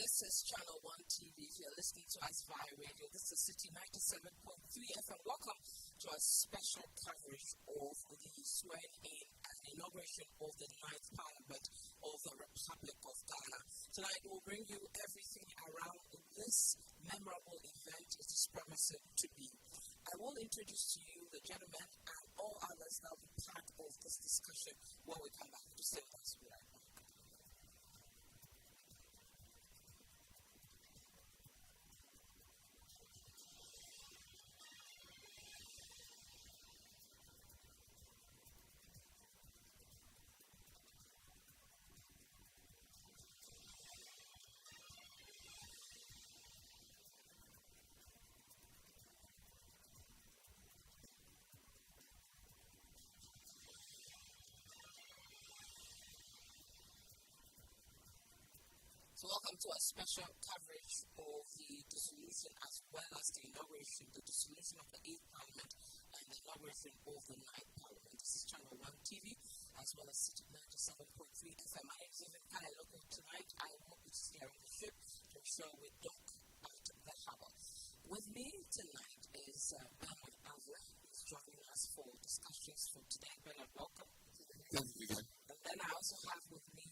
This is Channel 1 TV. If you're listening to us via radio, this is City 97.3 FM. Welcome to a special coverage of the swearing-in and inauguration of the 9th Parliament of the Republic of Ghana. Tonight, we'll bring you everything around this memorable event it is promising to be. I will introduce to you the gentlemen and all others that will be part of this discussion when we come back to stay with us. So welcome to a special coverage of the dissolution as well as the inauguration, the dissolution of the 8th Parliament and the inauguration of the 9th Parliament. This is Channel 1 TV as well as City 97.3 FM. My name is Even Kai Local. Tonight I will be steering the ship to ensure we dock at the harbour. With me tonight is Bernard Avila, who is joining us for discussions for today. Bernard, welcome. Thank you again. And then I also have with me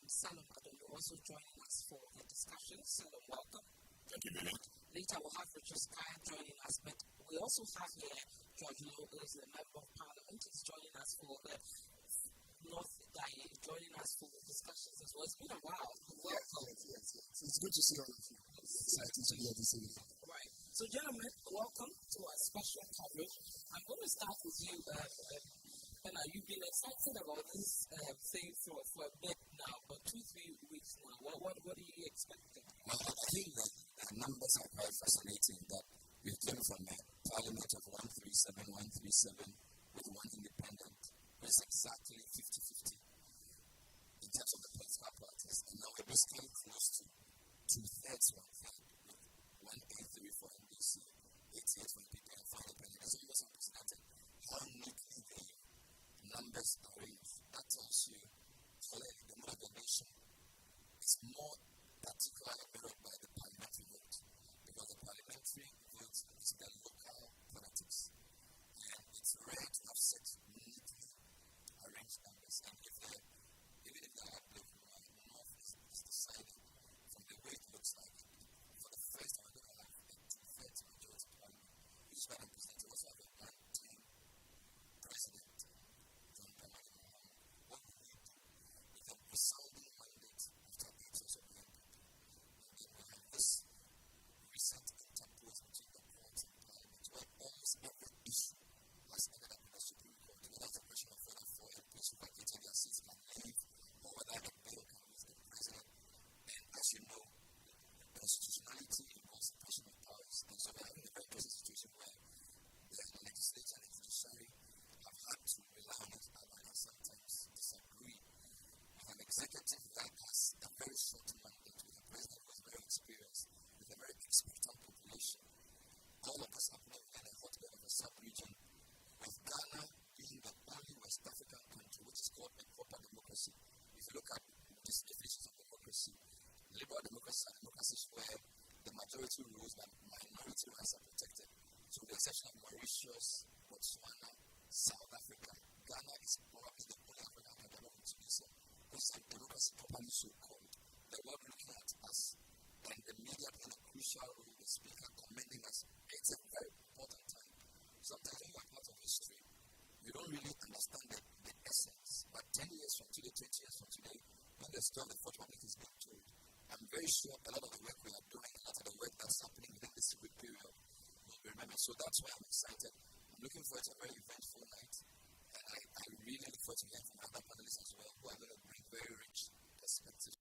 Salom Adolu, also joining us for the discussion. Salom, welcome. Thank you very much. Later we'll have Richard Skye joining us, but we also have here George Lowe, who is the Member of Parliament. He's joining us for the North Diet, joining us for the discussions as well. It's been a while. Welcome. Yes. It's good to see all of you. Exciting to be here this evening. Right. So, gentlemen, welcome to our special coverage. I'm going to start with you. You've been excited about this thing for a bit now, but 2-3 weeks now. What are you expecting? Well, I think that the numbers are quite fascinating. That we've come from a parliament of 137 with one independent, which is exactly 50-50 in terms of the political parties. And now we're basically close to 2/3 1/3 with 183 for NDC, 88 for NPP, and 4 independent. As you was unprecedented, how neatly the numbers arranged. That tells you clearly the mood of the nation is more particularly mirrored by the parliamentary vote, because the parliamentary vote is the local politics, and it's rare to have such neatly arranged numbers. And even if the outlook north is decided from the way it looks like, for the first time we're going to have a 2/3 majority parliament, which is quite unprecedented. We also have a one-team president. Sounding mandate after 8 years of the NPP. And then we have this recent interpose between the courts and parliament, where almost every issue has ended up in the Supreme Court. And that's the question of whether 4 MPs who vacated their seats can leave, or whether the bill can lose the president. And as you know, constitutionality involves separation of powers. And so we're having a very close situation where the legislature and the judiciary have had to rely on each other and sometimes disagree. An executive that has a very short mandate, with a president who is very experienced, with a very expectant population. All of us happening in a hotbed of a sub-region, with Ghana being the only West African country which is called a proper democracy. If you look at these definitions of democracy, liberal democracy are democracies where the majority rules and minority rights are protected. So with the exception of Mauritius, Botswana, South Africa, Ghana is probably the only African country not to do so. It's a democracy properly so called. The world looking at us and the media playing a crucial role, the speaker commending us. It's a very important time. Sometimes when you are part of history, you don't really understand the essence. But 10 years from today, 20 years from today, when the story of the Fourth Republic is being told, I'm very sure a lot of the work we are doing, a lot of the work that's happening within this period will be remembered. So that's why I'm excited. I'm looking forward to a very eventful night. And I really look forward to hearing from other panelists as well, who are going to bring very rich perspectives.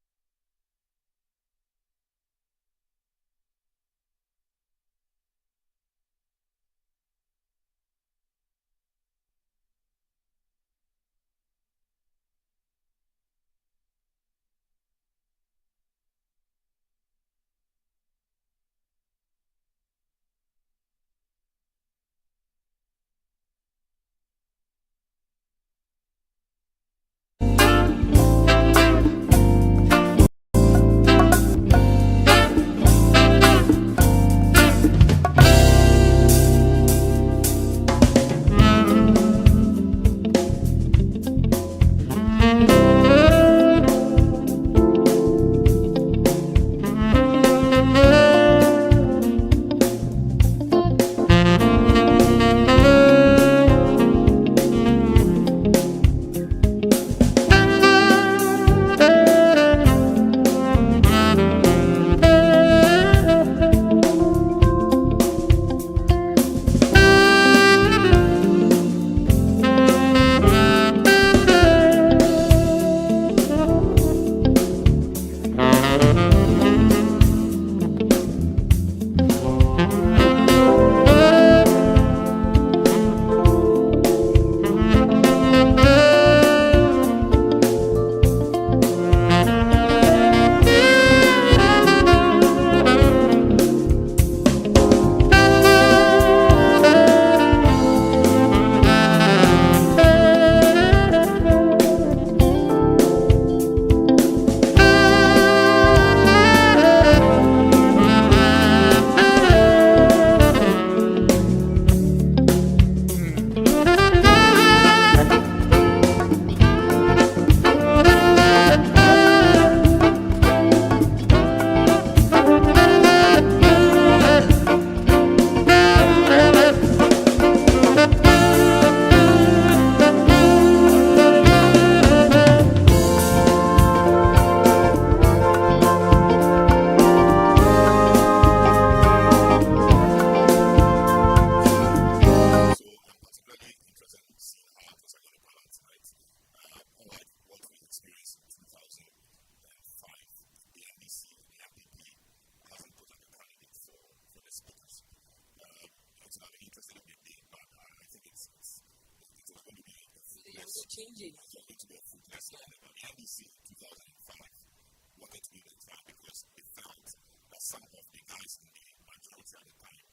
changing. It was going to be a fruitless line. And the NDC in 2005 wanted to be the time because it found that some of the guys in the majority at the time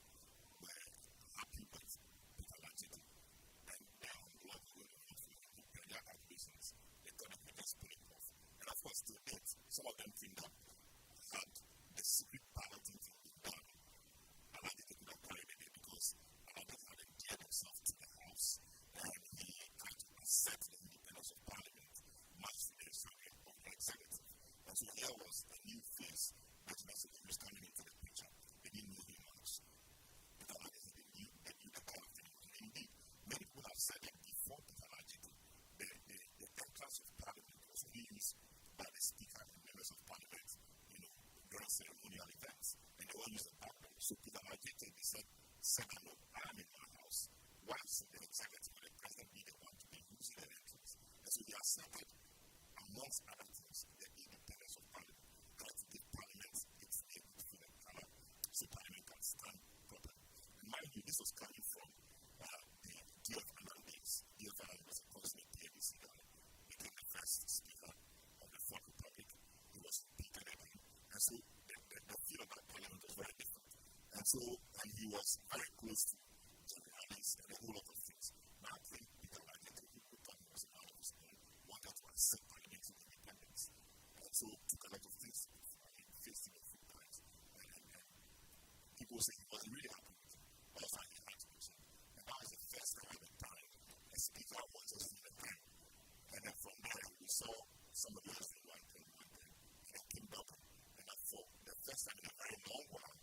were happy with Peter Lajiti. And what we were doing their calculations, they thought they could just pull it off. And of course, to date, some of them think that had the secret balloting thing been done, Lajiti could have carried it because Lajiti had endeared himself to the House and he had to accept the independence of Parliament much to the extent of the executive. And so here was a new face that basically was coming into the picture. They didn't know him much. Peter Lajiti, they knew the kind of thing. And indeed, many people have said that before Peter Lajiti, the entrance of Parliament was only used by the Speaker and members of Parliament, during ceremonial events. And they all used the background. So Peter Lajiti, they said, no, I am in my house. Why should the executive or the president be the one to be using the entrance? And so they accepted, amongst other things, the independence of Parliament. Trying to give Parliament its name for the color so Parliament can stand properly. And mind you, this was coming from the DF Anandis. DF Anandis was a consummate PABC guy. He became the first Speaker of the Fourth Republic. He was Peter Edwin. And so the feel of that Parliament was very different. And he was very close to journalists and a whole lot of things. Now I think Peter Lajiti, who was out of his own, wanted to accept parliamentary independence. And so took a lot of things. He faced him a few times. And people say he wasn't really happy with him. But that's why he had to do so. And that was the first time at the time a speaker was just in the time. And then from there we saw somebody else doing one thing, and then came back. And then for the first time in a very long while,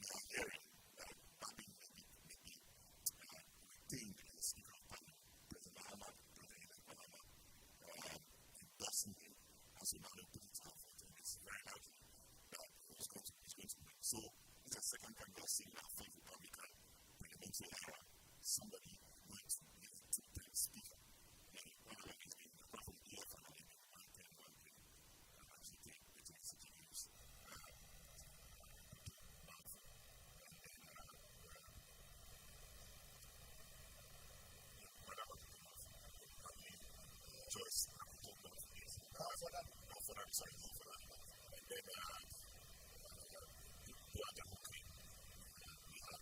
we are hearing that Babi maybe retained as Speaker of Parliament, President Mahama, President Mahama, endorsing him. And so now they put it out for him. It's very likely that he's going to win. So it's the second time we are seeing that Fifth Republican parliamentary era, somebody going to be a two-term speaker. And one of them is being apart from EF and only being one term. And actually take the CTUs. Choice, I'm talking about this. For that. And then the other cooking. We have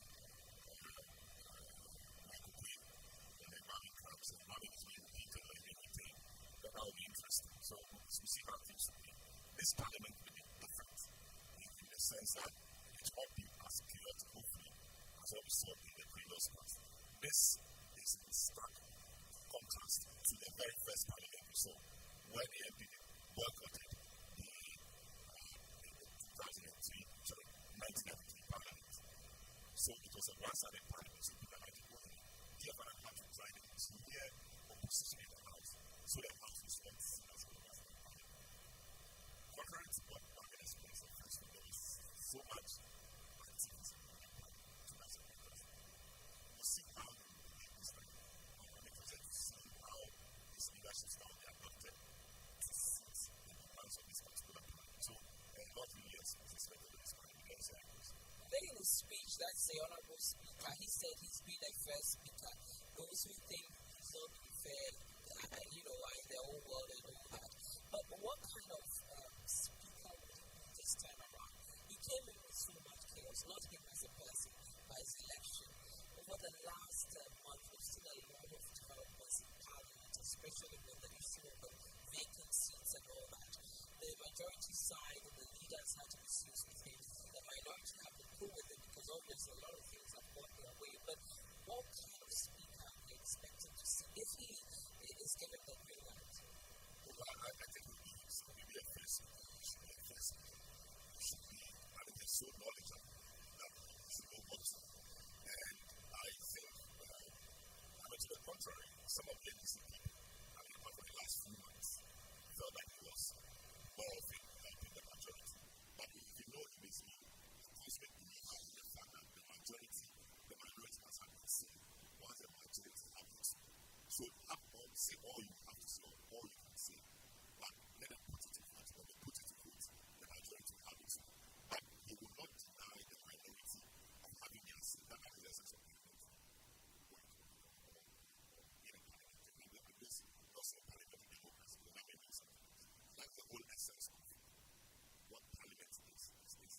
Michael Quinn, and then Marvin Krabs, and Marvin is being beaten and everything. That will be interesting. So we see how things will be. This parliament will be different in the sense that it won't be as chaotic, hopefully, as what we saw in the previous past. This is in stark contrast to the very first parliament we saw, where the MP boycotted the 1993 parliament. So it was a one-sided parliament, so people had to go in. The other had to try to hear opposition in the House, so the House was not seen as a one-sided parliament. Contrary to what Marvin explained, there was so much activity in the parliament to that extent. We'll see how the leadership is like. His leadership style they adopted to sit in the hands of this particular parliament. So, not really expected of this parliament. Then in his speech, that's the Honorable Speaker, he said he's been the first speaker. Those who think he's not fair, in the whole world and all that. But what kind of speaker would he be this time around? He came in with so much chaos, not him as a person, but his election. Over the last month, we've seen a lot of developments in Parliament, especially with the issue of the vacant seats and all that. The majority side, the leaders had to be serious with him. The minority have to cool with it because obviously a lot of things have gone their way. But what kind of speaker are we expecting to see if he is given the green light? Well, I think it would be a first. He should be, he's so knowledgeable that he should know what to do. And I think, to the contrary, some of the NDC people, over the last few months, felt like it was more of it helping the majority. But if you know him, it's me, the consummate believer in the fact that the minority has had to say what the majority have to say. So say all you have to say, or all you can say, but let them put it to vote, or they put it to vote, the majority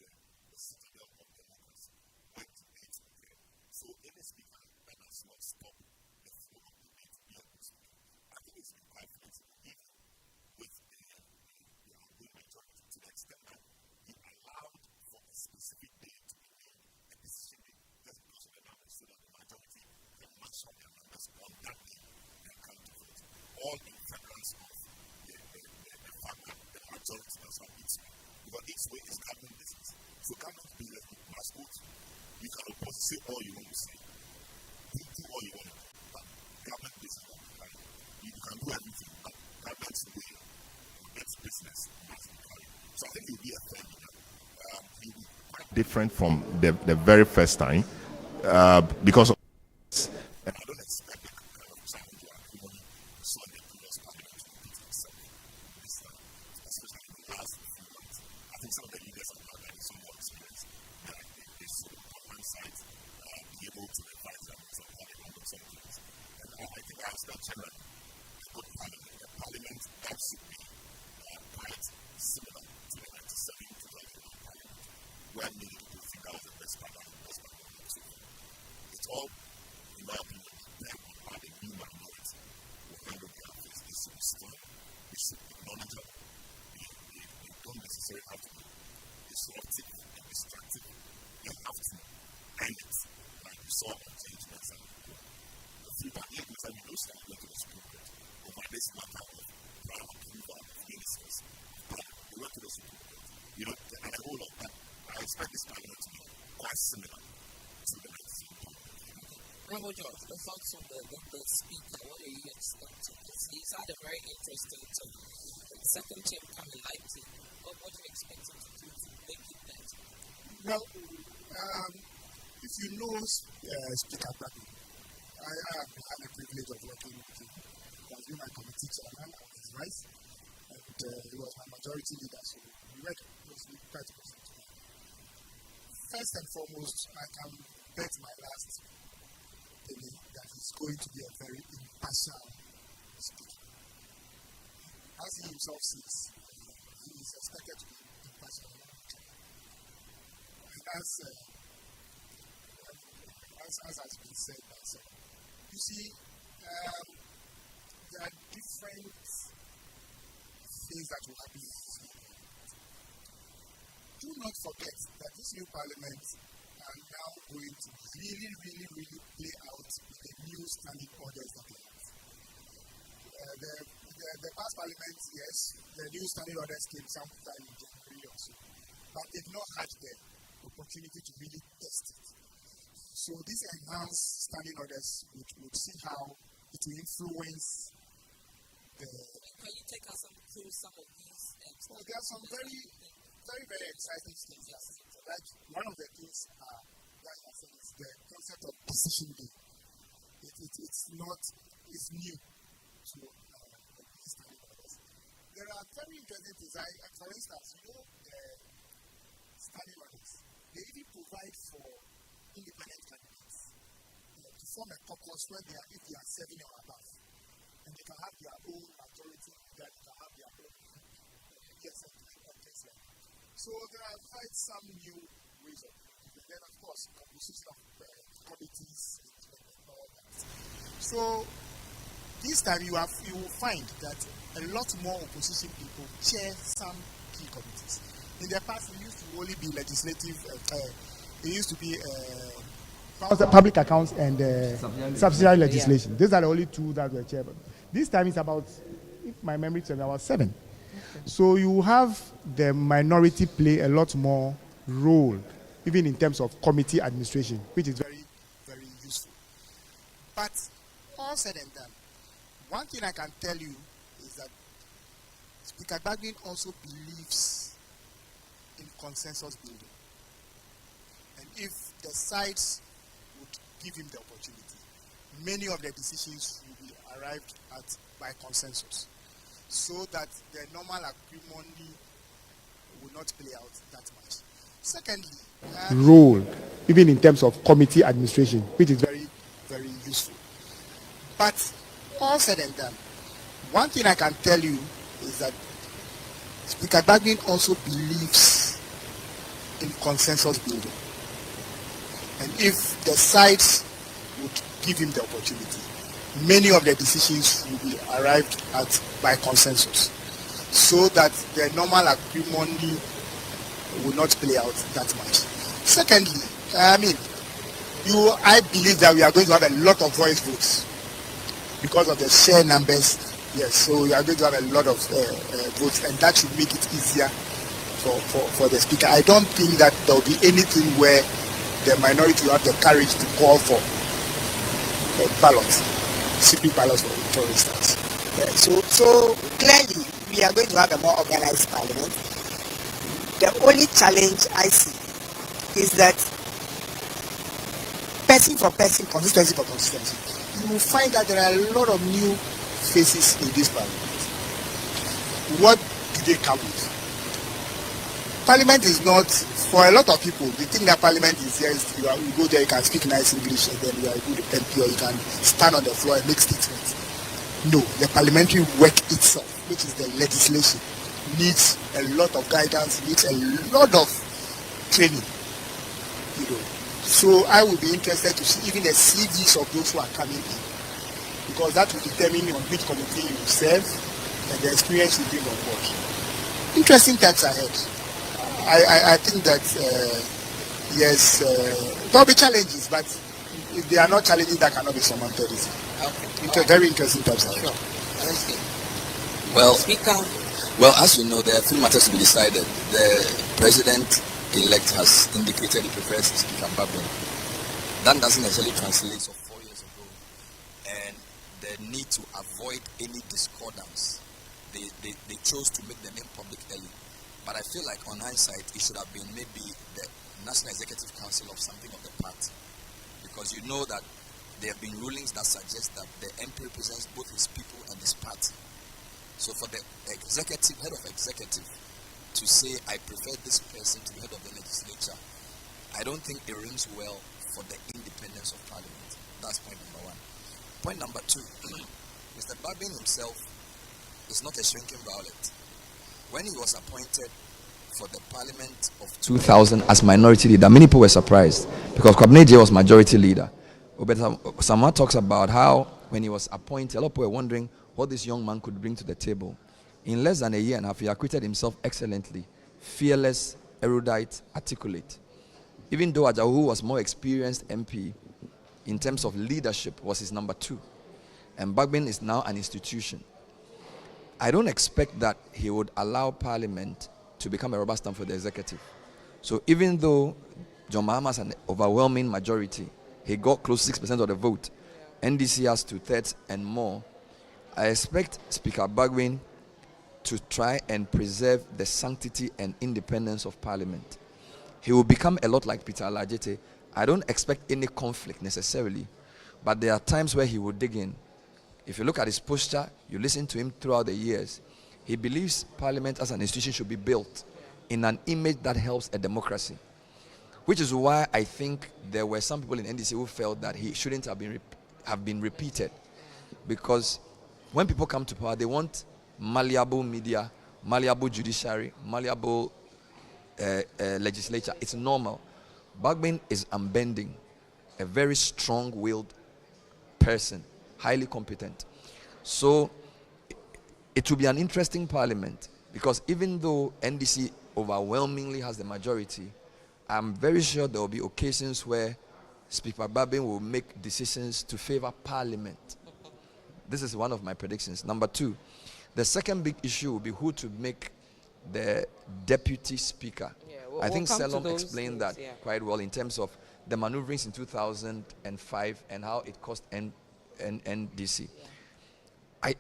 the citadel of democracy. Right to hate there. So any speaker that does not stop the flow of debate beyond the speaker. I think it's been quite flexible, even with the outgoing majority, to the extent that he allowed for a specific day to be made, a decision day, just because of the numbers, so that the majority can match up their numbers on that day and come to vote. All in furtherance of the fact that the majority does not eat. Because each way is government business. So government business must go to. You can oppose, say all you want to say. You do all you want to do. But government business will be carried. You can do everything, but government's way, its business must be carried. So I think it will be a fair leader. He will be quite different from the very first time because of and I don't expect the kind of challenge you saw in the previous Parliamentary meeting itself. Especially in the last few months. I think some of the leaders have now had some more experience that they should, on one side, be able to advise them on some Parliament or some things. And I think I was that generally a good Parliament. A Parliament that should be quite similar to the 1997 Parliament, where many people think that was the best Parliament. It's all, in my opinion, depend on how the new minority will handle their affairs. They should be strong, they should be knowledgeable, they don't necessarily have to be disruptive and destructive. They have to end it, like we saw on changements and the 3.8 was that we don't start going to the Supreme Court over this matter of prior approval of ministers. But we went to the Supreme Court. You know, and the whole of that, I expect this Parliament to be quite similar to the 19th. Robert George, the thoughts on the speaker, what are you expecting? He's had a very interesting term. Second term coming likely. What do you expect him to do to make it better? Well, if you know Speaker Bradley, I have had the privilege of working with him. He has been my committee chairman on his right, and he was my majority leader, so we worked closely, quite closely together. First and foremost, I can bet my last penny that he's going to be a very impartial speaker. As he himself says, he is expected to be impartial. And as has been said by some, you see, there are different things that will happen. Do not forget that this new Parliament are now going to really play out the new standing orders that we have. The past Parliament, yes, the new standing orders came sometime in January or so, but they've not had the opportunity to really test it. So these enhanced standing orders would see how it will influence the... Can you take us through some of these? There are some very exciting things. Like one of the things is the concept of decision day. It's new to these standing orders. There are very interesting things. For instance, the standing orders, they even provide for independent candidates to form a caucus where if they are 7 or above, and they can have their own majority, they can have their own things like that. So there are quite some new ways of doing it. And then, of course, composition of committees and all that. So this time you will find that a lot more opposition people chair some key committees. In the past, it used to only be legislative. It used to be public accounts and subsidiary legislation. Yeah. These are the only two that were chaired. This time it's about, if my memory serves, about 7. Okay. So you have the minority play a lot more role, even in terms of committee administration, which is very, very useful. But all said and done, one thing I can tell you is that Speaker Baldwin also believes in consensus building. And if the sides would give him the opportunity, many of the decisions will be arrived at by consensus, so that the normal agreement will not play out that much. Secondly, role, even in terms of committee administration, which is very, very useful. But all said and done, one thing I can tell you is that Speaker Baldwin also believes in consensus building. And if the sides would give him the opportunity, many of the decisions will be arrived at by consensus, so that the normal acrimony will not play out that much. Secondly, I believe that we are going to have a lot of voice votes because of the share numbers. Yes, so we are going to have a lot of votes, and that should make it easier for the speaker. I don't think that there will be anything where the minority will have the courage to call for ballots, secret ballots, for instance. So clearly, we are going to have a more organized parliament. The only challenge I see is that person for person, consistency for consistency, you will find that there are a lot of new faces in this parliament. What do they come with? Parliament is not, for a lot of people, they think that Parliament is just, you go there, you can speak nice English, and then you are a good MP, or you can stand on the floor and make statements. No, the parliamentary work itself, which is the legislation, needs a lot of guidance, needs a lot of training. So I would be interested to see even the CVs of those who are coming in, because that will determine on which committee you serve and the experience you bring on board. Interesting times ahead. I think that yes, there will be challenges, but if they are not challenges that cannot be surmounted. Very interesting times ahead. Well, as you know, there are a few matters to be decided. The president-elect has indicated he prefers Speaker Babin. That doesn't necessarily translate to 4 years ago, and the need to avoid any discordance. They chose to make the name public early. But I feel like on hindsight, it should have been maybe the National Executive Council of something of the party. Because you know that there have been rulings that suggest that the MP represents both his people and his party. So for the head of executive, to say, I prefer this person to the head of the legislature, I don't think it rings well for the independence of Parliament. That's point number one. Point number two, Mr. Babin himself is not a shrinking violet. When he was appointed for the Parliament of 2000 as minority leader, many people were surprised because Kwabena J was majority leader. Someone talks about how when he was appointed, a lot of people were wondering what this young man could bring to the table. In less than a year and a half, he acquitted himself excellently, fearless, erudite, articulate. Even though Ajahu was more experienced MP in terms of leadership, was his number 2. And Babin is now an institution. I don't expect that he would allow Parliament to become a rubber stamp for the executive. So even though John Mahama has an overwhelming majority, he got close to 6% of the vote. NDC has 2/3 and more. I expect Speaker Babin to try and preserve the sanctity and independence of Parliament. He will become a lot like Peter Alajete. I don't expect any conflict necessarily, but there are times where he will dig in. If you look at his posture, you listen to him throughout the years, he believes Parliament as an institution should be built in an image that helps a democracy. Which is why I think there were some people in NDC who felt that he shouldn't have been repeated. Because when people come to power, they want malleable media, malleable judiciary, malleable legislature. It's normal. Babin is unbending, a very strong-willed person, highly competent. So it will be an interesting parliament, because even though NDC overwhelmingly has the majority, I'm very sure there will be occasions where Speaker Babin will make decisions to favor Parliament. This is one of my predictions. Number 2, the second big issue will be who to make the deputy speaker. I think Selom explained that quite well in terms of the maneuverings in 2005 and how it cost NDC.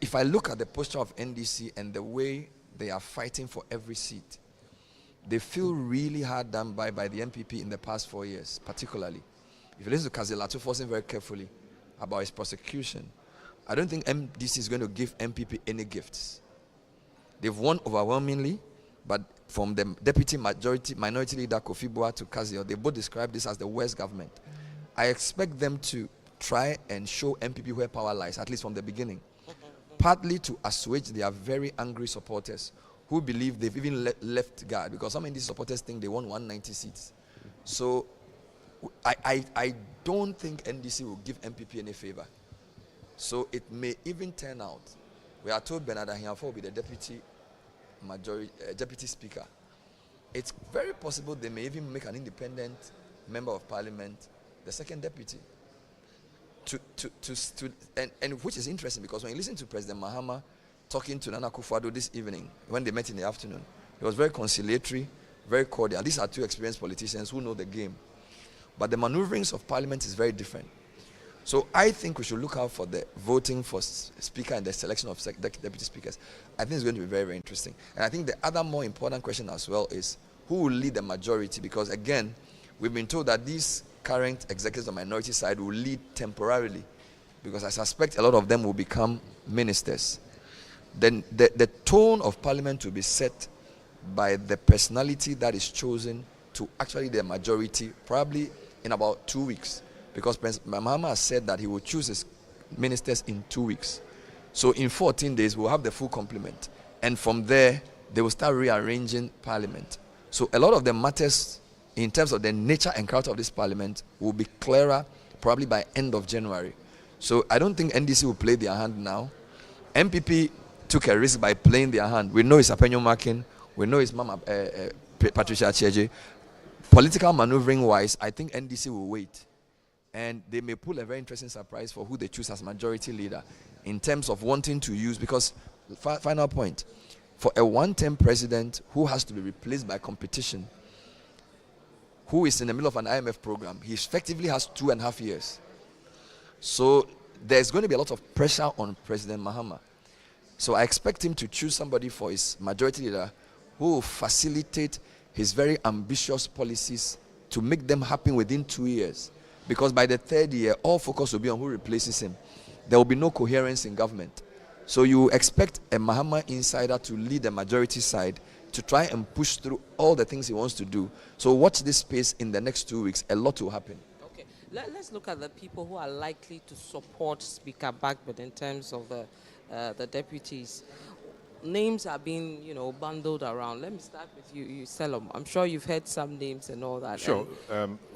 If I look at the posture of NDC and the way they are fighting for every seat, they feel really hard done by the MPP in the past 4 years, particularly. If you listen to Kazilato forcing very carefully about his prosecution, I don't think MDC is going to give MPP any gifts. They've won overwhelmingly, but from the deputy minority leader Kofi Boa to Kazio, they both describe this as the worst government. I expect them to try and show MPP where power lies, at least from the beginning. Partly to assuage their very angry supporters who believe they've even left guard, because some of these supporters think they won 190 seats. So I don't think NDC will give MPP any favor. So it may even turn out, we are told Bernard Ahiafo will be the deputy speaker. It's very possible they may even make an independent member of parliament the second deputy. And which is interesting, because when you listen to President Mahama talking to Nana Akufo-Addo this evening, when they met in the afternoon, it was very conciliatory, very cordial. These are two experienced politicians who know the game. But the maneuverings of parliament is very different. So I think we should look out for the voting for speaker and the selection of deputy speakers. I think it's going to be very, very interesting. And I think the other more important question as well is who will lead the majority, because again, we've been told that these current executives on the minority side will lead temporarily, because I suspect a lot of them will become ministers. Then the tone of parliament will be set by the personality that is chosen to actually the majority, probably in about 2 weeks. Because President Mahama has said that he will choose his ministers in 2 weeks. So in 14 days, we'll have the full complement. And from there, they will start rearranging parliament. So a lot of the matters in terms of the nature and character of this parliament will be clearer probably by end of January. So I don't think NDC will play their hand now. MPP took a risk by playing their hand. We know it's Apenyo Makin. We know it's Mama Patricia Acheje. Political maneuvering-wise, I think NDC will wait. And they may pull a very interesting surprise for who they choose as majority leader in terms of wanting to use, because final point, for a one-term president who has to be replaced by competition, who is in the middle of an IMF program, he effectively has 2.5 years. So there's going to be a lot of pressure on President Mahama. So I expect him to choose somebody for his majority leader who will facilitate his very ambitious policies to make them happen within 2 years. Because by the third year, all focus will be on who replaces him. There will be no coherence in government. So you expect a Mahama insider to lead the majority side to try and push through all the things he wants to do. So watch this space in the next 2 weeks. A lot will happen. Okay, let's look at the people who are likely to support Speaker Bagbert in terms of the deputies. Names are being, bundled around. Let me start with you, Selim. I'm sure you've heard some names and all that. Sure.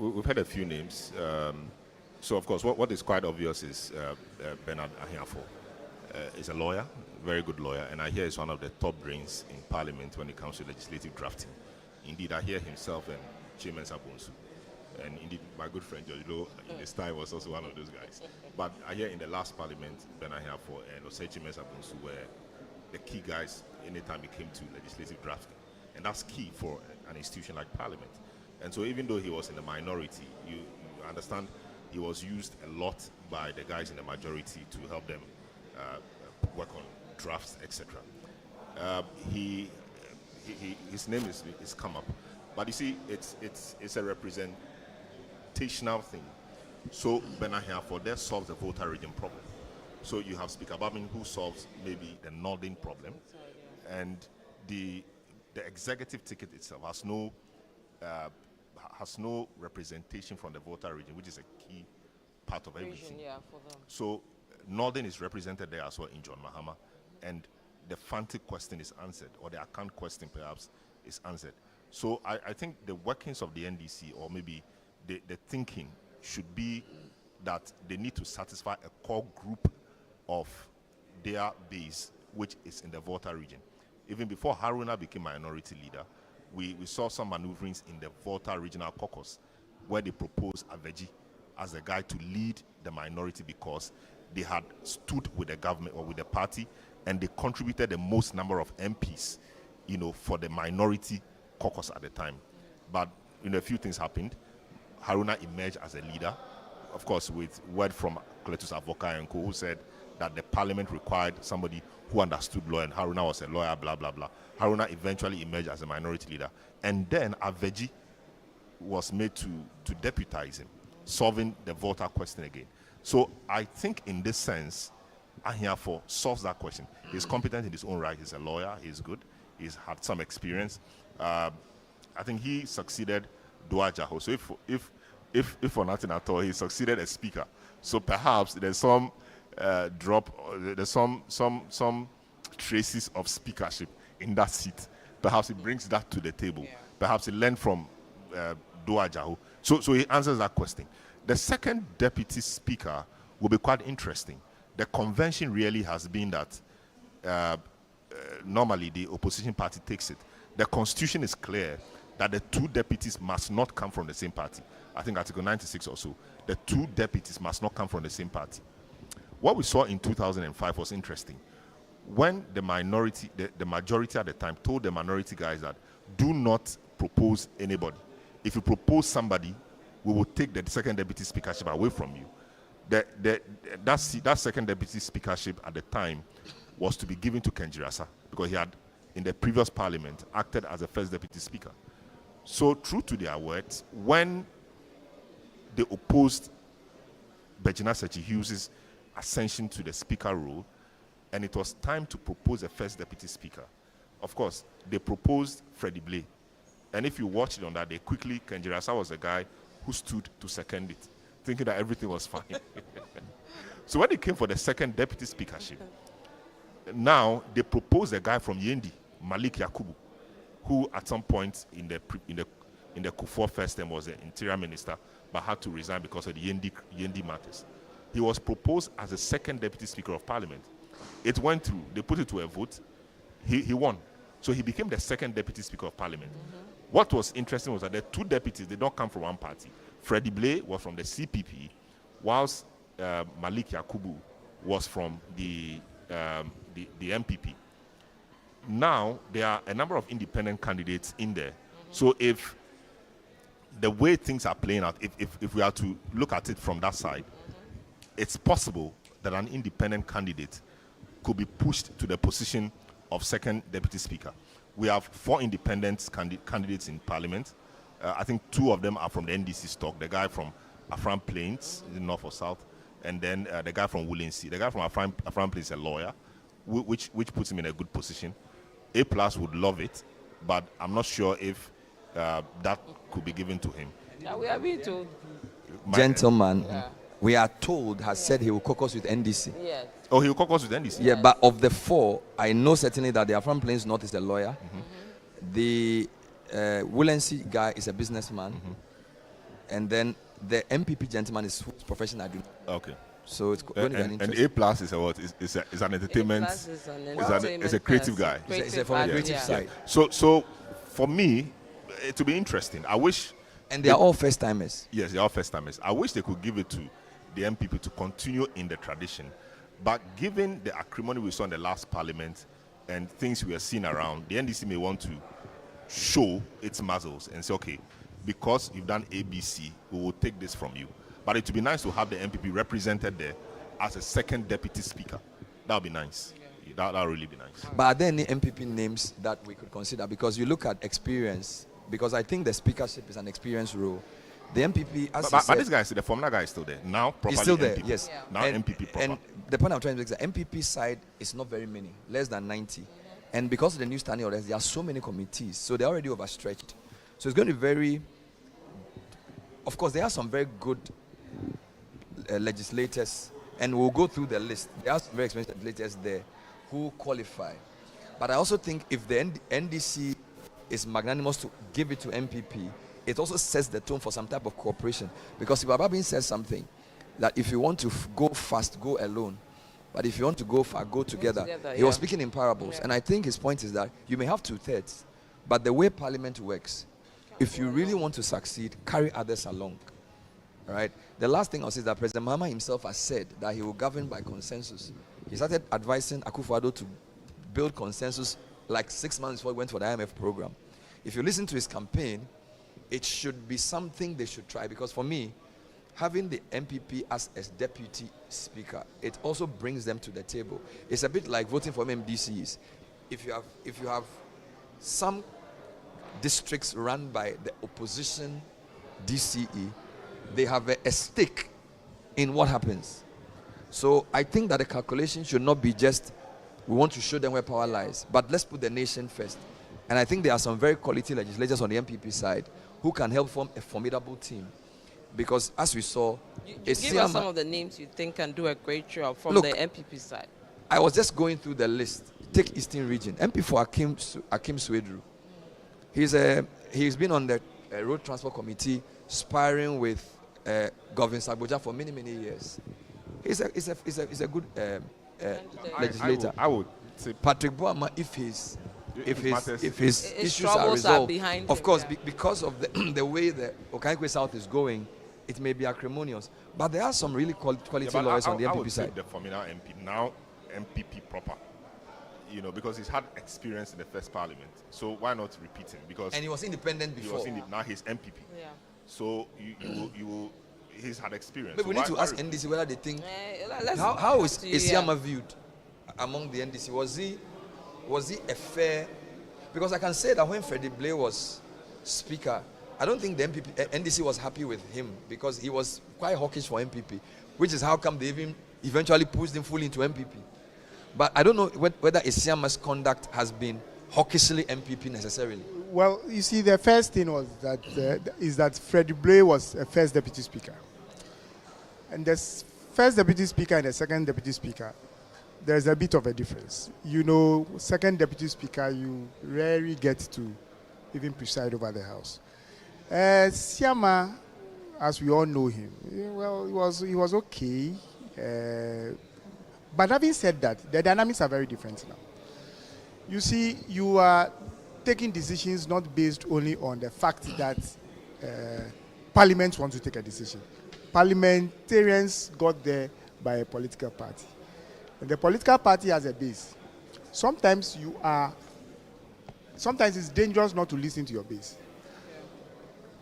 We've had a few names. So, of course, what is quite obvious is Bernard Ahiafo is a lawyer, very good lawyer, and I hear he's one of the top brains in Parliament when it comes to legislative drafting. Indeed, I hear himself and Chairman Sabonsu. And indeed, my good friend Jojilo in his time was also one of those guys. But I hear in the last Parliament, Bernard Ahiafo and Chairman Sabonsu were the key guys anytime it came to legislative drafting. And that's key for an institution like Parliament. And so even though he was in the minority, you understand he was used a lot by the guys in the majority to help them work on drafts, etc. His name is come up. But you see, it's a representational thing. So Bernard Ahiafo there solves the voter region problem. So you have Speaker Babin who solves maybe the northern problem, and the executive ticket itself has no representation from the voter region, which is a key part of everything. Yeah, for them. So northern is represented there as well in John Mahama, and the Fanti question is answered, or the account question perhaps is answered. So I think the workings of the NDC, or maybe the thinking, should be that they need to satisfy a core group of their base, which is in the voter region. Even before Haruna became minority leader, we saw some maneuverings in the voter regional caucus where they proposed Aveji as the guy to lead the minority because they had stood with the government or with the party, and they contributed the most number of MPs, for the minority caucus at the time. But, a few things happened. Haruna emerged as a leader, of course, with word from Cletus Avoka and Co, who said that the parliament required somebody who understood law, and Haruna was a lawyer, blah, blah, blah. Haruna eventually emerged as a minority leader. And then Aveji was made to deputize him, solving the voter question again. So I think in this sense, Ahiafo solves that question. He's competent in his own right. He's a lawyer. He's good. He's had some experience. I think he succeeded Dua Jaho. So if for nothing at all, he succeeded as speaker. So perhaps there's some there's some traces of speakership in that seat. Perhaps he brings that to the table. Yeah. Perhaps he learned from Dua Jaho. So he answers that question. The second deputy speaker will be quite interesting. The convention really has been that normally the opposition party takes it. The constitution is clear that the two deputies must not come from the same party. I think Article 96 or so. The two deputies must not come from the same party. What we saw in 2005 was interesting. When the majority at the time told the minority guys that do not propose anybody. If you propose somebody, we will take the second deputy speakership away from you. That second deputy speakership at the time was to be given to Kenjirasa because he had, in the previous parliament, acted as the first deputy speaker. So, true to their words, when they opposed Bejina Sechi Hughes' ascension to the speaker role, and it was time to propose a first deputy speaker, of course, they proposed Freddie Blay. And if you watch it on that day, quickly, Kenjirasa was the guy who stood to second it, thinking that everything was fine. So when it came for the second deputy speakership, now they proposed a guy from Yendi, Malik Yakubu, who at some point in the Kufuor first term was the interior minister, but had to resign because of the Yendi matters. He was proposed as the second deputy speaker of parliament. It went through. They put it to a vote. He won. So he became the second deputy speaker of parliament. What was interesting was that the two deputies, they don't come from one party. Freddie Blay was from the CPP, whilst Malik Yakubu was from the MPP. Now, there are a number of independent candidates in there. So if the way things are playing out, if we are to look at it from that side, it's possible that an independent candidate could be pushed to the position of second deputy speaker. We have 4 independent candidates in parliament. I think 2 of them are from the NDC stock. The guy from Afram Plains, in the north or south, and then the guy from Woolensey. The guy from Afram Plains is a lawyer, which puts him in a good position. A+ would love it, but I'm not sure if that could be given to him. Yeah, we are being told. Gentleman, we are told, has said he will caucus with NDC. Yes. Oh, he will caucus with NDC? Yeah, but of the 4, I know certainly that the Afram Plains North is a lawyer. The Woolensey guy is a businessman. And then the MPP gentleman is whose profession I do. Okay. So it's going to be an And interesting. A+ is a what? Is an entertainment. Is a creative guy. It's from a creative side. So for me, it will be interesting. I wish. And they are all first timers. Yes, they are first timers. I wish they could give it to the MPP to continue in the tradition. But given the acrimony we saw in the last parliament and things we are seeing around, the NDC may want to show its muscles and say, okay, because you've done ABC, we will take this from you. But it would be nice to have the MPP represented there as a second deputy speaker. That would be nice. That would really be nice. But are there any MPP names that we could consider? Because you look at experience, because I think the speakership is an experience role. The MPP, as but this guy, the former guy is still there. Now, properly he's still there, MPP. yes. Yeah. Now and, MPP proper. And the point I'm trying to make is the MPP side is not very many, less than 90. And because of the new standing orders, there are so many committees, so they're already overstretched. So it's going to be very, of course, there are some very good legislators, and we'll go through the list. There are some very experienced legislators there who qualify. But I also think if the NDC is magnanimous to give it to MPP, it also sets the tone for some type of cooperation. Because Ibababin says something, that if you want to go fast, go alone. But if you want to go far, go together. He was speaking in parables. And I think his point is that you may have 2/3, but the way parliament works, if you really want to succeed, carry others along. Right? The last thing I'll say is that President Mahama himself has said that he will govern by consensus. He started advising Akufo-Addo to build consensus like 6 months before he went for the IMF program. If you listen to his campaign, it should be something they should try, because for me, having the MPP as deputy speaker, it also brings them to the table. It's a bit like voting for MMDCs. If you have some districts run by the opposition DCE, they have a stake in what happens. So I think that the calculation should not be just, we want to show them where power lies, but let's put the nation first. And I think there are some very quality legislators on the MPP side who can help form a formidable team. Because as we saw, give us some of the names you think can do a great job from the MPP side. I was just going through the list. take Eastern Region. MP for Akim Swedru. He's been on the Road Transport Committee, sparring with Governor Saboja for many years. He's a good legislator. I would say Patrick Boama, if his issues are troubles resolved, behind of him, course, yeah. because of the way the Okaikwe South is going, it may be acrimonious. But there are some really quality but lawyers on the I MPP would side. take the Formula MP, now MPP proper. You know, because he's had experience in the first parliament. So why not repeat him? Because And he was independent he before. was now he's MPP. Yeah. So he's had experience. But So we need why to ask repeat? NDC whether they think Let's how is to you, yeah. Isiama viewed among the NDC? Was he a fair? Because I can say that when Freddie Blair was speaker, I don't think the NDC was happy with him because he was quite hawkish for MPP, which is how come they even eventually pushed him fully into MPP. But I don't know whether Isiama's conduct has been hawkishly MPP necessarily. Well, you see, the first thing was that is that Freddie Blair was a first deputy speaker, and the first deputy speaker and the second deputy speaker, there's a bit of a difference. You know, second deputy speaker, you rarely get to even preside over the house. Siama, as we all know him, well, he was okay. But having said that, the dynamics are very different now. You see, you are taking decisions not based only on the fact that Parliament wants to take a decision. Parliamentarians got there by a political party. And the political party has a base. Sometimes it's dangerous not to listen to your base.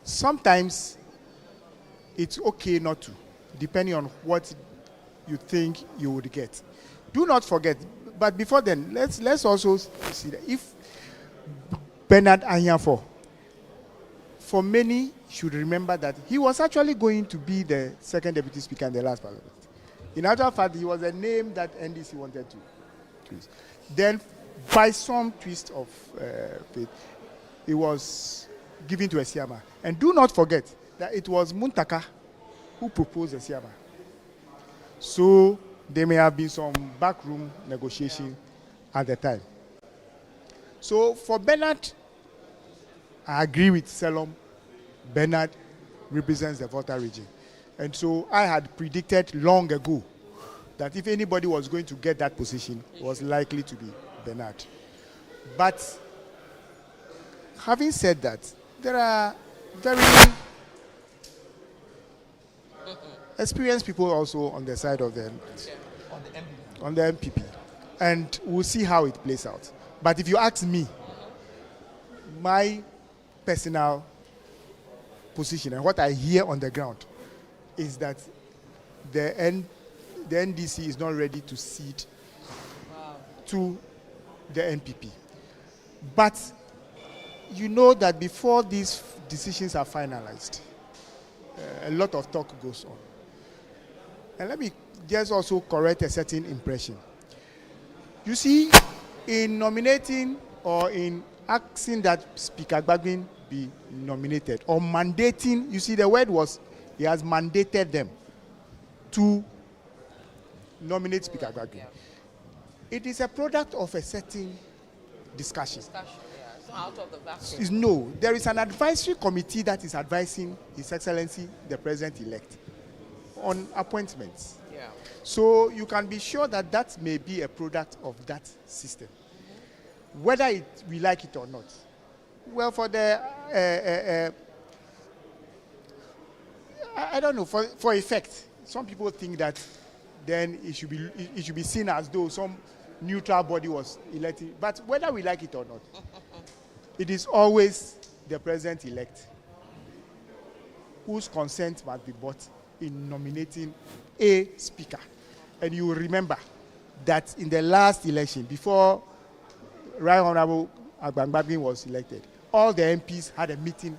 Sometimes it's okay not to, depending on what you think you would get. Do not forget, but before then, let's also see that if Bernard Anyanfo, for many should remember that he was actually going to be the second deputy speaker in the last parliament. In actual fact, he was a name that NDC wanted to twist. Then, by some twist of fate, it was given to Esiama. And do not forget that it was Muntaka who proposed Esiama. So there may have been some backroom negotiation at the time. So for Bernard, I agree with Selom. Bernard represents the Volta region. And so I had predicted long ago that if anybody was going to get that position, it was likely to be Bernard. But having said that, there are very experienced people also on the side of on the MPP. And we'll see how it plays out. But if you ask me, my personal position and what I hear on the ground is that the NDC is not ready to cede to the NPP. But you know that before these decisions are finalized, a lot of talk goes on. And let me just also correct a certain impression. You see, in nominating or in asking that Speaker Gbagin be nominated or mandating, you see the word was, he has mandated them to nominate Speaker Gbagin. Yeah. It is a product of a certain discussion. Yeah. It's not out of the vacuum. No, there is an advisory committee that is advising His Excellency the President-elect on appointments. Yeah. So you can be sure that that may be a product of that system. Whether we like it or not. Well, for the, I don't know, for effect, some people think that then it should be seen as though some neutral body was elected. But whether we like it or not, it is always the president-elect whose consent must be bought in nominating a speaker. And you will remember that in the last election, before Right Honorable Gbagin was elected, all the MPs had a meeting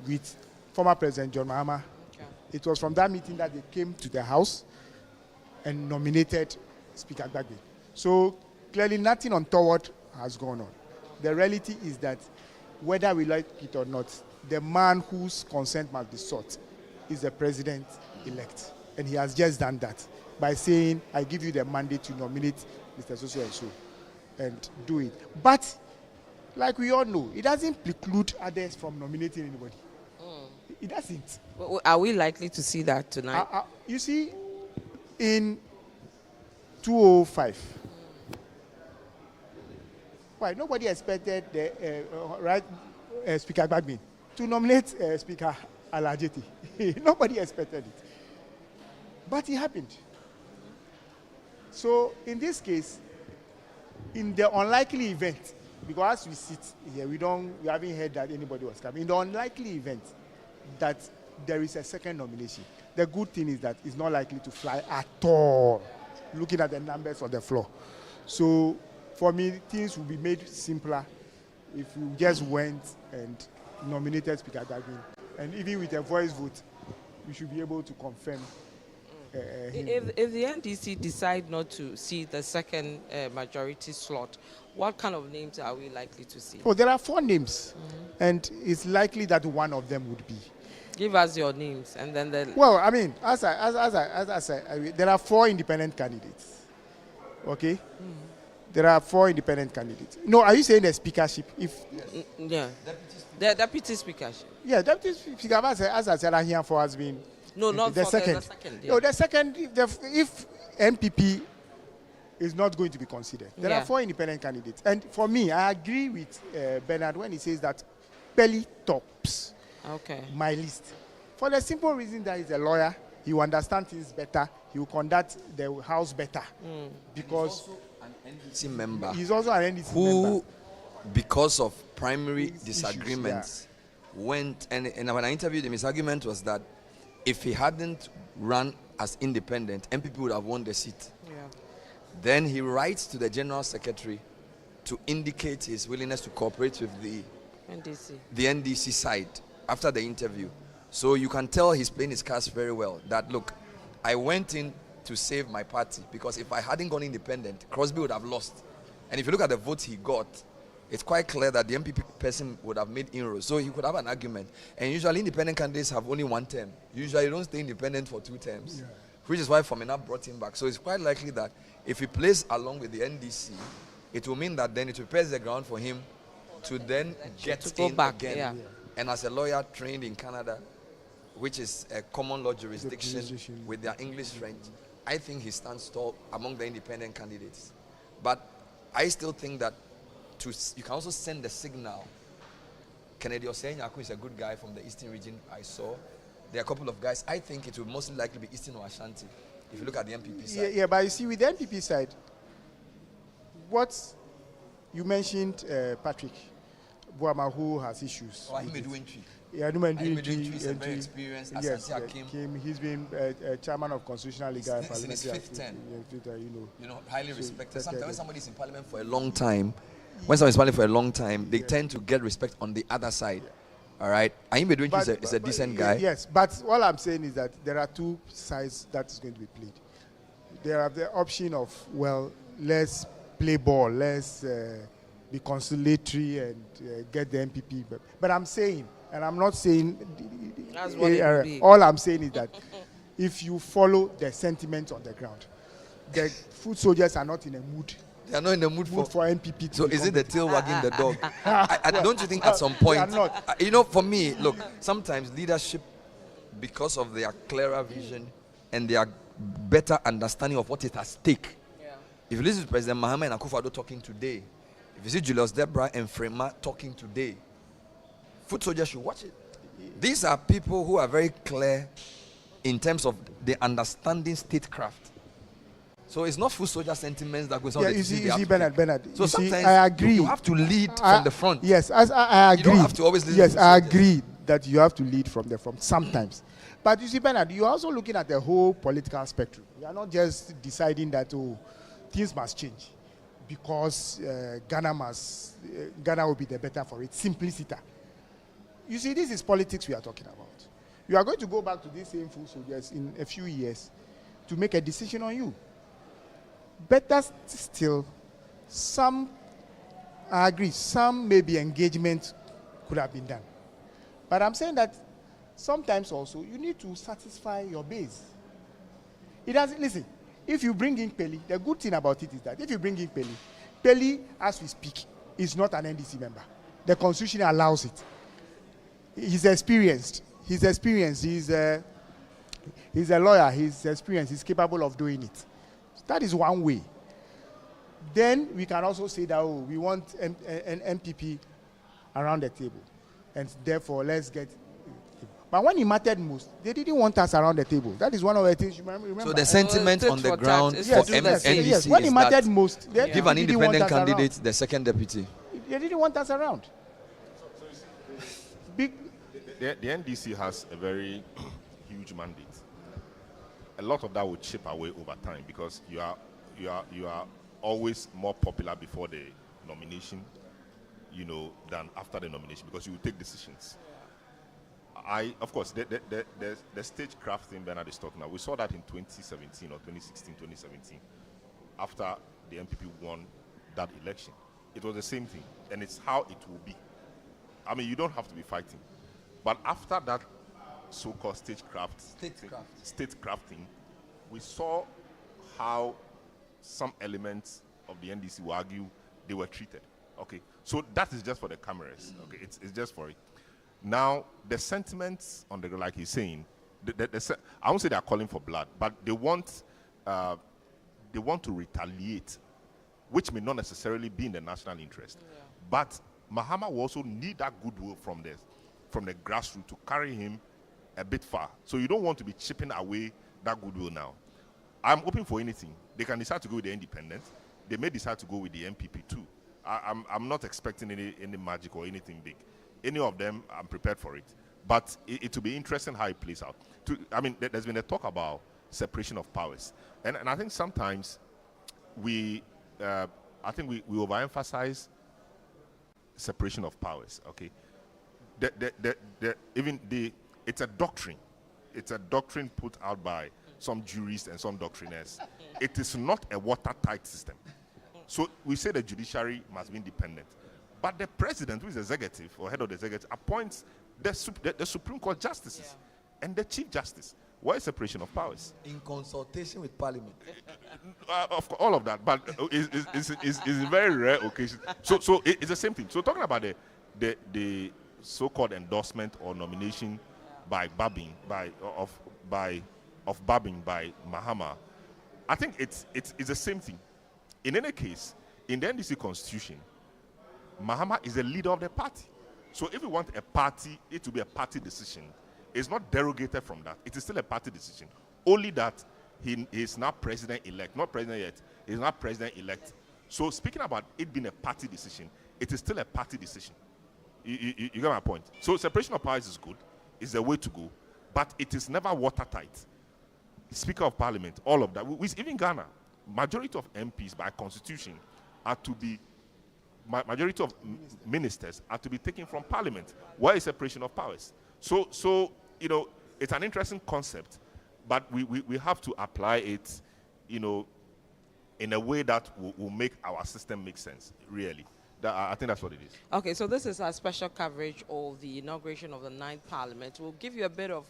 with former President John Mahama. Okay. It was from that meeting that they came to the House and nominated Speaker Gbagin. So clearly nothing untoward has gone on. The reality is that whether we like it or not, the man whose consent must be sought is the president-elect. And he has just done that by saying, I give you the mandate to nominate Mr. So and so. and do it. But like we all know, it doesn't preclude others from nominating anybody. It doesn't. Are we likely to see that tonight? You see, in 2005, why nobody expected the Speaker Gbagbe to nominate Speaker Alajeti. Nobody expected it, but it happened. So in this case, in the unlikely event, because as we sit here, we haven't heard that anybody was coming. In the unlikely event that there is a second nomination, the good thing is that it's not likely to fly at all, looking at the numbers on the floor. So for me, things will be made simpler if we just went and nominated Speaker Gbagbe. And even with a voice vote, we should be able to confirm him. If the NDC decide not to see the second majority slot, what kind of names are we likely to see? Oh, there are 4 names, and it's likely that one of them would be. Give us your names, and then the. Well, I mean, as I said, there are 4 independent candidates. Okay, there are 4 independent candidates. No, are you saying the speakership? Yeah, the deputy speakership. Yeah, deputy speaker, as I said, here for has been. No, not the for second. the second. Yeah. No, the second. If MPP is not going to be considered, there are 4 independent candidates, and for me, I agree with Bernard when he says that Pelly tops my list for the simple reason that he's a lawyer. He will understand things better. He will conduct the house better because he's also an NDC member who, because of primary disagreements, went and when I interviewed him, his argument was that if he hadn't run as independent, MPP would have won the seat. Yeah. Then he writes to the General Secretary to indicate his willingness to cooperate with the NDC side after the interview. So you can tell he's playing his cards very well. That, look, I went in to save my party because if I hadn't gone independent, Crosby would have lost. And if you look at the votes he got, it's quite clear that the MPP person would have made inroads. So he could have an argument. And usually independent candidates have only 1 term. Usually you don't stay independent for 2 terms, which is why Formina brought him back. So it's quite likely that if he plays along with the NDC, it will mean that then it prepares the ground for him to then get to go back again. Yeah. And as a lawyer trained in Canada, which is a common law jurisdiction with their English French, I think he stands tall among the independent candidates. But I still think that you can also send the signal. Kennedy Osenyako is a good guy from the Eastern region. I saw there are a couple of guys. I think it will most likely be Eastern or Ashanti if you look at the MPP side. Yeah, but you see, with the MPP side, what you mentioned, Patrick Boama, who has issues. Yeah, Numedwintri is a very experienced Asante Hakim. He's been chairman of Constitutional League. Since his 5th term. You know, highly respected. Sometimes when somebody's in parliament for a long time, they tend to get respect on the other side. All right? Ayimbe Dwintri is a decent guy. Yes, but all I'm saying is that there are 2 sides that is going to be played. There are the option of, well, let's play ball, let's be conciliatory and get the MPP. But I'm saying, and I'm not saying, that's what it will be. All I'm saying is that if you follow the sentiment on the ground, the foot soldiers are not in a mood. They are not in the mood for MPP. So is it the tail wagging the dog? Don't you think at some point, for me, look, sometimes leadership, because of their clearer vision and their better understanding of what is at stake. Yeah. If you listen to President Mahama and Akufo-Addo talking today, if you see Julius Debra and Frema talking today, foot soldiers should watch it. These are people who are very clear in terms of the understanding statecraft. So it's not foot soldier sentiments that goes on. Yeah, you see, Bernard. So sometimes I agree. You have to lead from the front. Yes, I agree. You don't have to always lead. Yes, I agree that you have to lead from the front sometimes. But you see, Bernard, you're also looking at the whole political spectrum. You are not just deciding that things must change because Ghana will be the better for it. Simplicity. You see, this is politics we are talking about. You are going to go back to these same foot soldiers in a few years to make a decision on you. Better still, I agree, some maybe engagement could have been done. But I'm saying that sometimes also you need to satisfy your base. Listen, if you bring in Peli, the good thing about it is that if you bring in Peli, Peli, as we speak, is not an NDC member. The constitution allows it. He's experienced. He's a lawyer. He's experienced. He's capable of doing it. That is one way. Then we can also say that we want an MPP around the table, and therefore let's get. But when it mattered most, they didn't want us around the table. That is one of the things you remember. So the sentiment on the ground for NDC yes. When it mattered is most, they give an didn't want independent us candidate around. the second deputy. They didn't want us around. Big. The NDC has a very huge mandate. A lot of that will chip away over time because you are always more popular before the nomination, than after the nomination because you will take decisions. Of course, the stagecraft thing Bernard is talking about, we saw that in 2017 or 2016, 2017, after the MPP won that election. It was the same thing, and it's how it will be. I mean, you don't have to be fighting. But after that so-called statecrafting, we saw how some elements of the NDC will argue they were treated. Okay, so that is just for the cameras. Okay, it's just for it. Now, the sentiments on the, like he's saying, I won't say they're calling for blood, but they want to retaliate, which may not necessarily be in the national interest. Yeah. But Mahama will also need that goodwill from the grassroots to carry him a bit far. So you don't want to be chipping away that goodwill now. I'm open for anything. They can decide to go with the independent. They may decide to go with the MPP too. I'm not expecting any magic or anything big. Any of them, I'm prepared for it. But it will be interesting how it plays out. There's been a talk about separation of powers. And I think sometimes we overemphasize separation of powers, okay? It's a doctrine. It's a doctrine put out by some jurists and some doctrinaires. It is not a watertight system. So we say the judiciary must be independent. But the president, who is executive or head of the executive, appoints the Supreme Court justices and the Chief Justice. What is separation of powers? In consultation with Parliament. Of course, all of that, but it's a very rare occasion. So it's the same thing. So talking about the so-called endorsement or nomination by Babin by Mahama, I think it's the same thing. In any case, in the NDC constitution, Mahama is the leader of the party. So if you want a party, it will be a party decision. It's not derogated from that. It is still a party decision. Only that he is now president-elect. Not president yet. He's not president-elect. So speaking about it being a party decision, it is still a party decision. You get my point? So separation of powers is good. It's the way to go. But it is never watertight. Speaker of Parliament, all of that. Even Ghana, majority of MPs by constitution are to be majority of ministers are to be taken from Parliament. Where is separation of powers? So it's an interesting concept, but we have to apply it, in a way that will make our system make sense, really. I think that's what it is. Okay, so this is our special coverage of the inauguration of the 9th Parliament. We'll give you a bit of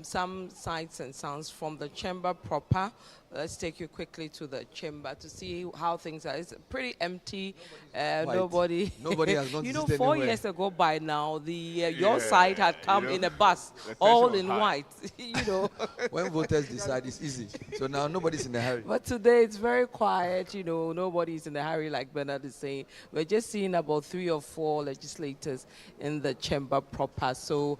some sights and sounds from the chamber proper. Let's take you quickly to the chamber to see how things are. It's pretty empty. Nobody has noticed 4 anywhere. years ago by now, your side had come in a bus, all in white. When voters decide, it's easy. So now nobody's in a hurry. But today it's very quiet. Nobody's in a hurry, like Bernard is saying. We're just seeing about 3 or 4 legislators in the chamber proper. So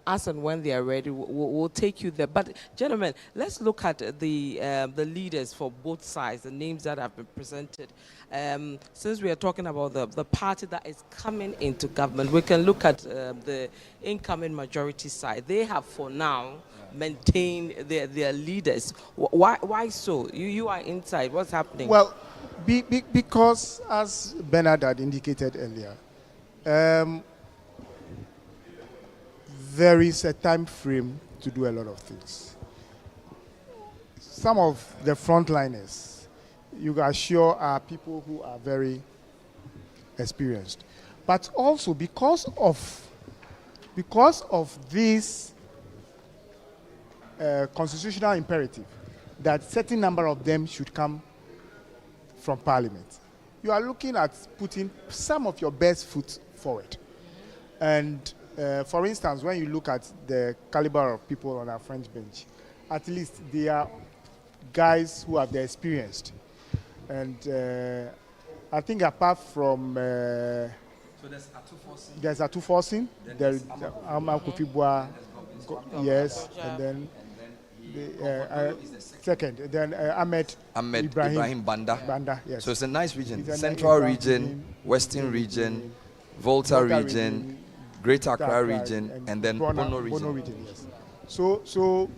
as and when they are ready, we'll take you there. But gentlemen, let's look at the leaders for both sides, the names that have been presented. Since we are talking about the party that is coming into government, we can look at the incoming majority side. They have, for now, maintained their leaders. Why so? You are inside. What's happening? Well, because, as Bernard had indicated earlier, there is a time frame to do a lot of things. Some of the frontliners, you are sure, are people who are very experienced. But also because of this constitutional imperative that certain number of them should come from Parliament, you are looking at putting some of your best foot forward. And for instance, when you look at the caliber of people on our French bench, at least they are guys who have the experience. And I think apart from So there's Atufosin, there's Amar Kofi yes, and then second, then Ahmed Ibrahim Banda. Banda, yes. So it's a nice region. It's a Central nice region, Western region, Volta region, Greater Accra region, and then Bono region. Yes. So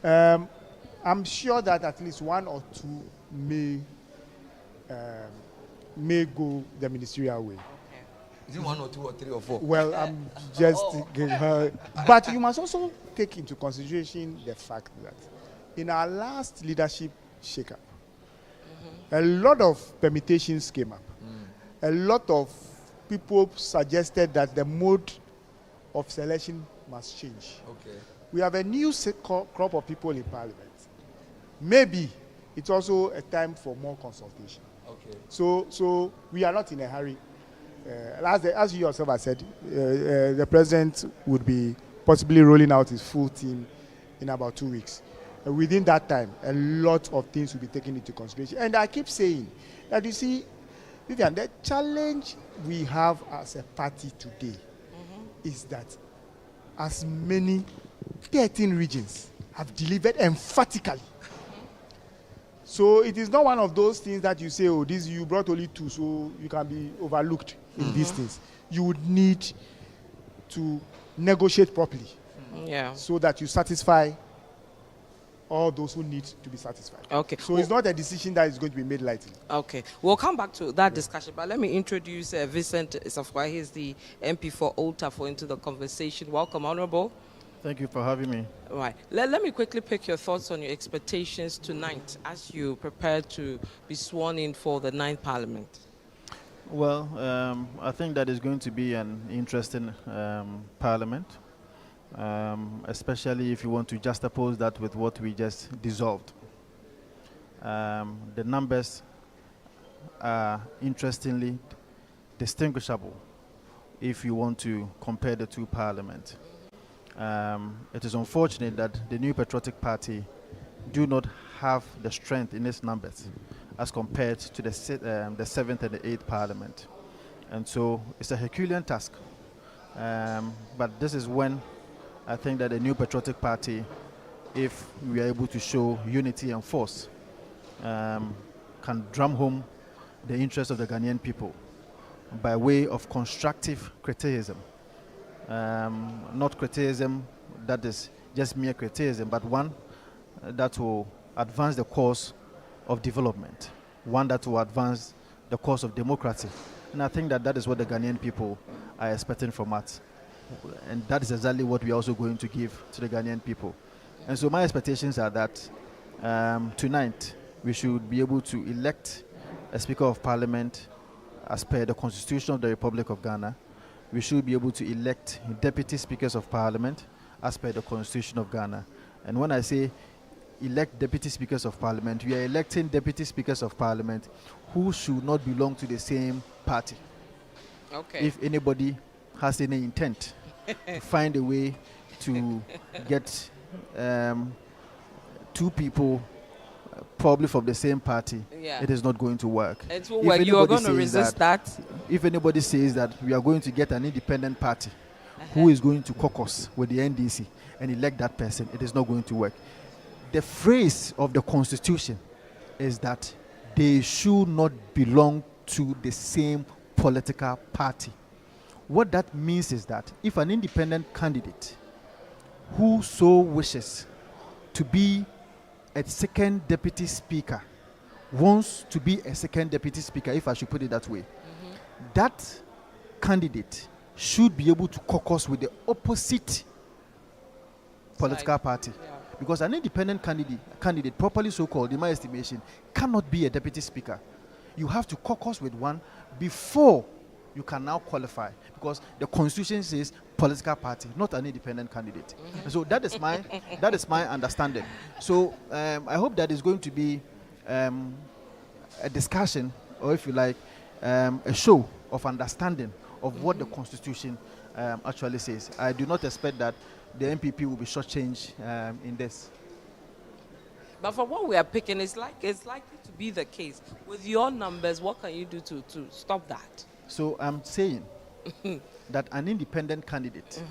I'm sure that at least one or two may go the ministerial way. Is it 1 or 2 or 3 or 4? Well, I'm just thinking, but you must also take into consideration the fact that in our last leadership shake-up, a lot of permutations came up. A lot of people suggested that the mode of selection must change. Okay. We have a new crop of people in Parliament. Maybe it's also a time for more consultation. Okay. So we are not in a hurry. As you yourself have said, the president would be possibly rolling out his full team in about 2 weeks. Within that time, a lot of things will be taken into consideration. And I keep saying that, you see, Vivian, the challenge we have as a party today is that as many 13 regions have delivered emphatically. So it is not one of those things that you say, oh, this you brought only 2, so you can be overlooked in these things. You would need to negotiate properly, so that you satisfy all those who need to be satisfied. Okay. So it's not a decision that is going to be made lightly. Okay. We'll come back to that discussion, but let me introduce Vincent Safwa. He's the MP for Old Trafford into the conversation. Welcome, Honourable. Thank you for having me. Right. Let me quickly pick your thoughts on your expectations tonight as you prepare to be sworn in for the 9th Parliament. Well, I think that is going to be an interesting Parliament, especially if you want to juxtapose that with what we just dissolved. The numbers are interestingly distinguishable if you want to compare the two parliaments. It is unfortunate that the New Patriotic Party do not have the strength in its numbers as compared to the 7th and the 8th Parliament. And so it's a Herculean task. But this is when I think that the New Patriotic Party, if we are able to show unity and force, can drum home the interests of the Ghanaian people by way of constructive criticism. Not criticism that is just mere criticism, but one that will advance the cause of development, one that will advance the cause of democracy. And I think that that is what the Ghanaian people are expecting from us. And that is exactly what we are also going to give to the Ghanaian people. And so my expectations are that tonight we should be able to elect a Speaker of Parliament as per the Constitution of the Republic of Ghana. We should be able to elect Deputy Speakers of Parliament as per the Constitution of Ghana. And when I say elect Deputy Speakers of Parliament, we are electing Deputy Speakers of Parliament who should not belong to the same party. Okay. If anybody has any intent to find a way to get 2 people probably from the same party, it is not going to work. It's well, you are going to resist that. If anybody says that we are going to get an independent party who is going to caucus with the NDC and elect that person, it is not going to work. The phrase of the Constitution is that they should not belong to the same political party. What that means is that if an independent candidate who so wishes to be a second deputy speaker wants to be a second deputy speaker, if I should put it that way, that candidate should be able to caucus with the opposite political party. Because an independent candidate, properly so called, in my estimation, cannot be a deputy speaker. You have to caucus with one before you can now qualify, because the Constitution says political party, not an independent candidate. So that is my understanding. So I hope that is going to be a discussion, or if you like, a show of understanding of what the Constitution actually says. I do not expect that the MPP will be shortchanged in this. But from what we are picking, it's likely to be the case. With your numbers, what can you do to stop that? So I'm saying that an independent candidate,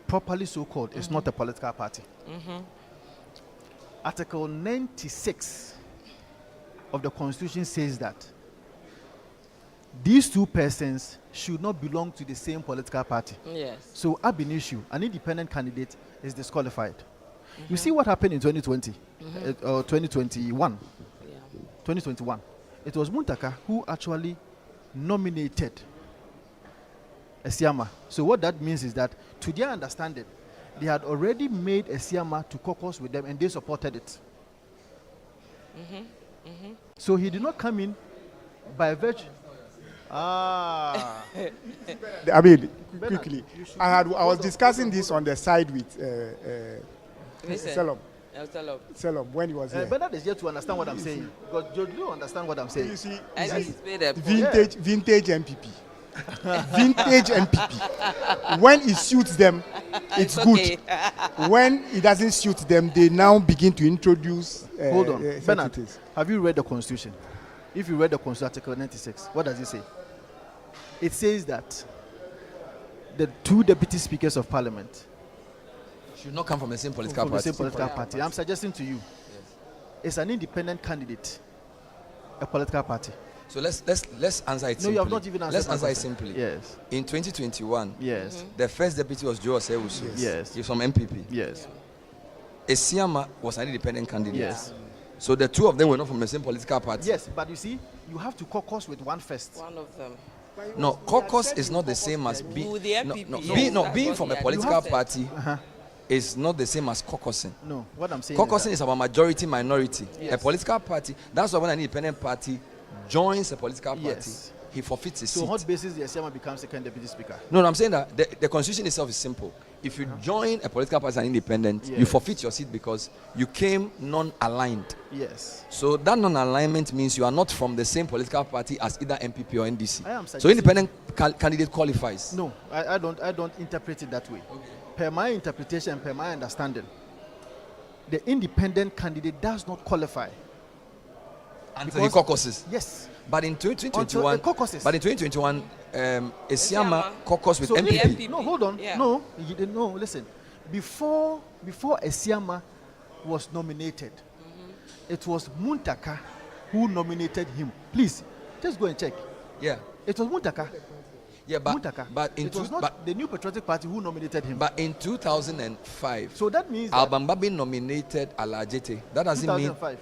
properly so-called, is not a political party. Article 96 of the Constitution says that these two persons should not belong to the same political party. Yes. So, ab initio, an independent candidate is disqualified. You see what happened in 2020 or 2021? Yeah. 2021. It was Muntaka who actually nominated Esiama. So what that means is that, to their understanding, they had already made Esiama to caucus with them and they supported it. So he did not come in by virtue. I mean, quickly, I was discussing this on the side with Selom when he was here. Bernard is yet to understand what I'm saying, because you don't understand what I'm saying. You see, vintage MPP. Vintage MPP. When it suits them, it's good. Okay. When it doesn't suit them, they now begin to introduce. Hold on, Bernard. Have you read the Constitution? If you read the Constitution, Article 96, what does it say? It says that the two deputy speakers of Parliament should not come from the same political party. I'm suggesting to you, it's an independent candidate, a political party. So let's answer it simply. No, you have not even answered. Let's answer it simply. Yes. In 2021, yes, the first deputy was Joe Osewusu. Yes. He's from MPP. Yes. Esiama was an independent candidate. Yes. So the two of them were not from the same political party. Yes, but you see, you have to caucus with one first. One of them. No, caucus is not the same as being. With the MPP, Being from a political party Uh-huh. is not the same as caucusing. No, what I'm saying Caucusing is about majority, minority. Yes. A political party, that's why when an independent party joins a political party, Yes. he forfeits his so seat. on what basis the Esiama becomes second deputy speaker? No, I'm saying that the constitution itself is simple. If you join a political party as an independent, you Yes. forfeit your seat because you came non-aligned. Yes. So that non-alignment means you are not from the same political party as either MPP or NDC. I am So independent candidate qualifies. No, I don't interpret it that way. Okay. Per my interpretation, per my understanding, the independent candidate does not qualify. Until he caucuses. Yes. But in Until 2021, it caucuses. Esiama Esiama caucused with So MPP. MPP. No, hold on. Yeah. No, listen. Before Esiama was nominated, it was Muntaka who nominated him. Please, just go and check. Yeah. It was Muntaka. Yeah, Muntaka. but in it was not the New Patriotic Party who nominated him. But in 2005, So that means that Alban Babin nominated Alajete. That doesn't mean 2005.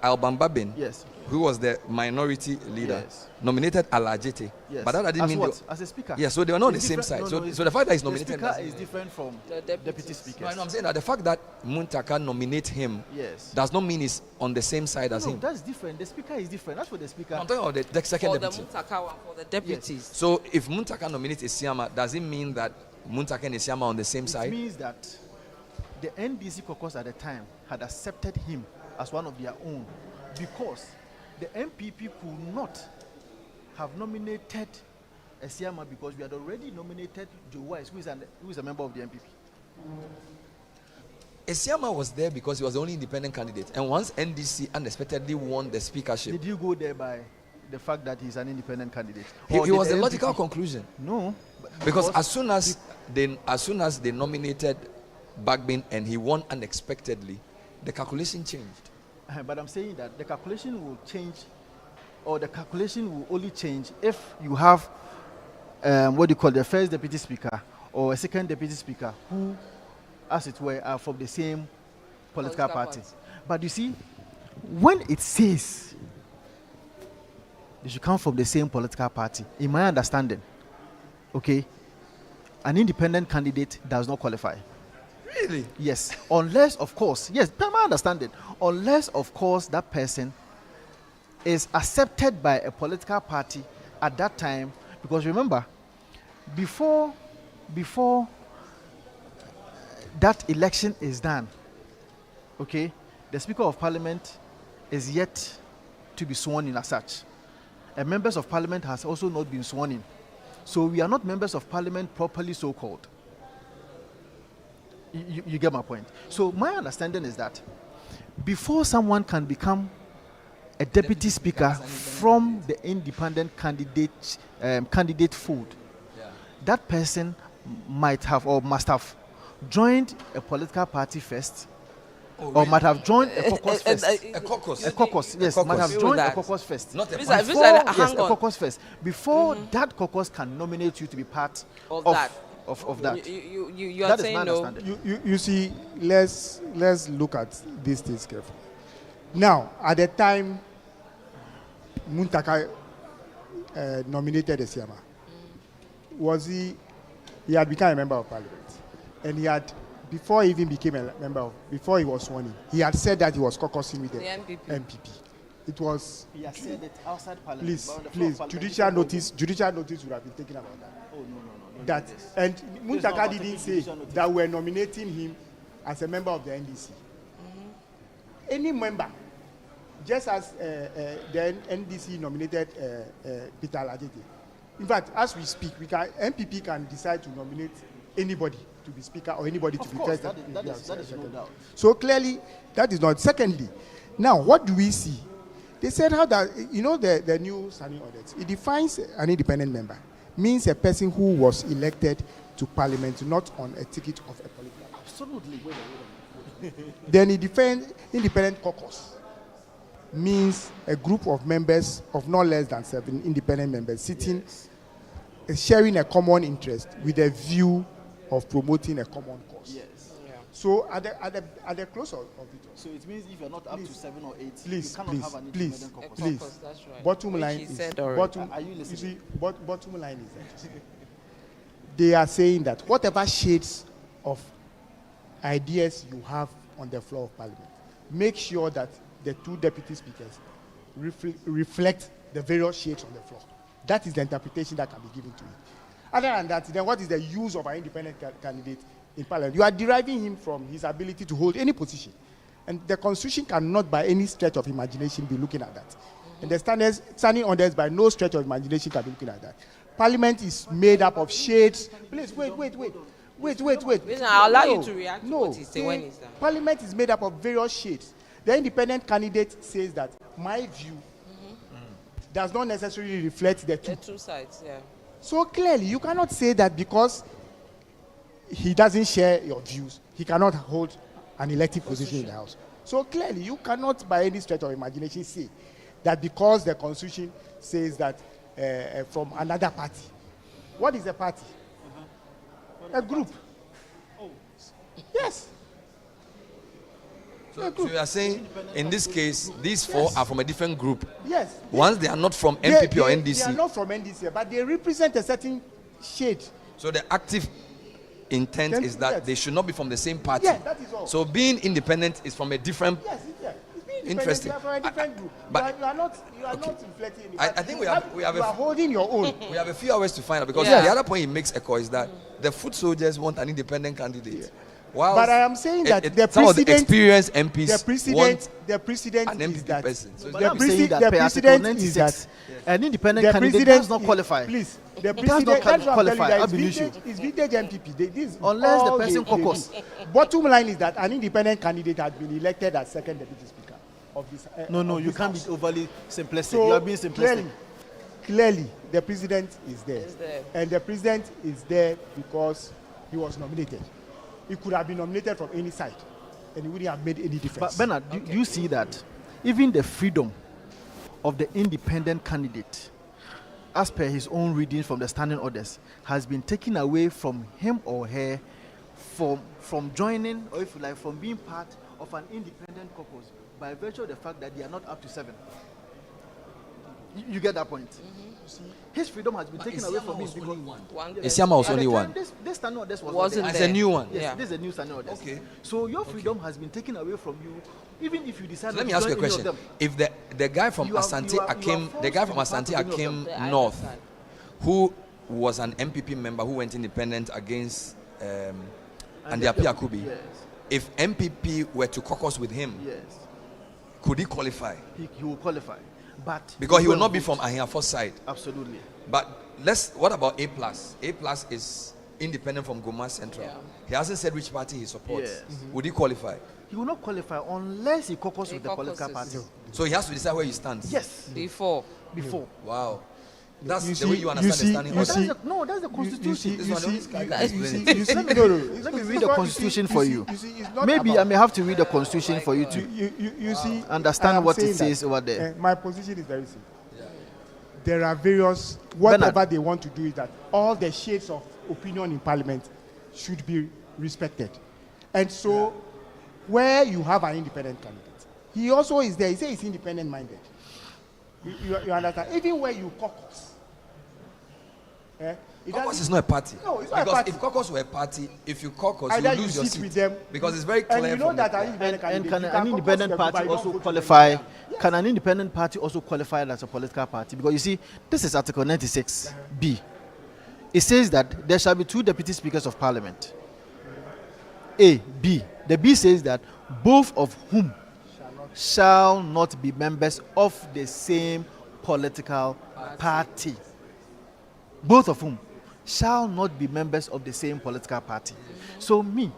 Alban Babin, Yes. who was the minority leader, Yes. nominated Alajete. Yes. But that didn't As mean what? As a speaker. Yeah, so they were not on the It's same different- side. no, no, So the fact that he's the nominated speaker doesn't is mean- different from The deputy deputies. speakers. No, I'm saying that the fact that Muntaka nominate him Yes. does not mean he's on the same side as No, him. that's different. The speaker is different. That's for the speaker. I'm talking about the second For the deputy. Muntaka one, for the deputies. So if Muntaka nominates Esiama, does it mean that Muntaka and Esiama are on the same It side? means that the NDC caucus at the time had accepted him as one of their own because the MPP could not have nominated Esiama because we had already nominated Joe Wise, who is a member of the MPP. Esiama was there because he was the only independent candidate. And once NDC unexpectedly won the speakership, Did you go there by the fact that he's an independent candidate? he Or was did the the logical MPP conclusion. No. Because as soon as they nominated Bagbin and he won unexpectedly, the calculation changed. But I'm saying that the calculation will change, or the calculation will only change if you have what you call the first deputy speaker or a second deputy speaker who, as it were, are from the same political party. But you see, when it says they should come from the same political party, in my understanding, okay, an independent candidate does not qualify. Really? Yes, unless, of course, yes, per my understanding, unless, of course, that person is accepted by a political party at that time, because remember, before that election is done, okay, the Speaker of Parliament is yet to be sworn in as such. members of parliament has also not been sworn in. So we are not members of parliament properly so called. You get my point? So my understanding is that before someone can become a deputy speaker from the independent candidate fold, that person might have or must have joined a political party first, or might have joined a caucus first. A caucus. A caucus, yes, might have joined a caucus first. Not a Before, party. yes, a caucus first. Before that caucus can nominate you to be part of that. You are That is saying my no. understanding. You see, let's look at these things carefully. Now, at the time Muntaka nominated Esiama, was he had become a member of parliament, and he had, before he even became a member of, before he was sworn in, he had said that he was caucusing with the MPP. It was. He has said it outside parliament. Please, judicial notice would have been taken about that. Oh no. That and Muntaka didn't say that we're nominating him as a member of the NDC. Any member, just as the NDC nominated Peter Ladete. In fact, as we speak, MPP can decide to nominate anybody to be speaker or anybody to be president. That is no doubt. So clearly, that is not. Secondly, now what do we see? They said how that, the new standing orders, it defines an independent member, means a person who was elected to parliament, not on a ticket of a political party. Absolutely. Then it defines independent caucus, means a group of members of not less than 7 independent members sitting, sharing a common interest with a view of promoting a common cause. Yes. So at the close of it. So it means if you're not up to 7 or 8, Please, you cannot please, have an please, independent caucus. please. That's right. Bottom Which line he is said already. bottom. Are you You listening? see, bottom line is that they are saying that whatever shades of ideas you have on the floor of parliament, make sure that the 2 deputy speakers reflect the various shades on the floor. That is the interpretation that can be given to it. Other than that, then what is the use of an independent candidate in parliament? You are deriving him from his ability to hold any position. And the constitution cannot by any stretch of imagination be looking at that. And the standing orders by no stretch of imagination can be looking at that. Parliament is made up of shades. Please, wait. Listen, I'll allow you to react to what he said when he's done. Parliament is made up of various shades. The independent candidate says that my view does not necessarily reflect the two. The two sides, yeah. So clearly, you cannot say that because he doesn't share your views, he cannot hold an elected position in the House. So clearly, you cannot by any stretch of imagination say that because the Constitution says that from another party. What is a party? A group. Yes. So you are saying, in this case, these 4 are from a different group. Yes. Once they are not from MPP or NDC. They are not from NDC, but they represent a certain shade. So the active intent is that they should not be from the same party. Yes, that is all. So being independent is from a different. Yes, it's being Interesting. You are from a different group. But you are not inflecting any I party. think we have you are holding your own. we have a few hours to find out, because Yeah. the other point he makes echo is that the foot soldiers want an independent candidate. Whilst But I am saying that the some of the president, experienced MPs want the president an is MPP that. person. So But The I'm saying that the per Article president is 96, an independent The candidate president does not is- qualify. Please, the Does president not that's what I'm qualify. telling you, Ab that initio. it's vintage MPP. This is Unless the all person they caucus. do. Bottom line is that an independent candidate has been elected as second deputy speaker of this. No, of you this can't House. be overly simplistic. So You are being simplistic. clearly, the president is there. Is there. And the president is there because he was nominated. He could have been nominated from any side, and it wouldn't have made any difference. But Bernard, do you see that even the freedom of the independent candidate, as per his own readings from the standing orders, has been taken away from him or her from joining, or if you like, from being part of an independent caucus by virtue of the fact that they are not up to 7. You get that point? See, his freedom has been taken away from him because One Isiama was at the only time, one. This standing orders was Wasn't not As there. a new one. Yes, Yeah. this is a new standing orders. Okay. So your freedom has been taken away from you, even if you decide. So let not me to ask you a join any of question. them. If the guy from You are- Asante you are Akim, forced the guy to from be part Asante of any of Akim them. I North, understand. who was an MPP member who went independent against and the Akubi, Yes, if MPP were to caucus with him, yes. could he qualify? He will qualify. But Because he will not be from Ahiafo side. absolutely. But what about A plus? A plus is independent from Goma Central. Yeah. He hasn't said which party he supports. Yes. Would he qualify? He will not qualify unless he caucus He with the political party. caucuses. So he has to decide where he stands. Yes, Before. before. Wow. That's You the way see- you understand you the see- standing you order. see- No, that's the constitution. This one, this guy can explain it. Let me read the constitution for you. It's not Maybe about- I may have to read the constitution for you to You see, understand I am what it saying says that, over there. my position is very simple. There are various, whatever Bernard. they want to do is that all the shades of opinion in Parliament should be respected. And so, where you have an independent candidate, he also is there. He says he's independent minded. You understand? Even where you caucus, it Caucus doesn't- is not a party. No, it's not a because party. if caucus were a party, if you caucus, Either you you lose your sit seat. with them, Because it's very clear and you know from that the- an independent And candidate, can you an caucus independent with them, but party you don't also vote for them. qualify? Can an independent party also qualify as a political party? Because you see, this is Article 96B. It says that there shall be 2 deputy speakers of parliament. A, B. The B says that both of whom shall not be members of the same political party. Both of whom shall not be members of the same political party. So my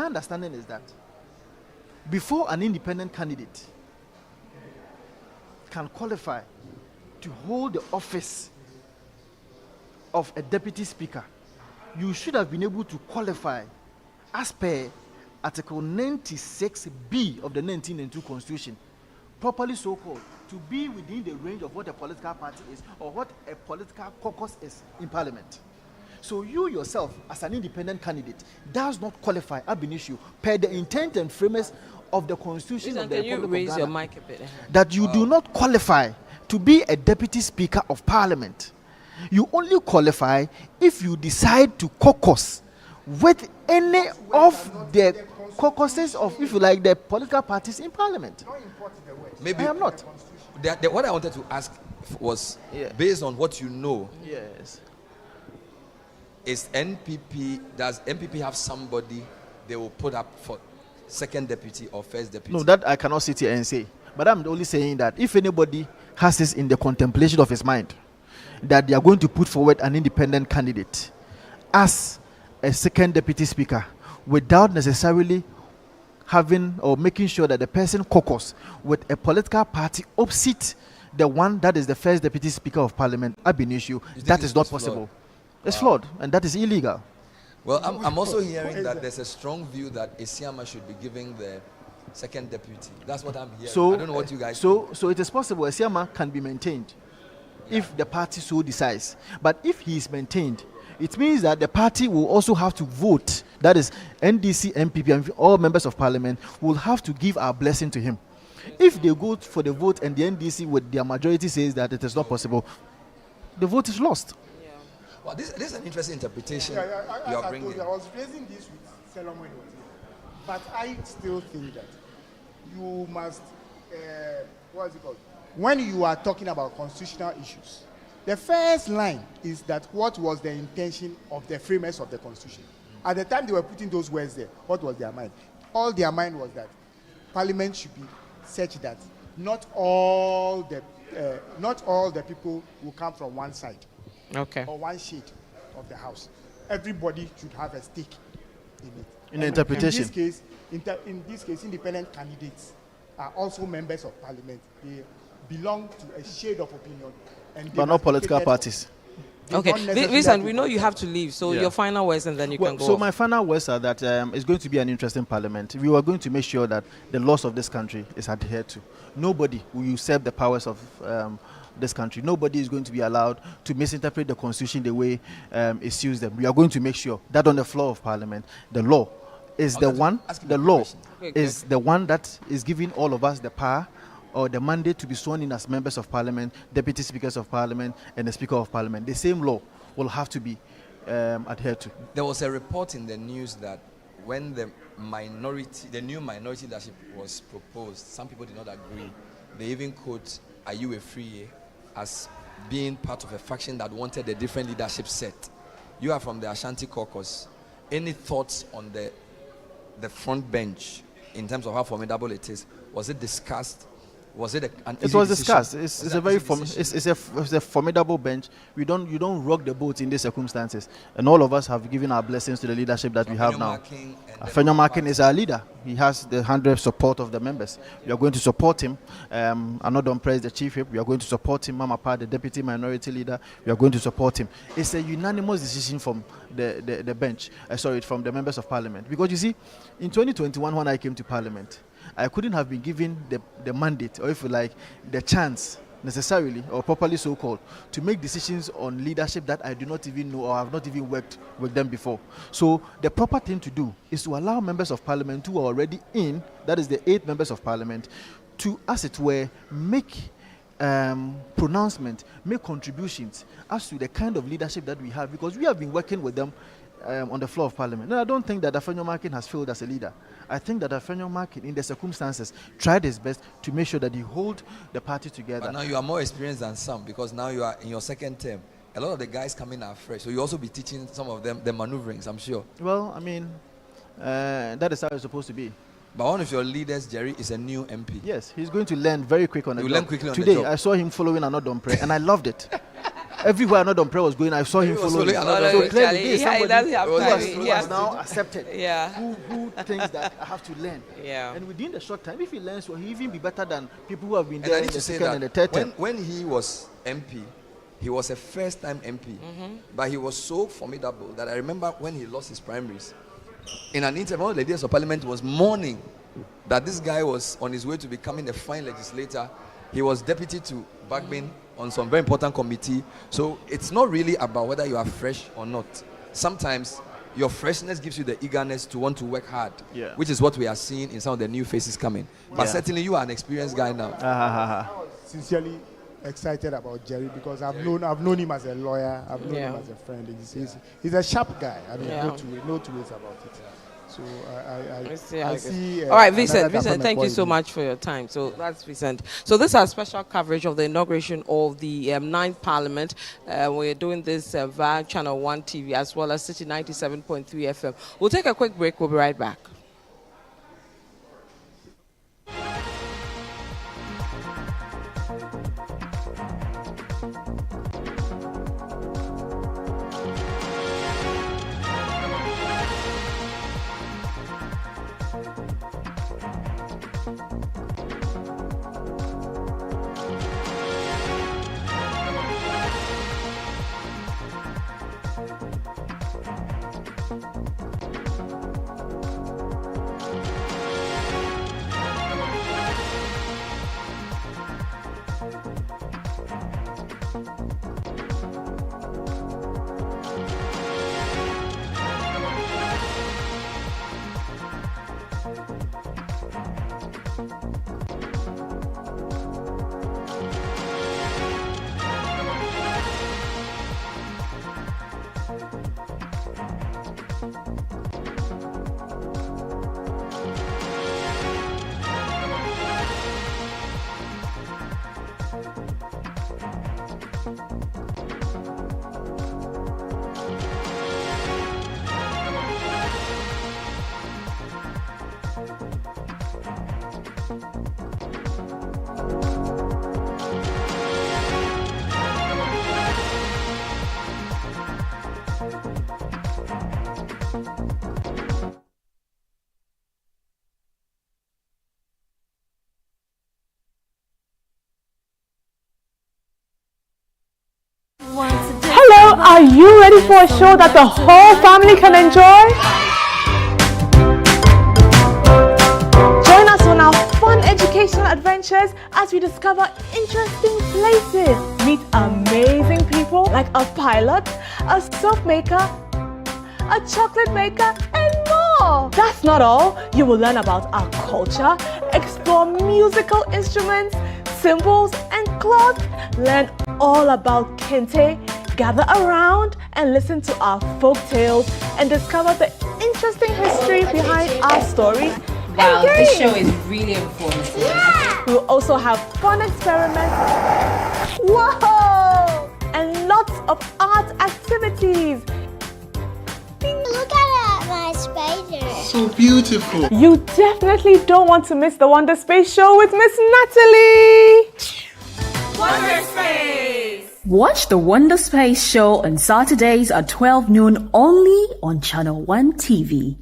understanding is that before an independent candidate can qualify to hold the office of a deputy speaker, you should have been able to qualify as per Article 96B of the 1992 Constitution, properly so called, to be within the range of what a political party is or what a political caucus is in Parliament. So you yourself, as an independent candidate, does not qualify ab initio per the intent and premise of the Constitution of the Can you Republic raise of your Ghana, mic a bit? that you do not qualify to be a deputy speaker of Parliament. You only qualify if you decide to caucus with any of the caucuses of, if you like, the political parties in Parliament. Maybe I am not. what I wanted to ask was, Yeah. based on what you know, Yes. does NPP have somebody they will put up for second deputy or first deputy? No, that I cannot sit here and say. But I'm only saying that if anybody has this in the contemplation of his mind, that they are going to put forward an independent candidate as a second deputy speaker without necessarily having or making sure that the person caucus with a political party opposite the one that is the first deputy speaker of Parliament ab initio, think that it's is not flawed? possible. It's flawed, and that is illegal. Well, I'm also hearing that there's a strong view that Isiama should be giving the second deputy. That's what I'm hearing. So I don't know what you guys So it is possible Esiama can be maintained if the party so decides. But if he is maintained, it means that the party will also have to vote. That is, NDC, MPP, and all members of Parliament will have to give our blessing to him. If they go for the vote and the NDC with their majority says that it is not possible, the vote is lost. Well, this is an interesting interpretation I you are told bringing. you, I was raising this with Solomon when he was here. But I still think that you must, what is it called? When you are talking about constitutional issues, the first line is that what was the intention of the framers of the Constitution? At the time they were putting those words there, what was their mind? All their mind was that Parliament should be such that not all the people will come from one side. Okay. Or one shade of the house. Everybody should have a stake in it. In the interpretation. In this case, independent candidates are also members of Parliament. They belong to a shade of opinion, and they But must not be political catered parties. for. Okay. They don't necessarily Listen, have we to know be you have to leave, so Yeah. your final words and then you can go. So off. my final words are that it's going to be an interesting Parliament. We are going to make sure that the laws of this country is adhered to. Nobody will usurp the powers of this country. Nobody is going to be allowed to misinterpret the Constitution the way it suits them. We are going to make sure that on the floor of Parliament, the law is the one. The law is the one that is giving all of us the power or the mandate to be sworn in as members of Parliament, deputy speakers of Parliament, and the Speaker of Parliament. The same law will have to be adhered to. There was a report in the news that when the new minority leadership was proposed, some people did not agree. They even quote Ayu Efriye as being part of a faction that wanted a different leadership set. You are from the Ashanti caucus. Any thoughts on the front bench in terms of how formidable it is? Was it discussed Was it an It easy was decision? discussed. It's a very it's a formidable bench. You don't rock the boat in these circumstances, and all of us have given our blessings to the leadership that we have now. Afenyo Markin is our leader. He has the 100% support of the members. We are going to support him. Anodon Press, the chief whip. We are going to support him. Mama Pa, the deputy minority leader. We are going to support him. It's a unanimous decision from the bench. From the members of parliament. Because you see, in 2021 when I came to parliament, I couldn't have been given the mandate, or if you like, the chance necessarily, or properly so called, to make decisions on leadership that I do not even know or have not even worked with them before. So the proper thing to do is to allow members of parliament who are already in, that is the 8 members of parliament, to, as it were, make pronouncement, make contributions as to the kind of leadership that we have, because we have been working with them on the floor of parliament. No, I don't think that Afenyo Markin has failed as a leader. I think that Afenyo Markin, in the circumstances, tried his best to make sure that he hold the party together. But now you are more experienced than some, because now you are in your second term. A lot of the guys coming are fresh, so you also be teaching some of them the maneuverings, I'm sure. Well, I mean, that is how it's supposed to be. But one of your leaders, Jerry, is a new MP. Yes, he's going to learn very quick on the job. Learn quickly on Today, the job. I saw him following Anodon Pre, and I loved it. Everywhere Anodon Pre was going, I saw him following. So clearly, he is somebody who has Yeah. now accepted. Yeah. Who thinks that I have to learn. Yeah. And within the short time, if he learns, will he even be better than people who have been And there I in need the to say second and the third that term. when he was MP, he was a first-time MP, but he was so formidable that I remember when he lost his primaries. In an interview, one of the leaders of parliament was mourning that this guy was on his way to becoming a fine legislator. He was deputy to Bagbin on some very important committee. So it's not really about whether you are fresh or not. Sometimes your freshness gives you the eagerness to want to work hard, which is what we are seeing in some of the new faces coming. But certainly you are an experienced guy now. Sincerely excited about Jerry, because I've known him as a lawyer, I've known him as a friend. He's a sharp guy. I mean, no two ways about it. So I see. All right, Vincent, thank you so much for your time. So that's Vincent. So this is our special coverage of the inauguration of the 9th Parliament. We're doing this via Channel 1 TV as well as City 97.3 FM. We'll take a quick break. We'll be right back. Hello, are you ready for a show that the whole family can enjoy? Join us on our fun educational adventures as we discover interesting places, meet amazing people like a pilot, a soap maker, a chocolate maker, and more. That's not all. You will learn about our culture, explore musical instruments, symbols, and cloth, learn all about kente, gather around and listen to our folk tales and discover the interesting history behind our stories. Wow, this show is really informative. Yeah. We'll also have fun experiments, whoa, and lots of art activities. Look at my spider. So beautiful. You definitely don't want to miss the Wonder Space show with Miss Natalie. Wonder Space! Watch the Wonder Space show on Saturdays at 12 noon only on Channel 1 TV.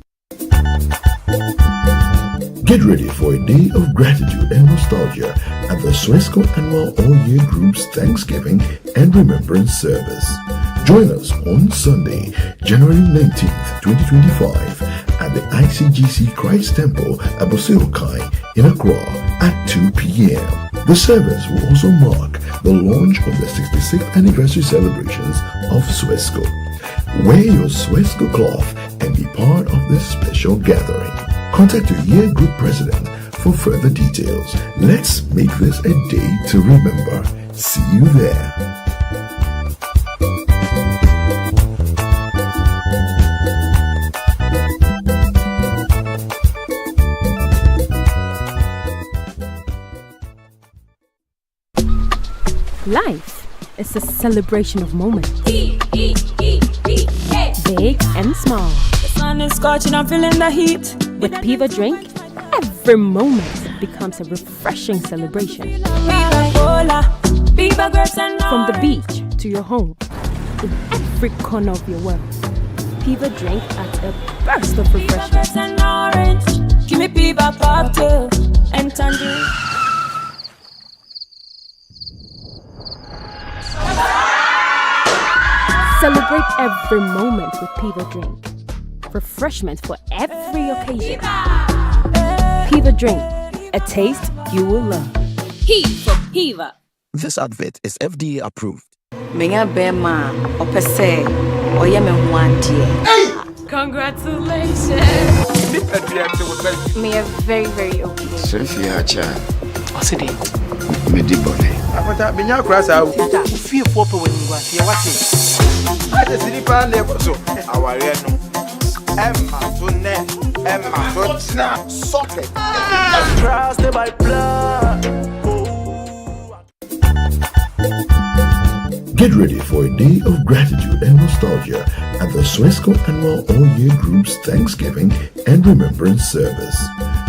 Get ready for a day of gratitude and nostalgia at the Swesco Annual All-Year Group's Thanksgiving and Remembrance Service. Join us on Sunday, January 19th, 2025 at the ICGC Christ Temple, Aboseokai in Accra at 2 p.m. The service will also mark the launch of the 66th anniversary celebrations of Swesco. Wear your Swesco cloth and be part of this special gathering. Contact your year group president for further details. Let's make this a day to remember. See you there. Life is a celebration of moments. Big and small. The sun is scorching, I'm feeling the heat. With Piva Drink, every moment becomes a refreshing celebration. From the beach to your home, in every corner of your world, Piva Drink adds a burst of refreshment. Give me Piva cocktail and tangerine. Celebrate every moment with Piva Drink. Refreshment for every occasion. Piva Drink, a taste you will love. P for Piva. This advert is FDA approved. Congratulations. Me are very, very okay. Sophia Chan. What's it? Medibone. After being a crash out, fear for when you are here. What's it? I just sleep on level so. Our no. Emma to net. Emma to snap. Socket. Trusted by blood. Get ready for a day of gratitude and nostalgia at the Swesco Annual All-Year Group's Thanksgiving and Remembrance Service.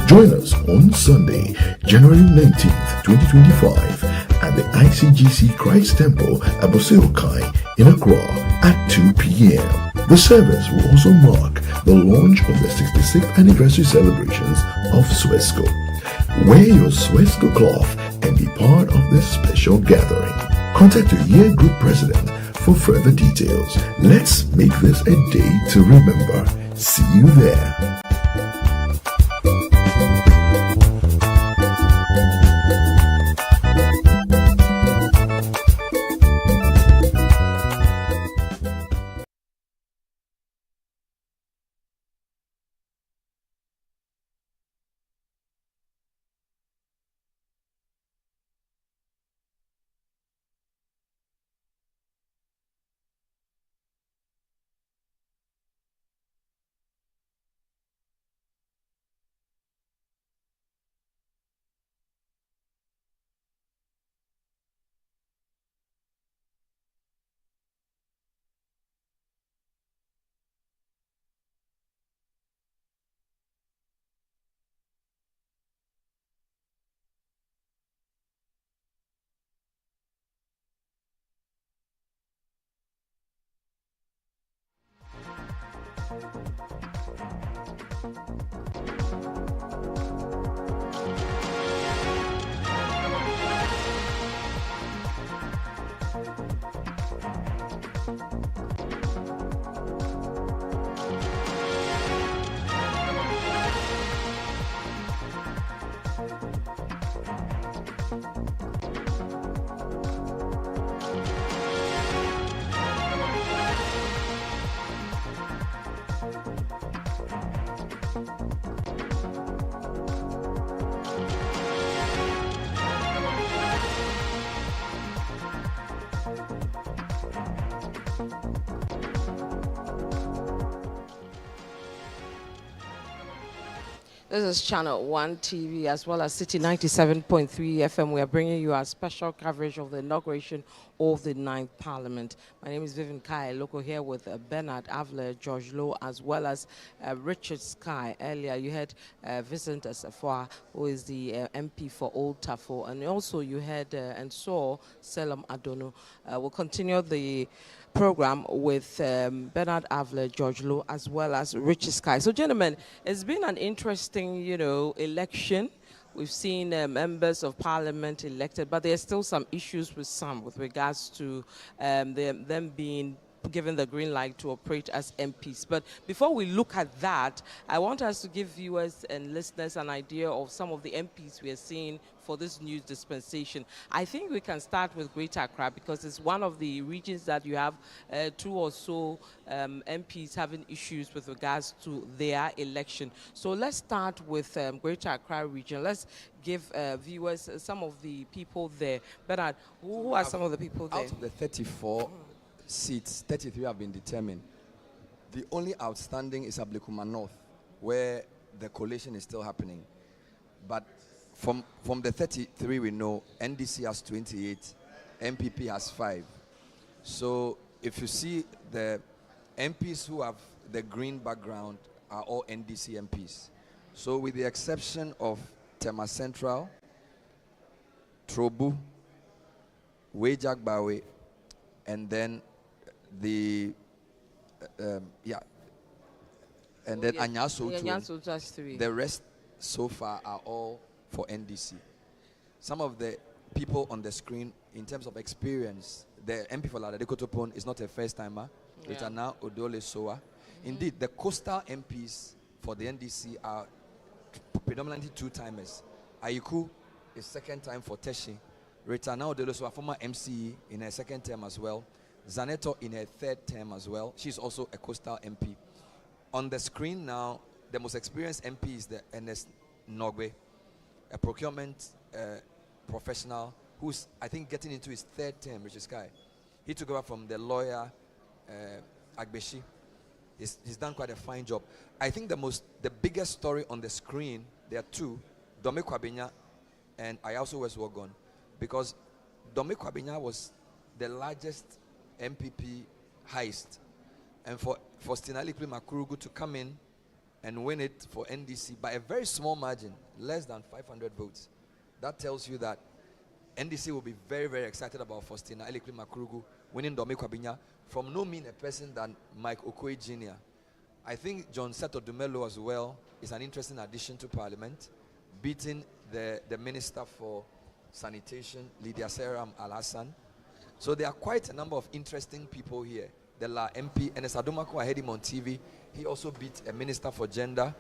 Join us on Sunday, January 19th, 2025 at the ICGC Christ Temple, Aboseokai in Accra at 2 p.m. The service will also mark the launch of the 66th anniversary celebrations of Swesco. Wear your Swesco cloth and be part of this special gathering. Contact your year group president for further details. Let's make this a day to remember. See you there. This is Channel 1 TV as well as City 97.3 FM. We are bringing you our special coverage of the inauguration of the 9th Parliament. My name is Vivian Kai, local here with Bernard Avler, George Lowe, as well as Richard Sky. Earlier, you had Vincent Asafwa, who is the MP for Old Tafo, and also you had and saw Selam Adono. We'll continue the program with Bernard Avler, George Lowe, as well as Richard Sky. So, gentlemen, it's been an interesting, election. We've seen members of parliament elected, but there are still some issues with some with regards to them being given the green light to operate as MPs. But before we look at that, I want us to give viewers and listeners an idea of some of the MPs we are seeing for this new dispensation. I think we can start with Greater Accra because it's one of the regions that you have 2 or so MPs having issues with regards to their election. So let's start with Greater Accra region. Let's give viewers some of the people there. Bernard, who are some of the people there? Out of the 34 seats, 33 have been determined. The only outstanding is Ablekuma North, where the collation is still happening. But from the 33 we know, NDC has 28, MPP has 5. So if you see the MPs who have the green background are all NDC MPs. So with the exception of Tema Central, Trobu, Wejak Bawe, and then the then Anyaso just 3. The rest so far are all for NDC. Some of the people on the screen, in terms of experience, the MP for Ladekotopon is not a first timer. It's now Odole Soa. Indeed, the coastal MPs for the NDC are predominantly 2-timers. Ayiku is second time for Teshi. Retana Odole Soa, former MCE, in her second term as well. Zaneto in her third term as well. She's also a coastal MP. On the screen now, the most experienced MP is the Ernest Nogbe, a procurement professional who's, I think, getting into his third term, Richard Sky. He took over from the lawyer, Agbeshi. He's done quite a fine job. I think the biggest story on the screen, there are 2, Dome Kwabenya and Ayaso West Wogon, because Dome Kwabenya was the largest MPP heist, and for Stinali Makurugu to come in and win it for NDC by a very small margin, less than 500 votes. That tells you that NDC will be very, very excited about Faustina Elikli Makurugu winning Dome Kwabinya from no mean a person than Mike Okoye Jr. I think John Seto Dumelo as well is an interesting addition to Parliament, beating the Minister for Sanitation, Lydia Seram Al-Hassan. So there are quite a number of interesting people here. The La MP, and Adomako, I heard him on TV. He also beat a Minister for Gender,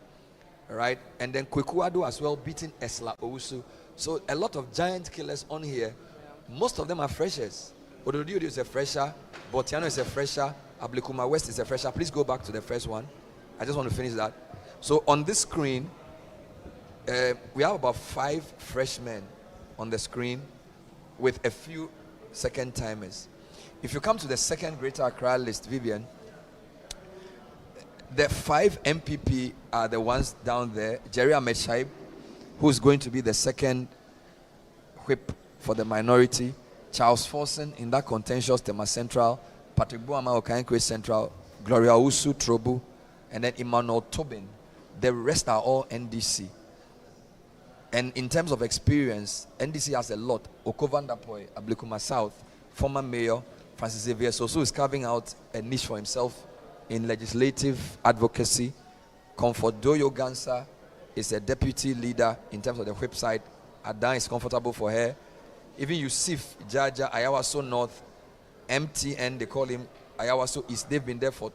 right? And then Kwekuado as well, beating Esla Owusu. So a lot of giant killers on here. Most of them are freshers. Ododio is a fresher. Botiano is a fresher. Ablekuma West is a fresher. Please go back to the first one. I just want to finish that. So on this screen, we have about 5 freshmen on the screen with a few second timers. If you come to the second Greater Accra list, Vivian, the 5 MPP are the ones down there. Jerry Ahmed Shaib, who's going to be the second whip for the minority. Charles Forson in that contentious Tema Central. Patrick Buama Okankwe Central. Gloria Usu Trobu. And then Emmanuel Tobin. The rest are all NDC. And in terms of experience, NDC has a lot. Okovandapoy, Ablekuma South, former mayor, Francis Xavier Sosu is carving out a niche for himself in legislative advocacy. Comfort Doyo Gansa is a deputy leader in terms of the website. Adan is comfortable for her. Even Yusuf Jaja, Ayawaso North, MTN, they call him Ayawaso East. They've been there for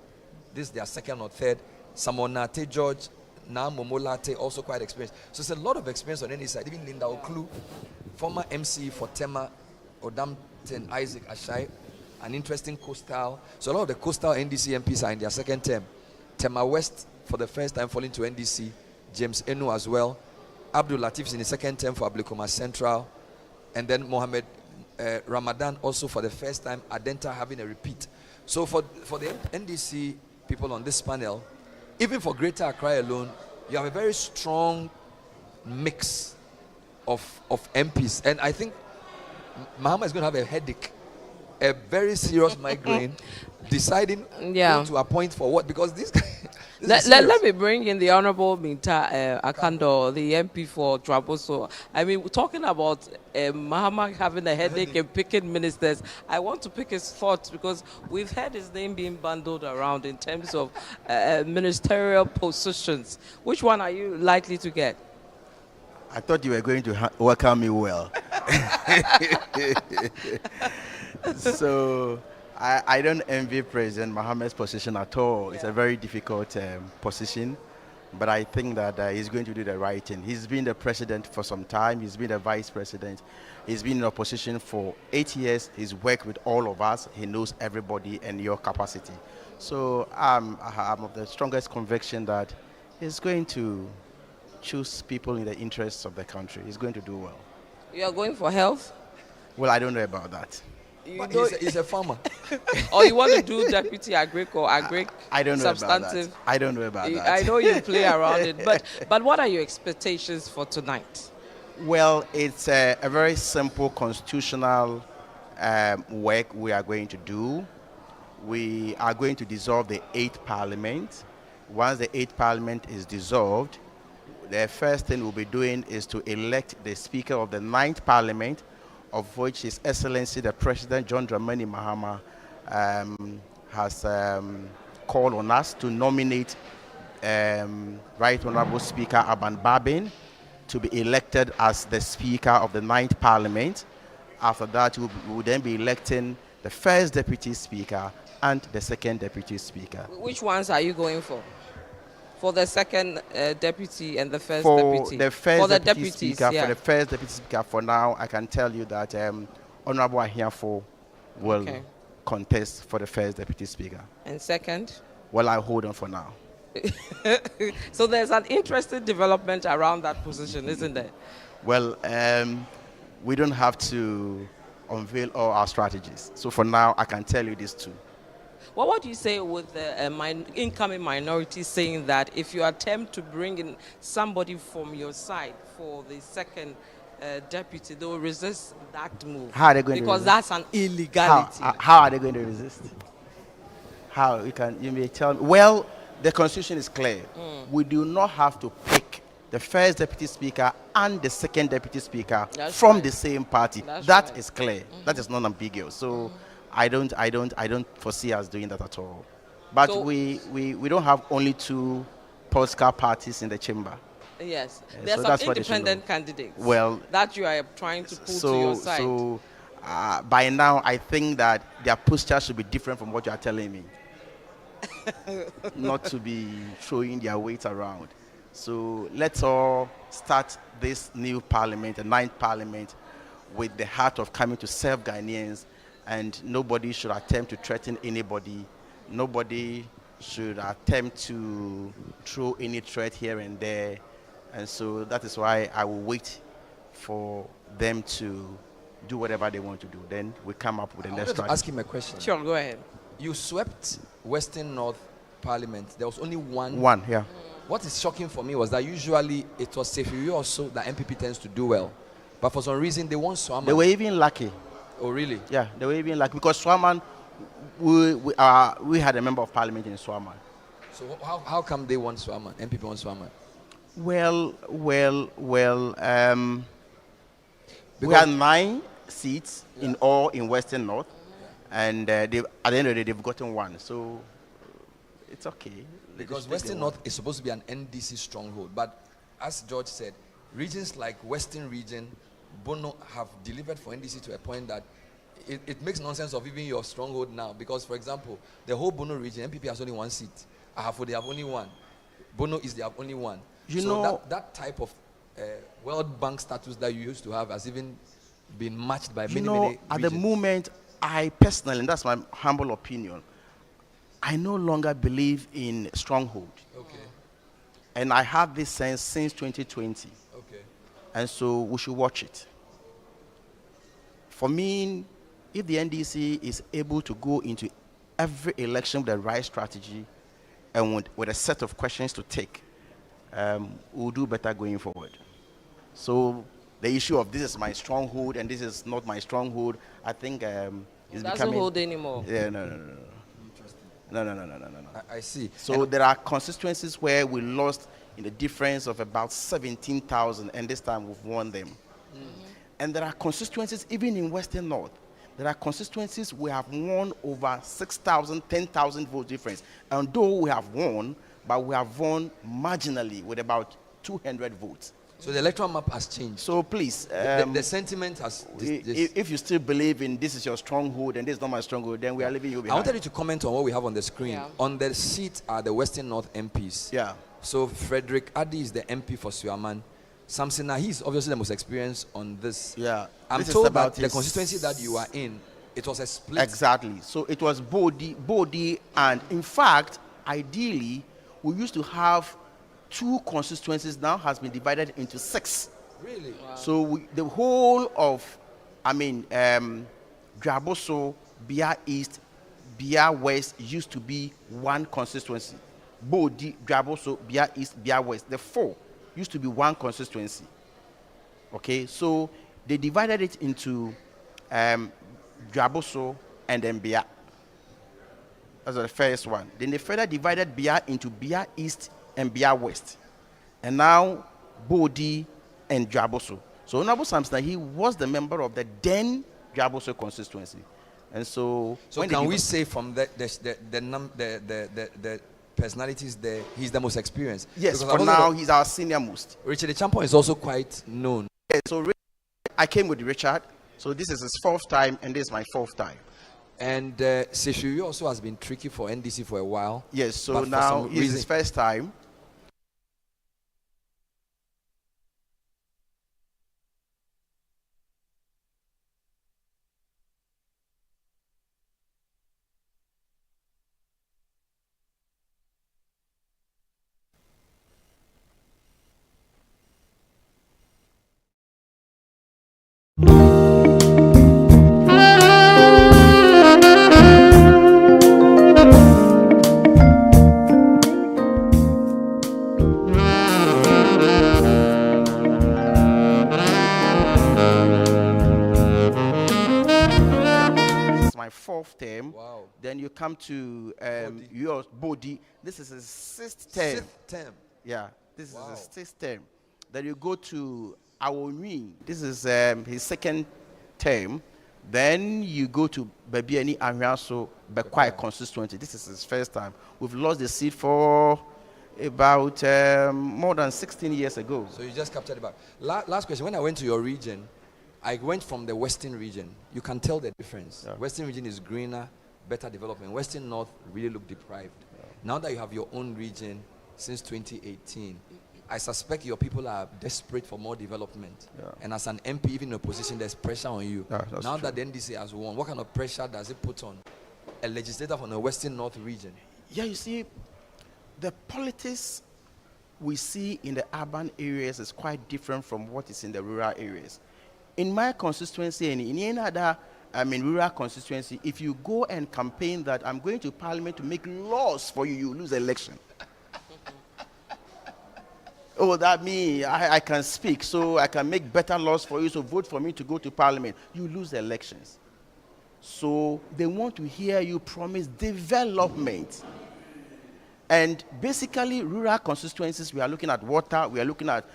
this, their second or third. Samonate George, now Momolate, also quite experienced. So it's a lot of experience on any side. Even Linda Oklu, former MC for Tema, Odamten Isaac Ashai, an interesting coastal. So a lot of the coastal NDC MPs are in their second term. Tema West, for the first time, falling to NDC. James Enu as well. Abdul Latif is in the second term for Ablekuma Central. And then Mohammed Ramadan also for the first time. Adenta having a repeat. So for the NDC people on this panel, even for Greater Accra alone, you have a very strong mix of MPs, and I think Mahama is going to have a headache, a very serious migraine, deciding who to appoint for what, because this guy. Let me bring in the Honorable Minta Akando, the MP for Traboso. I mean, we're talking about Mahama having a headache and picking ministers. I want to pick his thoughts because we've heard his name being bundled around in terms of ministerial positions. Which one are you likely to get? I thought you were going to welcome me well. So I don't envy President Mohammed's position at all. It's a very difficult position, but I think that he's going to do the right thing. He's been the president for some time. He's been the vice president. He's been in opposition for 8 years. He's worked with all of us. He knows everybody and your capacity. So I'm of the strongest conviction that he's going to choose people in the interests of the country. He's going to do well. You are going for health? Well, I don't know about that. But he's a farmer. Or you want to do deputy agric or agric I don't know substantive? about that. I don't know about that. I know you play around it, but what are your expectations for tonight? Well, it's a very simple constitutional work we are going to do. We are going to dissolve the 8th Parliament. Once the 8th Parliament is dissolved, the first thing we'll be doing is to elect the Speaker of the 9th Parliament, of which His Excellency the President John Dramani Mahama has called on us to nominate Right Honorable Speaker Aban Babin to be elected as the Speaker of the 9th Parliament. After that, we will then be electing the first Deputy Speaker and the second Deputy Speaker. Which ones are you going for? For the second deputy and the first For deputy? the first deputy speaker, for the first deputy speaker, for now, I can tell you that Honorable Ahiafo will contest for the first deputy speaker. And second? Well, I hold on for now. So there's an interesting development around that position, isn't there? Well, we don't have to unveil all our strategies. So for now, I can tell you these two. Well, what do you say with the incoming minority saying that if you attempt to bring in somebody from your side for the second deputy, they will resist that move? How are they going because to that's an illegality. How are they going to resist? How? You may tell me. Well, the Constitution is clear. We do not have to pick the first deputy speaker and the second deputy speaker from the same party. That is clear. That is non-ambiguous. So I don't foresee us doing that at all. But so we don't have only 2 political parties in the chamber. Yes, there are some independent candidates. Well, that you are trying to pull to your side. So by now, I think that their posture should be different from what you are telling me. Not to be throwing their weight around. So let's all start this new parliament, the 9th Parliament, with the heart of coming to serve Ghanaians. And nobody should attempt to threaten anybody. Nobody should attempt to throw any threat here and there. And so that is why I will wait for them to do whatever they want to do. Then we come up with the next strategy. Ask him a question. Sure, go ahead. You swept Western North Parliament. There was only one. One, yeah. What is shocking for me was that usually it was Sefiu also that MPP tends to do well. But for some reason, they won Swaman. They were even lucky. Oh, really? Yeah, they were even lucky because Swaman, we had a member of parliament in Swaman. So how come they won Swaman? MPP won Swaman? Well, we had 9 seats in all in Western North, and at the end of the day, they've gotten 1. So it's okay. Because Western North is supposed to be an NDC stronghold, but as George said, regions like Western Region, Bono have delivered for NDC to a point that it makes nonsense of even your stronghold now. Because, for example, the whole Bono region, MPP has only 1 seat. Ahafo, they have only 1. Bono is they have only 1. You so know, that type of World Bank status that you used to have has even been matched by many regions. At the moment, I personally, and that's my humble opinion, I no longer believe in stronghold. Okay. And I have this sense since 2020. Okay. And so we should watch it. For me, if the NDC is able to go into every election with the right strategy and with a set of questions to take, we'll do better going forward. So the issue of this is my stronghold and this is not my stronghold, I think is doesn't hold anymore. Yeah, no. I see. So there are constituencies where we lost in the difference of about 17,000, and this time we've won them. And there are constituencies, even in Western North, there are constituencies we have won over 6,000, 10,000 vote difference. And though we have won, but we have won marginally with about 200 votes. So the electoral map has changed. So please, the sentiment has. If you still believe in this is your stronghold and this is not my stronghold, then we are leaving you behind. I wanted you to comment on what we have on the screen. Yeah. On the sheet are the Western North MPs. Yeah. So Frederick Addy is the MP for Suaman. Samson, he's obviously the most experienced on this. Yeah. I'm told that the constituency that you are in, it was a split. Exactly. So it was Bodi, and in fact, ideally, we used to have 2 constituencies, now has been divided into 6. Really? Wow. So the whole of, Draboso, Bia East, Bia West used to be one constituency. Bodi, Draboso, Bia East, Bia West. The 4 used to be one constituency. Okay, so they divided it into Draboso and then Bia. That's the first one. Then they further divided Bia into Bia East and Bia West. And now Bodi and Draboso. So Honorable Samson, he was the member of the then Draboso constituency. And so can we say from the personalities there, he's the most experienced? Yes, for now he's our senior most. Richard the Champion is also quite known. Yeah, so I came with Richard. So this is his 4th time and this is my 4th time. And Seshuyu also has been tricky for NDC for a while. Yes, so now it's his first time. Term. Wow. Then you come to your Bodi. This is his 6th term. 6th term. Yeah, this is his 6th term. Then you go to Awonwi. This is his 2nd term. Then you go to Babiani Anyaso Bekwai constituency. This is his 1st time. We've lost the seat for about more than 16 years ago. So you just captured about. Last question. When I went to your region, I went from the Western region. You can tell the difference. Yeah. Western region is greener, better development. Western North really look deprived. Yeah. Now that you have your own region since 2018, I suspect your people are desperate for more development. Yeah. And as an MP, even in opposition, there's pressure on you. Yeah, now true. That the NDC has won, what kind of pressure does it put on a legislator from the Western North region? Yeah, you see, the politics we see in the urban areas is quite different from what is in the rural areas. In my constituency and in any other rural constituency, if you go and campaign that I'm going to Parliament to make laws for you, you lose the election. Oh, that means I can speak, so I can make better laws for you, so vote for me to go to Parliament. You lose the elections. So they want to hear you promise development. And basically, rural constituencies, we are looking at water, we are looking at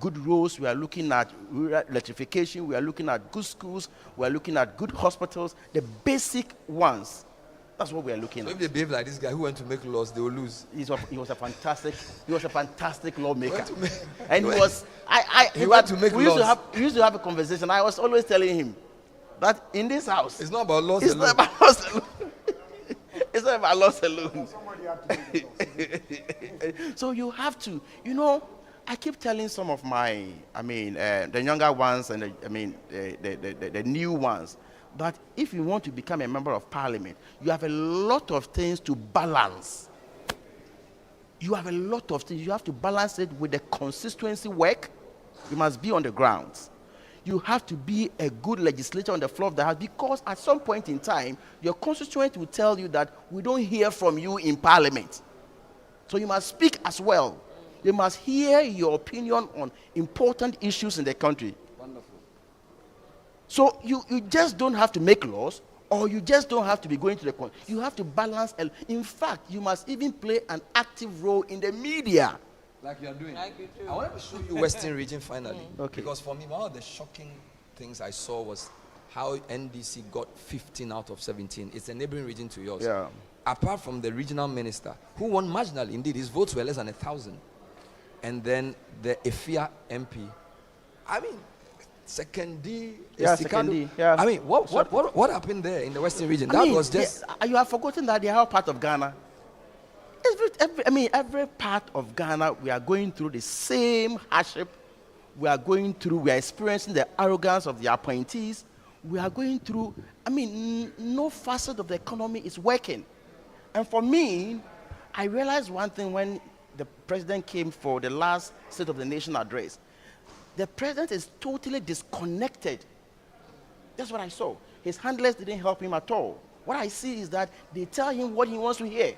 good roads, we are looking at rural electrification, we are looking at good schools, we are looking at good hospitals, the basic ones. That's what we are looking at. If they behave like this guy who went to make laws, they will lose. He was a fantastic lawmaker. And we used to have a conversation. I was always telling him that in this house, it's not about laws alone. Not about laws alone. It's not about laws alone. So you have to, I keep telling some of my, the younger ones and the new ones, that if you want to become a member of Parliament, you have a lot of things to balance. You have a lot of things. You have to balance it with the constituency work. You must be on the grounds. You have to be a good legislator on the floor of the House, because at some point in time, your constituent will tell you that we don't hear from you in Parliament. So you must speak as well. They must hear your opinion on important issues in the country. Wonderful. So you just don't have to make laws, or you just don't have to be going to the court. You have to balance. In fact, you must even play an active role in the media. Like you are doing. Like you do. I want to show you Western region finally. Okay. Because for me, one of the shocking things I saw was how NDC got 15 out of 17. It's a neighboring region to yours. Yeah. Apart from the regional minister, who won marginally, indeed, his votes were less than 1,000. And then the Efia MP. I mean, second D. Yeah, second D. Yeah. I mean, what happened there in the Western region? Was just. You have forgotten that they are all part of Ghana. Every part of Ghana, we are going through the same hardship. We are experiencing the arrogance of the appointees. We are going through, no facet of the economy is working. And for me, I realized one thing when the president came for the last State of the Nation address. The president is totally disconnected. That's what I saw. His handlers didn't help him at all. What I see is that they tell him what he wants to hear.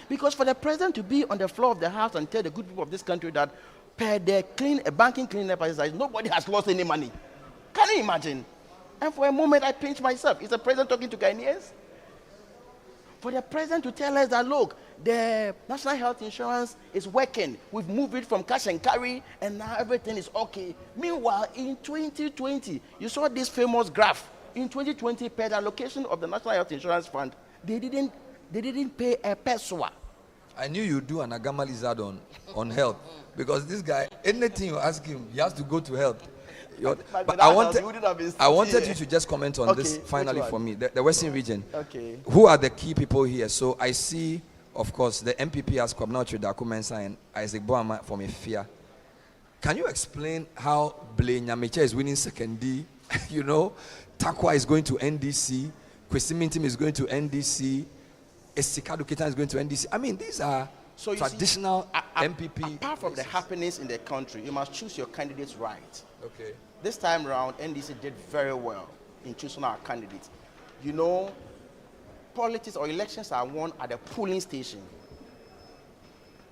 Because for the president to be on the floor of the house and tell the good people of this country that per their banking cleanup exercise, nobody has lost any money. Can you imagine? And for a moment, I pinch myself. Is the president talking to Ghanaians? For the president to tell us that, look, the national health insurance is working. We've moved it from cash and carry, and now everything is okay. Meanwhile, in 2020, you saw this famous graph. In 2020, per the allocation of the National Health Insurance Fund, they didn't pay a peso. I knew you'd do an agama lizard on health, because this guy, anything you ask him, he has to go to health. But I wanted you to just comment on this finally for me. The Western region. Okay. Who are the key people here? So I see, of course, the MPP as Kwabena Okyerdaku and Isaac Boama from Efia. Can you explain how Blaine Nyamicha is winning second D? Takwa is going to NDC. Kwesi Mintim is going to NDC. Esika Dukitan is going to NDC. I mean, these are traditional MPP. Apart from the happenings in the country, you must choose your candidates right. Okay. This time around, NDC did very well in choosing our candidates. Politics or elections are won at the polling station,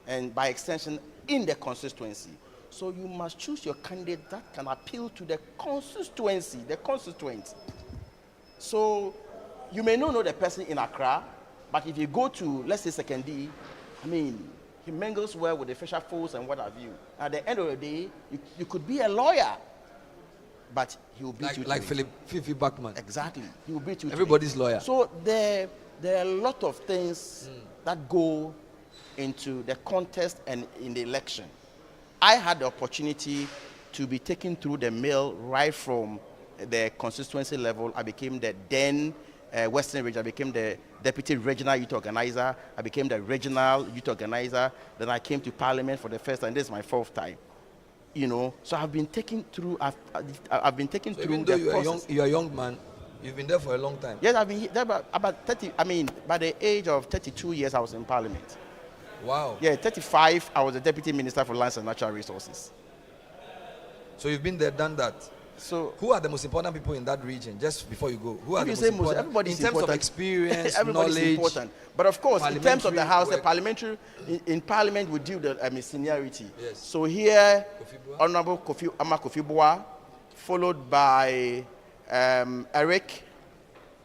and by extension, in the constituency. So you must choose your candidate that can appeal to the constituency, the constituent. So you may not know the person in Accra, but if you go to, let's say, Second D, he mingles well with the fisher folks and what have you. At the end of the day, you could be a lawyer, but he will beat you. Like Fifi Bachman. Exactly. He will beat you. Everybody's lawyer. So there are a lot of things that go into the contest and in the election. I had the opportunity to be taken through the mill right from the constituency level. I became the then Western region. I became the deputy regional youth organizer. I became the regional youth organizer. Then I came to Parliament for the first time. This is my fourth time. So I've been taken through. I've been taken through. Even though you're a young man, you've been there for a long time. Yes, I've been there about 30. By the age of 32 years, I was in Parliament. Wow. Yeah, 35. I was the deputy minister for lands and natural resources. So you've been there, done that. So who are the most important people in that region? Just before you go, who are the most important? Everybody's in terms important. of experience, everybody's knowledge, important. But of course, in terms of the House, the work. parliamentary in Parliament we deal with seniority. Yes. So here, Honorable Kofi Boa, followed by Eric.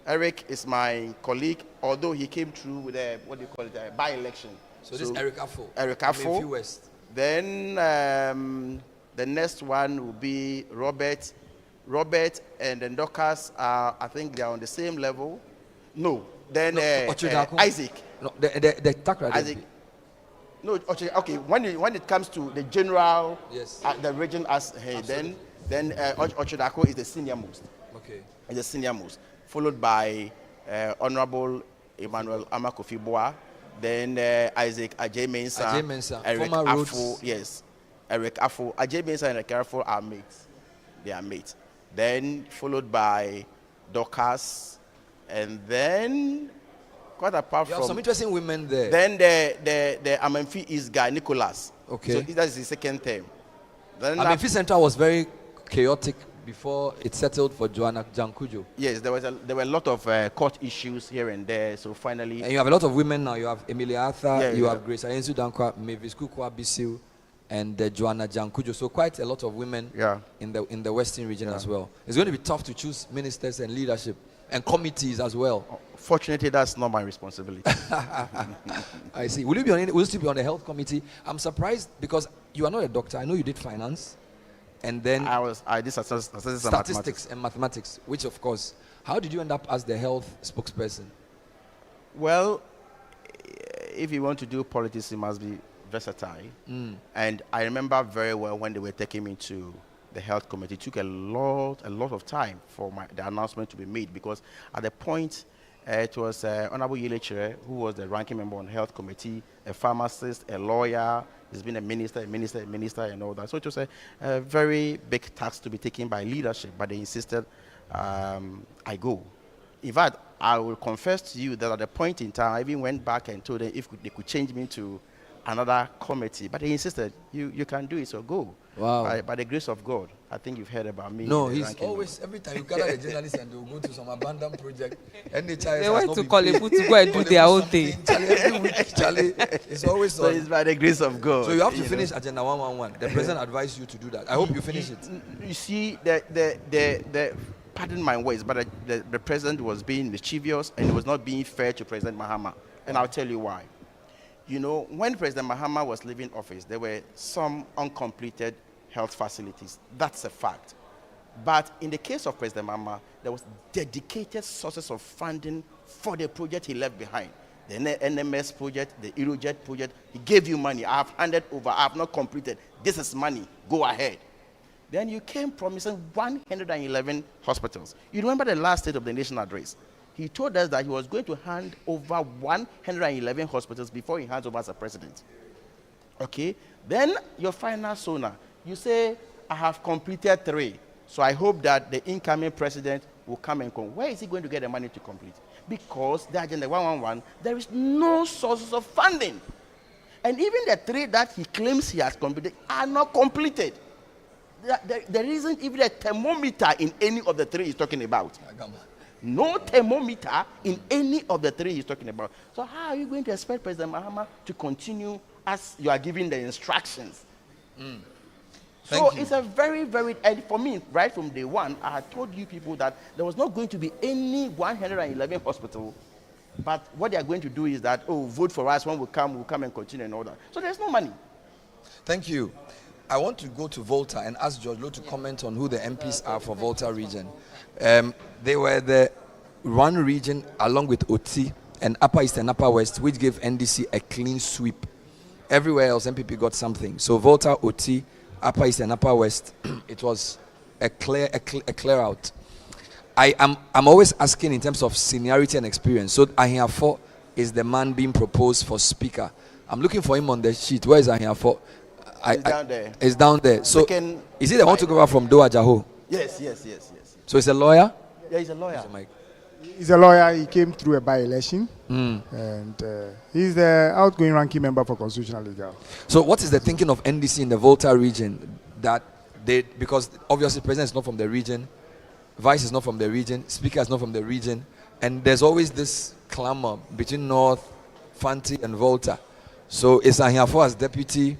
Eric is my colleague, although he came through with a by-election. So this is Eric Afo. Eric Afo. West. Then the next one will be Robert. Robert and then Dorcas are, I think they are on the same level. No. Then Isaac. No, the Takra. Isaac. No, okay. When it comes to the general, yes, the region as head, then Okyerdaku is the senior most. Okay. Is the senior most, followed by Honorable Emmanuel Amakofi Boa, then Isaac Ajay Mensah, Eric Afo, yes, Eric Afo, Ajay Mensah and Eric Afo are mates. They are mates. Then followed by Dorcas, and then quite apart you from have some interesting women there. Then the Amenfi is guy Nicholas. Okay. So that is the second term. Then Amenfi Central was very chaotic before it settled for Joanna Jankujo. Yes, there were a lot of court issues here and there. So finally, and you have a lot of women now. You have Emilia Arthur. Yeah, you have Grace Ayensu Dankwa, Mavis Kukwa Bisil, and Joanna Jankujo. So quite a lot of women in the Western region as well. It's going to be tough to choose ministers and leadership and committees as well. Fortunately, that's not my responsibility. I see. Will you still be on the health committee? I'm surprised because you are not a doctor. I know you did finance, and then I did statistics and mathematics. Which, of course, how did you end up as the health spokesperson? Well, if you want to do politics, you must be versatile. And I remember very well when they were taking me to the health committee. It took a lot of time for the announcement to be made, because at the point it was Honorable Yele who was the ranking member on the health committee, a pharmacist, a lawyer, he's been a minister, and all that. So it was a very big task to be taken by leadership, but they insisted I go. In fact, I will confess to you that at the point in time, I even went back and told them if they could change me to another committee, but they insisted, you can do it, so go. Wow. By the grace of God, I think you've heard about me. No, he's always, every time you gather the journalists and they'll go to some abandoned project, NHIS they want to call people to go and do their own thing. Every week, Charlie, it's always so it's by the grace of God. So you have to finish Agenda 111. The president advised you to do that. I hope you finish it. You see, pardon my words, but the president was being mischievous and he was not being fair to President Mahama. And I'll tell you why. You know, when President Mahama was leaving office, there were some uncompleted health facilities. That's a fact. But in the case of President Mahama, there was dedicated sources of funding for the project he left behind. The NMS project, the Irojet project, he gave you money. I have handed over. I have not completed. This is money. Go ahead. Then you came promising 111 hospitals. You remember the last State of the Nation address? He told us that he was going to hand over 111 hospitals before he hands over as a president. Okay? Then your final SONA, you say, I have completed 3. So I hope that the incoming president will come and come. Where is he going to get the money to complete? Because the Agenda 111, there is no sources of funding. And even the 3 that he claims he has completed are not completed. There isn't even a thermometer in any of the 3 he's talking about. No thermometer in any of the 3 he's talking about. So how are you going to expect President Mahama to continue as you are giving the instructions? So it's a very, very, and for me, right from day one, I had told you people that there was not going to be any 111 hospital, but what they are going to do is that, vote for us when we'll come and continue and all that. So there's no money. Thank you. I want to go to Volta and ask George Lowe to comment on who the MPs are for Volta region. They were the one region along with OT and Upper East and Upper West, which gave NDC a clean sweep. Everywhere else, MPP got something. So Volta, OT, Upper East and Upper West, it was a clear out. I'm always asking in terms of seniority and experience. So Ahiafo is the man being proposed for speaker. I'm looking for him on the sheet. Where is Ahiafo? It's down there. It's down there. So, is he the one to go from Doha Jaho? Yes. So he's a lawyer? Yeah, he's a lawyer. He's a lawyer. He came through a by-election. And he's the outgoing ranking member for Constitutional Legal. So what is the thinking of NDC in the Volta region? That because obviously the president is not from the region, vice is not from the region, speaker is not from the region, and there's always this clamor between North, Fanti, and Volta. So is Ahiafo as deputy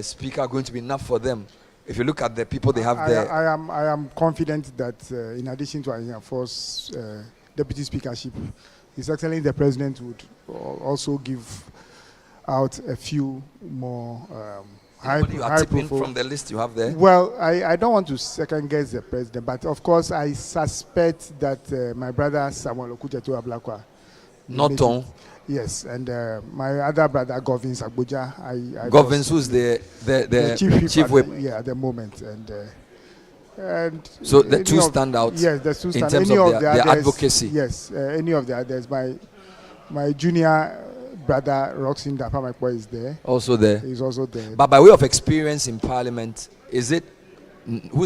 speaker going to be enough for them? If you look at the people they have there, I am confident that in addition to Ahiafo's deputy speakership, His Excellency the President would also give out a few more high profile from the list you have there. Well, I don't want to second guess the president, but of course I suspect that my brother Samuel Okujeto Ablakwa. Not on. Yes, and my other brother Govins Abuja. Govins, who's the chief whip? Yeah, at the moment, and so the two stand out. Yes, the two stand in terms of their advocacy. Yes, any of the others. My junior brother Roxin Dapamakwa is there. Also there. He's also there. But by way of experience in Parliament, who's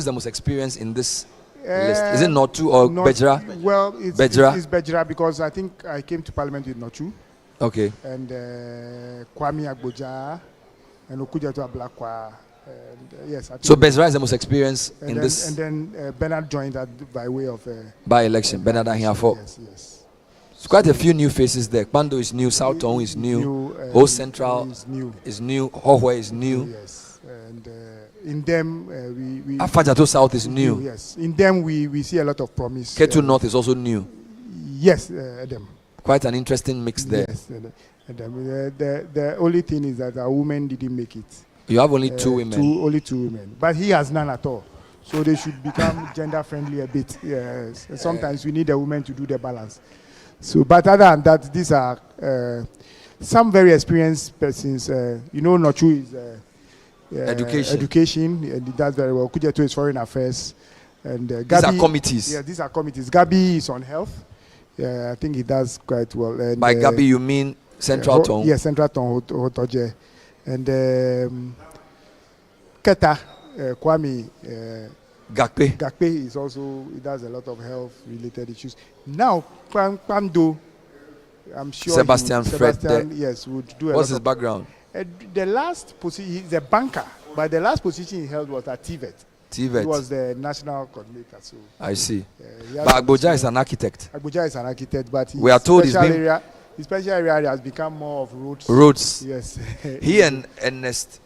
the most experienced in this list? Is it Notu or Bejra? Well, it's Bejra because I think I came to Parliament with Notu. Okay. And Kwame Agboja and Okujeto Ablakwa. Yes. So Bejra is the most experienced in this. And then Bernard joined that by way of by election. Bernard Ahiafo. Yes. It's quite a few new faces there. Bando is new, South Town is new, Whole Central is new, Hohwe is new. Yes, and in them we Afajato South is new. Yes, in them we see a lot of promise. Ketu North is also new. Yes, them. Quite an interesting mix there. Yes, the only thing is that our women didn't make it. You have only two women. Only two women, but he has none at all. So they should become gender friendly a bit. Yes, sometimes we need a woman to do the balance. So, but other than that, these are some very experienced persons. Nochu is education, and he does very well. Kujeto is foreign affairs, and Gabi, these are committees. Yeah, these are committees. Gabi is on health. Yeah, I think he does quite well. And, by Gabi, you mean Central Tone? Yes, Central Tone Hotoje, and Keta Kwame. Gakpe is also, he does a lot of health related issues. Now, Kwando, I'm sure Sebastian Fred, yes, would do a what's lot his background? The last position, he's a banker, but the last position he held was at TVET. He was the national coordinator. So I see. But Agboja is an architect. Agboja is an architect, but we are told his special area has become more of roads. Roads. Yes. He and Ernest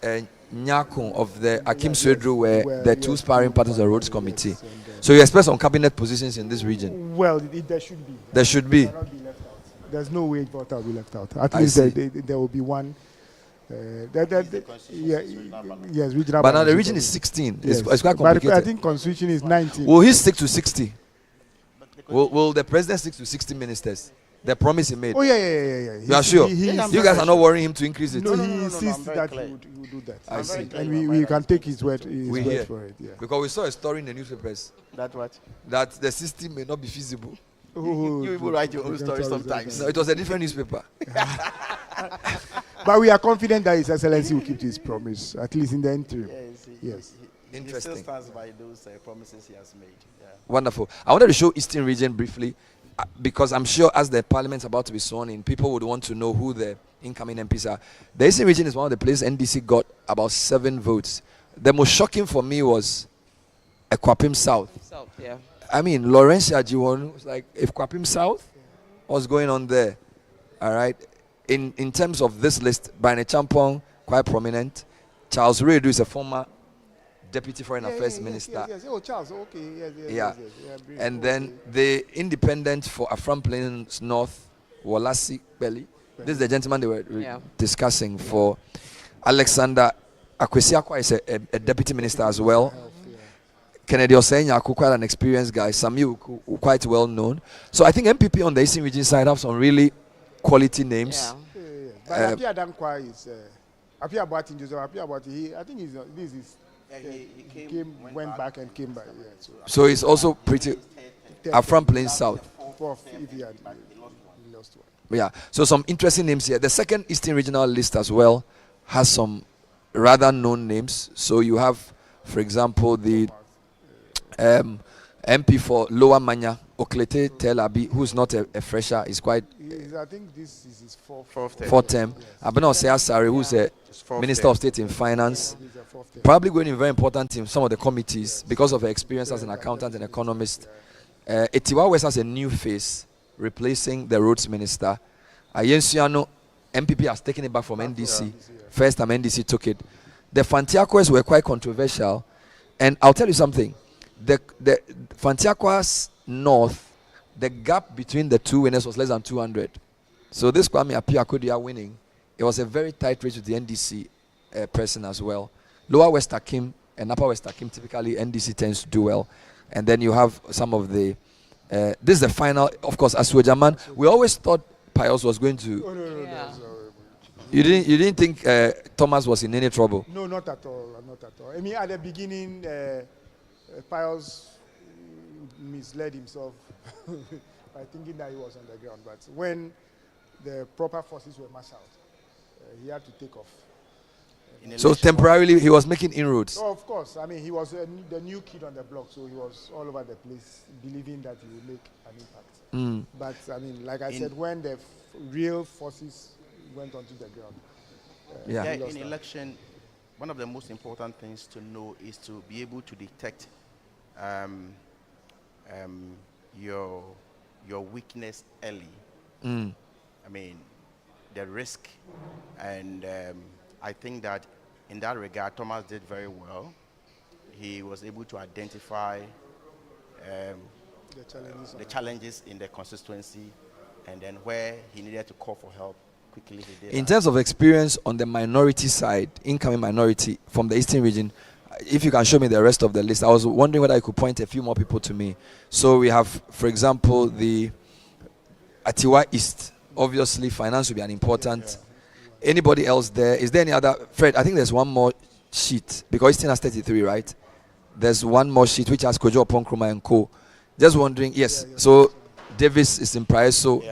Nyakun of the Akim Swedru were the two sparring partners of the roads committee. So you expect some cabinet positions in this region? Well, there should be. There should be. Cannot be left out. There's no way Volta will be left out. At least there will be one. Yes, regional. But now the region is 16. Yes. It's quite complicated. But I think constitution is 19. Will he stick to 60? Will the president stick to 60 ministers? The promise he made. Oh yeah. You are sure? You guys are not worrying him to increase it. No, he insists that he would do that. I see. And we can take his word. We hear for it. Yeah. Because we saw a story in the newspapers. That what? That the system may not be feasible. You people write your own story sometimes. No, it was a different newspaper. But we are confident that His Excellency will keep to his promise, at least in the interim. Yes. Interesting. He still stands by those promises he has made. Yeah. Wonderful. I wanted to show Eastern Region briefly because I'm sure as the parliament is about to be sworn in, people would want to know who the incoming MPs are. The Eastern Region is one of the places NDC got about 7 votes. The most shocking for me was Ekwapim South. Yeah. I mean, Laurentia Jiwon was like, if Kwapim South, what's going on there? All right. In terms of this list, Bane Champong, quite prominent. Charles Redu is a former Deputy Foreign Affairs Minister. Yes. Oh, Charles, okay. Yes. And then the independent for Afram Plains North, Walasi Belly. This is the gentleman they were discussing for. Alexander Akwesiakwa is a deputy minister as well. Kennedy Osenya, quite an experienced guy. Samuel, quite well known. So I think MPP on the Eastern Region side have some really quality names. But Apia Dankwa is Apia Boatin Joseph. Apia Boatin, I think this is. He went back and came back. Yeah, so it's also pretty. Afram Plains South. If he had lost one. Yeah. So some interesting names here. The second Eastern Regional list as well has some rather known names. So you have, for example, the MP for Lower Manya, Oklete Tel Abi, who's not a fresher, is quite. I think this is his fourth term. Abena Oseasari, who's a Minister of State in Finance, probably going in very important in some of the committees because of her experience as an accountant and economist. Etiwa West has a new face, replacing the Roads Minister. Ayensiano, MPP has taken it back from NDC. First time NDC took it. The Fantiakwas were quite controversial, and I'll tell you something. The Fantiakwas North, the gap between the two winners was less than 200. So this Kwame Appiah Kodia winning, it was a very tight race with the NDC person as well. Lower West Akim and Upper West Akim, typically NDC tends to do well. And then you have some of the, this is the final, of course, Aswejaman. We always thought Pius was going to. Oh, no. You didn't think Thomas was in any trouble? No, not at all. I mean, at the beginning, Pius misled himself by thinking that he was on the ground. But when the proper forces were marshaled, he had to take off. So temporarily, he was making inroads. Oh, of course. I mean, he was the new kid on the block, so he was all over the place, believing that he would make an impact. But I mean, like I said, when the real forces went onto the ground, in election, one of the most important things to know is to be able to detect your weakness early, I mean, the risk, and I think that in that regard, Thomas did very well. He was able to identify the challenges in the constituency, and then where he needed to call for help, quickly he did. In terms of experience on the minority side, incoming minority from the Eastern region, if you can show me the rest of the list, I was wondering whether I could point a few more people to me. So we have, for example, the Atiwa East. Obviously, finance will be an important. Anybody else there? Is there any other? Fred, I think there's one more sheet because Eastern has 33, right? There's one more sheet which has Kojo Ponkroma and Co. Just wondering, yes. So Davis is in Praeso,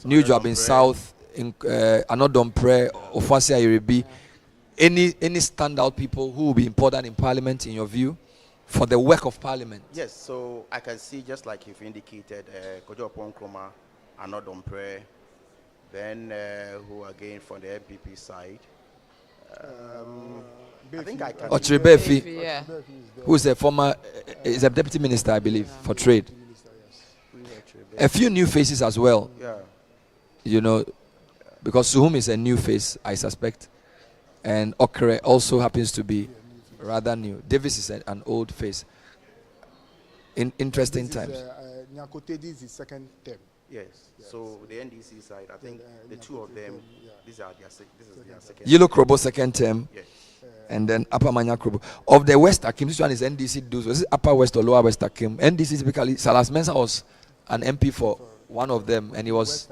New Job in South, in Anodompre, Ofansia Iribi. Any standout people who will be important in Parliament in your view for the work of Parliament? Yes, so I can see, just like you've indicated, Kojo Ponkroma, Anodompre, then who again from the MPP side? I think I can. Otribefi, who is a former, is a deputy minister, I believe, for trade. A few new faces as well. Yeah. You know, because Suhum is a new face, I suspect. And Okere also happens to be rather new. Davis is an old face. In interesting times. Nyakotedi is his second term. Yes. So the NDC side, I think the two of them, this is their second. Yellow Krobo second term. Yes. And then Upper Manya Krobo. Of the West Akim, this one is NDC dues. Was it Upper West or Lower West Akim? NDC typically, Salas Mensah was an MP for one of them, and he was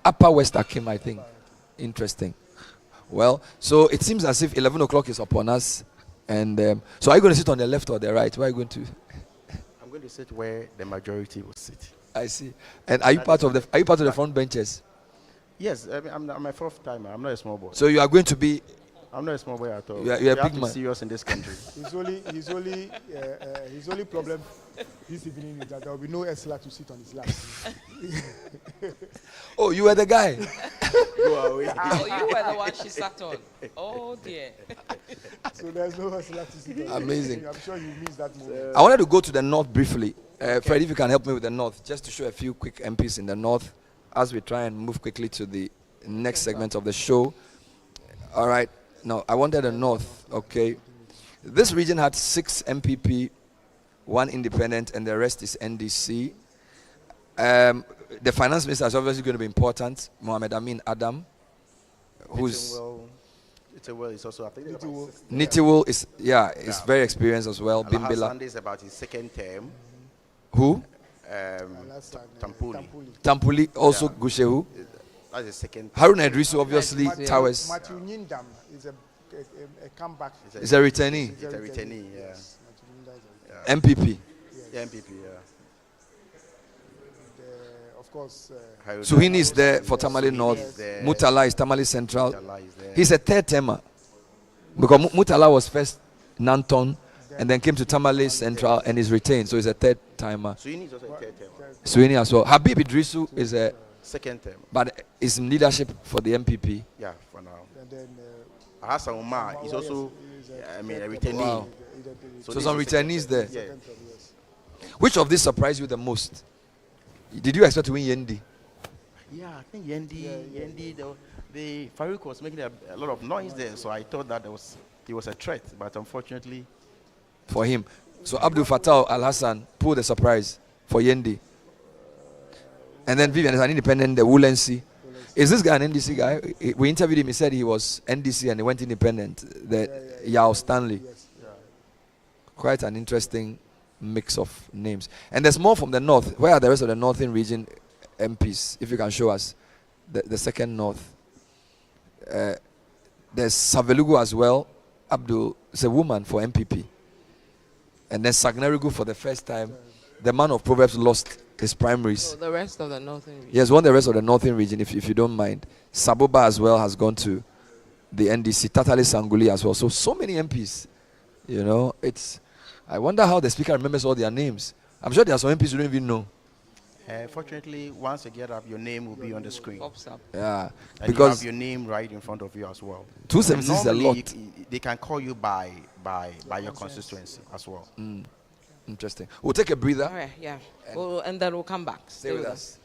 Upper West Akim, I think. Interesting. Well, so it seems as if 11 o'clock is upon us. And so are you going to sit on the left or the right? Where are you going to? I'm going to sit where the majority will sit. I see. And are you part of the front benches? Yes, I mean, I'm a fourth timer. I'm not a small boy. So you are going to be. I'm not a small boy at all. You're a big man. Serious in this country. His only problem this evening is that there will be no Esla to sit on his lap. Oh, you were the guy. Go away. Oh, you were the one she sat on. Oh dear. So there's no Esla to sit on. Amazing. I'm sure you missed that moment. I wanted to go to the north briefly. Fred, if you can help me with the north, just to show a few quick MPs in the north as we try and move quickly to the next segment of the show. All right. Now, I wanted the north. Okay. This region had 6 MPP, 1 independent, and the rest is NDC. The finance minister is obviously going to be important. Mohamed Amin Adam, who's Nitiwul is also, I think, Nitiwul is very experienced as well. Bimbila. Sunday is about his second term. Who? Tampuli also Gushehu. That's the second. Harun Idrisu obviously Towers. Matthew Nyindam is a comeback. Is a returnee. It's a returnee, yeah. MPP. Yeah, MPP, yeah. Of course. Suhini is there for Tamale North. Mutala is Tamale Central. He's a third termer. Because Mutala was first Nanton and then came to Tamale Central and is retained. So he's a third timer. Suhini is also a third termer. Suhini as well. Habib Idrisu is a second term. But is in leadership for the MPP. Yeah, for now. And then Hassan Umar is also, a returnee. Wow. So some returnees there. Yeah. Which of these surprised you the most? Did you expect to win Yendi? Yeah, I think Yendi, the Farouk was making a lot of noise there, so I thought that he was a threat, but unfortunately, for him. So Abdul Fattah Al Hassan pulled the surprise for Yendi. And then Vivian is an independent, the Woolency. Is this guy an NDC guy? We interviewed him, he said he was NDC and he went independent. Yao Stanley. Yes. Yeah. Quite an interesting mix of names. And there's more from the north. Where are the rest of the northern region MPs? If you can show us the second north. There's Savelugu as well. Abdul is a woman for MPP. And then Sagnerigu for the first time. The man of Proverbs lost his primaries. So the rest of the northern region. He has won the rest of the northern region, if you don't mind. Saboba as well has gone to the NDC. Tatali Sanguli as well. So many MPs. You know, I wonder how the speaker remembers all their names. I'm sure there are some MPs who don't even know. Fortunately, once you get up, your name will be on the screen. Pops up. Yeah, and because you have your name right in front of you as well. 270 is a lot. They can call you by your constituency as well. Interesting. We'll take a breather. All right, yeah. And then we'll come back. Stay with us.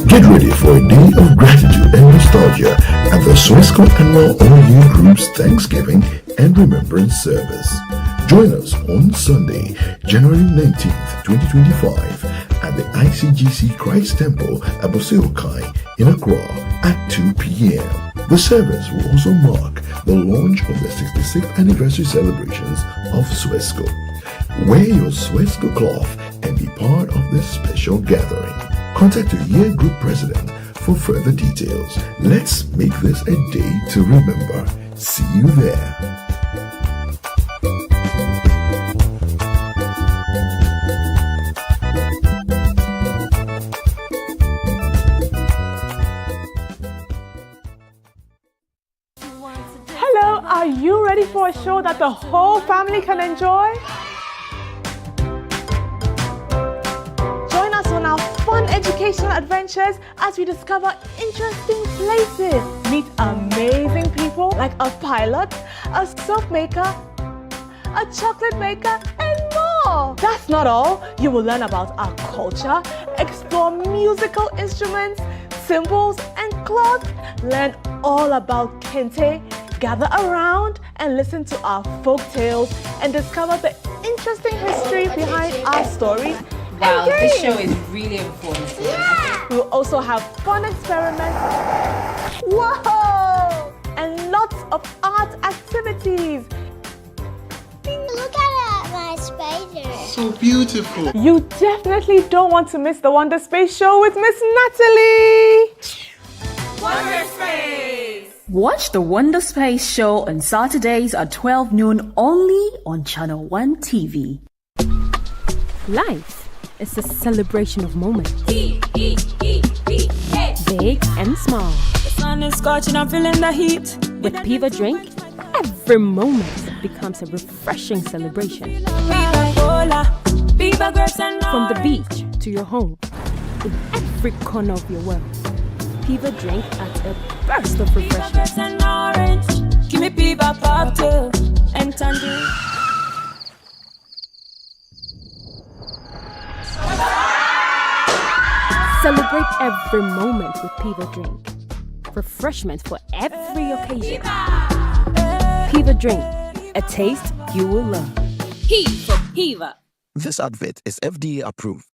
Get ready for a day of gratitude and nostalgia at the Swesco Annual All-Year Group's Thanksgiving and Remembrance Service. Join us on Sunday, January 19th, 2025 at the ICGC Christ Temple, Aboseokai in Accra at 2 p.m. The service will also mark the launch of the 66th anniversary celebrations of Swesco. Wear your Swesco cloth and be part of this special gathering. Contact your year group president for further details. Let's make this a day to remember. See you there. Hello, are you ready for a show that the whole family can enjoy? Join us on our fun educational adventures as we discover interesting places, meet amazing people like a pilot, a soap maker, a chocolate maker, and more. That's not all. You will learn about our culture, explore musical instruments, symbols, and cloth, learn all about kente, gather around and listen to our folk tales and discover the interesting history behind our stories. Wow, this show is really informative. Yeah. We'll also have fun experiments. Whoa! And lots of art activities. Look at my spider. So beautiful. You definitely don't want to miss the Wonder Space Show with Miss Natalie. Wonder Space. Watch the Wonder Space Show on Saturdays at 12 noon only on Channel 1 TV. Life is a celebration of moments. Big and small. The sun is scorching, I'm feeling the heat. With Piva Drink, every moment becomes a refreshing celebration. From the beach to your home, in every corner of your world, Piva Drink adds a burst of refreshment. And orange, give me Piva cocktail and tangerine. Celebrate every moment with Piva Drink. Refreshment for every occasion. Piva Drink, a taste you will love. P for Piva. This advert is FDA approved.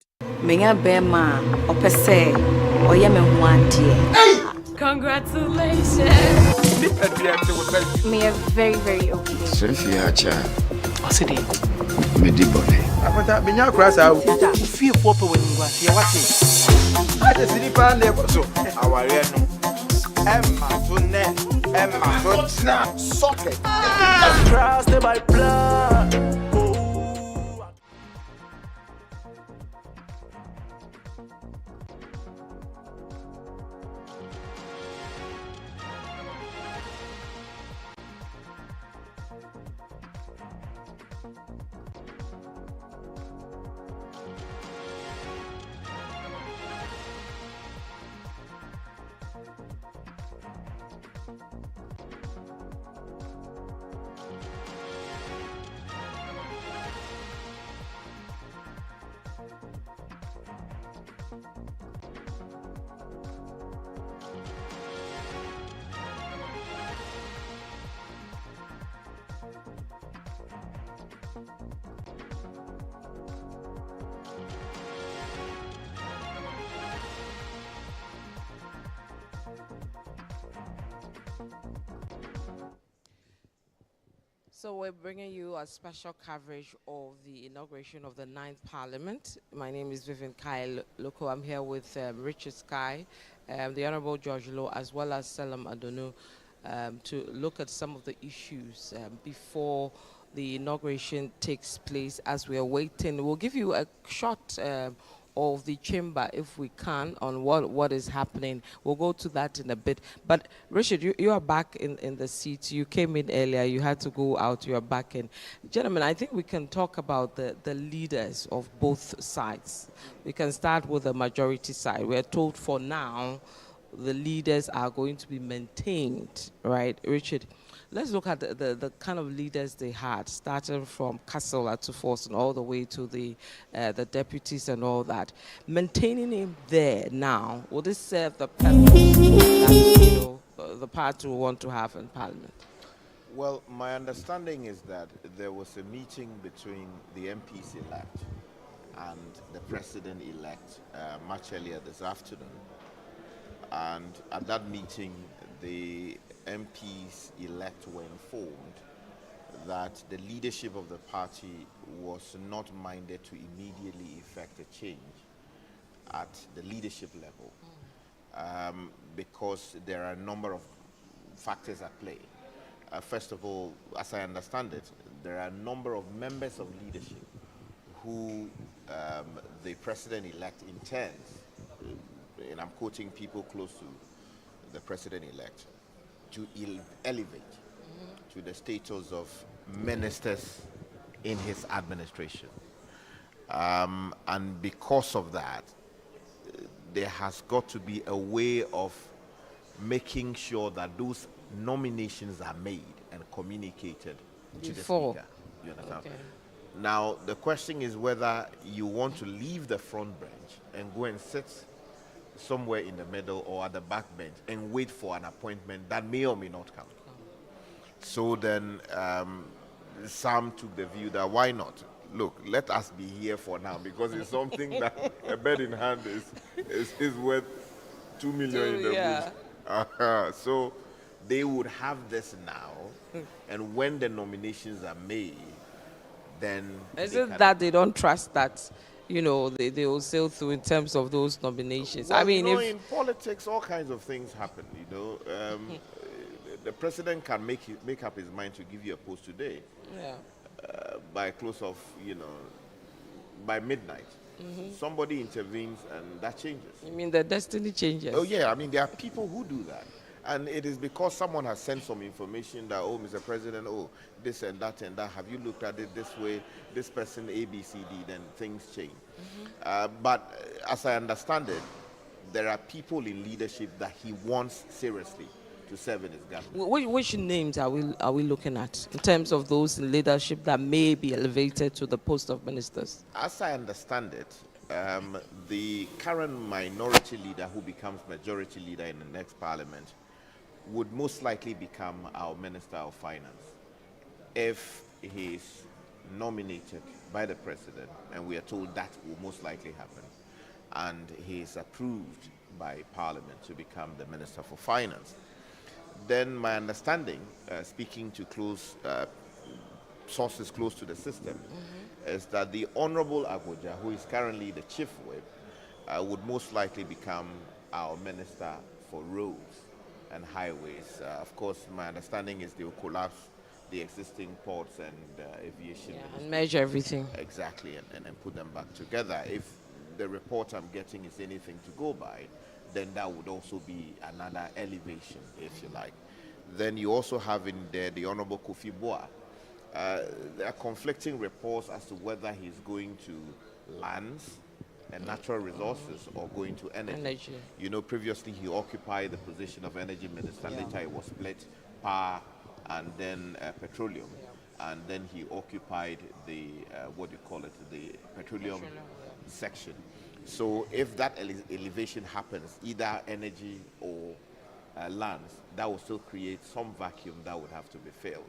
Congratulations. Me a very, very okay. Sophia Cha. Osidi. Medibone. Akwanta binya krasa fie popo weningwa se wate. Ade sinipa na ekoso aware no. Emma so ne, Emma so tna socket. Trust my blood. So we're bringing you a special coverage of the inauguration of the 9th Parliament. My name is Vivian Kai Loko. I'm here with Richard Sky, the Honorable George Lowe, as well as Selam Adonu, to look at some of the issues before the inauguration takes place as we are waiting. We'll give you a short of the chamber, if we can, on what is happening. We'll go to that in a bit. But Richard, you are back in the seat. You came in earlier. You had to go out. You are back in. Gentlemen, I think we can talk about the leaders of both sides. We can start with the majority side. We are told for now the leaders are going to be maintained, right? Richard, let's look at the kind of leaders they had, starting from Castle to Force and all the way to the deputies and all that. Maintaining him there now, will this serve the purpose that the party will want to have in Parliament? Well, my understanding is that there was a meeting between the MPs elect and the president-elect much earlier this afternoon. And at that meeting, the MPs elect were informed that the leadership of the party was not minded to immediately effect a change at the leadership level because there are a number of factors at play. First of all, as I understand it, there are a number of members of leadership who the president-elect intends, and I'm quoting people close to the president-elect, to elevate to the status of ministers in his administration. And because of that, there has got to be a way of making sure that those nominations are made and communicated to the Speaker. You understand? Okay. Now, the question is whether you want to leave the front bench and go and sit somewhere in the middle or at the back bench and wait for an appointment that may or may not come. So then some took the view that why not? Look, let us be here for now because it's something that a bird in hand is worth 2 million in the bush. So they would have this now, and when the nominations are made, then... Is it that they don't trust that, they will sail through in terms of those nominations? Well, I mean, in politics, all kinds of things happen, the president can make up his mind to give you a post today. Yeah. By close of, by midnight. Mm-hmm. Somebody intervenes and that changes. You mean the destiny changes? Oh, yeah. I mean, there are people who do that. And it is because someone has sent some information that, oh, Mr. President, oh, this and that, have you looked at it this way, this person, A, B, C, D, then things change. Mm-hmm. But as I understand it, there are people in leadership that he wants seriously to serve in his government. Which names are we looking at in terms of those in leadership that may be elevated to the post of ministers? As I understand it, the current minority leader who becomes majority leader in the next parliament would most likely become our Minister of Finance if he is nominated by the president, and we are told that will most likely happen, and he is approved by Parliament to become the Minister for Finance. Then my understanding, speaking to close sources close to the system, is that the Honorable Agoja, who is currently the Chief Whip, would most likely become our Minister for Roads and Highways. Of course, my understanding is they will collapse the existing ports and aviation. And measure everything. Exactly, and put them back together. If the report I'm getting is anything to go by, then that would also be another elevation, if you like. Then you also have in there the Honorable Kofi Boa. There are conflicting reports as to whether he's going to lands and natural resources or going to energy. You know, previously he occupied the position of energy minister. Later it was split, power and then petroleum. And then he occupied the, the petroleum section. So if that elevation happens, either energy or lands, that will still create some vacuum that would have to be filled.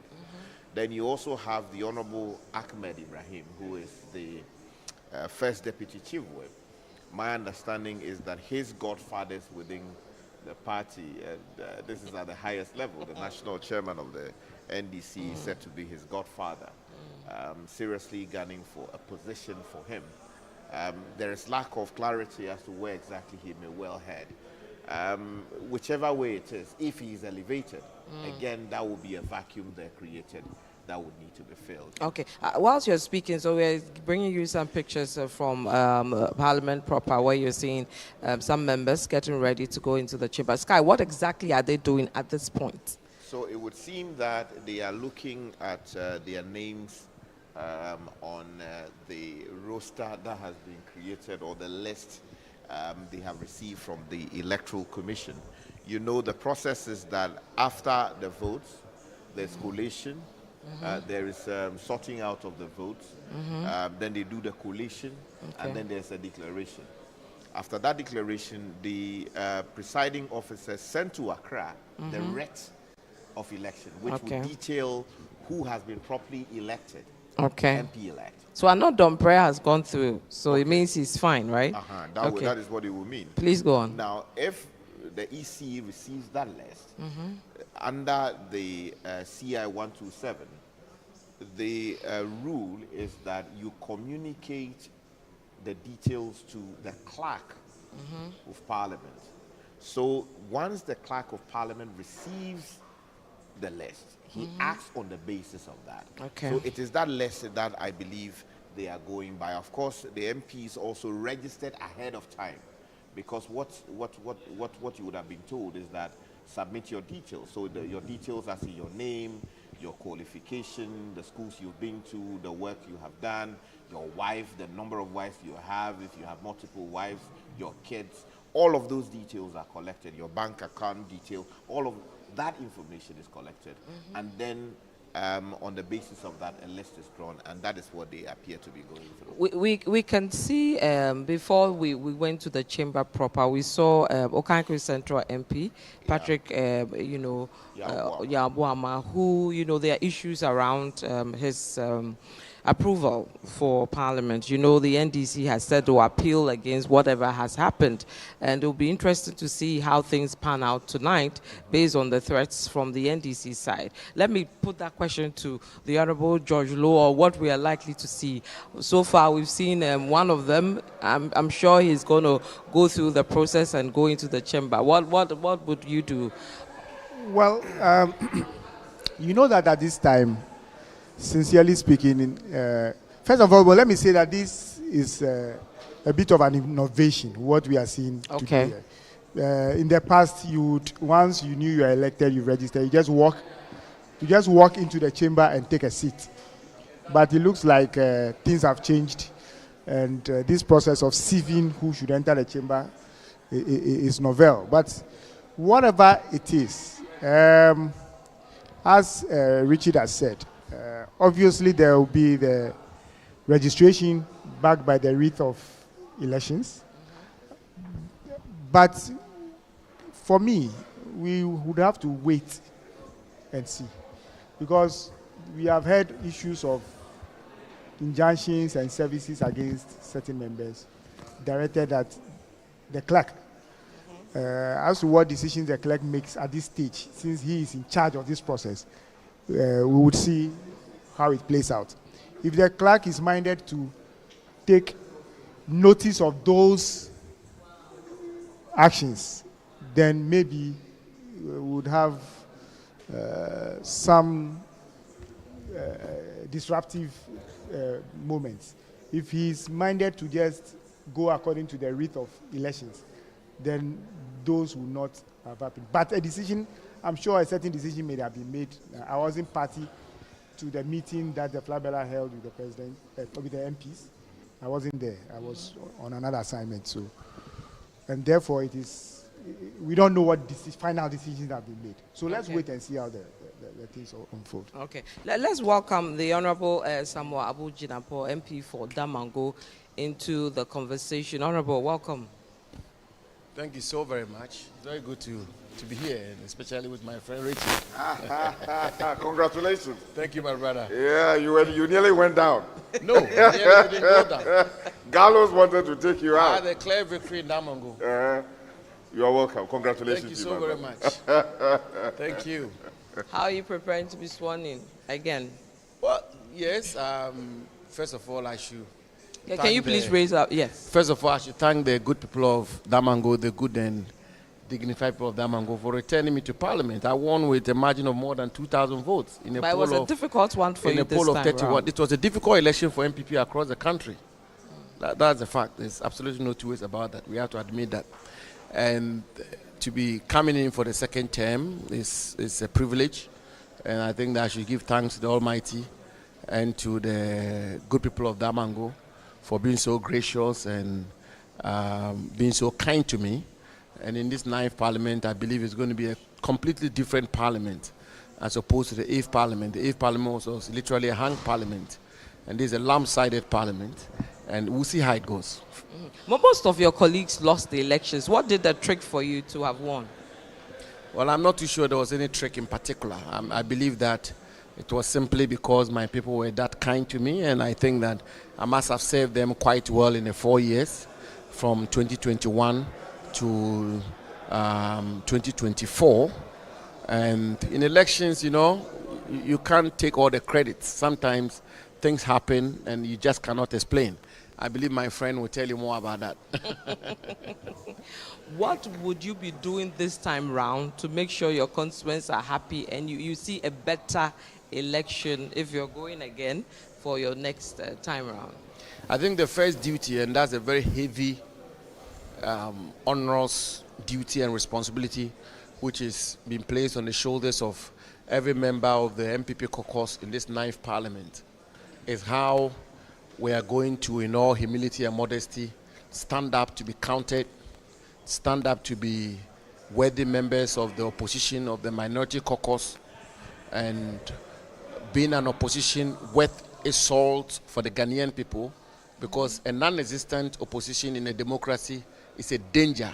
Then you also have the Honorable Ahmed Ibrahim, who is the first Deputy Chief Whip. My understanding is that his godfathers within the party, and this is at the highest level, the national chairman of the NDC is said to be his godfather, seriously gunning for a position for him. There is lack of clarity as to where exactly he may well head. Whichever way it is, if he is elevated, again, that will be a vacuum there created that would need to be filled. Okay. Whilst you're speaking, so we're bringing you some pictures from Parliament proper, where you're seeing some members getting ready to go into the chamber. Sky, what exactly are they doing at this point? So it would seem that they are looking at their names on the roster that has been created, or the list they have received from the Electoral Commission. You know, the process is that after the votes, there's collation, there is sorting out of the votes, then they do the collation, and then there's a declaration. After that declaration, the presiding officer sent to Accra the writ of election, which would detail who has been properly elected, MP elect. So Anodom prayer has gone through, so it means he's fine, right? That is what it will mean. Please go on. Now, if the EC receives that list, under the CI 127, the rule is that you communicate the details to the clerk of Parliament. So once the clerk of Parliament receives the list, he acts on the basis of that. So it is that list that I believe they are going by. Of course, the MPs also registered ahead of time, because what you would have been told is that submit your details. So your details as in your name, your qualification, the schools you've been to, the work you have done, your wife, the number of wives you have, if you have multiple wives, your kids, all of those details are collected, your bank account detail, all of that information is collected. And then on the basis of that, a list is drawn, and that is what they appear to be going through. We can see, before we went to the chamber proper, we saw Okankri Central MP, Patrick, Yabuama, who, there are issues around his approval for Parliament. You know, the NDC has said to appeal against whatever has happened, and it will be interesting to see how things pan out tonight based on the threats from the NDC side. Let me put that question to the Honorable George Lowe, or what we are likely to see. So far, we've seen one of them. I'm sure he's going to go through the process and go into the chamber. What would you do? Well, you know that at this time, sincerely speaking, first of all, let me say that this is a bit of an innovation, what we are seeing today. In the past, once you knew you are elected, you register, you just walk into the chamber and take a seat. But it looks like things have changed, and this process of sieving who should enter the chamber is novel. But whatever it is, as Richard has said, obviously there will be the registration backed by the writ of elections. But for me, we would have to wait and see, because we have had issues of injunctions and services against certain members directed at the clerk. As to what decisions the clerk makes at this stage, since he is in charge of this process, we would see how it plays out. If the clerk is minded to take notice of those actions, then maybe we would have some disruptive moments. If he's minded to just go according to the rite of elections, then those will not have happened. But a decision, I'm sure a certain decision may have been made. I wasn't party to the meeting that the flag bearer held with the president, with the MPs. I wasn't there. I was on another assignment. So, and therefore, it is. We don't know what final decisions have been made. So let's wait and see how the things unfold. Okay. Let's welcome the Honorable Samuel Abu Jinapo, MP for Damango, into the conversation. Honorable, welcome. Thank you so very much. Very good to be here, and especially with my friend Richie. Congratulations. Thank you, my brother. Yeah, you nearly went down. No, you nearly didn't go down. Gallows wanted to take you out. I had a clear victory in Damango. You are welcome. Congratulations. Thank you so very much. Thank you. How are you preparing to be sworn in again? Well, yes. First of all, I should. Can you please raise up? Yes. First of all, I should thank the good people of Damango, the good and dignified people of Damango, for returning me to Parliament. I won with a margin of more than 2,000 votes in a but it was a difficult one for you this time. In a poll of 31. Round. It was a difficult election for MPP across the country. That's a fact. There's absolutely no two ways about that. We have to admit that. And to be coming in for the second term is a privilege. And I think that I should give thanks to the Almighty and to the good people of Damango for being so gracious and being so kind to me. And in this 9th Parliament, I believe it's going to be a completely different Parliament as opposed to the 8th Parliament. The 8th Parliament was literally a hung Parliament. And this is a lamp-sided Parliament. And we'll see how it goes. Most of your colleagues lost the elections. What did the trick for you to have won? Well, I'm not too sure there was any trick in particular. I believe that it was simply because my people were that kind to me, and I think that I must have served them quite well in the 4 years, from 2021 to 2024. And in elections, you can't take all the credits. Sometimes things happen and you just cannot explain. I believe my friend will tell you more about that. What would you be doing this time round to make sure your constituents are happy and you see a better election if you're going again for your next time round? I think the first duty, and that's a very heavy, onerous duty and responsibility, which is being placed on the shoulders of every member of the MPP caucus in this 9th Parliament, is how we are going to, in all humility and modesty, stand up to be counted, stand up to be worthy members of the opposition, of the minority caucus, and being an opposition worth its salt for the Ghanaian people, because a non-existent opposition in a democracy is a danger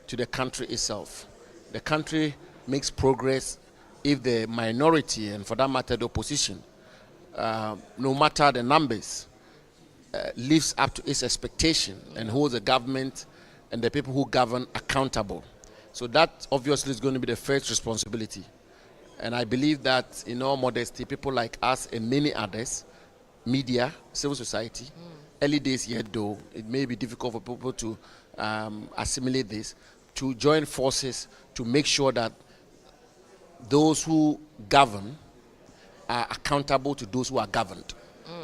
to the country itself. The country makes progress if the minority, and for that matter the opposition, no matter the numbers, lives up to its expectation and holds the government and the people who govern accountable. So that obviously is going to be the first responsibility. And I believe that in all modesty, people like us and many others, media, civil society, early days yet though, it may be difficult for people to assimilate this, to join forces to make sure that those who govern are accountable to those who are governed.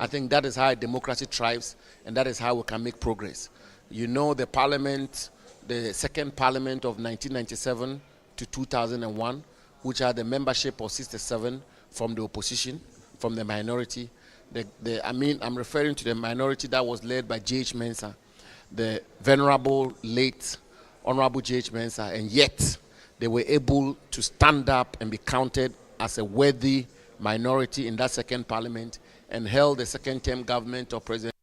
I think that is how democracy thrives, and that is how we can make progress. The Parliament, the second Parliament of 1997 to 2001, which had the membership of 67 from the opposition, from the minority. I'm referring to the minority that was led by J.H. Mensah, the venerable, late, Honorable J.H. Mensah, and yet they were able to stand up and be counted as a worthy minority in that second Parliament, and held the second-term government of President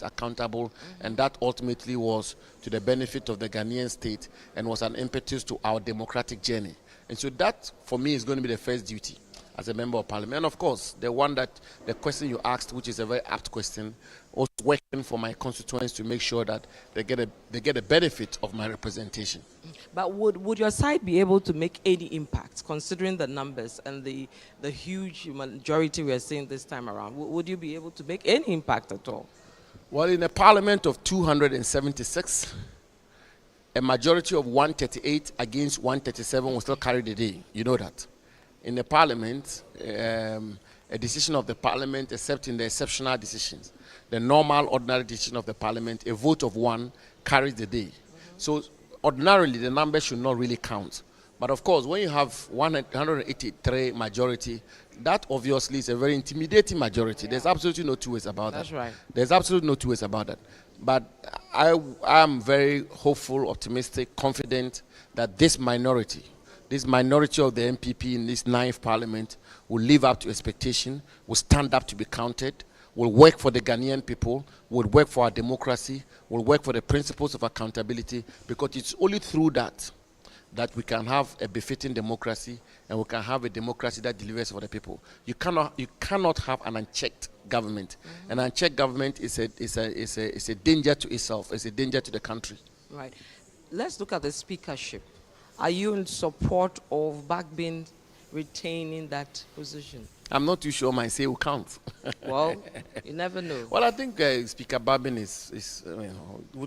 accountable, and that ultimately was to the benefit of the Ghanaian state and was an impetus to our democratic journey. And so that, for me, is going to be the first duty. as a member of parliament. And of course, the question you asked, which is a very apt question, also working for my constituents to make sure that they get a benefit of my representation. But would your side be able to make any impact, considering the numbers and the huge majority we are seeing this time around? Would you be able to make any impact at all? Well, in a parliament of 276, a majority of 138 against 137 will still carry the day. You know that. In the parliament, a decision of the parliament, except in the exceptional decisions, the normal, ordinary decision of the parliament, a vote of one carries the day. So ordinarily, the numbers should not really count. But of course, when you have 183 majority, that obviously is a very intimidating majority. There's absolutely no two ways about that. That's right. There's absolutely no two ways about that. But I am very hopeful, optimistic, confident that this minority of the MPP in this 9th parliament will live up to expectation, will stand up to be counted, will work for the Ghanaian people, will work for our democracy, will work for the principles of accountability, because it's only through that we can have a befitting democracy, and we can have a democracy that delivers for the people. You cannot have an unchecked government. An unchecked government is a danger to itself. It's a danger to the country. Right. Let's look at the speakership. Are you in support of Bagbin retaining that position? I'm not too sure my say will count. Well, you never know. Well, I think Speaker Bagbin is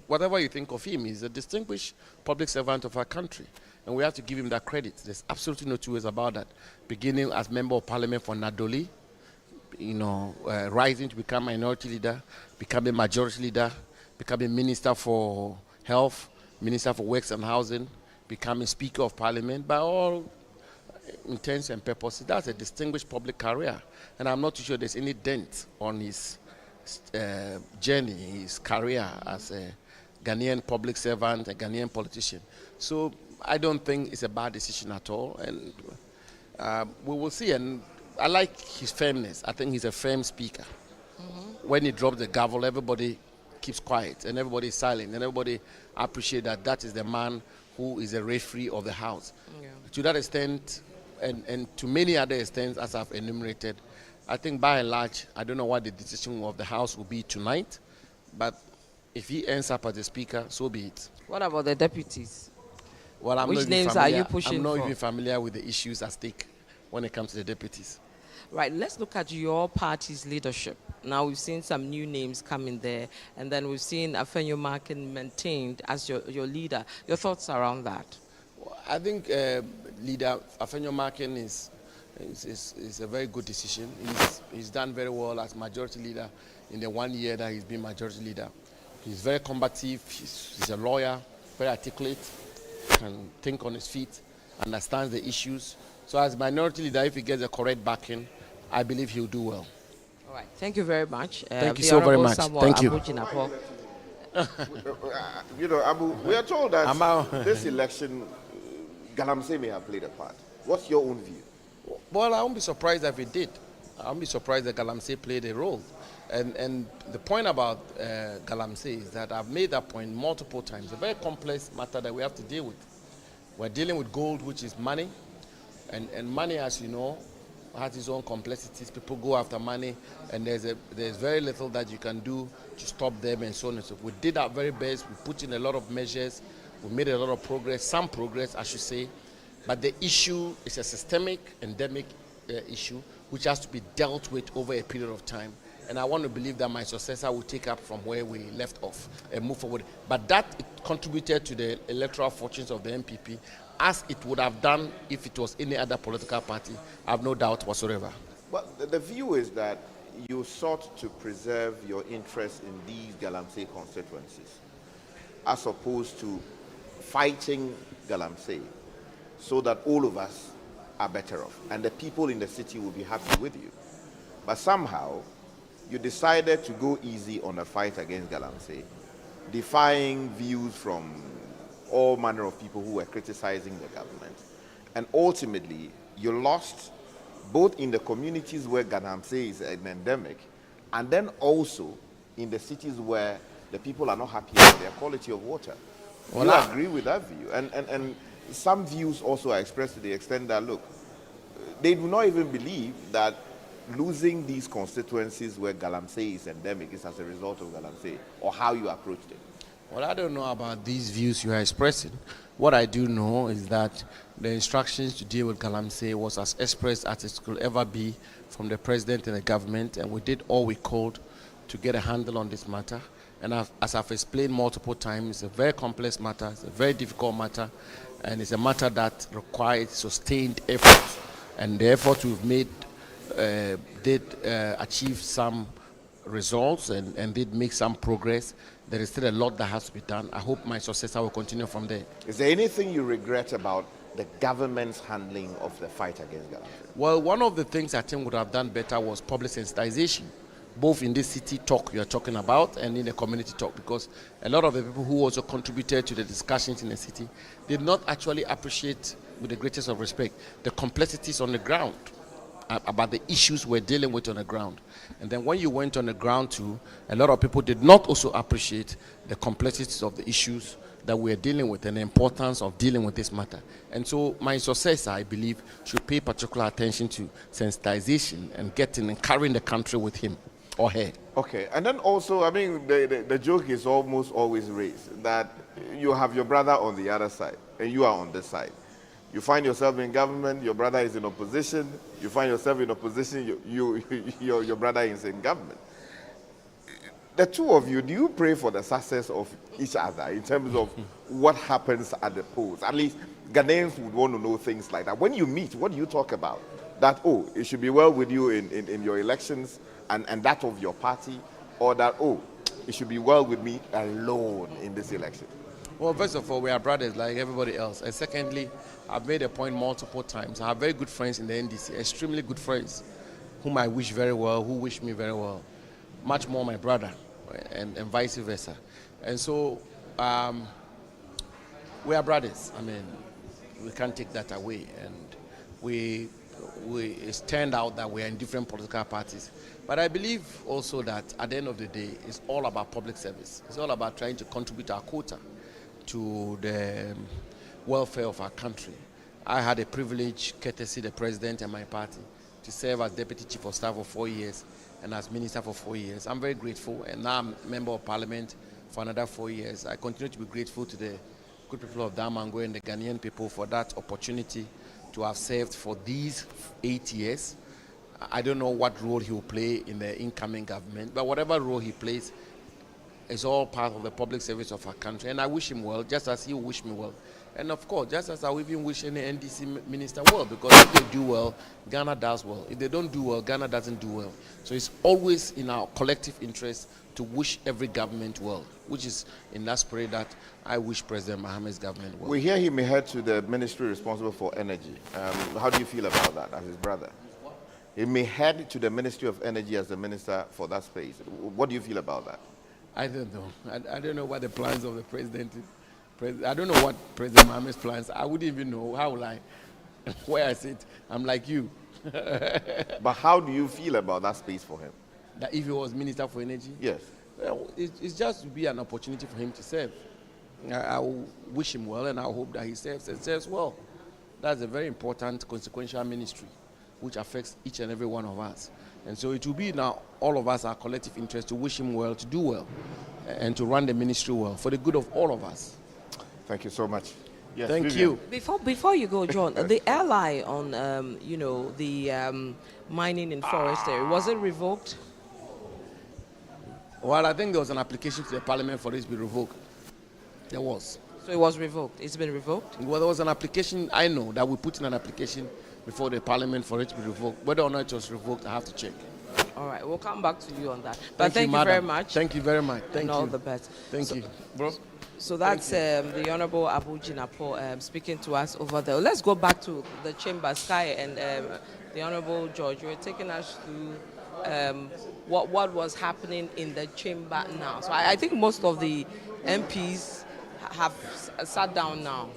whatever you think of him, he's a distinguished public servant of our country. And we have to give him that credit. There's absolutely no two ways about that. Beginning as member of parliament for Nadoli, rising to become minority leader, becoming majority leader, becoming minister for health, minister for works and housing, becoming speaker of parliament. By all intents and purposes, that's a distinguished public career. And I'm not too sure there's any dent on his journey, his career as a Ghanaian public servant, a Ghanaian politician. So I don't think it's a bad decision at all. And we will see. And I like his firmness. I think he's a firm speaker. When he drops the gavel, everybody keeps quiet and everybody is silent, and everybody appreciates that is the man who is a referee of the House. Yeah. To that extent, and to many other extents, as I've enumerated, I think by and large, I don't know what the decision of the House will be tonight, but if he ends up as the Speaker, so be it. What about the deputies? Well, Which names are you pushing I'm not for? even familiar with the issues at stake when it comes to the deputies. Right, let's look at your party's leadership. Now we've seen some new names come in there, and then we've seen Afenyo Markin maintained as your leader. Your thoughts around that? I think leader Afenyo Markin is a very good decision. He's done very well as majority leader in the 1 year that he's been majority leader. He's very combative, he's a lawyer, very articulate, can think on his feet, understands the issues. So as minority leader, if he gets the correct backing, I believe he'll do well. All right, thank you very much. Thank you so very much. Thank you. Abu, we are told that this election, Galamsey may have played a part. What's your own view? Well, I won't be surprised if it did. I won't be surprised that Galamsey played a role. And the point about Galamsey is that I've made that point multiple times. It's a very complex matter that we have to deal with. We're dealing with gold, which is money. And money, as you know, has its own complexities. People go after money, and there's very little that you can do to stop them and so on and so forth. We did our very best. We put in a lot of measures. We made a lot of progress, some progress, I should say. But the issue is a systemic, endemic issue, which has to be dealt with over a period of time. And I want to believe that my successor will take up from where we left off and move forward. But that contributed to the electoral fortunes of the MPP, as it would have done if it was any other political party. I have no doubt whatsoever. But the view is that you sought to preserve your interest in these Galamsey constituencies, as opposed to fighting Galamsey, so that all of us are better off, and the people in the city will be happy with you. But somehow, you decided to go easy on the fight against Galamsey, defying views from all manner of people who were criticizing the government. And ultimately, you lost both in the communities where Galamsey is an endemic, and then also in the cities where the people are not happy with their quality of water. Well, you agree with that view? And some views also are expressed to the extent that, look, they do not even believe that losing these constituencies where Galamsey is endemic is as a result of Galamsey, or how you approached it. Well, I don't know about these views you are expressing. What I do know is that the instructions to deal with Galamsey was as expressed as it could ever be from the president and the government, and we did all we could to get a handle on this matter. And as I've explained multiple times, it's a very complex matter, it's a very difficult matter, and it's a matter that requires sustained effort. And the effort we've made did achieve some results and did make some progress. There is still a lot that has to be done. I hope my successor will continue from there. Is there anything you regret about the government's handling of the fight against Galamsey? Well, one of the things I think would have done better was public sensitization, both in this city talk you're talking about and in the community talk, because a lot of the people who also contributed to the discussions in the city did not actually appreciate, with the greatest of respect, the complexities on the ground, about the issues we're dealing with on the ground. And then when you went on the ground too, a lot of people did not also appreciate the complexities of the issues that we're dealing with and the importance of dealing with this matter. And so my successor, I believe, should pay particular attention to sensitization and getting and carrying the country with him or her. Okay, and then also, I mean, the joke is almost always raised that you have your brother on the other side and you are on this side. You find yourself in government, your brother is in opposition. You find yourself in opposition, your brother is in government. The two of you, do you pray for the success of each other in terms of what happens at the polls? At least Ghanaians would want to know things like that. When you meet, what do you talk about? That, oh, it should be well with you in your elections and that of your party, or that, oh, it should be well with me alone in this election? Well, first of all, we are brothers like everybody else. And secondly, I've made a point multiple times. I have very good friends in the NDC, extremely good friends, whom I wish very well, who wish me very well. Much more my brother, and vice versa. And so, we are brothers. I mean, we can't take that away. And it's turned out that we are in different political parties. But I believe also that at the end of the day, it's all about public service. It's all about trying to contribute our quota to the welfare of our country. I had a privilege, courtesy the president and my party, to serve as deputy chief of staff for 4 years and as minister for 4 years. I'm very grateful, and now I'm member of parliament for another 4 years. I continue to be grateful to the good people of Damango and the Ghanaian people for that opportunity to have served for these 8 years. I don't know what role he will play in the incoming government, but whatever role he plays is all part of the public service of our country, and I wish him well, just as he will wish me well. And of course, just as I will even wish any NDC minister well, because if they do well, Ghana does well. If they don't do well, Ghana doesn't do well. So it's always in our collective interest to wish every government well, which is in that spirit that I wish President Mohammed's government well. We hear he may head to the ministry responsible for energy. How do you feel about that as his brother? He may head to the Ministry of Energy as the minister for that space. What do you feel about that? I don't know. I don't know what the plans of the president is. I don't know what President Mohammed's plans. I wouldn't even know. How will I? Where I sit, I'm like you. But how do you feel about that space for him? That if he was Minister for Energy? Yes. Well, it's just to be an opportunity for him to serve. I will wish him well, and I hope that he serves and serves well. That's a very important consequential ministry, which affects each and every one of us. And so it will be now all of us, our collective interest, to wish him well, to do well, and to run the ministry well, for the good of all of us. Thank you so much. Yes, Thank Vivian. you. Before you go, John, the ally on, the mining in forest area, was it revoked? Well, I think there was an application to the Parliament for it to be revoked. There was. So it was revoked. It's been revoked? Well, there was an application, I know, that we put in an application before the Parliament for it to be revoked. Whether or not it was revoked, I have to check. All right, we'll come back to you on that. But thank you very much. Thank you very much. Thank you. All the best. Thank you. Bro. So that's the Honorable Abu Jinapo speaking to us over there. Let's go back to the chamber, Sky, and the Honorable George. You're taking us through what was happening in the chamber now. So I think most of the MPs have sat down now.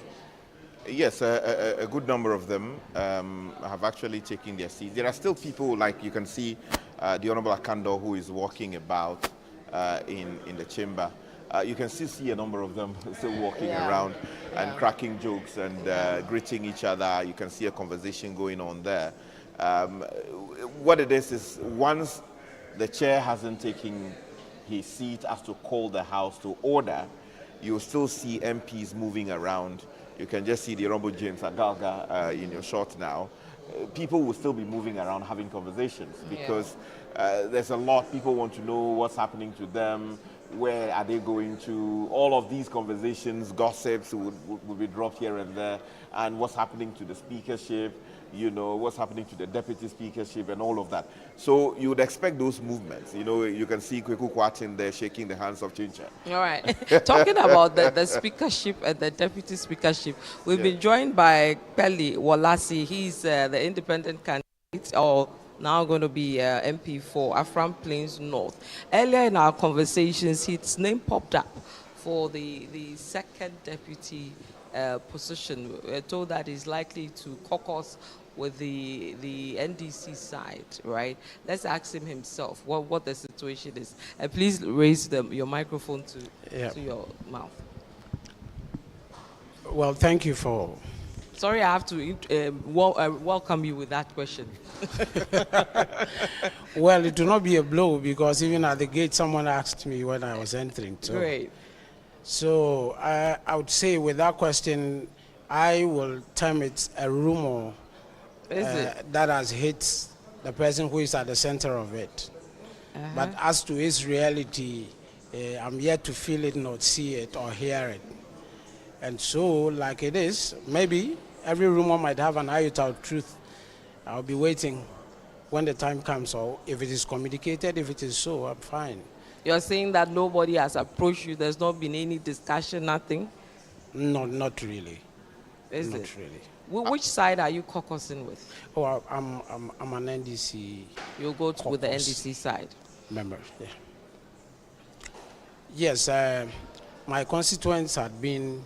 Yes, a good number of them have actually taken their seats. There are still people, like you can see, the Honorable Akando, who is walking about in the chamber. You can still see a number of them still walking around and cracking jokes and greeting each other. You can see a conversation going on there. What it is once the chair hasn't taken his seat as to call the House to order, you'll still see MPs moving around. You can just see the Honorable James Agalga in your shot now. People will still be moving around having conversations because there's a lot. People want to know what's happening to them, where are they going to. All of these conversations, gossips will be dropped here and there, and what's happening to the speakership, you know, what's happening to the deputy speakership and all of that. So you would expect those movements. You know, you can see Kweku Kwatin there shaking the hands of Chincha. All right. Talking about the speakership and the deputy speakership, we've been joined by Peli Walasi. He's the independent candidate, or now going to be MP for Afram Plains North. Earlier in our conversations, his name popped up for the second deputy position. We're told that he's likely to caucus with the NDC side, right? Let's ask him himself what the situation is. And please raise your microphone to your mouth. Well, thank you for... Sorry, I have to welcome you with that question. Well, it will not be a blow because even at the gate, someone asked me when I was entering. So. Great. So I would say with that question, I will term it a rumor that has hit the person who is at the center of it. But as to its reality, I'm yet to feel it, not see it, or hear it. And so, like it is, maybe every rumor might have an iota of truth. I'll be waiting when the time comes, or if it is communicated, if it is so, I'm fine. You're saying that nobody has approached you, there's not been any discussion, nothing? No, not really. Is not it? really. Which side are you caucusing with? Oh, I'm an NDC. You'll go with the NDC side? Member, yeah. Yes, my constituents had been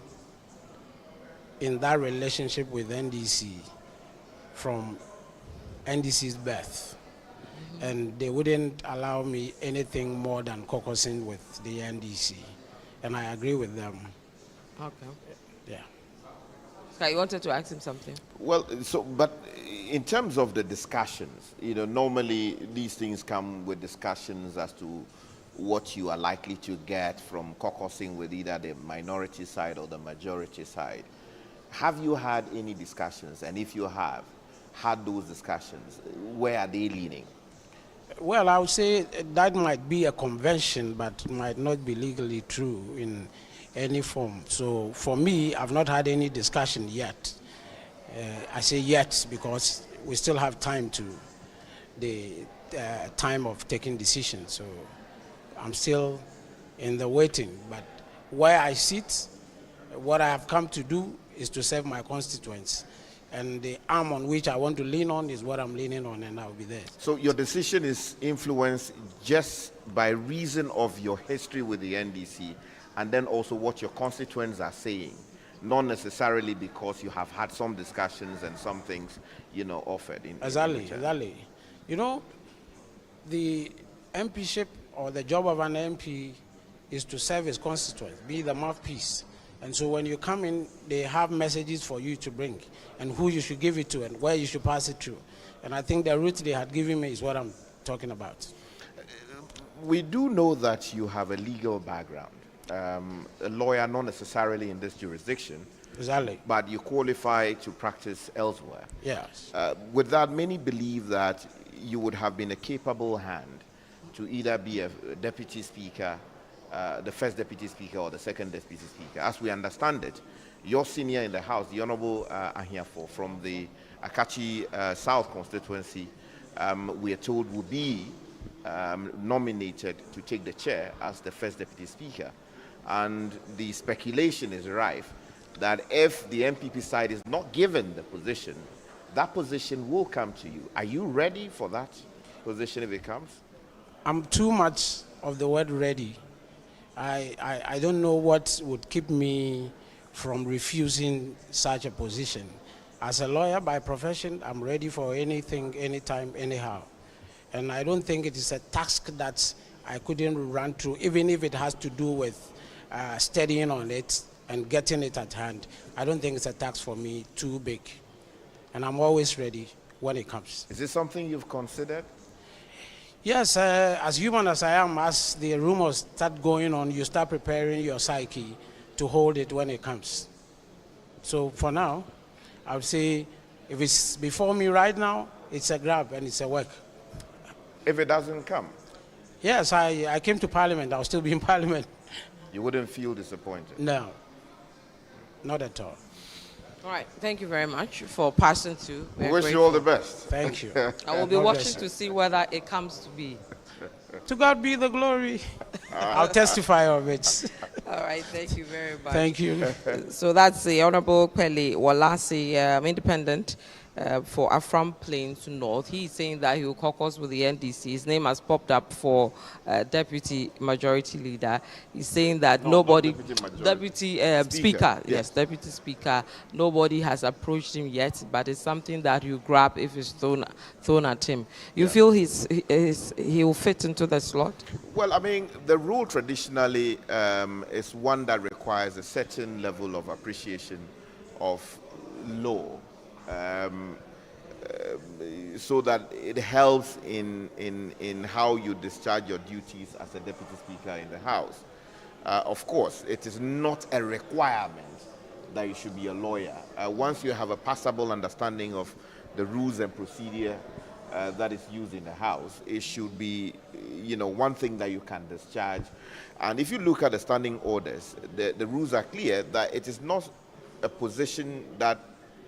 in that relationship with NDC from NDC's birth. And they wouldn't allow me anything more than caucusing with the NDC. And I agree with them. Okay. Yeah. Okay, you wanted to ask him something? Well, but in terms of the discussions, you know, normally these things come with discussions as to what you are likely to get from caucusing with either the minority side or the majority side. Have you had any discussions? And if you have had those discussions, where are they leaning? Well, I would say that might be a convention, but might not be legally true in any form. So for me, I've not had any discussion yet. I say yet because we still have time to the time of taking decisions. So I'm still in the waiting. But where I sit, what I have come to do is to serve my constituents. And the arm on which I want to lean on is what I'm leaning on, and I'll be there. So your decision is influenced just by reason of your history with the NDC, and then also what your constituents are saying, not necessarily because you have had some discussions and some things, you know, offered. Exactly. You know, the MPship or the job of an MP is to serve his constituents, be the mouthpiece. And so when you come in, they have messages for you to bring and who you should give it to and where you should pass it to. And I think the route they had given me is what I'm talking about. We do know that you have a legal background, a lawyer, not necessarily in this jurisdiction. Exactly. But you qualify to practice elsewhere. Yes. With that, many believe that you would have been a capable hand to either be a deputy speaker, the first deputy speaker or the second deputy speaker. As we understand it, your senior in the House, the Honorable Ahiafo from the Akachi South constituency, we are told will be nominated to take the chair as the first deputy speaker. And the speculation is rife that if the MPP side is not given the position, that position will come to you. Are you ready for that position if it comes? I'm too much of the word ready. I don't know what would keep me from refusing such a position. As a lawyer by profession, I'm ready for anything, anytime, anyhow. And I don't think it is a task that I couldn't run through, even if it has to do with studying on it and getting it at hand. I don't think it's a task for me too big. And I'm always ready, when it comes. Is this something you've considered? Yes, as human as I am, as the rumors start going on, you start preparing your psyche to hold it when it comes. So for now, I would say if it's before me right now, it's a grab and it's a work. If it doesn't come? Yes, I came to Parliament. I'll still be in Parliament. You wouldn't feel disappointed? No, not at all. All right, thank you very much for passing through. We wish you all the best. Thank you. I will be watching to see whether it comes to be. To God be the glory. I'll testify of it. All right, thank you very much. Thank you. So that's the Honorable Kweli Walasi, independent for Afram Plains North. He's saying that he will caucus with the NDC. His name has popped up for Deputy Majority Leader. He's saying that nobody, Deputy Speaker, yes, Deputy Speaker, nobody has approached him yet, but it's something that you grab if it's thrown at him. You feel he will fit into the slot? Well, I mean, the rule traditionally is one that requires a certain level of appreciation of law. So that it helps in how you discharge your duties as a deputy speaker in the House. Of course, it is not a requirement that you should be a lawyer. Once you have a passable understanding of the rules and procedure that is used in the House, it should be, one thing that you can discharge. And if you look at the standing orders, the rules are clear that it is not a position that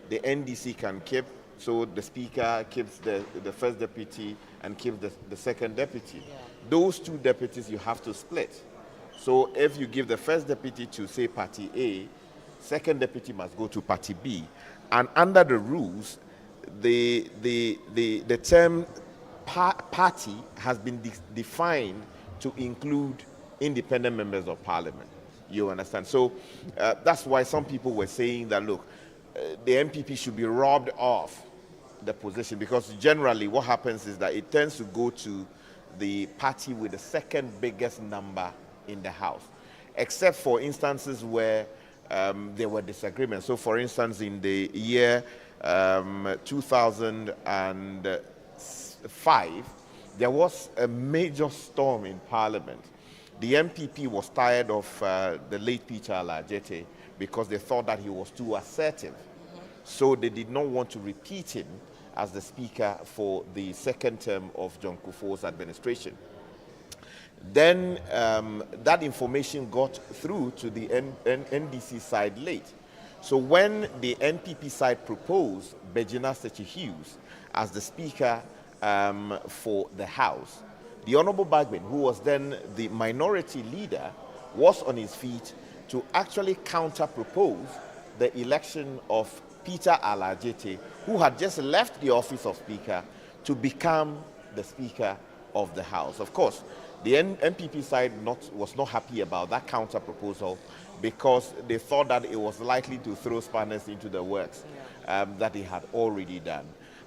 the NDC can keep, so the speaker keeps the first deputy and keeps the second deputy. Yeah. Those two deputies you have to split. So if you give the first deputy to, say, party A, second deputy must go to party B. And under the rules, the term party has been defined to include independent members of parliament. You understand? So that's why some people were saying that, look, the MPP should be robbed of the position, because generally what happens is that it tends to go to the party with the second biggest number in the House, except for instances where there were disagreements. So for instance, in the year 2005, there was a major storm in Parliament. The MPP was tired of the late Peter Alajete because they thought that he was too assertive. So they did not want to repeat him as the speaker for the second term of John Kufuor's administration. Then that information got through to the NDC side late. So when the NPP side proposed Bejina Sechi Hughes as the speaker for the House, the Honorable Bagman, who was then the minority leader, was on his feet to actually counter-propose the election of Peter Alajete, who had just left the office of Speaker, to become the Speaker of the House. Of course, the NPP side was not happy about that counter-proposal because they thought that it was likely to throw spanners into the works that he had already done.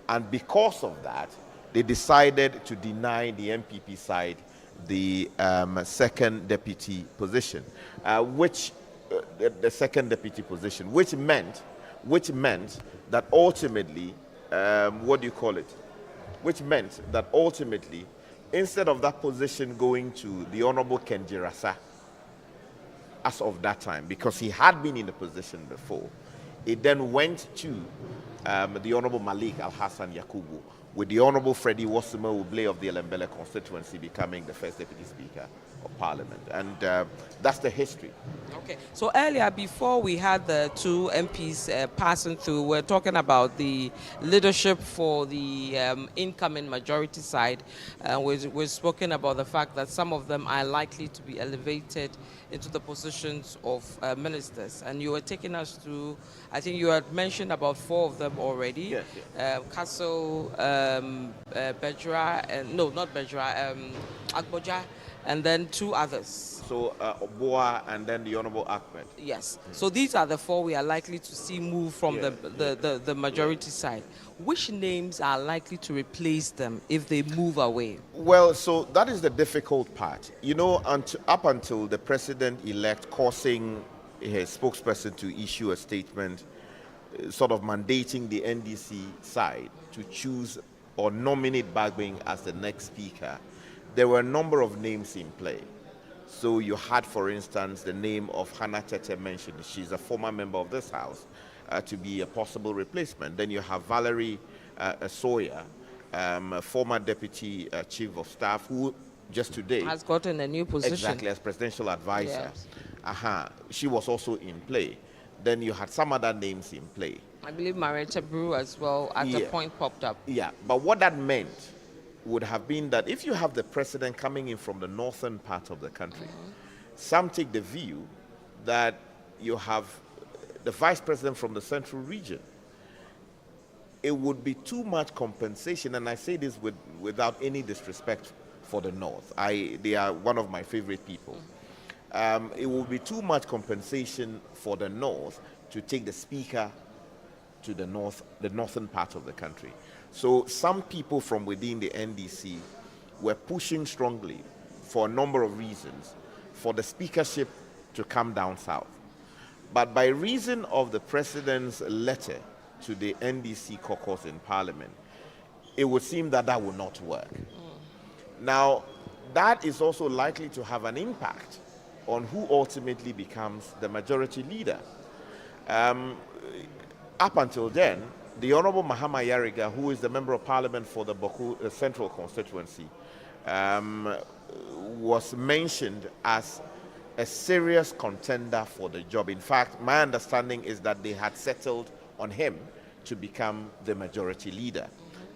And because of that, they decided to deny the NPP side the second deputy position, the second deputy position, which meant that ultimately, which meant that ultimately, instead of that position going to the Honorable Kenji Rasa, as of that time, because he had been in the position before, it then went to the Honorable Malik Al-Hassan Yakubu, with the Honorable Freddie Wasima Uble of the Elembele constituency becoming the first deputy speaker of parliament. And that's the history. Okay. So earlier, before we had the two MPs passing through, we're talking about the leadership for the incoming majority side. We're spoken about the fact that some of them are likely to be elevated into the positions of ministers. And you were taking us through, I think you had mentioned about 4 of them already. Yes. Castle, Bejra, no, not Bejra, Agboja, and then 2 others. So Oboa and then the Honorable Ahmed. Yes. So these are the 4 we are likely to see move from the majority side. Which names are likely to replace them if they move away? Well, so that is the difficult part. You know, up until the president-elect causing his spokesperson to issue a statement sort of mandating the NDC side to choose or nominate Bagbin as the next speaker, there were a number of names in play. So you had, for instance, the name of Hannah Tete mentioned. She's a former member of this house, to be a possible replacement. Then you have Valerie Sawyer, a former deputy chief of staff, who just today has gotten a new position. Exactly, as presidential advisor. Yes. She was also in play. Then you had some other names in play. I believe Marietta Brew as well at a point popped up. Yeah, but what that meant would have been that if you have the president coming in from the northern part of the country, some take the view that you have the vice president from the central region. It would be too much compensation, and I say this without any disrespect for the north. They are one of my favorite people. It would be too much compensation for the north to take the speaker to the northern part of the country. So some people from within the NDC were pushing strongly for a number of reasons for the speakership to come down south. But by reason of the president's letter to the NDC caucus in Parliament, it would seem that that would not work. Now, that is also likely to have an impact on who ultimately becomes the majority leader. Up until then, the Honorable Mahama Yariga, who is the Member of Parliament for the Boku Central constituency, was mentioned as a serious contender for the job. In fact, my understanding is that they had settled on him to become the majority leader.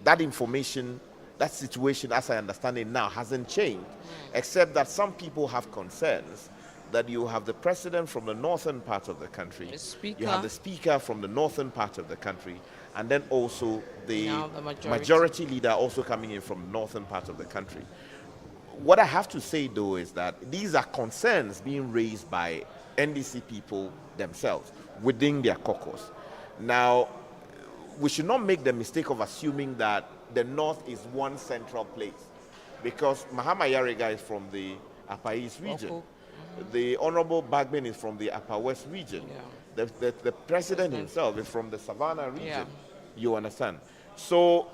That information, that situation, as I understand it now, hasn't changed, except that some people have concerns that you have the president from the northern part of the country, you have the speaker from the northern part of the country, and then also the majority leader also coming in from the northern part of the country. What I have to say, though, is that these are concerns being raised by NDC people themselves within their caucus. Now, we should not make the mistake of assuming that the north is one central place, because Mahama Yariga is from the Upper East region. The Honorable Bagbin is from the Upper West region. The president himself is from the Savannah region. You understand? So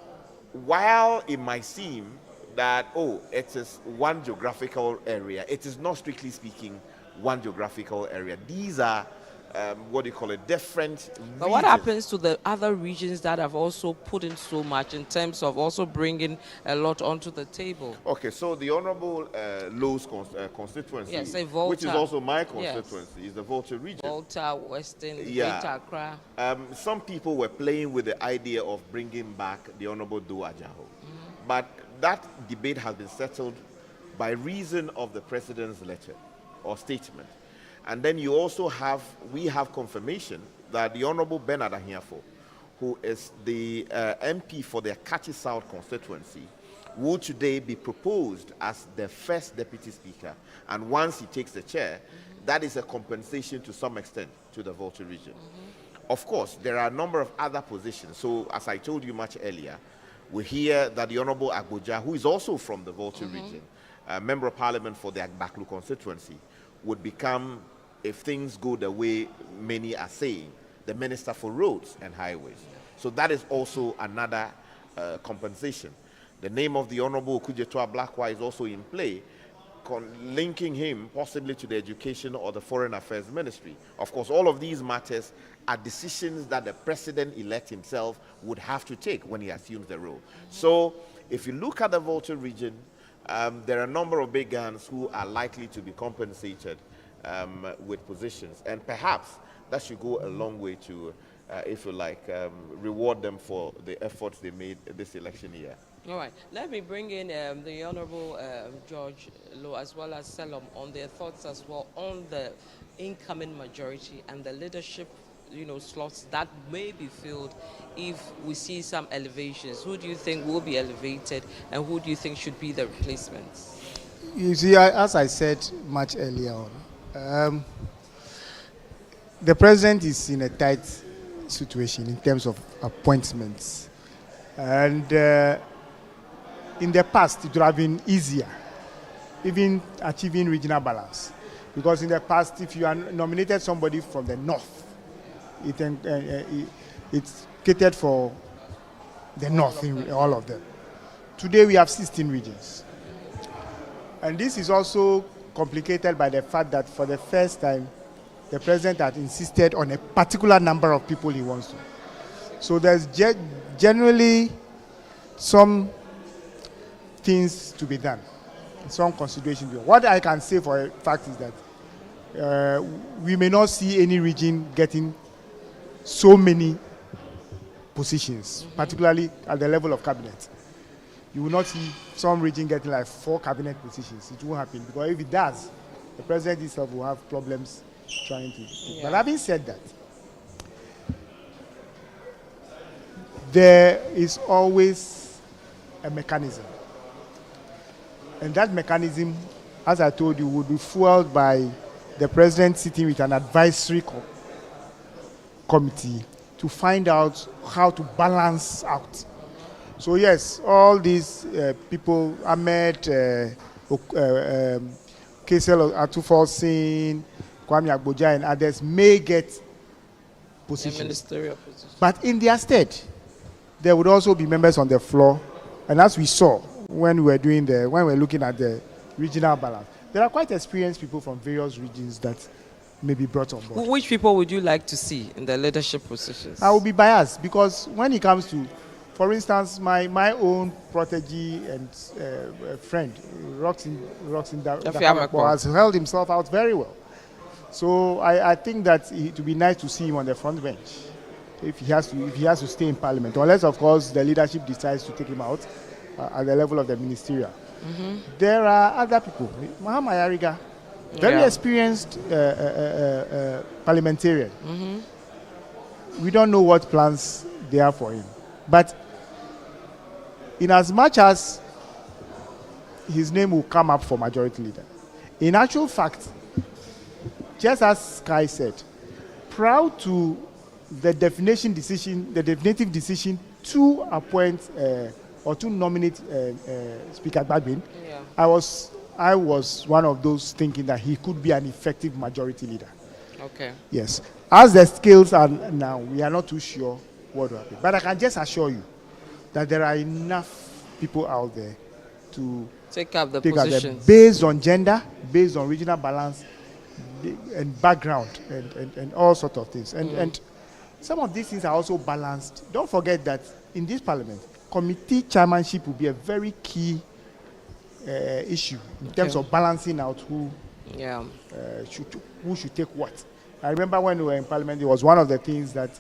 while it might seem that, it is one geographical area, it is not strictly speaking one geographical area. These are different regions. But what happens to the other regions that have also put in so much in terms of also bringing a lot onto the table? Okay, so the Honorable Low's constituency, which is also my constituency, is the Volta region. Volta, Western, Greater Accra. Some people were playing with the idea of bringing back the Honorable Do Ajaho. But that debate has been settled by reason of the president's letter or statement. And then you also we have confirmation that the Honorable Bernard Ahiafo, who is the MP for the Akachi South constituency, will today be proposed as the first deputy speaker. And once he takes the chair, that is a compensation to some extent to the Volta region. Of course, there are a number of other positions. So as I told you much earlier, we hear that the Honorable Agboja, who is also from the Volta region, Member of Parliament for the Agbaklu constituency, would become, if things go the way many are saying, the Minister for Roads and Highways. So that is also another compensation. The name of the Honorable Okujetua Blackwa is also in play, linking him possibly to the Education or the Foreign Affairs Ministry. Of course, all of these matters are decisions that the president-elect himself would have to take when he assumes the role. So if you look at the Volta region, there are a number of big guns who are likely to be compensated with positions, and perhaps that should go a long way to, if you like, reward them for the efforts they made this election year. All right, let me bring in the Honorable George Low as well as Selim on their thoughts as well on the incoming majority and the leadership, slots that may be filled if we see some elevations. Who do you think will be elevated, and who do you think should be the replacements? You see, as I said much earlier on, the president is in a tight situation in terms of appointments, and in the past it would have been easier even achieving regional balance, because in the past if you are nominated somebody from the north, it's catered for the north, in all of them. Today we have 16 regions. And this is also complicated by the fact that for the first time, the president had insisted on a particular number of people he wants to. So there's generally some things to be done, some consideration. What I can say for a fact is that we may not see any region getting so many positions, particularly at the level of cabinet. You will not see some region getting like 4 cabinet positions. It won't happen, because if it does, the president himself will have problems trying to. Yeah. But having said that, there is always a mechanism. And that mechanism, as I told you, would be fueled by the president sitting with an advisory committee to find out how to balance out. So yes, all these people, Ahmed, Kesel Atufolsin, Kwame Agboja, and others may get positions. Ministerial position. But in their stead, there would also be members on the floor. And as we saw when we were looking at the regional balance, there are quite experienced people from various regions that may be brought on board. Which people would you like to see in the leadership positions? I will be biased, because when it comes to, for instance, my own protege and friend, Roxin Dakamako, has held himself out very well. So I think that it would be nice to see him on the front bench if he has to stay in Parliament, unless, of course, the leadership decides to take him out at the level of the ministerial. Mm-hmm. There are other people. Mahama Yariga, very experienced parliamentarian. Mm-hmm. We don't know what plans they are for him. But in as much as his name will come up for majority leader, in actual fact, just as Sky said, proud to the definitive decision to appoint or to nominate Speaker Gbagbin, I was one of those thinking that he could be an effective majority leader. Okay. Yes. As the skills are now, we are not too sure what will happen. But I can just assure you that there are enough people out there to take up the positions. Based on gender, based on regional balance, and background, and all sorts of things. And some of these things are also balanced. Don't forget that in this parliament, committee chairmanship will be a very key issue in terms of balancing out who should take what. I remember when we were in Parliament, it was one of the things that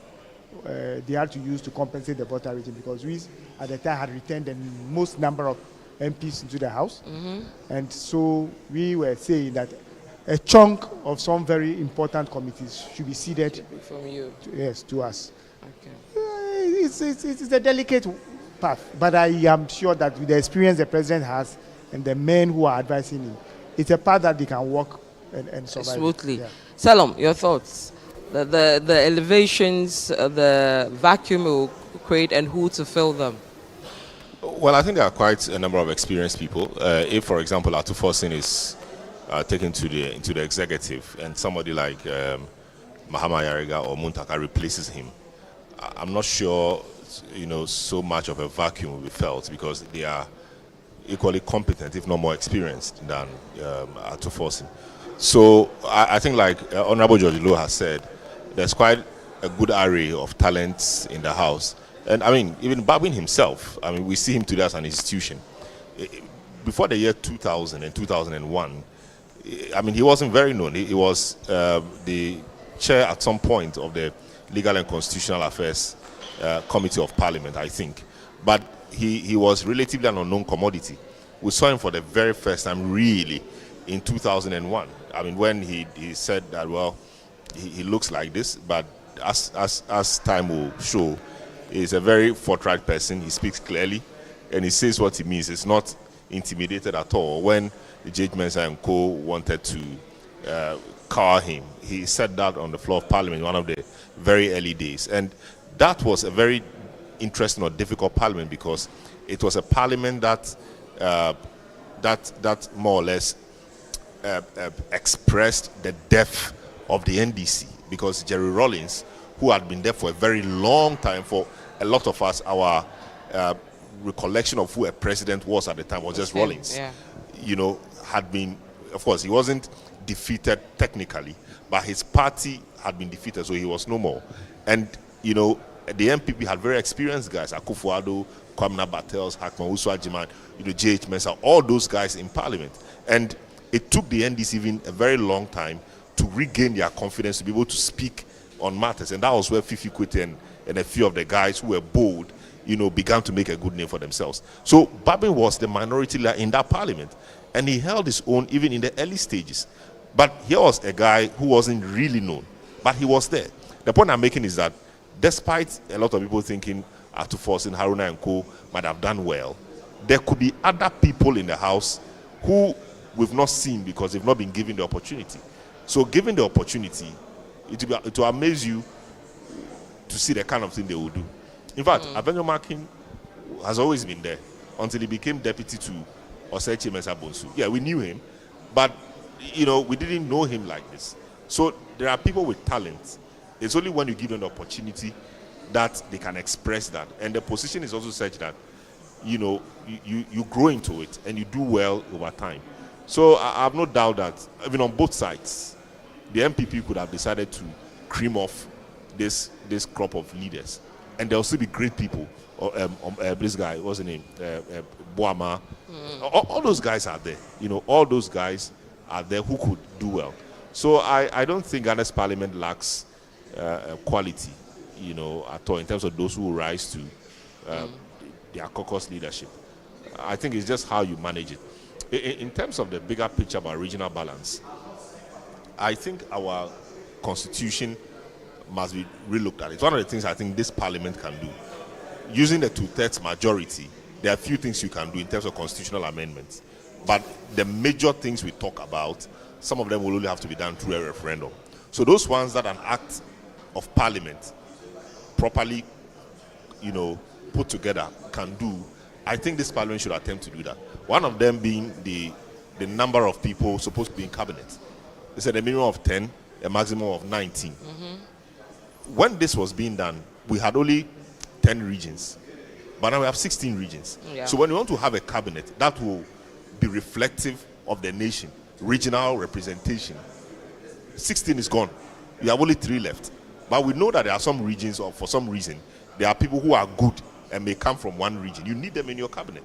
they had to use to compensate the voter rating, because we, at the time, had returned the most number of MPs into the House. Mm-hmm. And so we were saying that a chunk of some very important committees should be ceded from you. To us. Okay. It's a delicate path, but I am sure that with the experience the president has and the men who are advising him, it's a path that they can walk and survive smoothly. Yeah. Salom, your thoughts? The elevations, the vacuum will create, and who to fill them? Well, I think there are quite a number of experienced people. If, for example, Atufolsin is taken into the executive, and somebody like Mahama Yariga or Muntaka replaces him, I'm not sure, so much of a vacuum will be felt, because they are equally competent, if not more experienced, than Atufolsin. So I think, like Honorable George Lowe has said, there's quite a good array of talents in the House. And I mean, even Babin himself, we see him today as an institution. Before the year 2000 and 2001, he wasn't very known. He was the chair at some point of the Legal and Constitutional Affairs Committee of Parliament, I think. But he was relatively an unknown commodity. We saw him for the very first time, really, in 2001. When he said that, well, he looks like this, but as time will show, he's a very forthright person. He speaks clearly, and he says what he means. It's not intimidated at all. When J.H. Mensah and co. wanted to cower him, he said that on the floor of Parliament in one of the very early days. And that was a very interesting or difficult Parliament, because it was a Parliament that more or less expressed the depth of the NDC, because Jerry Rawlings, who had been there for a very long time, for a lot of us, our recollection of who a president was at the time was just Rawlings. Yeah. Had been, of course, he wasn't defeated technically, but his party had been defeated, so he was no more. And, the MPP had very experienced guys, Akufo-Addo, Kwamina Bartels, Hackman Usu-Ajiman, J.H. Mensah, all those guys in parliament. And it took the NDC even a very long time to regain their confidence to be able to speak on matters. And that was where Fifi Kwete and a few of the guys who were bold, began to make a good name for themselves. So Babin was the minority leader in that parliament. And he held his own even in the early stages. But here was a guy who wasn't really known, but he was there. The point I'm making is that despite a lot of people thinking Atuforsin, Haruna and Co. might have done well, there could be other people in the house who we've not seen because they've not been given the opportunity. So given the opportunity, it will amaze you to see the kind of thing they will do. In fact, Avenue Markin has always been there until he became deputy to Osechi Mensah Bonsu. Yeah, we knew him, but we didn't know him like this. So there are people with talent. It's only when you give them the opportunity that they can express that. And the position is also such that, you grow into it and you do well over time. So I have no doubt that, even on both sides, the MPP could have decided to cream off this crop of leaders. And there'll still be great people. This guy, what's his name? Boama. All those guys are there. All those guys are there who could do well. So I don't think Ghana's parliament lacks quality, at all in terms of those who rise to their caucus leadership. I think it's just how you manage it. In terms of the bigger picture about regional balance, I think our constitution must be relooked at. It's one of the things I think this parliament can do. Using the 2/3 majority, there are a few things you can do in terms of constitutional amendments. But the major things we talk about, some of them will only have to be done through a referendum. So those ones that an act of parliament properly, put together can do, I think this parliament should attempt to do that. One of them being the number of people supposed to be in cabinet. They said a minimum of 10, a maximum of 19. When this was being done, we had only 10 regions, but now we have 16 regions. Yeah. So when you want to have a cabinet that will be reflective of the nation, regional representation, 16 is gone. You have only 3 left. But we know that there are some regions, or for some reason, there are people who are good and may come from one region. You need them in your cabinet.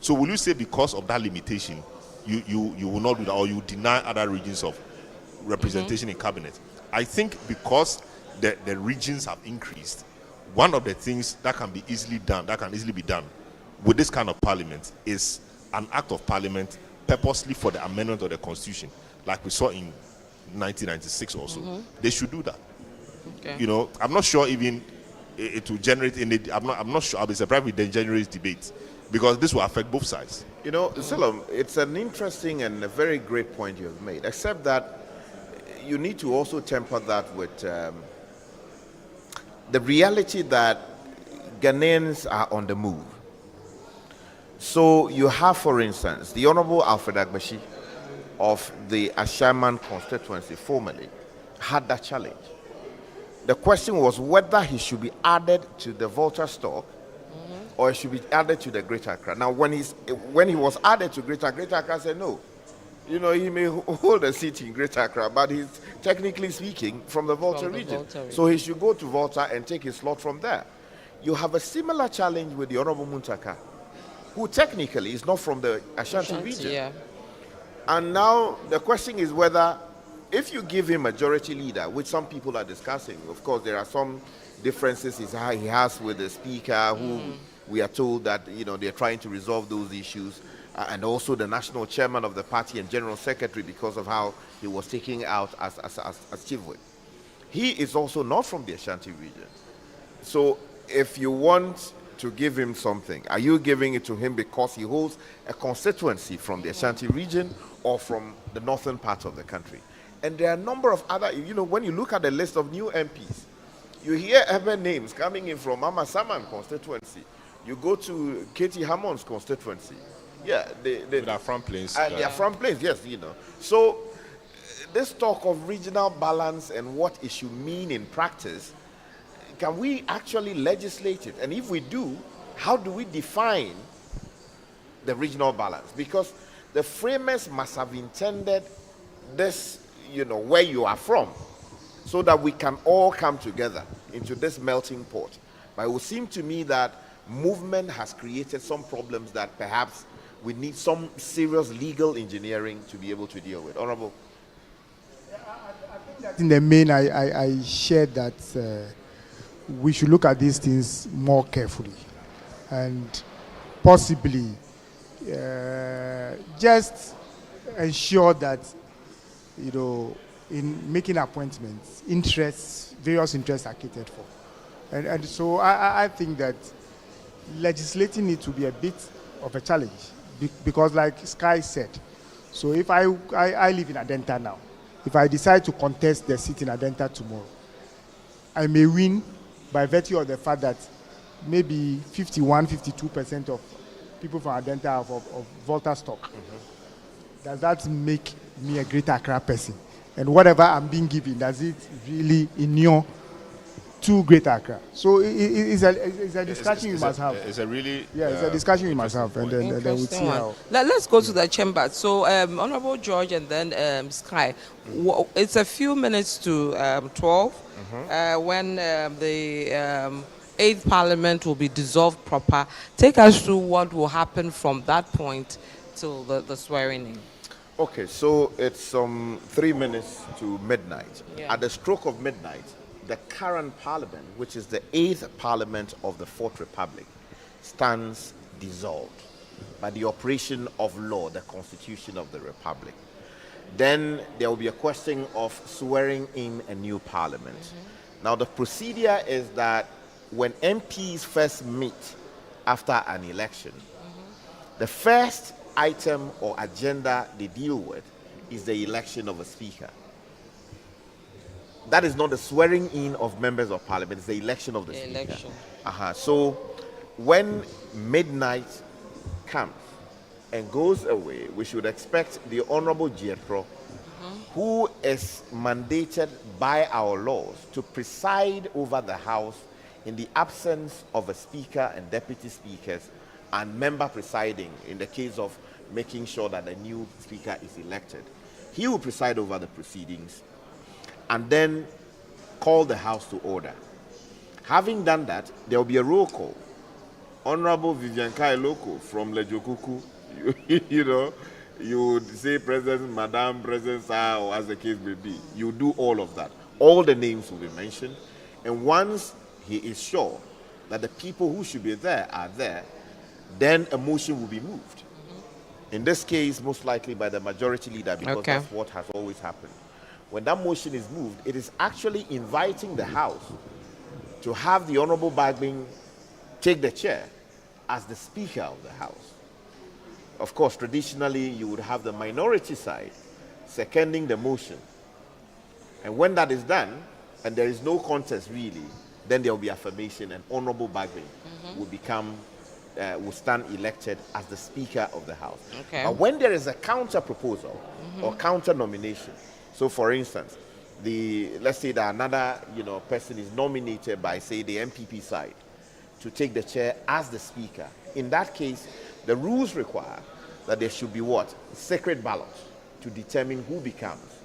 So will you say because of that limitation, you will not do that, or you deny other regions of representation in cabinet? I think because the regions have increased, one of the things that can easily be done with this kind of parliament is an act of parliament purposely for the amendment of the constitution, like we saw in 1996 also. They should do that. Okay. I'm not sure even it will generate any. I'm not sure. I'll be surprised if it generates debate, because this will affect both sides. Salom, it's an interesting and a very great point you have made, except that you need to also temper that with the reality that Ghanaians are on the move. So you have, for instance, the Honorable Alfred Agbashi of the Ashaman constituency formerly had that challenge. The question was whether he should be added to the Volta stock or he should be added to the Greater Accra. Now, when he was added to Greater Accra said no. He may hold a seat in Greater Accra, but he's technically speaking from the Volta region. So he should go to Volta and take his slot from there. You have a similar challenge with the Honorable Muntaka, who technically is not from the Ashanti region. Yeah. And now the question is whether, if you give him majority leader, which some people are discussing, of course there are some differences he has with the speaker, who we are told that they're trying to resolve those issues, and also the national chairman of the party and general secretary, because of how he was taken out as chief whip. He is also not from the Ashanti region. So if you want to give him something, are you giving it to him because he holds a constituency from the Ashanti region or from the northern part of the country? And there are a number of other, when you look at the list of new MPs, you hear other names coming in from Mama Saman constituency. You go to Katie Hammond's constituency. Yeah, they are from Plains. They are from Plains, yes, So this talk of regional balance and what it should mean in practice, can we actually legislate it? And if we do, how do we define the regional balance? Because the framers must have intended this, where you are from, so that we can all come together into this melting pot. But it would seem to me that movement has created some problems that perhaps we need some serious legal engineering to be able to deal with. Honorable. In the main, I shared that we should look at these things more carefully and possibly just ensure that, in making appointments, various interests are catered for. And so I think that legislating needs to be a bit of a challenge because, like Sky said, so if I live in Adenta now, if I decide to contest the seat in Adenta tomorrow, I may win by virtue of the fact that maybe 51-52% of people from Adenta have of voter stock. Mm-hmm. Does that make me a greater Accra person? And whatever I'm being given, does it really inure to Greater Accra? So it's a discussion you must have. It's a really it's a discussion you must have, and then we'll see how. Let's go to the chamber. So, Honorable George and then Sky. It's a few minutes to 12 when the 8th Parliament will be dissolved proper. Take us through what will happen from that point till the swearing in. Okay, so it's 3 minutes to midnight. Yeah. At the stroke of midnight, the current parliament, which is the 8th parliament of the 4th Republic, stands dissolved by the operation of law, the constitution of the republic. Then there will be a question of swearing in a new parliament. Mm-hmm. Now the procedure is that when MPs first meet after an election, the first item or agenda they deal with is the election of a speaker. That is not the swearing in of members of parliament, it's the election of the speaker. So when midnight comes and goes away, we should expect the Honorable Jethro, who is mandated by our laws to preside over the House in the absence of a speaker and deputy speakers and member presiding in the case of making sure that a new speaker is elected. He will preside over the proceedings and then call the House to order. Having done that, there will be a roll call. Honorable Vivian Kailoko from Lejokuku, you would say President, Madam, President, Sir, or as the case may be. You do all of that. All the names will be mentioned. And once he is sure that the people who should be there are there, then a motion will be moved. In this case, most likely by the majority leader, because that's what has always happened. When that motion is moved, it is actually inviting the House to have the Honorable Bagbin take the chair as the Speaker of the House. Of course, traditionally, you would have the minority side seconding the motion. And when that is done, and there is no contest really, then there will be affirmation, and Honorable Bagbin will stand elected as the Speaker of the House. But when there is a counter proposal or counter nomination, so for instance, let's say that another person is nominated by, say, the MPP side to take the chair as the Speaker. In that case, the rules require that there should be secret ballot to determine who becomes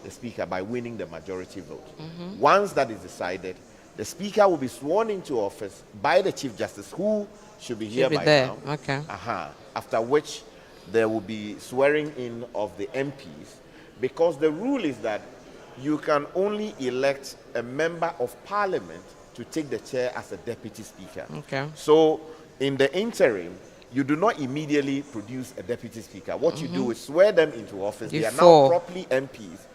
the Speaker by winning the majority vote. Once that is decided, the Speaker will be sworn into office by the Chief Justice, who should be here by now. After which there will be swearing in of the MPs, because the rule is that you can only elect a member of parliament to take the chair as a deputy speaker. So in the interim, you do not immediately produce a deputy speaker. What you do is swear them into office. They are now properly MPs.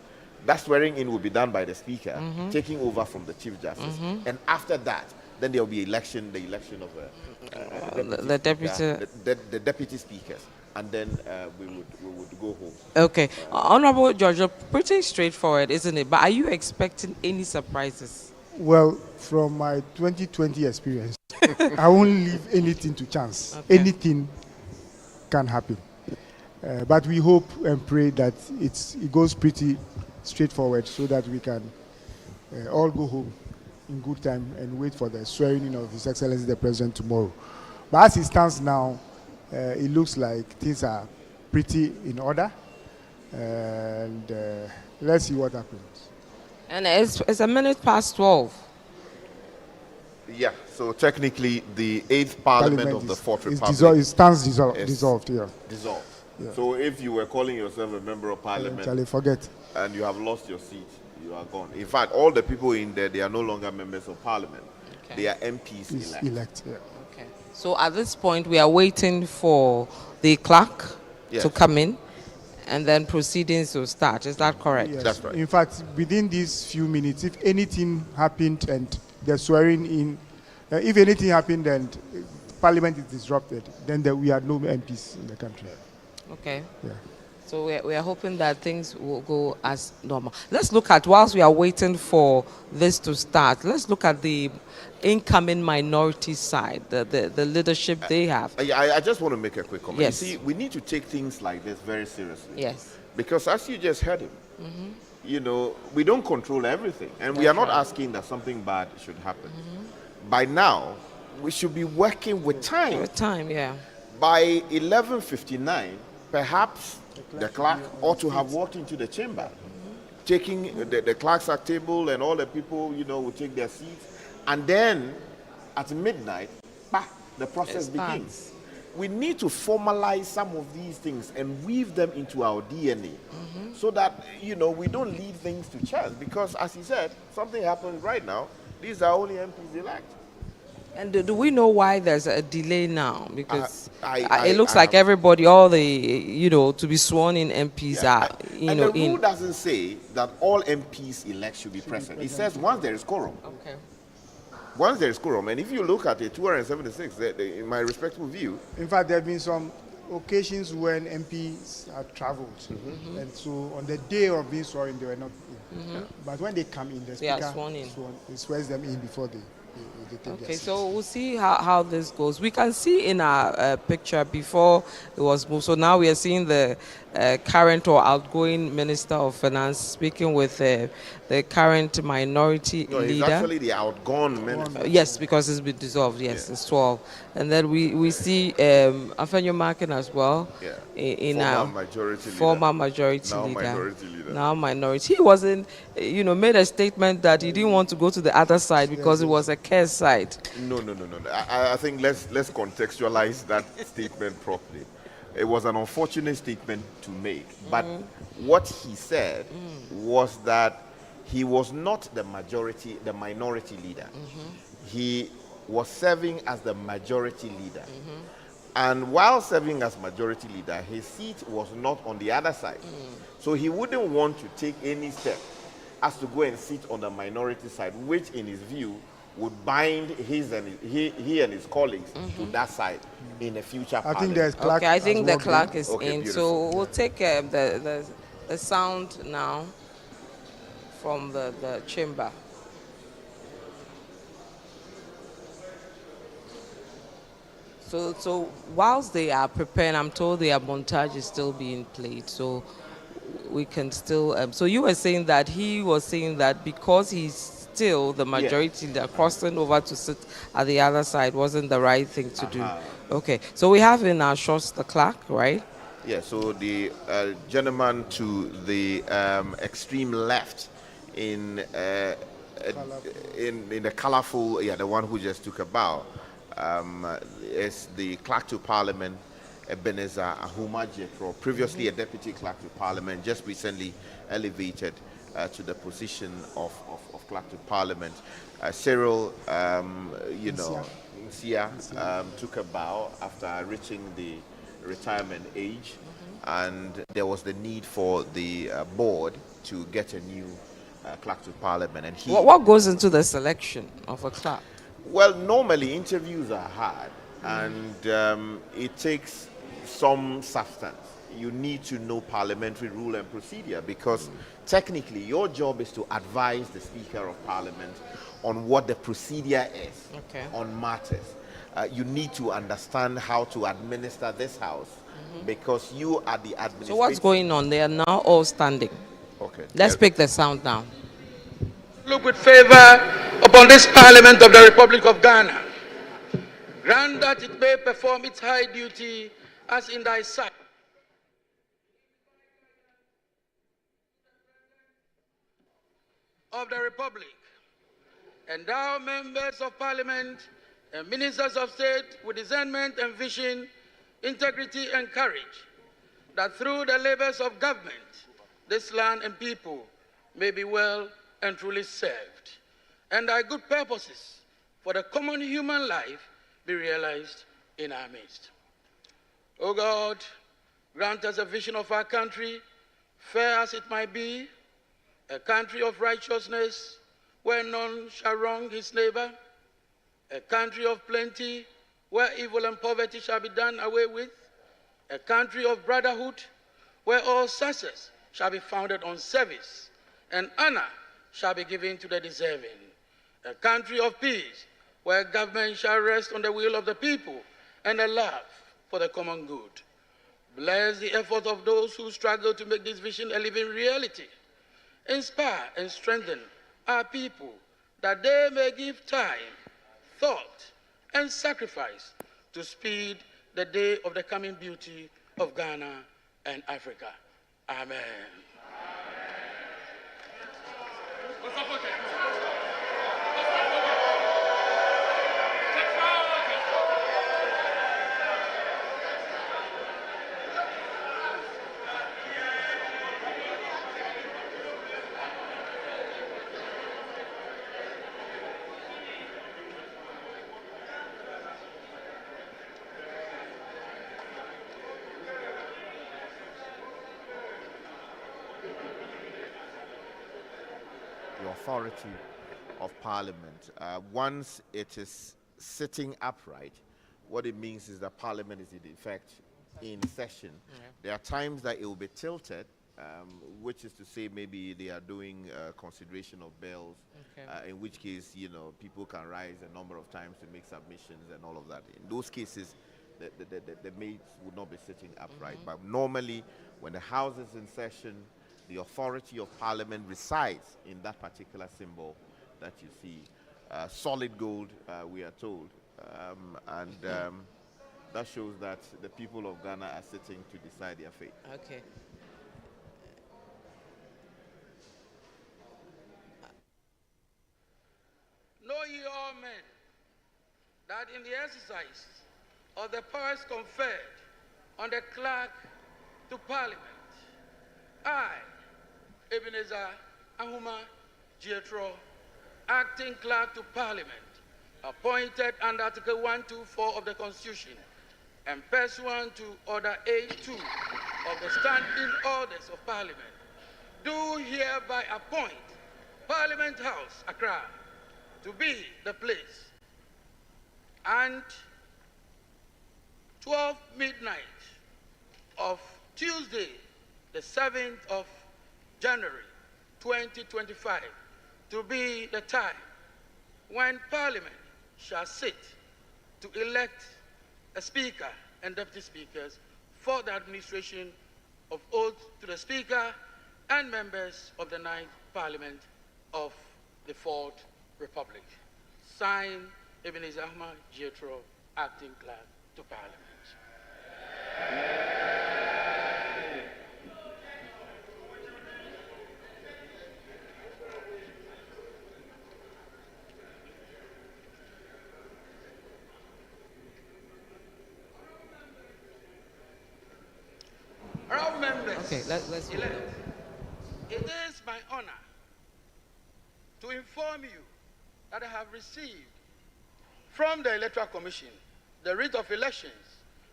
That swearing in will be done by the speaker, taking over from the Chief Justice. And after that, then there will be the election of the deputy speakers. And then we would go home. Okay. Honorable George, pretty straightforward, isn't it? But are you expecting any surprises? Well, from my 2020 experience, I won't leave anything to chance. Anything can happen. But we hope and pray that it goes pretty straightforward so that we can all go home in good time and wait for the swearing in of His Excellency the President tomorrow. But as it stands now, it looks like things are pretty in order. And let's see what happens. And it's a minute past 12. Yeah, so technically the 8th Parliament of the Fourth Republic it stands dissolved, yeah. Dissolved. Yeah. So if you were calling yourself a member of Parliament forget. and you have lost your seat, you are gone. In fact, all the people in there, they are no longer members of Parliament. Okay. They are MPs elect. Yeah. Okay. So at this point, we are waiting for the clerk to come in, and then proceedings will start. Is that correct? Yes. That's right. In fact, within these few minutes, if anything happened and the swearing in, if anything happened and Parliament is disrupted, then we are no MPs in the country. Okay. Yeah. So we are hoping that things will go as normal. Let's look at, whilst we are waiting for this to start, let's look at the incoming minority side, the leadership they have. I just want to make a quick comment. Yes. You see, we need to take things like this very seriously. Yes. Because as you just heard him, you know, we don't control everything. And we are not asking that something bad should happen. By now, we should be working with time. With time, yeah. By 11:59, perhaps the clerk ought to have walked into the chamber, taking the clerk's at table, and all the people, you know, will take their seats. And then at midnight, the process begins. We need to formalize some of these things and weave them into our DNA so that, you know, we don't leave things to chance. Because as he said, something happens right now. These are only MPs elect. And do we know why there's a delay now? Because it looks like everybody, all the, you know, to be sworn in MPs are, you know, the rule doesn't say that all MPs elect should be present. It says once there is quorum. Okay. Once there is quorum, and if you look at it, 276, in my respectful view. In fact, there have been some occasions when MPs have traveled, and so on the day of being sworn in, they were not in. But when they come in, the speaker swears them in before they take their seats. So we'll see how this goes. We can see in our picture before it was moved. So now we are seeing the current or outgoing Minister of Finance speaking with the current minority leader. He's actually the outgone minister. Yes, because it's been dissolved. Yes, it's 12. And then we see Afenyo Markin as well. Yeah. In former majority now leader. Minority leader. Now minority. He wasn't, you know, made a statement that he didn't want to go to the other side because it was a care side. No. I think let's contextualize that statement properly. It was an unfortunate statement to make, but what he said was that he was not the minority leader. He was serving as the majority leader. And while serving as majority leader, his seat was not on the other side. So he wouldn't want to take any step as to go and sit on the minority side, which in his view would bind he and his colleagues to that side in a future parliament. I think the clerk is in. Beautiful. So we'll take the sound now from the chamber. So whilst they are preparing, I'm told their montage is still being played. So we can still. So you were saying that he was saying that because he's still the majority, that crossing over to sit at the other side wasn't the right thing to do. Okay. So we have in our shots the clerk, right? Yeah. So the gentleman to the extreme left in the colorful, the one who just took a bow. Is the clerk to Parliament, Ebenezer Ahumajekro, previously a deputy clerk to Parliament, just recently elevated to the position of clerk to Parliament. Cyril, Nsia, took a bow after reaching the retirement age, and there was the need for the board to get a new clerk to Parliament. And what goes into the selection of a clerk? Well, normally interviews are hard, and it takes some substance. You need to know parliamentary rule and procedure, because technically your job is to advise the Speaker of Parliament on what the procedure is on matters. You need to understand how to administer this house, because you are the administrator. So what's going on? They are now all standing. Okay. Let's pick the sound now. Look with favor upon this Parliament of the Republic of Ghana. Grant that it may perform its high duty as in thy sight. Of the Republic. Endow members of Parliament and ministers of state with discernment and vision, integrity and courage, that through the labors of government, this land and people may be well and truly served, and thy good purposes for the common human life be realized in our midst. O God, grant us a vision of our country, fair as it might be, a country of righteousness, where none shall wrong his neighbor, a country of plenty, where evil and poverty shall be done away with, a country of brotherhood, where all success shall be founded on service, and honor shall be given to the deserving, a country of peace, where government shall rest on the will of the people and a love for the common good. Bless the efforts of those who struggle to make this vision a living reality. Inspire and strengthen our people that they may give time, thought, and sacrifice to speed the day of the coming beauty of Ghana and Africa. Amen. Authority of Parliament. Once it is sitting upright, what it means is that Parliament is in effect in session. There are times that it will be tilted, which is to say maybe they are doing consideration of bills, in which case, you know, people can rise a number of times to make submissions and all of that. In those cases, the maids would not be sitting upright. But normally, when the House is in session, the authority of Parliament resides in that particular symbol that you see. Solid gold, we are told. That shows that the people of Ghana are sitting to decide their fate. Okay. Know ye all men, that in the exercise of the powers conferred on the clerk to Parliament, I, Ebenezer Ahuma Jethro, acting clerk to Parliament, appointed under Article 124 of the Constitution and pursuant to Order A2 of the Standing Orders of Parliament, do hereby appoint Parliament House, Accra, to be the place, and 12 midnight of Tuesday, the 7th of January 2025, to be the time when Parliament shall sit to elect a Speaker and Deputy Speakers for the administration of oath to the Speaker and members of the 9th Parliament of the 4th Republic. Signed, Ebenezer Ahuma Jethro, acting clerk to Parliament. Honourable members, okay, let's go. It is my honor to inform you that I have received from the Electoral Commission the writ of elections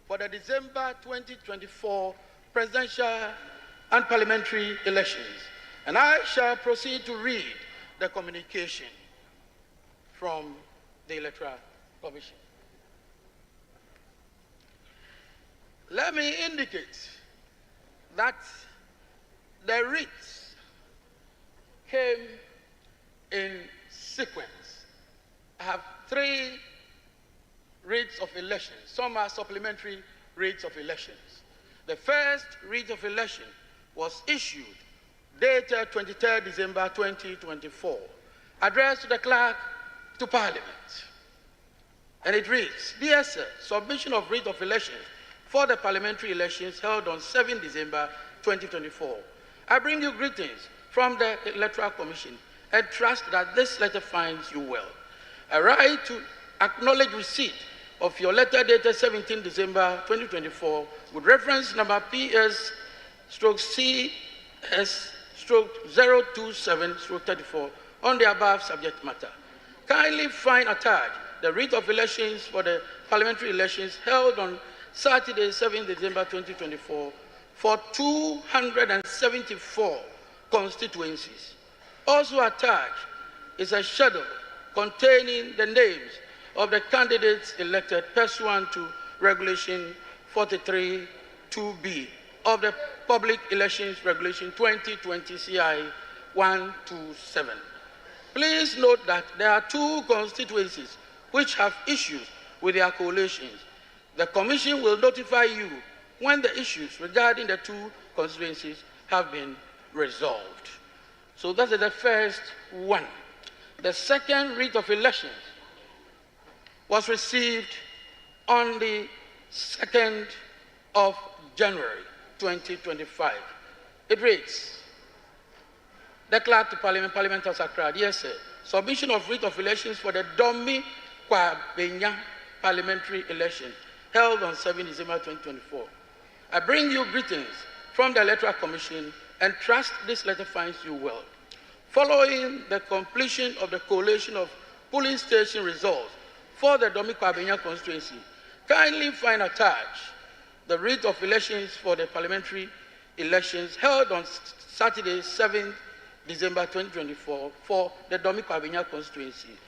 for the December 2024 presidential and parliamentary elections, and I shall proceed to read the communication from the Electoral Commission. Let me indicate that the writs came in sequence. I have 3 writs of elections. Some are supplementary writs of elections. The first writ of election was issued dated 23rd December 2024, addressed to the clerk to Parliament. And it reads, Dear Sir, submission of writ of elections for the parliamentary elections held on 7 December 2024. I bring you greetings from the Electoral Commission and trust that this letter finds you well. I write to acknowledge receipt of your letter dated 17 December 2024 with reference number PS/CS/027/34 on the above subject matter. Kindly find attached the writ of elections for the parliamentary elections held on Saturday, 7 December 2024 for 274 constituencies. Also attached is a schedule containing the names of the candidates elected pursuant to Regulation 43(2)(b) of the Public Elections Regulation 2020 CI 127. Please note that there are 2 constituencies which have issues with their coalitions. The Commission will notify you when the issues regarding the 2 constituencies have been resolved. So that is the first one. The second writ of elections was received on the 2nd of January 2025. It reads, the Clerk to Parliament House Accra, yes sir, submission of writ of elections for the Domi Kwabenya parliamentary election held on 7 December 2024. I bring you greetings from the Electoral Commission and trust this letter finds you well. Following the completion of the collation of polling station results for the Domi Kwabenya constituency, kindly find attached the writ of elections for the parliamentary elections held on Saturday, 7 December 2024 for the Domi Kwabenya constituency.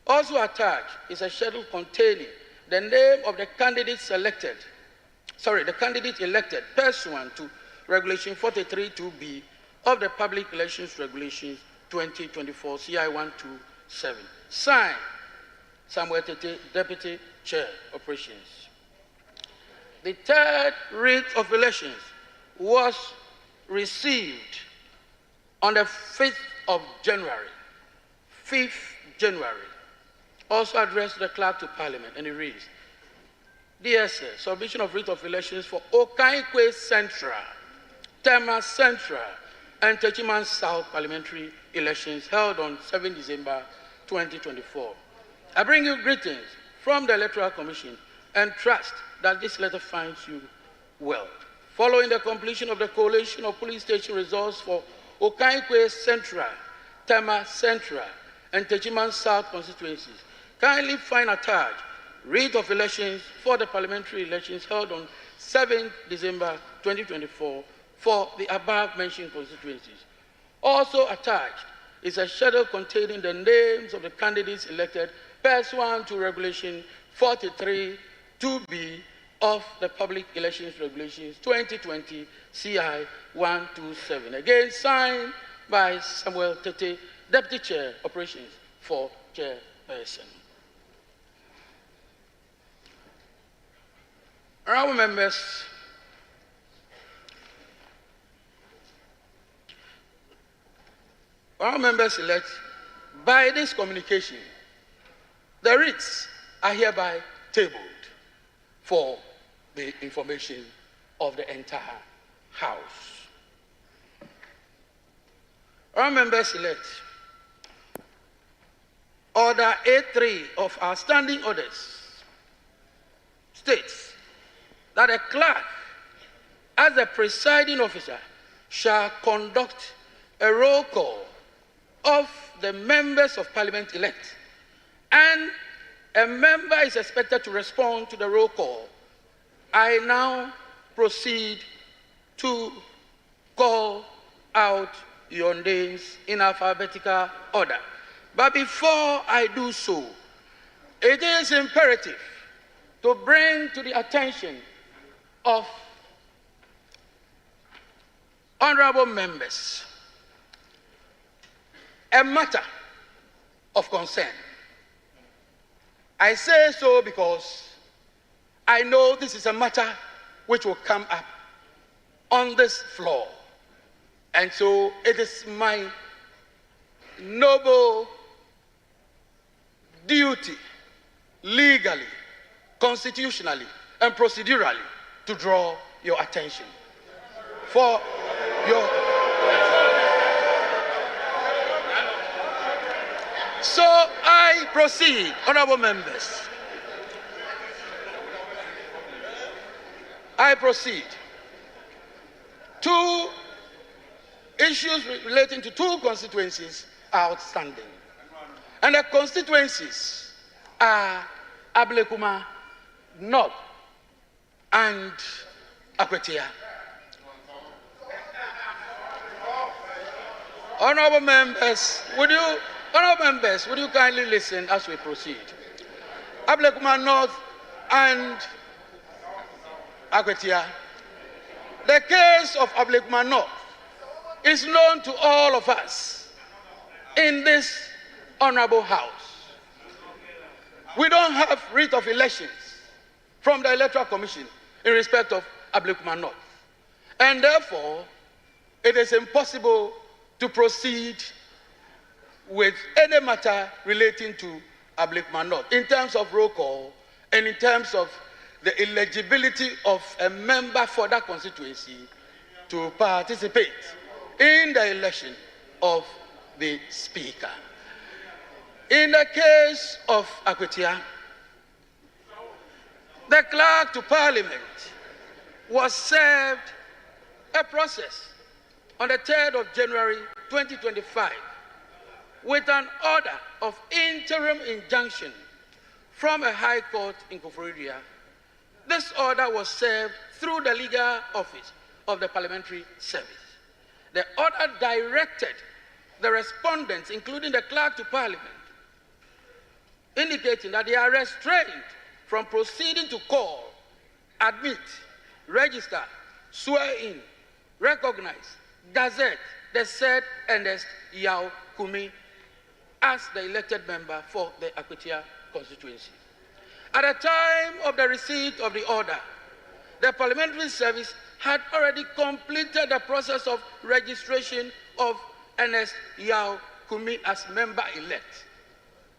Also attached is a schedule containing the name of the candidate elected pursuant to Regulation 43(2)(b) of the Public Elections Regulations 2024 CI 127. Signed, Samuel Tete, Deputy Chair, Operations. The third writ of elections was received on the 5th of January. 5th January. Also addressed to the Clerk to Parliament, and it reads, Dear Sir, submission of writ of elections for Okaikwe Central, Tema Central, and Techiman South parliamentary elections held on 7 December 2024. I bring you greetings from the Electoral Commission and trust that this letter finds you well. Following the completion of the collation of police station results for Okaikwe Central, Tema Central, and Techiman South constituencies, kindly find attached writ of elections for the parliamentary elections held on 7 December 2024 for the above-mentioned constituencies. Also attached is a schedule containing the names of the candidates elected pursuant to Regulation 43(2)(b) of the Public Elections Regulations 2020 CI 127. Again, signed by Samuel Tete, Deputy Chair, Operations for Chairperson. Honourable members, elect, by this communication, the writs are hereby tabled for the information of the entire House. Honourable members elect, Order A3 of our standing orders states that a clerk, as the presiding officer, shall conduct a roll call of the members of Parliament elect, and a member is expected to respond to the roll call. I now proceed to call out your names in alphabetical order. But before I do so, it is imperative to bring to the attention of honorable members a matter of concern. I say so because I know this is a matter which will come up on this floor. And so it is my noble duty legally, constitutionally, and procedurally to draw your attention. For your... So I proceed, honorable members. I proceed. Two issues relating to two constituencies are outstanding. And the constituencies are Ablekuma North and Akwetia. Honorable members, would you kindly listen as we proceed? Ablekuma North and Akwetia. The case of Ablekuma North is known to all of us in this honorable house. We don't have writ of elections from the Electoral Commission in respect of Ablekuma North. And therefore, it is impossible to proceed with any matter relating to Ablekuma North in terms of roll call and in terms of the eligibility of a member for that constituency to participate in the election of the Speaker. In the case of Akwetia, the clerk to Parliament was served a process on the 3rd of January 2025 with an order of interim injunction from a high court in Koforidua. This order was served through the legal office of the Parliamentary Service. The order directed the respondents, including the clerk to Parliament, indicating that they are restrained from proceeding to call, admit, register, swear in, recognize, gazette the said Ernest Yao Kumi as the elected member for the Akwetia constituency. At the time of the receipt of the order, the Parliamentary Service had already completed the process of registration of Ernest Yao Kumi as member-elect.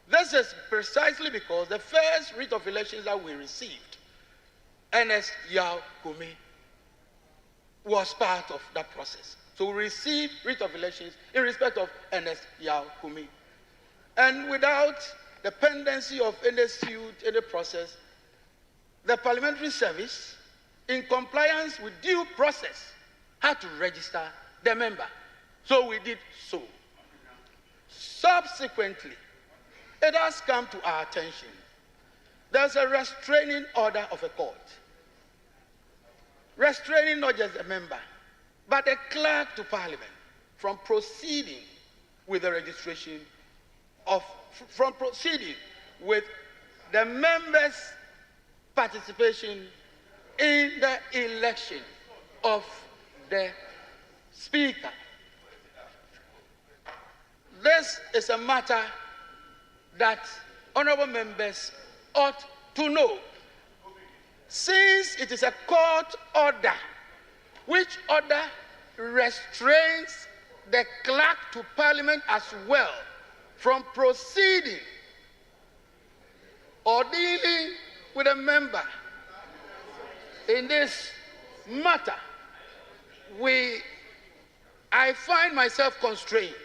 This is precisely because the first writ of elections that we received, Ernest Yao Kumi, was part of that process. So we received writ of elections in respect of Ernest Yao Kumi. And without the pendency of any suit, any process, the Parliamentary Service, in compliance with due process, had to register the member. So we did so. Subsequently, it has come to our attention. There's a restraining order of a court. Restraining not just a member, but a clerk to Parliament from proceeding with the registration of, from proceeding with the members' participation in the election of the Speaker. This is a matter that honorable members ought to know. Since it is a court order, which order restrains the clerk to Parliament as well from proceeding or dealing with a member in this matter, I find myself constrained.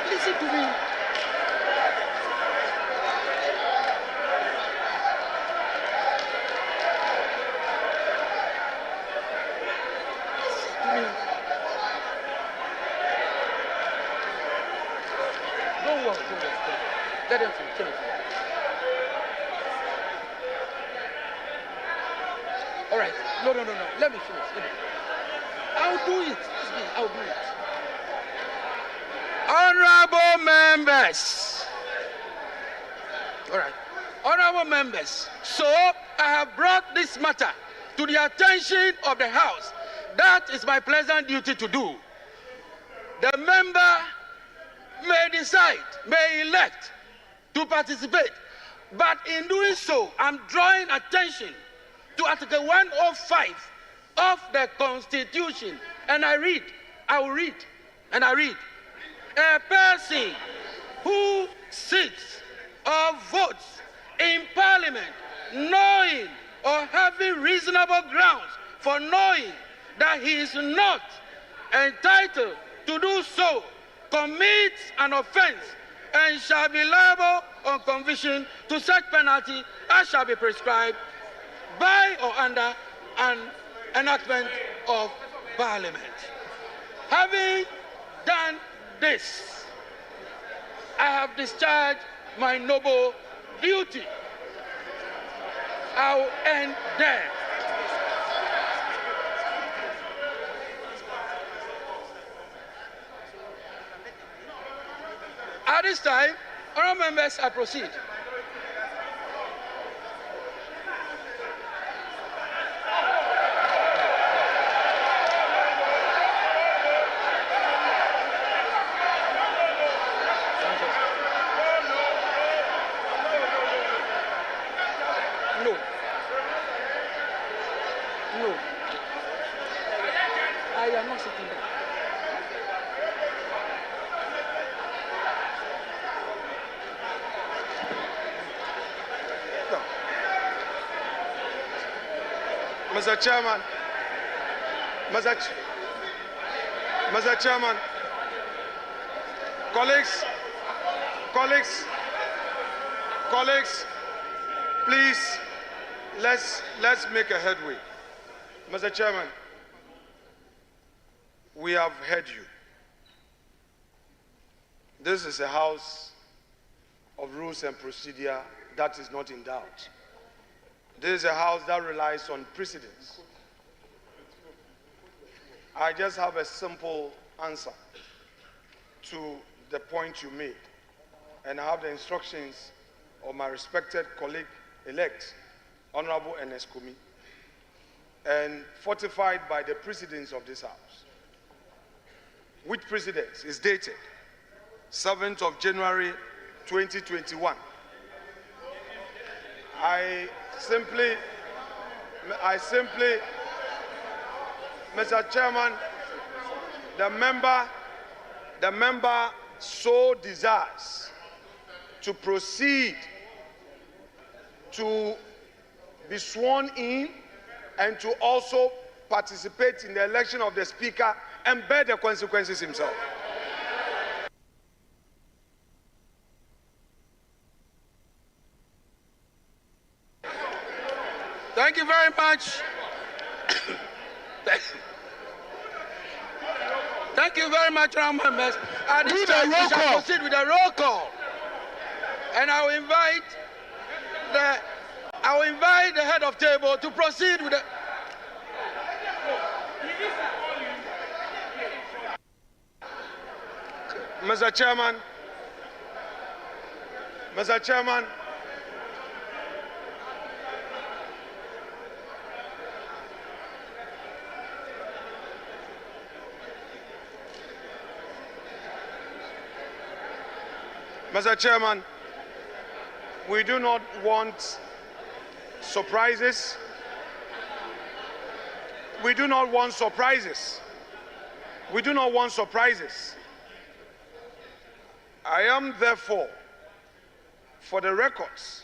Listen to me. Don't worry. Let him finish. All right. No. Let me finish. I'll do it. I'll do it. Honorable members. All right. Honorable members. So I have brought this matter to the attention of the House. That is my pleasant duty to do. the member may decide, may elect to participate. But in doing so, I'm drawing attention to Article 105 of the Constitution. And I will read, a person who sits or votes in Parliament knowing or having reasonable grounds for knowing that he is not entitled to do so commits an offense and shall be liable on conviction to such penalty as shall be prescribed by or under an enactment of Parliament. Having done this, I have discharged my noble duty. I will end there. At this time, honourable members, I proceed. No. I am not sitting there. Mr. Chairman, Mr. Chairman, colleagues, please, let's make a headway. Mr. Chairman, we have heard you. This is a house of rules and procedure that is not in doubt. This is a house that relies on precedence. I just have a simple answer to the point you made, and I have the instructions of my respected colleague-elect, Honorable Ernest Kumi, and fortified by the precedence of this house, which precedence is dated 7th of January 2021. I simply, Mr. Chairman, the member so desires to proceed to be sworn in and to also participate in the election of the Speaker and bear the consequences himself. Thank you very much. Thank you very much, honourable members. At this time, we shall proceed with a roll call. And I will invite the head of table to proceed with the... Mr. Chairman, Mr. Chairman, Mr. Chairman, we do not want surprises. We do not want surprises. We do not want surprises. I am therefore, for the records,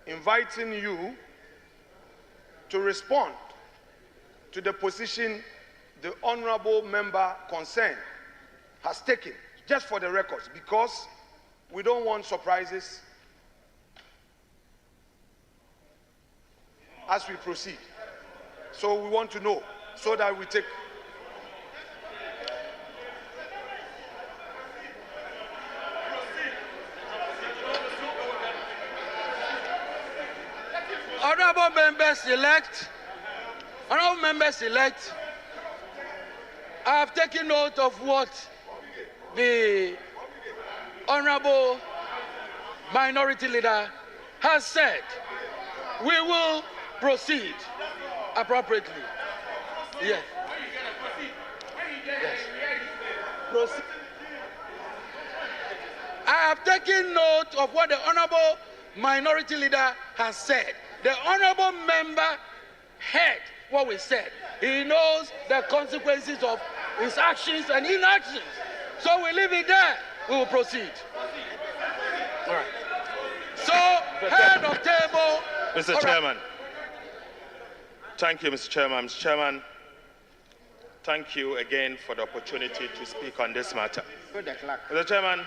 inviting you to respond to the position the honorable member concerned has taken, just for the records, because we don't want surprises as we proceed. So we want to know so that we take. Honorable members elect, I have taken note of what the Honorable Minority Leader has said. We will proceed appropriately. Yes. Yes. proceed. I have taken note of what the Honorable Minority Leader has said. The Honorable Member heard what we said. He knows the consequences of his actions and inactions. So we leave it there. We will proceed. All right. So, head of table. Mr. Chairman. Thank you, Mr. Chairman. Mr. Chairman, thank you again for the opportunity to speak on this matter. Mr. Chairman,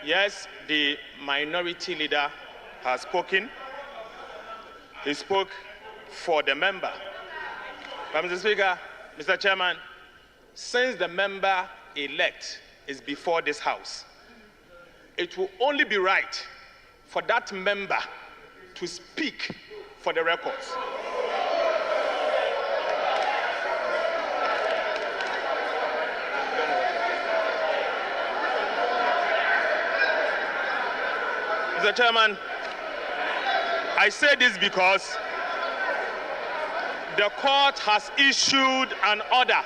yes, the minority leader has spoken. He spoke for the member. But Mr. Speaker, Mr. Chairman, since the member-elect is before this House, it will only be right for that member to speak for the records. Mr. Chairman, I say this because the court has issued an order.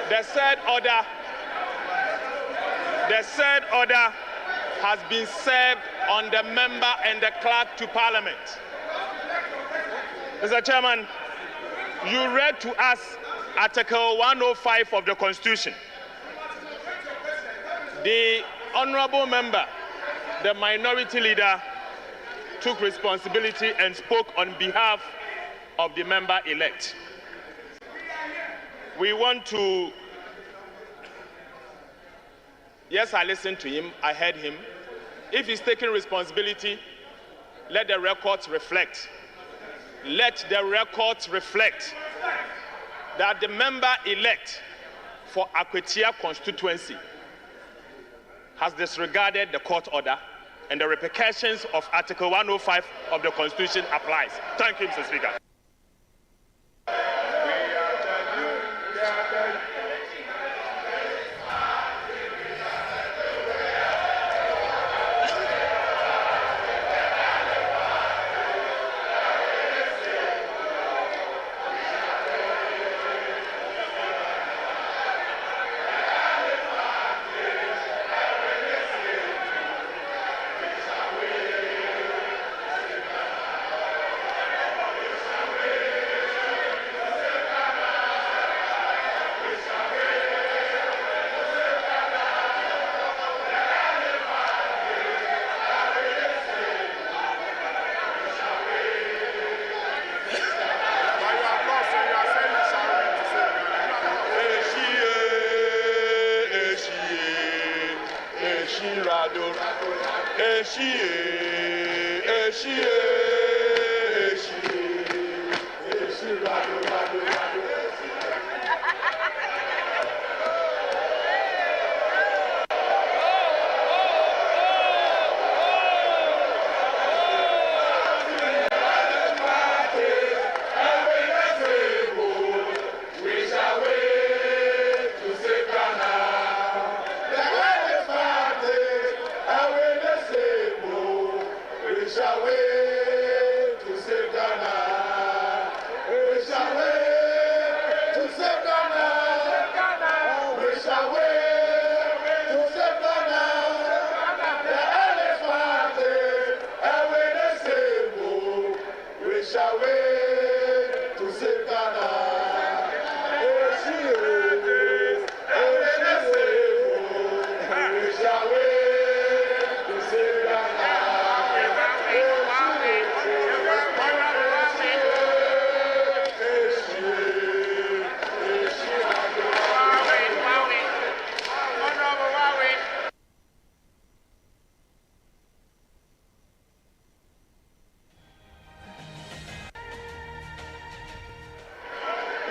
The said order has been served on the member and the clerk to Parliament. Mr. Chairman, you read to us Article 105 of the Constitution. The honorable member, the minority leader, took responsibility and spoke on behalf of the member-elect. We want to, yes, I listened to him, I heard him. If he's taking responsibility, let the records reflect. Let the records reflect that the member-elect for Akwetia constituency has disregarded the court order, and the repercussions of Article 105 of the Constitution applies. Thank you, Mr. Speaker.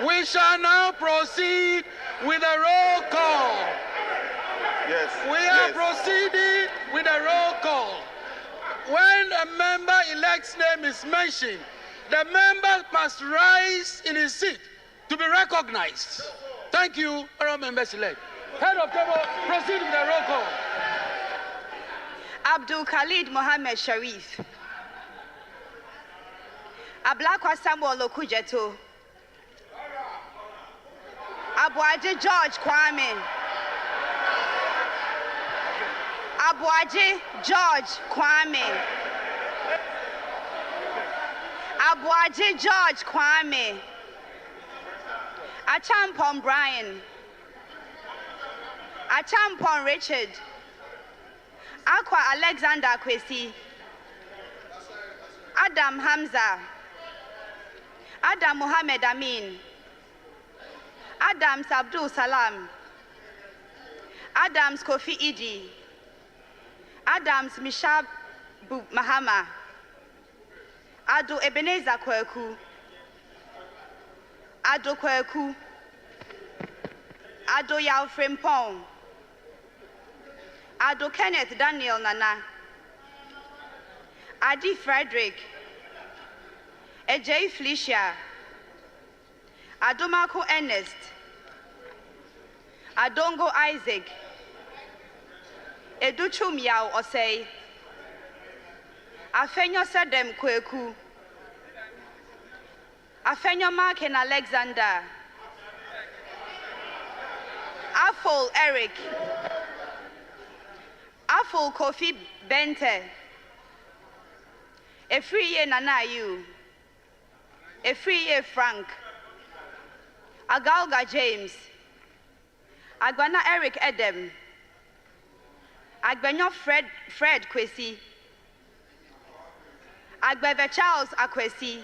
We shall now proceed with a roll call. Yes. We are proceeding with a roll call. When a member-elect's name is mentioned, the member must rise in his seat to be recognized. Thank you, honorable members-elect. Head of table, proceed with the roll call. Abdul Khalid Mohammed Sharif. Ablakwa Samuel Okujeto. Abuaje George Kwame. Abuaje George Kwame. Abuaje George Kwame. Achampon Brian. Achampon Richard. Aqua Alexander Kwesi. Adam Hamza. Adam Mohammed Amin. Adams Abdul Salam. Adams Kofi Idi. Adams Mishab Mahama. Ado Ebenezer Kweku. Ado Kweku. Ado Yao Frimpong. Ado Kenneth Daniel Nana. Adi Frederick. Ejay Felicia. Adomako Ernest. Adongo Isaac. Educhum Yao Osei. Afenyo Sedem Kweku. Afenyo Marken Alexander. Afol Eric. Afol Kofi Bente. Efriye Nanayu. Efriye Frank. Agalga James. Agbana Eric Edem. Agbenyo Fred Kwesi. Agbeve Charles Akwesi.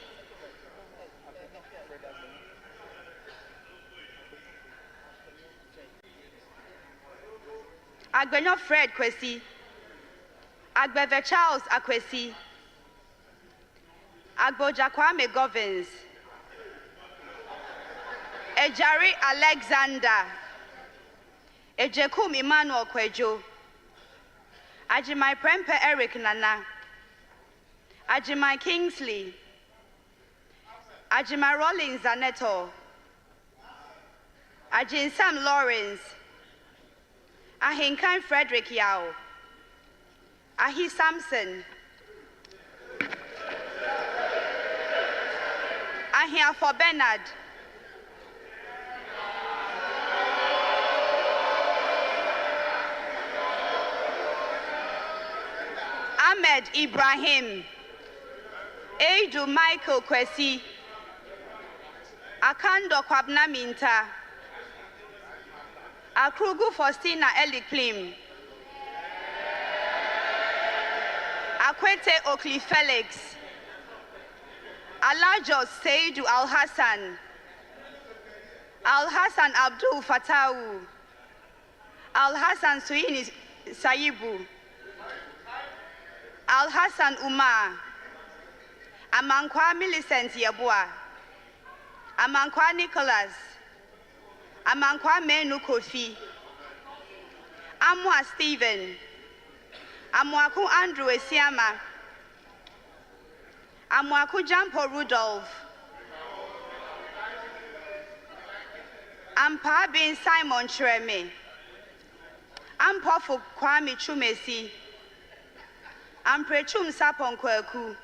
Agbenyo Fred Kwesi. Agbeve Charles Akwesi. Agboja Kwame Govins. Ejari Alexander. Ejekum Emmanuel Kwejo. Ajimai Prempe Eric Nana. Ajimai Kingsley. Ajimai Rollins Zaneto. Ajin Sam Lawrence. Ahinkan Frederick Yao. Ahi Samson. Ahiafo Bernard. Ahmed Ibrahim. Edu Michael Kwesi. Akando Kwabna Minta. Akrugu Faustina Eliklim. Akwete Okli Felix. Alajos Seidu Al Hassan. Al Hassan Abdul Fatawu. Al Hassan Suini Sayibu. Al Hassan Umar. Amankwa Millicent Yabua. Amankwa Nicholas. Amankwa Menu Kofi. Amwa Stephen. Amwaku Andrew Esiama. Amwaku Jampo Rudolph. Ampa bin Simon Chreme. Ampofu Kwame Chumesi. Amprechum Sapon Kweku.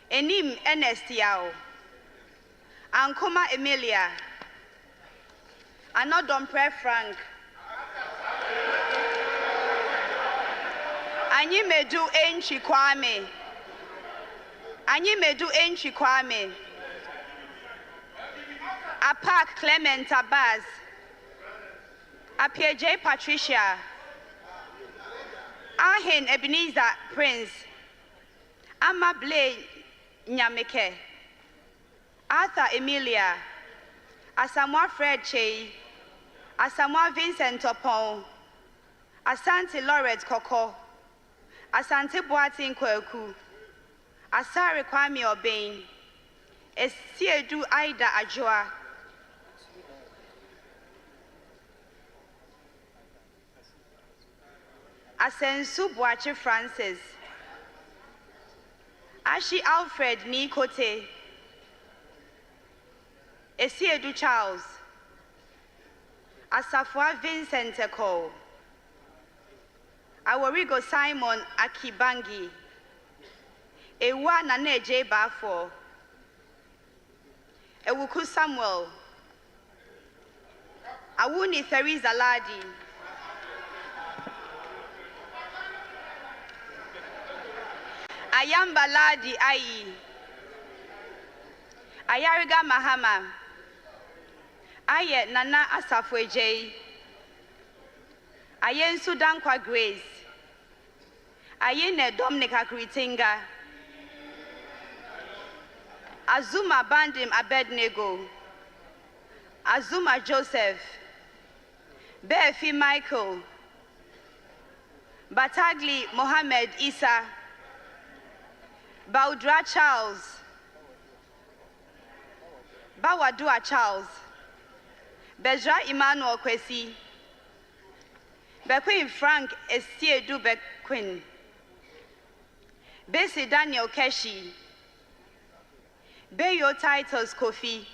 Enim Ernest Yao. Ankoma Emilia. Anodompre Frank. Anyimedu Enchi Kwame. Anyimedu Enchi Kwame. Apak Clement Abbas. Apieje Patricia. Ahin Ebenezer Prince. Amable Nyameke. Arthur Emilia. Asamoah Fred Chey. Asamoah Vincent Topon. Asante Lawrence Koko. Asante Boatin Kweku. Asare Kwame Obain. Esiedu Aida Ajua. Asensu Boache Francis. Ashi Alfred Nikote. Esiedu Charles. Asafwa Vincent Eko. Aworigo Simon Akibangi. Ewa Naneje Bafo. Ewuku Samuel. Awuni Theresa Ladi. Ayamba Ladi Ayi. Ayariga Mahama. Aye Nana Asafweje. Aye Sudankwa Grace. Aye ne Dominica Kritinga. Azuma Bandim Abednego. Azuma Joseph. Befi Michael. Batagli Mohammed Isa. Baudra Charles. Bawadua Charles. Bezra Emmanuel Kwesi. Bequin Frank Estiedu Bequin. Besi Daniel Keshi. Beyo Titles Kofi.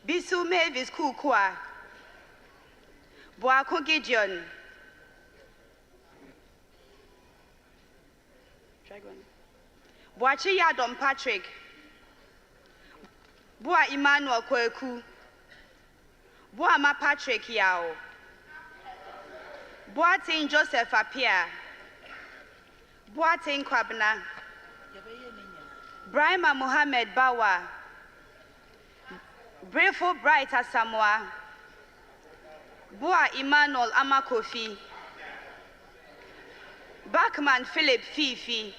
Bisu Mavis Kukwa. Boaku Gideon. Boachi Yadom Patrick. Boa Emmanuel Kweku. Boa Ma Patrick Yao. Boa Tin Joseph Apia. Boa Tin Kwabna. Brahma Mohammed Bawa. Brefo Bright Asamoah. Boa Emmanuel Amakofi. Backman Philip Fifi.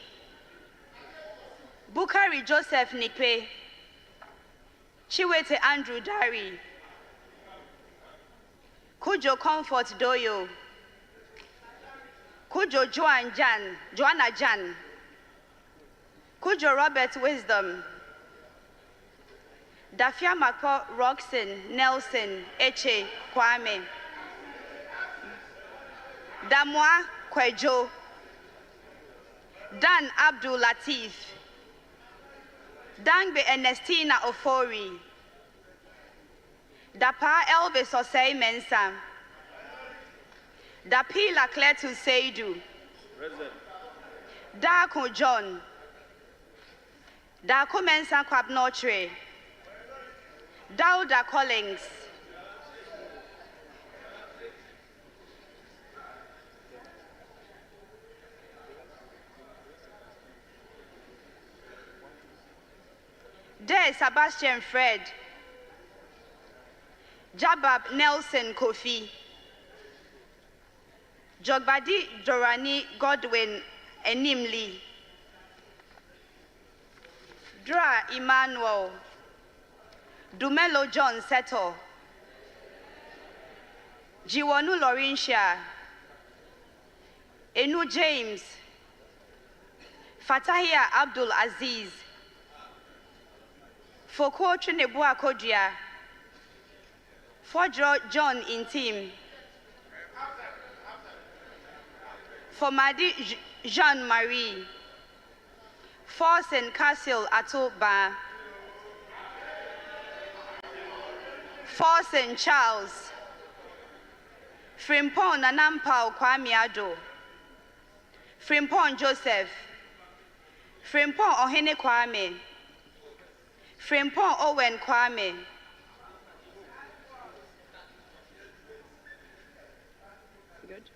Bukari Joseph Nipe. Chiwete Andrew Dari. Kujo Comfort Doyo. Kujo Joanna Jan. Kujo Robert Wisdom. Dafia Makpo Roxon Nelson Eche Kwame. Damwa Kwejo. Dan Abdul Latif. Dangbe Ernestina Ofori. Dapa Elvis Osei Mensa. Dapila Kletu Seidu. Dako John. Dako Mensa Kwabnotre. Dauda Collins. De Sebastian Fred. Jabab Nelson Kofi. Jogbadi Dorani Godwin Enimli. Dra Emmanuel. Dumelo John Seto. Jiwonu Laurentia. Enu James. Fatahia Abdul Aziz. Foko Trinebua Kodria. Fodro John Intim. Fomadi Jean-Marie. Forsen Castle Atoba. Forsen Charles. Frimpon Nanampao Kwamiado. Frimpon Joseph. Frimpon Ohene Kwame. Frimpon Owen Kwame. Good.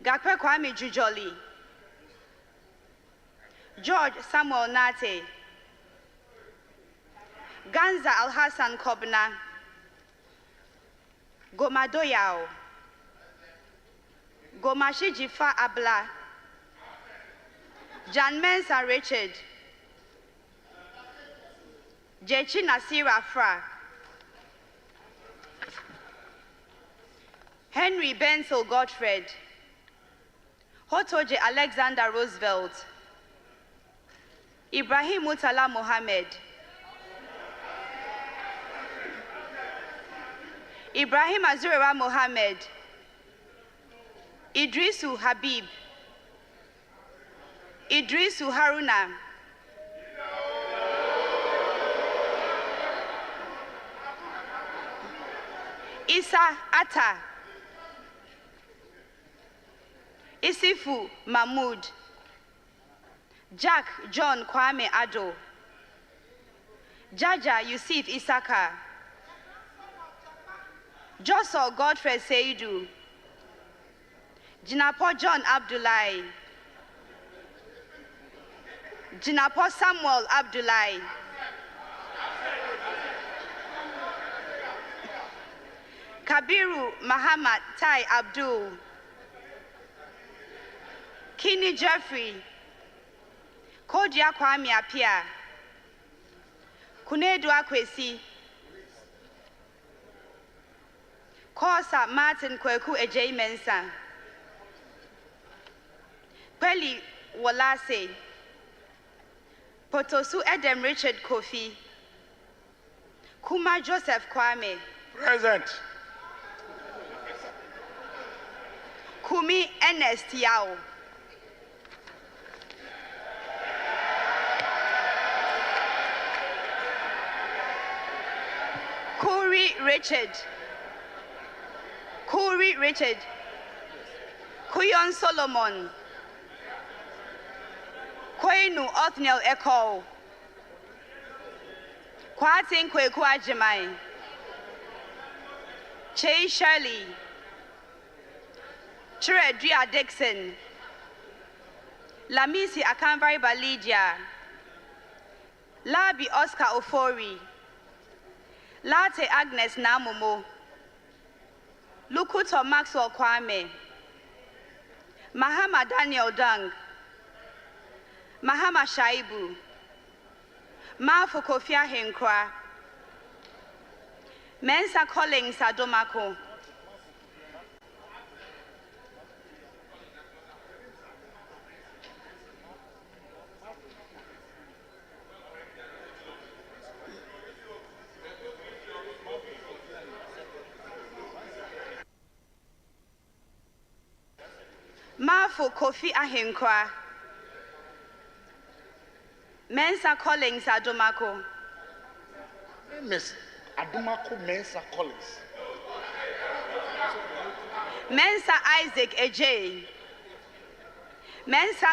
Gakwe Kwame Jujoli. George Samuel Nate. Ganza Al-Hassan Kobna. Gomadoyao. Gomashi Jifa Abla. Jan Mensa Richard. Jechi Nasira Fra. Henry Bensel Godfred. Hotoje Alexander Roosevelt. Ibrahim Mutala Mohammed. Ibrahim Azura Mohammed. Idrisu Habib. Idrisu Haruna. Isa Atta. Isifu Mahmoud. Jack John Kwame Ado. Jaja Yusuf Isaka, Joshua Godfrey Seidu, Jinapo John Abdullahi, Jinapo Samuel Abdullahi, Kabiru Muhammad Tai Abdul, Kini Jeffrey, Kodia Kwame Apia, Kunedu Akwesi, Kosa Martin Kweku Ejei Mensa, Kweli Wolase, Potosu Edem Richard Kofi, Kuma Joseph Kwame. Present. Kumi Ernest Yao. Kuri Richard, Kuyon Solomon, Kwenu Othniel Echo, Kwatin Kweku Ajimai, Che Shirley, Chiredria Dixon, Lamisi Akanvari Balidia, Labi Oscar Ofori, Latte Agnes Namumo, Lukuto Maxwell Kwame, Mahama Daniel Dung, Mahama Shaibu, Mafu Kofia Henkwa, Mensa Collins Adomako, Mafu Kofi Ahenkwa, Mensa Collins Adomako, Miss Adomako Mensa Collins, Mensa Isaac Ejay, Mensa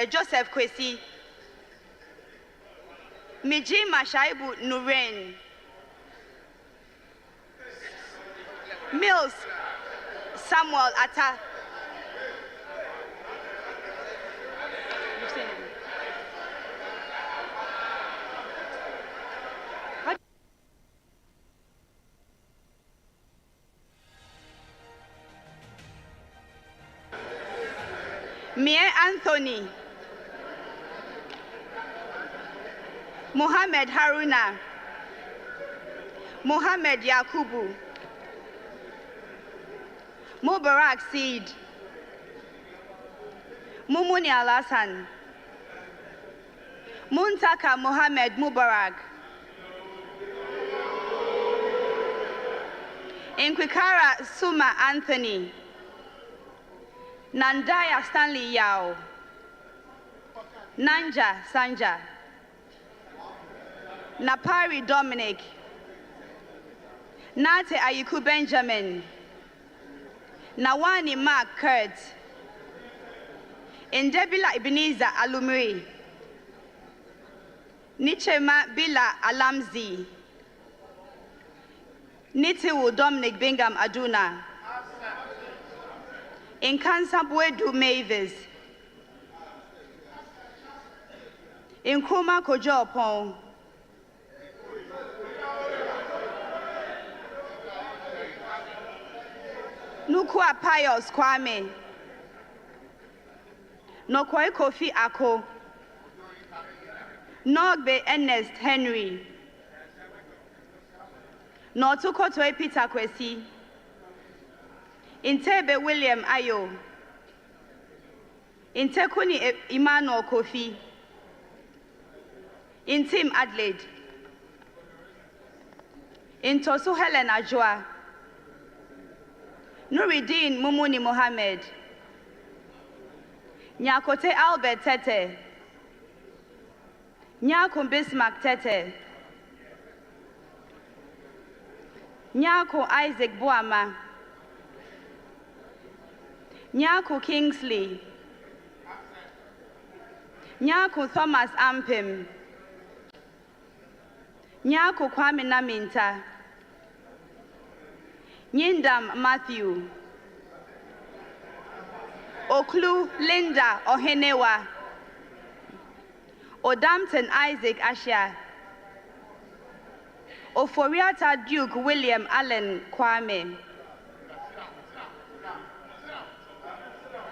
Joseph Kwesi, Mijima Shaibu Nuren, Mills Samuel Atta, Mie Anthony, Mohammed Haruna, Mohammed Yakubu, Mubarak Seed, Mumuni Alasan, Muntaka Mohammed Mubarak, Inkwikara Suma Anthony, Nandaya Stanley Yao, Nanja Sanja, Napari Dominic, Nate Ayiku Benjamin, Nawani Mark Kurt, Indebila Ebenezer Alumri, Nichema Bila Alamzi, Nitiwu Dominic Bingham Aduna, Inkansabwedu Mavis, Nkrumah Kojo Opon, Nukua Pius Kwame, Nokwai Kofi Ako, Nogbe Ernest Henry, Notuko Toy Peter Kwesi, Intebe William Ayo, Intekuni Emmanuel Kofi, Intim Adelaide, Intosu Helen Ajwa, Nuruddin Mumuni Mohammed, Nyakote Albert Tete, Nyako Bismarck Tete, Nyako Isaac Boama, Nyako Kingsley, Nyako Thomas Ampim, Nyako Kwame Naminta, Nyindam Matthew, Oklu Linda Ohenewa, Odampton Isaac Asha, Oforiata Duke William Allen Kwame,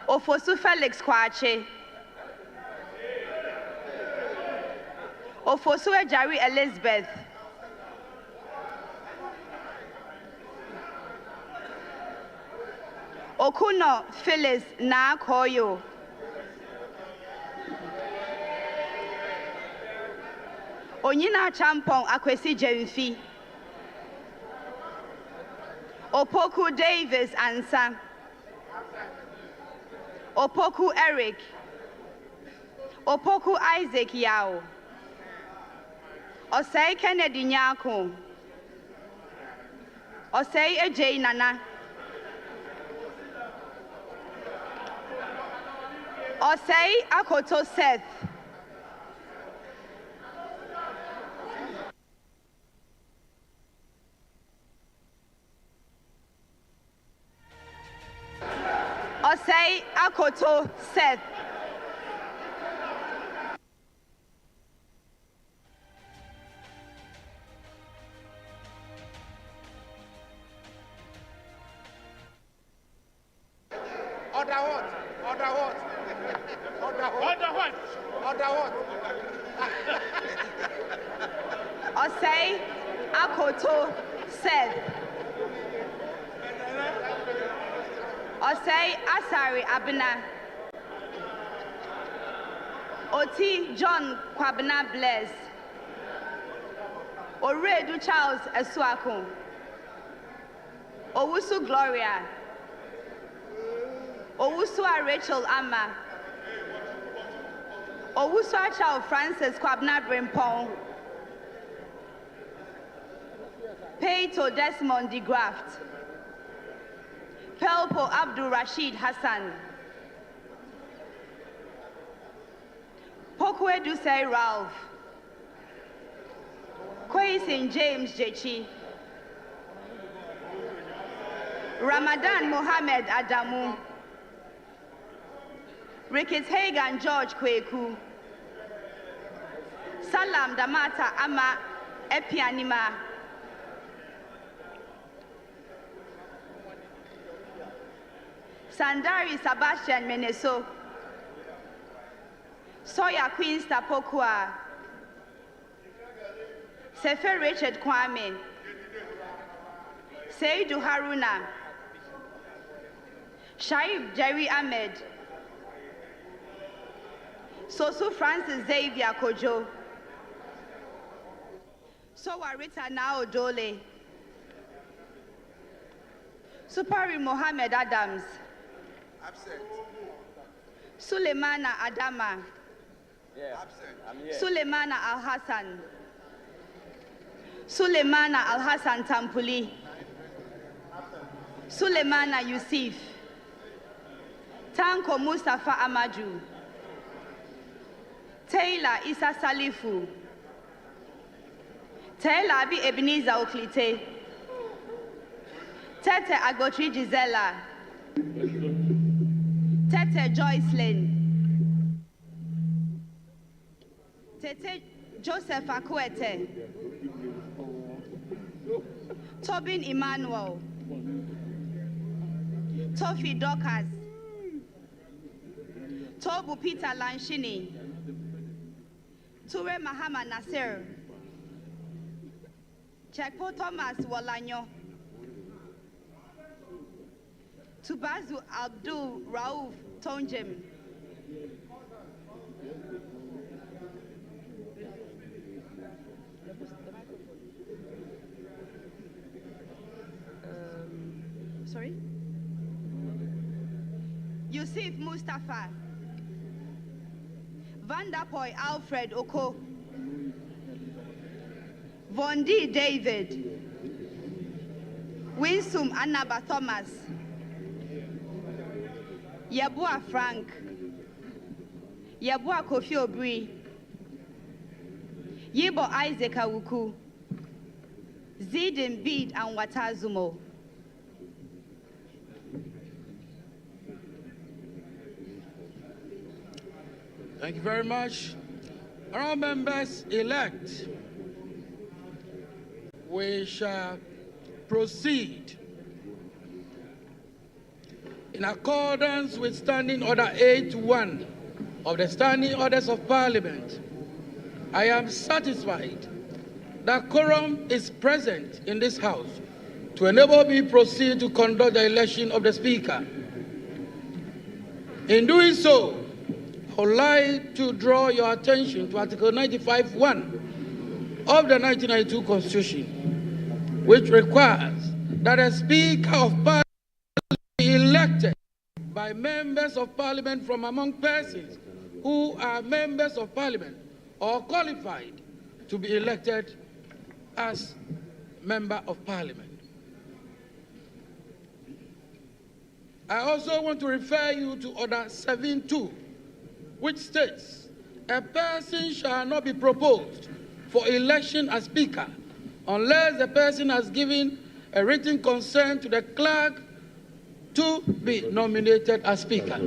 Ofosu Felix Kwache, Ofosu Ejari Elizabeth, Okuno Phyllis Nakoyo, Onyina Champon Akwesi Jemfi, Opoku Davis Ansa, Opoku Eric, Opoku Isaac Yao, Osei Kennedy Nyako, Osei Ejay Nana, Osei Akoto Seth, Osei Akoto Seth, Order what? Order what? Order what? Order what? Order what? Osei Akoto Seth, Osei Asari Abena, Oti John Kwabena Bless, Oredu Charles Esuako, Owusu Gloria, Owusua Rachel Ama, Owusua Charles Francis Kwabena Brimpong, Peito Desmond de Graft, Pelpo Abdul Rashid Hassan, Pokwe Dusei Ralph, Kwaisin James Jechi, Ramadan Mohammed Adamu, Ricketts Hagan George Kweku, Salam Damata Ama Epianima, Sandari Sebastian Meneso, Soya Queen Stapokua, Sefer Richard Kwame, Seidu Haruna, Shaib Jerry Ahmed, Sosu Francis Xavier Kojo, Sowa Rita Nao Dole, Supari Mohammed Adams, Absent. Suleimana Adama, Absent. I'm here. Suleimana Al Hassan, Suleimana Al Hassan Tampuli, Suleimana Yusuf, Tanko Mustafa Amaju, Taylor Isa Salifu, Taylor Abi Ebenezer Oklite, Tete Agotri Gisela, Tete Joycelyn, Tete Joseph Akwete, Tobin Emmanuel, Tofi Dorcas, Tobu Peter Lanshini, Ture Mahama Nasir, Chekpo Thomas Walanyo, Tubazu Abdul Rauf Tonjem, sorry? Yusuf Mustafa, Vandapoy Alfred Oko, Vondi David, Winsum Annaba Thomas, Yabua Frank, Yabua Kofi Obri, Yibo Isaac Awuku, Zidin Bid and Watazumo. Thank you very much. Honourable members elect, we shall proceed in accordance with Standing Order 8.1 of the Standing Orders of Parliament. I am satisfied that quorum is present in this House to enable me to proceed to conduct the election of the Speaker. In doing so, I would like to draw your attention to Article 95(1) of the 1992 Constitution, which requires that a Speaker of Parliament be elected by members of Parliament from among persons who are members of Parliament or qualified to be elected as Member of Parliament. I also want to refer you to Order 7.2, which states, a person shall not be proposed for election as Speaker unless the person has given a written consent to the clerk to be nominated as Speaker.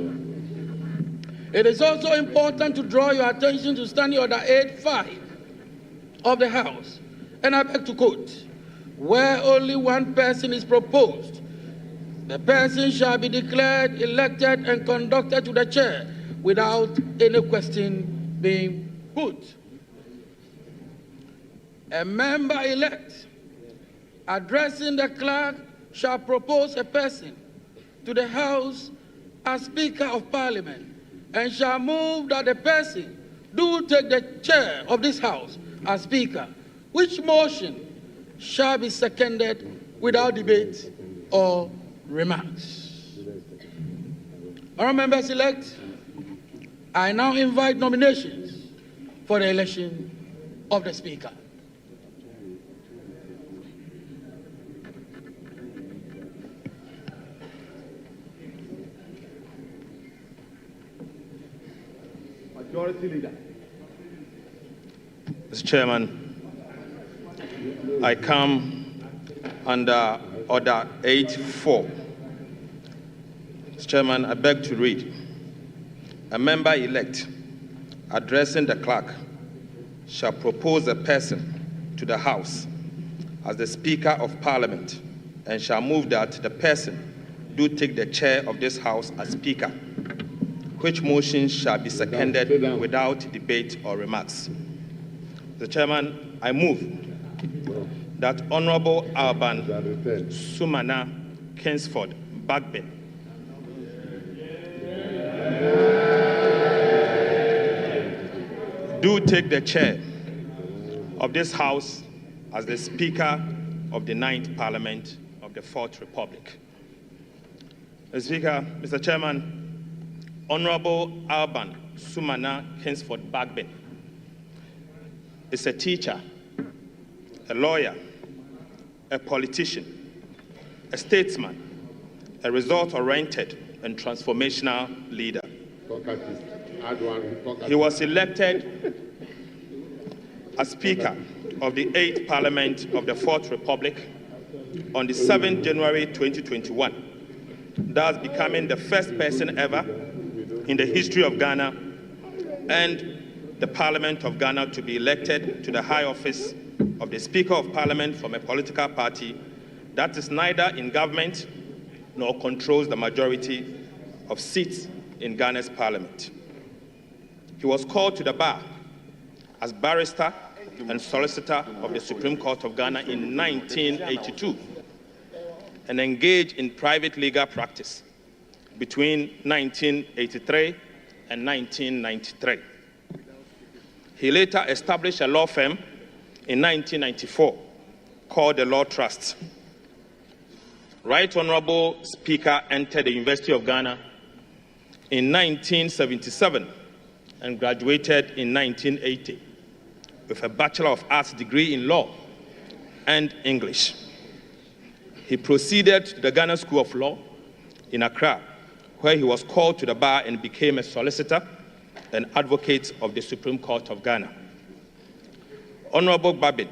It is also important to draw your attention to Standing Order 8.5 of the House, and I beg to quote, where only one person is proposed, the person shall be declared elected and conducted to the chair without any question being put. A member-elect addressing the clerk shall propose a person to the House as Speaker of Parliament and shall move that the person do take the chair of this House as Speaker, which motion shall be seconded without debate or remarks. Honourable members-elect, I now invite nominations for the election of the Speaker. Majority Leader. Mr. Chairman, I come under Order 8.4. Mr. Chairman, I beg to read. A member-elect addressing the clerk shall propose a person to the House as the Speaker of Parliament and shall move that the person do take the chair of this House as Speaker, which motion shall be seconded without debate or remarks. Mr. Chairman, I move that Honourable Alban Sumana Kingsford Bagbe do take the chair of this House as the Speaker of the 9th Parliament of the 4th Republic. Mr. Speaker, Mr. Chairman, Honourable Alban Sumana Kingsford Bagbe is a teacher, a lawyer, a politician, a statesman, a result-oriented and transformational leader. He was elected as Speaker of the 8th Parliament of the 4th Republic on the 7th January 2021, thus becoming the first person ever in the history of Ghana and the Parliament of Ghana to be elected to the high office of the Speaker of Parliament from a political party that is neither in government nor controls the majority of seats in Ghana's Parliament. He was called to the bar as barrister and solicitor of the Supreme Court of Ghana in 1982 and engaged in private legal practice between 1983 and 1993. He later established a law firm in 1994 called the Law Trust. Right Honourable Speaker entered the University of Ghana in 1977 and graduated in 1980 with a Bachelor of Arts degree in Law and English. He proceeded to the Ghana School of Law in Accra, where he was called to the bar and became a solicitor and advocate of the Supreme Court of Ghana. Honourable Babin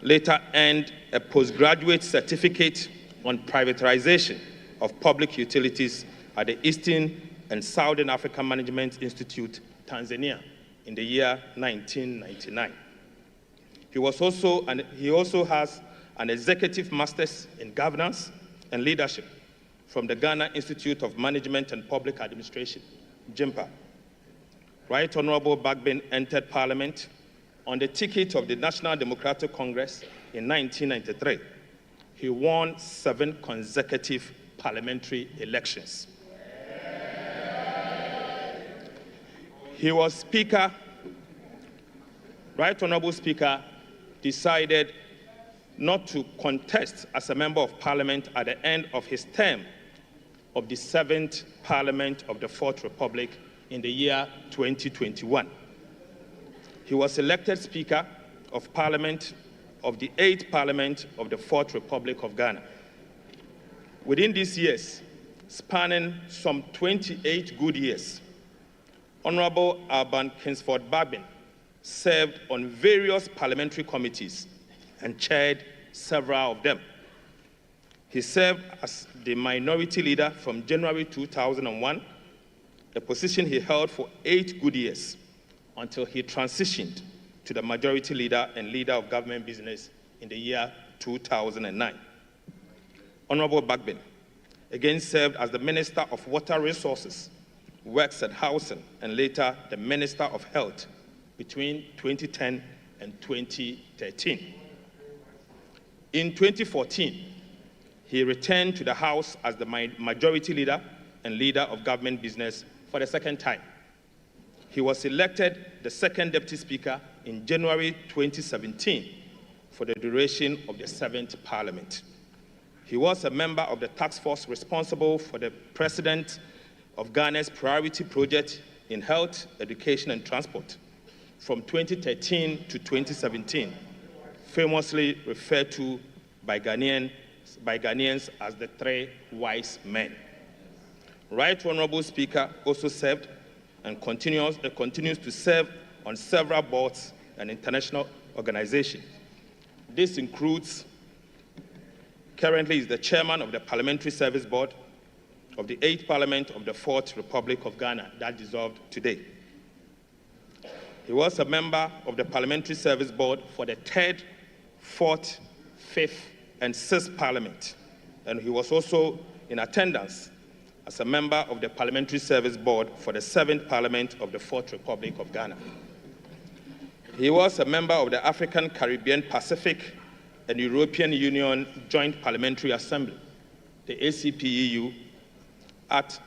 later earned a postgraduate certificate on privatization of public utilities at the Eastern and Southern African Management Institute, Tanzania, in the year 1999. He also has an executive master's in governance and leadership from the Ghana Institute of Management and Public Administration, GIMPA. Right Honorable Bagbin entered Parliament on the ticket of the National Democratic Congress in 1993. He won 7 consecutive parliamentary elections. He was Speaker. Right Honorable Speaker decided not to contest as a member of Parliament at the end of his term of the 7th Parliament of the 4th Republic in the year 2021. He was elected Speaker of Parliament of the 8th Parliament of the 4th Republic of Ghana. Within these years, spanning some 28 good years, Honorable Alban Kingsford Bagbin served on various parliamentary committees and chaired several of them. He served as the minority leader from January 2001, a position he held for 8 good years until he transitioned to the majority leader and leader of government business in the year 2009. Honorable Bagbin again served as the Minister of Water Resources, Works and Housing, and later the Minister of Health between 2010 and 2013. In 2014, he returned to the House as the majority leader and leader of government business for the second time. He was elected the second Deputy Speaker in January 2017 for the duration of the 7th Parliament. He was a member of the task force responsible for the President of Ghana's priority project in health, education, and transport from 2013 to 2017, famously referred to by Ghanaians as the 3 wise men. Right Honorable Speaker also served and continues to serve on several boards and international organizations. This includes, currently is the chairman of the Parliamentary Service Board of the 8th Parliament of the 4th Republic of Ghana that dissolved today. He was a member of the Parliamentary Service Board for the 3rd, 4th, 5th, and 6th Parliament, and he was also in attendance as a member of the Parliamentary Service Board for the 7th Parliament of the 4th Republic of Ghana. He was a member of the African, Caribbean, Pacific, and European Union Joint Parliamentary Assembly, the ACPEU, at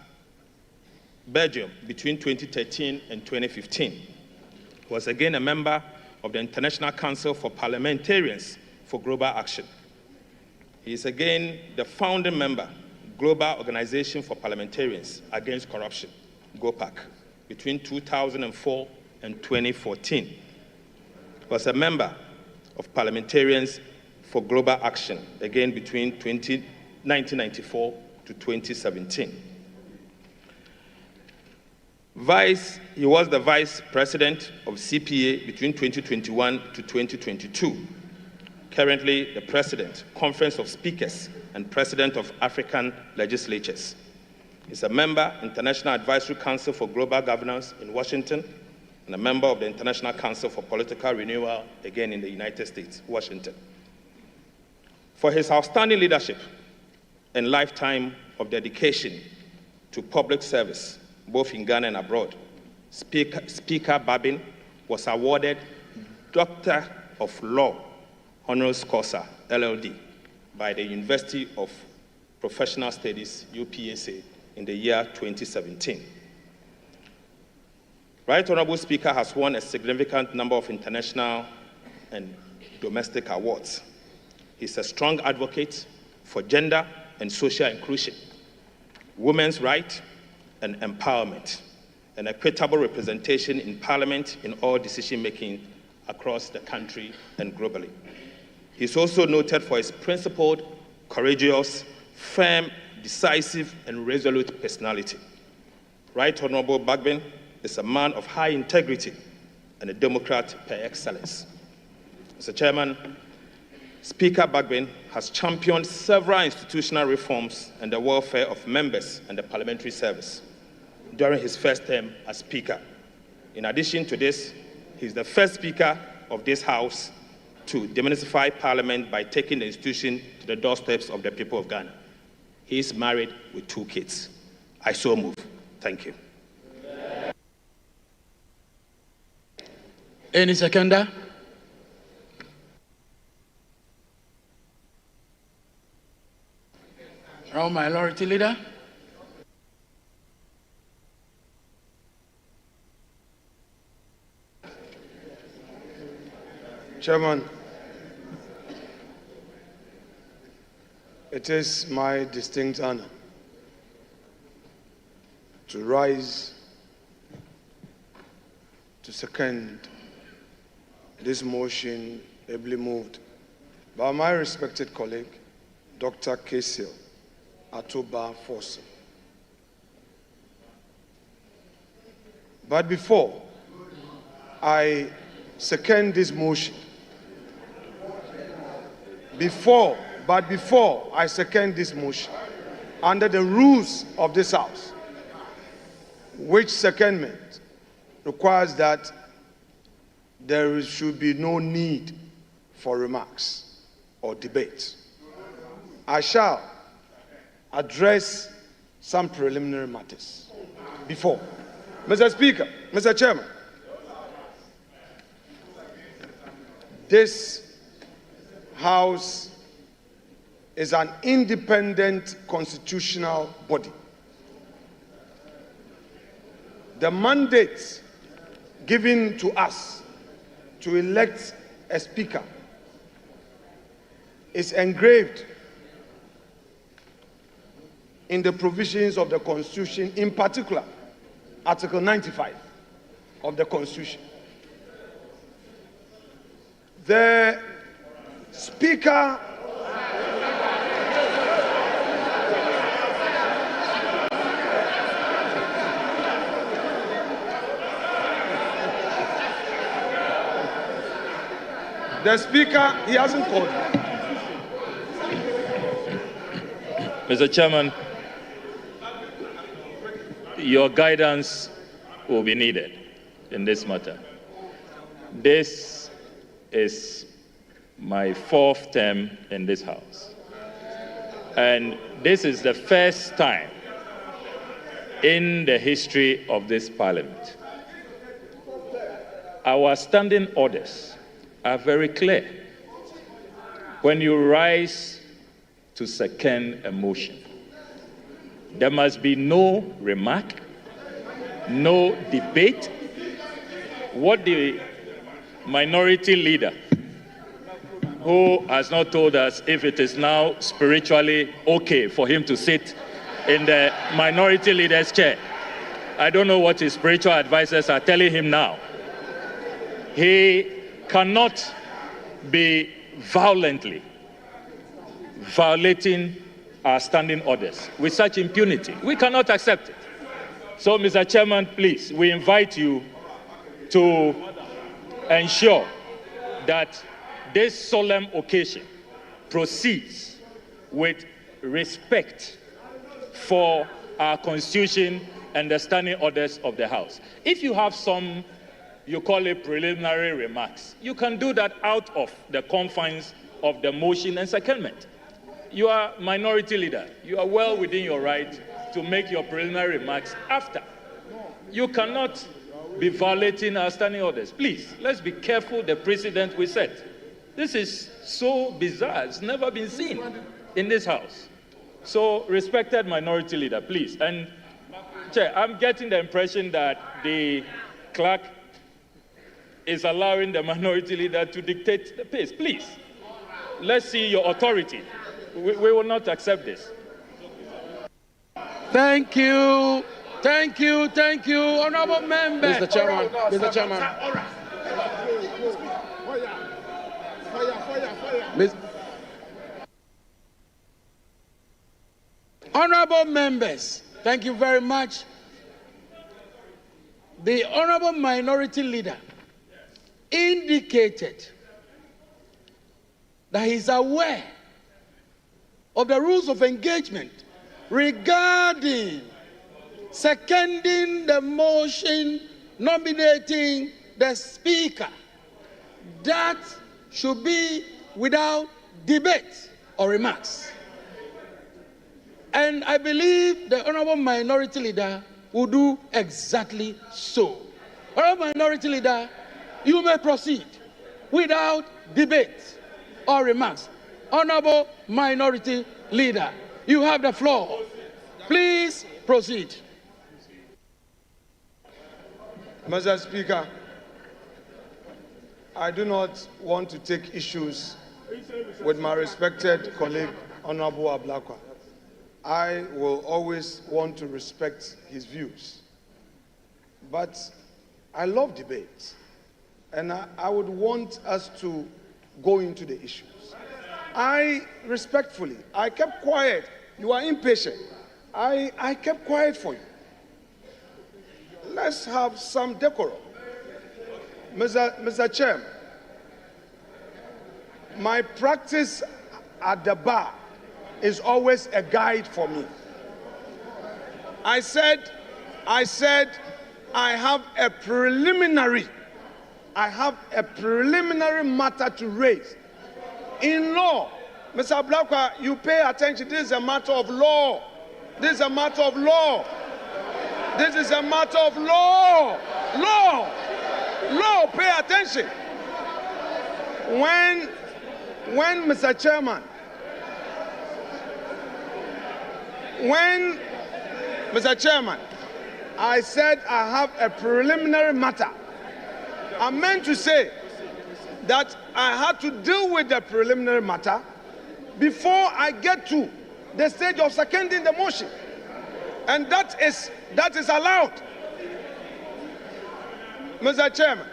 Belgium between 2013 and 2015. He was again a member of the International Council for Parliamentarians for Global Action. He is again the founding member, Global Organization for Parliamentarians Against Corruption, GOPAC, between 2004 and 2014. He was a member of Parliamentarians for Global Action, again between 1994 to 2017. He was the Vice President of CPA between 2021 to 2022. Currently the President, Conference of Speakers, and President of African Legislatures. He's a member, International Advisory Council for Global Governance in Washington, and a member of the International Council for Political Renewal, again in the United States, Washington. For his outstanding leadership and lifetime of dedication to public service, both in Ghana and abroad, Speaker Bagbin was awarded Doctor of Law Honoris Causa, LLD, by the University of Professional Studies, UPSA, in the year 2017. Right Honorable Speaker has won a significant number of international and domestic awards. He's a strong advocate for gender and social inclusion, women's rights and empowerment, and equitable representation in Parliament in all decision-making across the country and globally. He's also noted for his principled, courageous, firm, decisive, and resolute personality. Right Honorable Bagbin is a man of high integrity and a Democrat par excellence. Mr. Chairman, Speaker Bagbin has championed several institutional reforms and the welfare of members and the parliamentary service during his first term as Speaker. In addition to this, he is the first Speaker of this House to demystify Parliament by taking the institution to the doorsteps of the people of Ghana. He is married with 2 kids. I so move. Thank you. Any seconder? Honourable Minority Leader? Chairman, it is my distinct honor to rise to second this motion ably moved by my respected colleague, Dr. Kesil Atoba Fosu. But before I second this motion, before I second this motion, under the rules of this House, which secondment requires that there should be no need for remarks or debate, I shall address some preliminary matters before. Mr. Speaker, Mr. Chairman, this House is an independent constitutional body. The mandate given to us to elect a Speaker is engraved in the provisions of the Constitution, in particular, Article 95 of the Constitution. The Speaker he hasn't called me. Mr. Chairman, your guidance will be needed in this matter. This is my 4th term in this House. And this is the first time in the history of this Parliament. Our standing orders are very clear. When you rise to second a motion, there must be no remark, no debate. What the minority leader, who has not told us if it is now spiritually okay for him to sit in the minority leader's chair. I don't know what his spiritual advisors are telling him now. He cannot be violently violating our standing orders with such impunity. We cannot accept it. So, Mr. Chairman, please, we invite you to ensure that this solemn occasion proceeds with respect for our Constitution and the standing orders of the House. If you have some, you call it preliminary remarks, you can do that out of the confines of the motion and secondment. You are minority leader. You are well within your right to make your preliminary remarks after. You cannot be violating our standing orders. Please, let's be careful the precedent we set. This is so bizarre. It's never been seen in this House. So, respected minority leader, please. And, Chair, I'm getting the impression that the clerk is allowing the minority leader to dictate the pace. Please, let's see your authority. We will not accept this. Thank you. Thank you. Thank you. Honorable members. Mr. Chairman. Mr. Chairman. Honorable members, thank you very much. The Honorable Minority Leader indicated that he's aware of the rules of engagement regarding seconding the motion nominating the Speaker. That should be without debate or remarks. And I believe the Honorable Minority Leader will do exactly so. Honorable Minority Leader, you may proceed without debate or remarks. Honorable Minority Leader, you have the floor. Please proceed. Mr. Speaker, I do not want to take issues with my respected colleague, Honorable Ablakwa. I will always want to respect his views. But I love debate, and I would want us to go into the issues. I kept quiet. You are impatient. I kept quiet for you. Let's have some decorum. Mr. Chairman, my practice at the bar is always a guide for me. I said I have a preliminary matter to raise. In law, Mr. Ablakwa, you pay attention. This is a matter of law. This is a matter of law. This is a matter of law. Law, pay attention. When Mr. Chairman, I said I have a preliminary matter, I meant to say that I had to deal with the preliminary matter before I get to the stage of seconding the motion. And that is allowed. Mr. Chairman.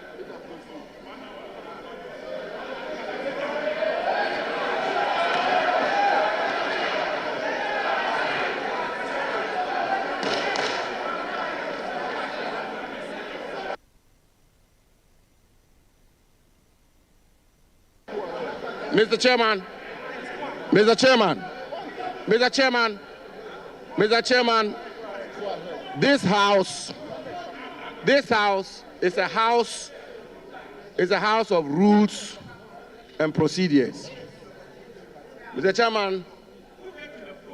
Mr. Chairman, this house is a house of rules and procedures. Mr. Chairman,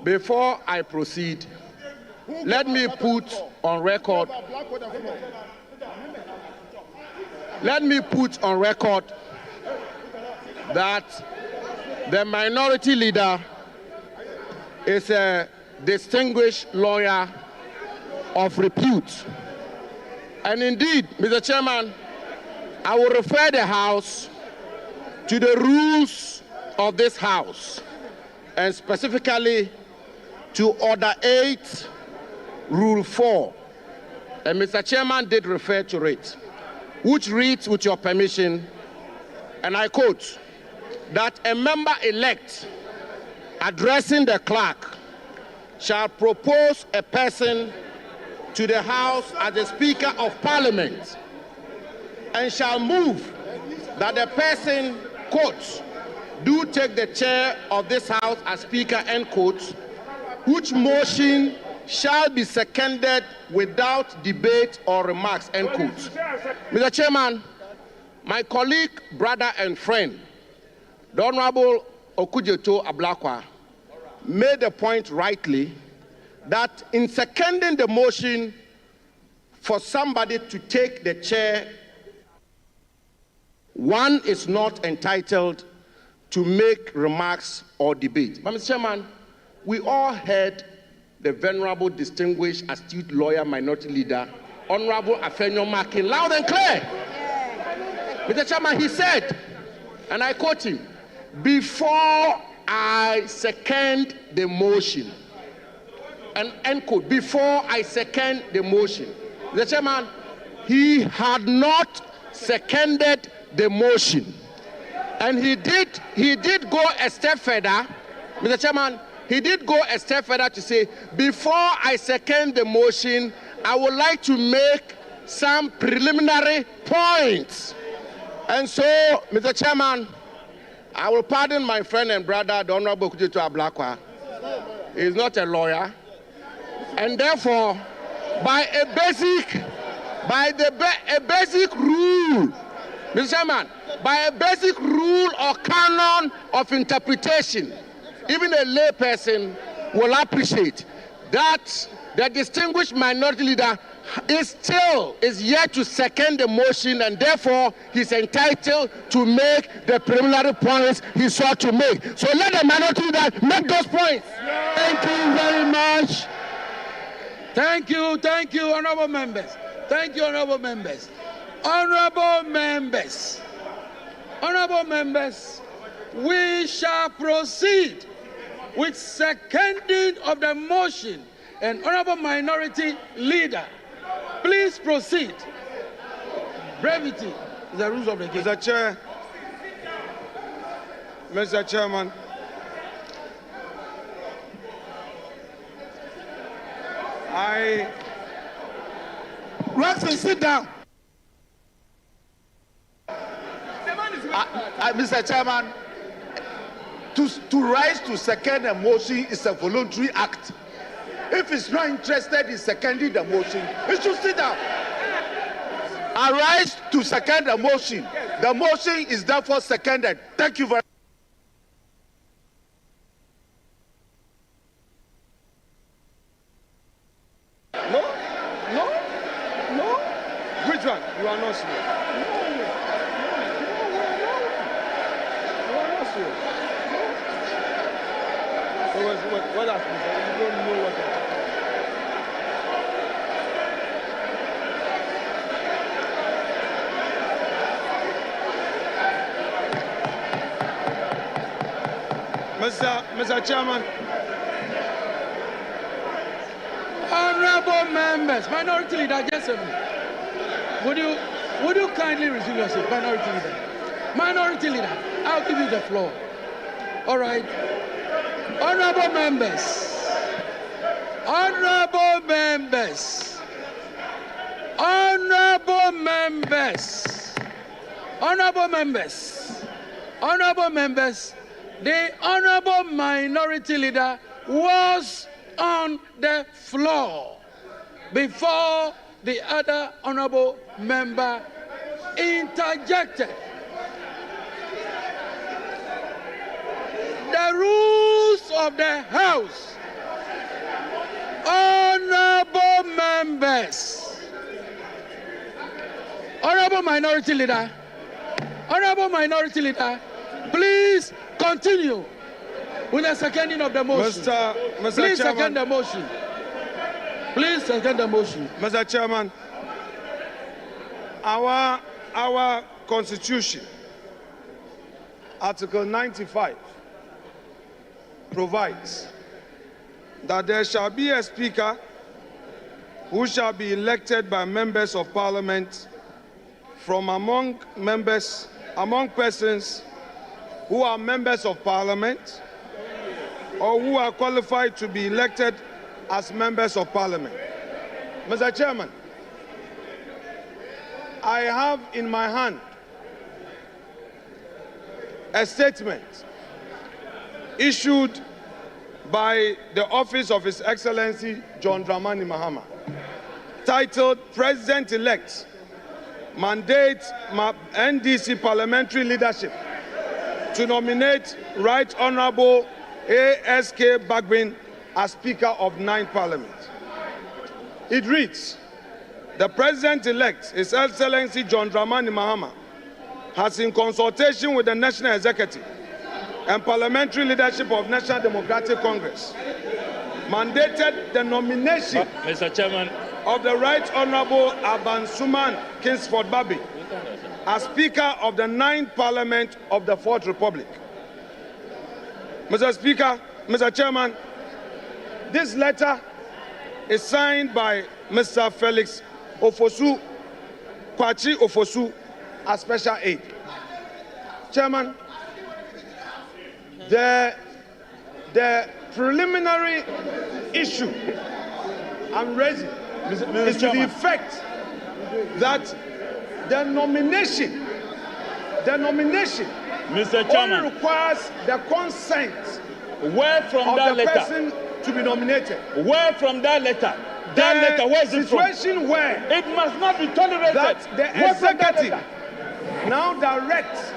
before I proceed, let me put on record that the minority leader is a distinguished lawyer of repute. And indeed, Mr. Chairman, I will refer the House to the rules of this House, and specifically to Order 8, Rule 4. And Mr. Chairman did refer to it, which reads, with your permission, and I quote, that a member-elect addressing the clerk shall propose a person to the House as the Speaker of Parliament and shall move that the person, quote, do take the chair of this House as Speaker, end quote, which motion shall be seconded without debate or remarks, end quote. Mr. Chairman, my colleague, brother, and friend, the Honorable Okujeto Ablakwa, made the point rightly that in seconding the motion for somebody to take the chair, one is not entitled to make remarks or debate. But Mr. Chairman, we all heard the venerable, distinguished, astute lawyer, minority leader, Honorable Afenyo Makin, loud and clear. Mr. Chairman, he said, and I quote him, before I second the motion, and end quote, before I second the motion. Mr. Chairman, he had not seconded the motion. And he did go a step further, Mr. Chairman, he did go a step further to say, before I second the motion, I would like to make some preliminary points. And so, Mr. Chairman, I will pardon my friend and brother, the Honorable Kujitu Ablakwa. He is not a lawyer. And therefore, by a basic rule, Mr. Chairman, by a basic rule or canon of interpretation, even a lay person will appreciate that the distinguished minority leader is yet to second the motion, and therefore he's entitled to make the preliminary points he sought to make. So let the minority leader make those points. Thank you very much. Thank you, honorable members. Thank you, honorable members. Honorable members, we shall proceed with seconding of the motion. And honorable minority leader, please proceed. Brevity is the rules of the game. Mr. Chairman, Roxy, sit down. Mr. Chairman, to rise to second a motion is a voluntary act. If he's not interested in seconding the motion, he should sit down. I rise to second the motion. The motion is therefore seconded. Thank you very much. No. Which one? You are not sure. You are not sure. What has been said? You don't know what happened. Mr. Chairman. Honorable members, minority leader, just a minute. Would you kindly resume your seat, minority leader? Minority leader, I'll give you the floor. All right. Honorable members, the honorable minority leader was on the floor before the other honorable member interjected. The rules of the House, honorable members, honorable minority leader, please continue with the seconding of the motion. Mr. Please Chairman. second the motion. Please second the motion. Mr. Chairman, our Constitution, Article 95, provides that there shall be a Speaker who shall be elected by members of Parliament from among persons who are members of Parliament or who are qualified to be elected as members of Parliament. Mr. Chairman, I have in my hand a statement issued by the office of His Excellency John Dramani Mahama, titled President-elect Mandate NDC Parliamentary Leadership to nominate Right Honorable ASK Bagbin as Speaker of 9th Parliament. It reads, the President-elect, His Excellency John Dramani Mahama, has in consultation with the National Executive and Parliamentary leadership of National Democratic Congress, mandated the nomination Mr. Chairman, of the Right Honorable Abansuman Kingsford Babi as Speaker of the 9th Parliament of the 4th Republic. Mr. Speaker, Mr. Chairman, this letter is signed by Mr. Felix Ofosu, Kwachi Ofosu, as Special Aide. Chairman, the preliminary issue I'm raising is to the effect that the nomination Mr. Chairman, only requires the consent where from of that the letter? person to be nominated. Where from that letter? That letter, where is it from? Situation where it must not be tolerated. That the executive now directs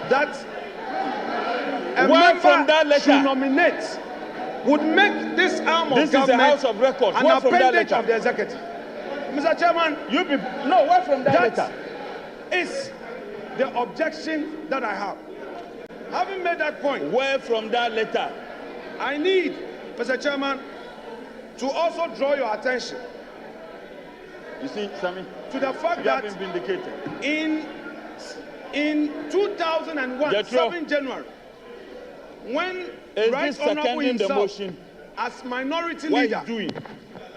that a member from that letter should nominate would make this arm of government is a house of records. An appendage of the executive. Mr. Chairman, where from that letter? Is the objection that I have. Having made that point, where from that letter? I need, Mr. Chairman, to also draw your attention. You see, Sammy, to the fact that have been vindicated. In 2001, 7 January, when Right Honorable himself, as minority leader,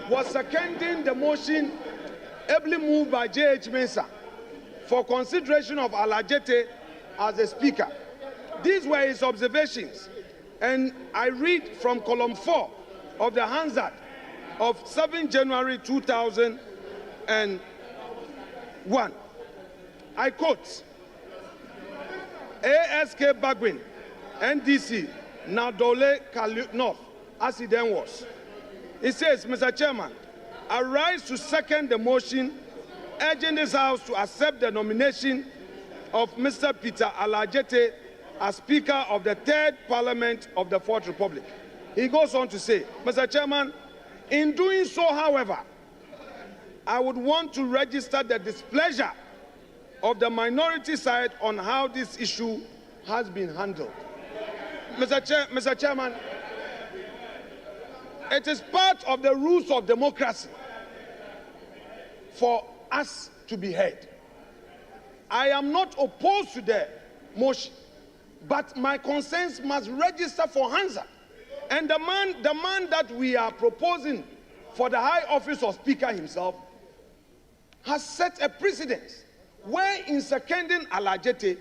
was seconding the motion ably moved by J.H. Mensah for consideration of Alajete as the speaker. These were his observations, and I read from column 4 of the Hansard of 7 January 2001. I quote, ASK Bagwin, NDC, Nadole North, as he then was. It says, Mr. Chairman, I rise to second the motion urging this House to accept the nomination of Mr. Peter Alajete as Speaker of the 3rd Parliament of the 4th Republic. He goes on to say, Mr. Chairman, in doing so, however, I would want to register the displeasure of the minority side on how this issue has been handled. Mr. Chairman, it is part of the rules of democracy for us to be heard. I am not opposed to the motion, but my concerns must register for Hansard. And the man that we are proposing for the high office of Speaker himself has set a precedent where in seconding Alajete,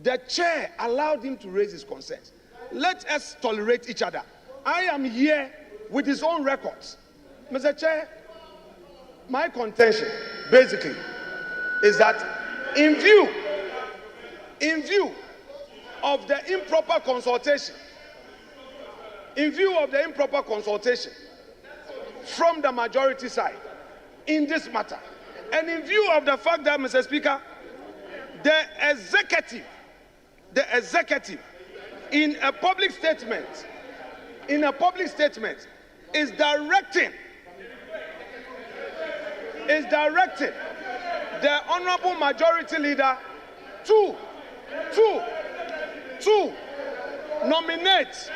the chair allowed him to raise his concerns. Let us tolerate each other. I am here with his own records. Mr. Chair, my contention basically is that in view of the improper consultation, from the majority side in this matter, and in view of the fact that, Mr. Speaker, the executive in a public statement is directing the honorable majority leader to nominate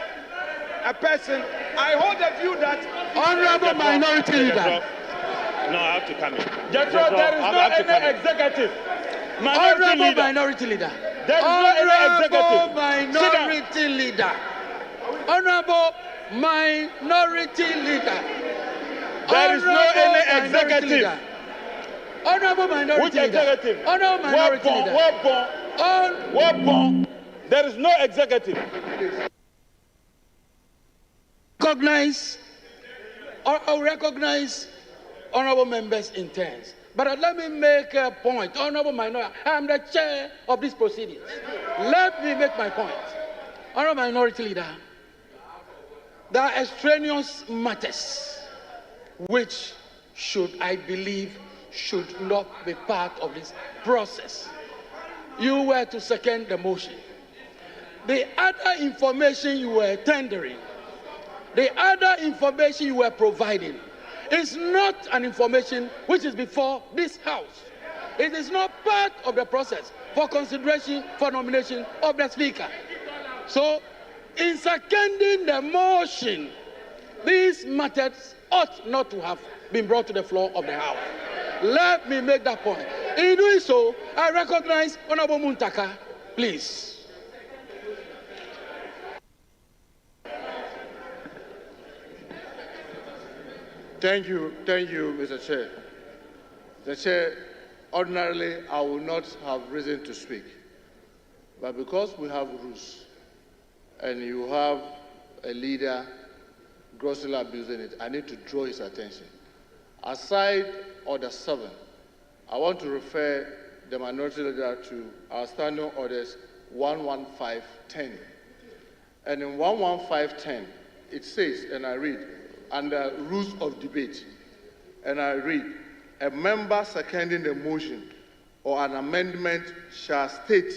a person. I hold the view that honorable minority leader. No, I have to come in. Jethro, there is no any executive. Minority leader. There is no any executive. Minority leader. Honorable minority leader. There is no any executive. Honorable minority Which leader. executive? Honorable minority leader. Weapon. There is no executive. Recognize honorable members' intents. But let me make a point. Honorable minority, I am the chair of these proceedings. Let me make my point. Honorable minority leader, there are extraneous matters which I believe should not be part of this process. You were to second the motion. The other information you were tendering, the other information you were providing, is not an information which is before this House. It is not part of the process for consideration for nomination of the Speaker. So, in seconding the motion, these matters ought not to have been brought to the floor of the House. Let me make that point. In doing so, I recognize Honorable Muntaka, please. Thank you, Mr. Chair. The Chair, ordinarily, I would not have reason to speak. But because we have rules, and you have a leader grossly abusing it, I need to draw his attention. Aside Order 7, I want to refer the minority leader to our standing orders 11510. And in 11510, it says, and I read, under rules of debate, and I read, a member seconding the motion or an amendment shall state,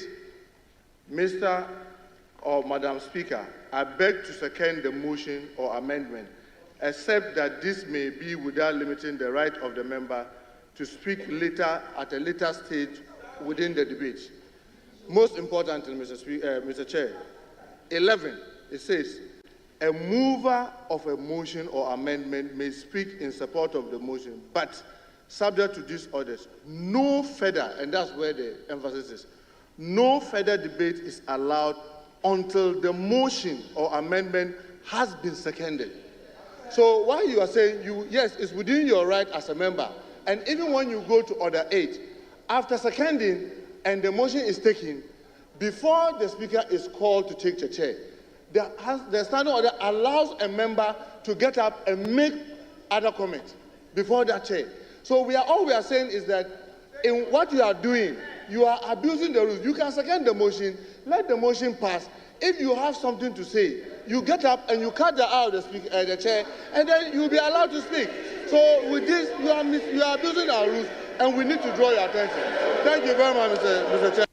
Mr. or Madam Speaker, I beg to second the motion or amendment, except that this may be without limiting the right of the member to speak later at a later stage within the debate. Most importantly, Mr. Chair, 11, it says, a mover of a motion or amendment may speak in support of the motion, but subject to these orders, no further, and that's where the emphasis is, no further debate is allowed until the motion or amendment has been seconded. So while you are saying, yes, it's within your right as a member, and even when you go to Order 8, after seconding and the motion is taken, before the Speaker is called to take the chair, the standing order allows a member to get up and make other comments before that chair. So all we are saying is that in what you are doing, you are abusing the rules. You can second the motion, let the motion pass. If you have something to say, you get up and you cut the out of the chair, and then you'll be allowed to speak. So with this, you are abusing our rules, and we need to draw your attention. Thank you very much, Mr. Chair.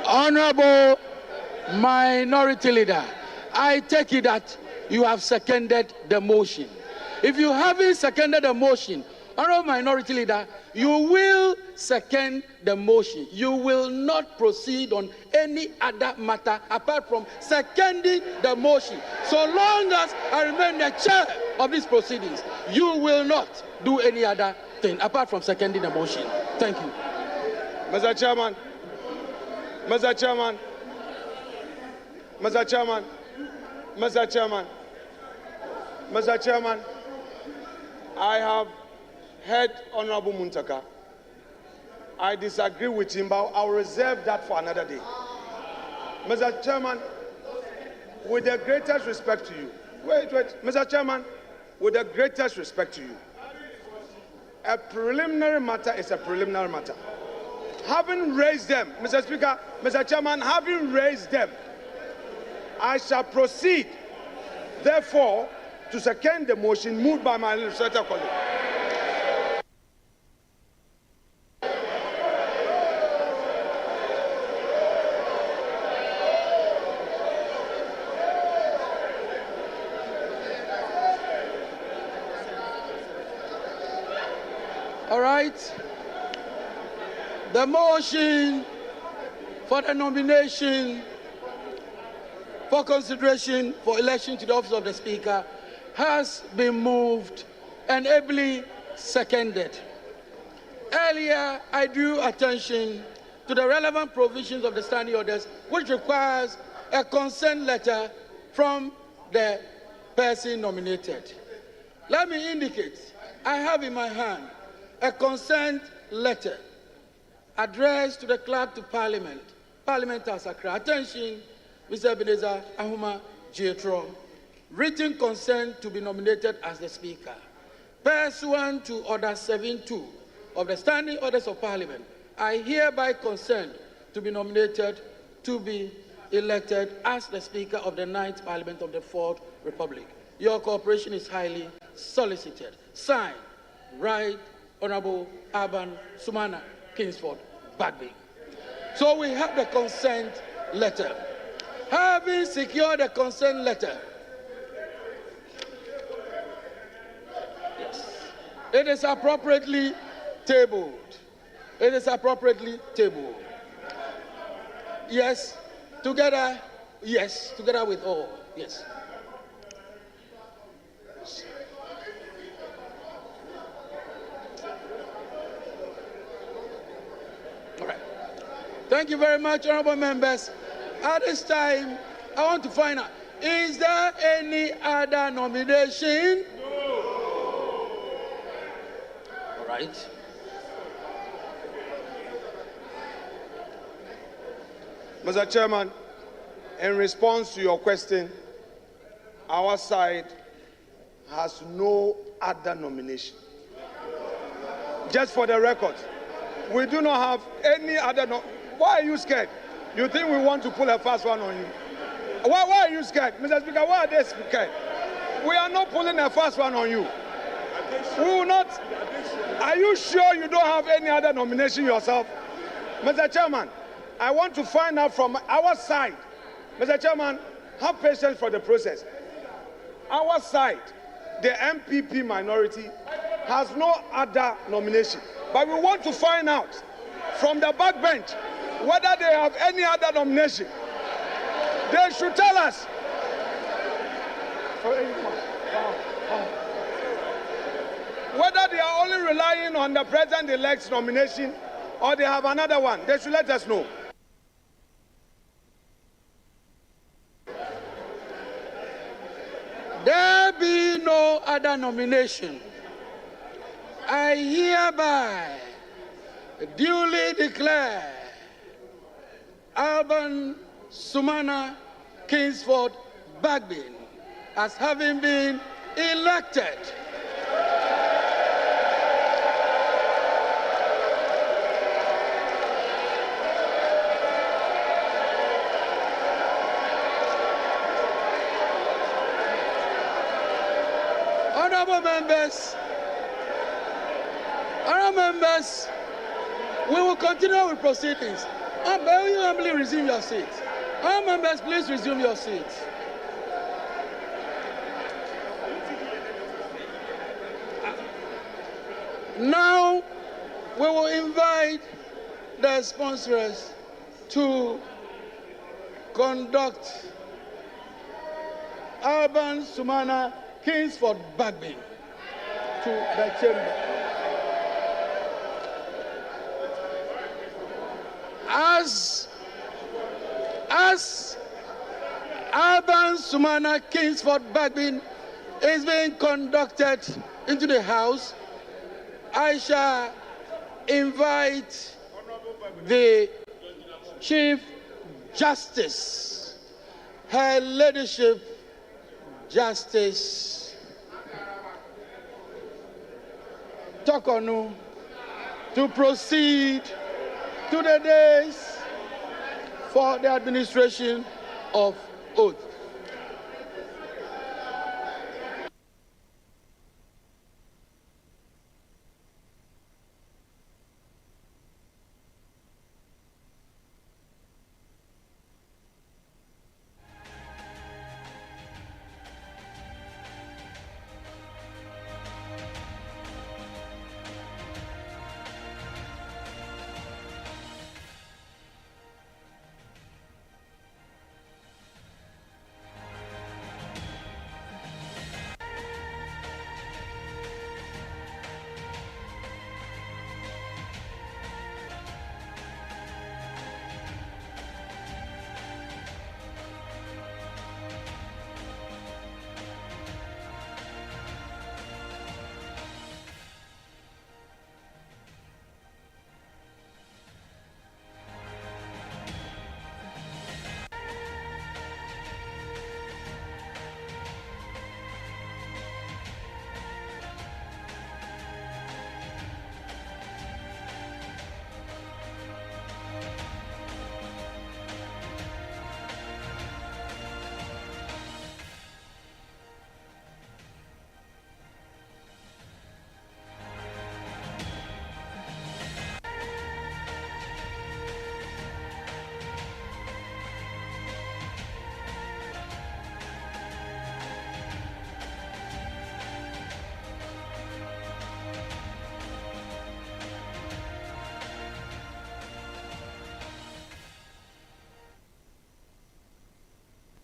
Honorable Minority Leader, I take it that you have seconded the motion. If you haven't seconded the motion, Honorable Minority Leader, you will second the motion. You will not proceed on any other matter apart from seconding the motion. So long as I remain the chair of these proceedings, you will not do any other thing apart from seconding the motion. Thank you. Mr. Chairman, Mr. Chairman, Mr. Chairman, Mr. Chairman, Mr. Chairman, I have heard Honorable Muntaka. I disagree with him, but I'll reserve that for another day. Mr. Chairman, with the greatest respect to you, wait, Mr. Chairman, with the greatest respect to you, a preliminary matter is a preliminary matter. Having raised them, Mr. Speaker, Mr. Chairman, having raised them, I shall proceed, therefore, to second the motion moved by my legislator colleague. All right. The motion for the nomination for consideration for election to the office of the Speaker has been moved and ably seconded. Earlier, I drew attention to the relevant provisions of the standing orders, which requires a consent letter from the person nominated. Let me indicate, I have in my hand a consent letter addressed to the Clerk to Parliament, Parliament as Accra. Attention, Mr. Ebenezer Ahuma Jetro. Written consent to be nominated as the Speaker. Pursuant to Order 7.2 of the Standing Orders of Parliament, I hereby consent to be nominated to be elected as the Speaker of the 9th Parliament of the 4th Republic. Your cooperation is highly solicited. Signed, Right Honorable Aban Sumana Kingsford Bagby. So we have the consent letter. Having secured the consent letter, yes, it is appropriately tabled. It is appropriately tabled. Yes, together with all. Yes. All right. Thank you very much, honorable members. At this time, I want to find out, is there any other nomination? No. All right. Mr. Chairman, in response to your question, our side has no other nomination. Just for the record, we do not have any other. Why are you scared? You think we want to pull a fast one on you? Why are you scared? Mr. Speaker, why are they scared? We are not pulling a fast one on you. We will not. Are you sure you don't have any other nomination yourself? Mr. Chairman, I want to find out from our side. Mr. Chairman, have patience for the process. Our side, the MPP minority, has no other nomination. But we want to find out from the backbench whether they have any other nomination. They should tell us. Whether they are only relying on the president-elect's nomination or they have another one, they should let us know. There be no other nomination. I hereby duly declare Alban Sumana Kingsford Bagbin as having been elected Honorable members, we will continue with proceedings. Will you humbly resume your seats? Honorable members, please resume your seats. Now, we will invite the sponsors to conduct Alban Sumana Kingsford Bagbin to the chamber. As Alban Sumana Kingsford Bagbin is being conducted into the House, I shall invite the Chief Justice, Her Ladyship Justice Tokonu, to proceed to the days for the administration of oath.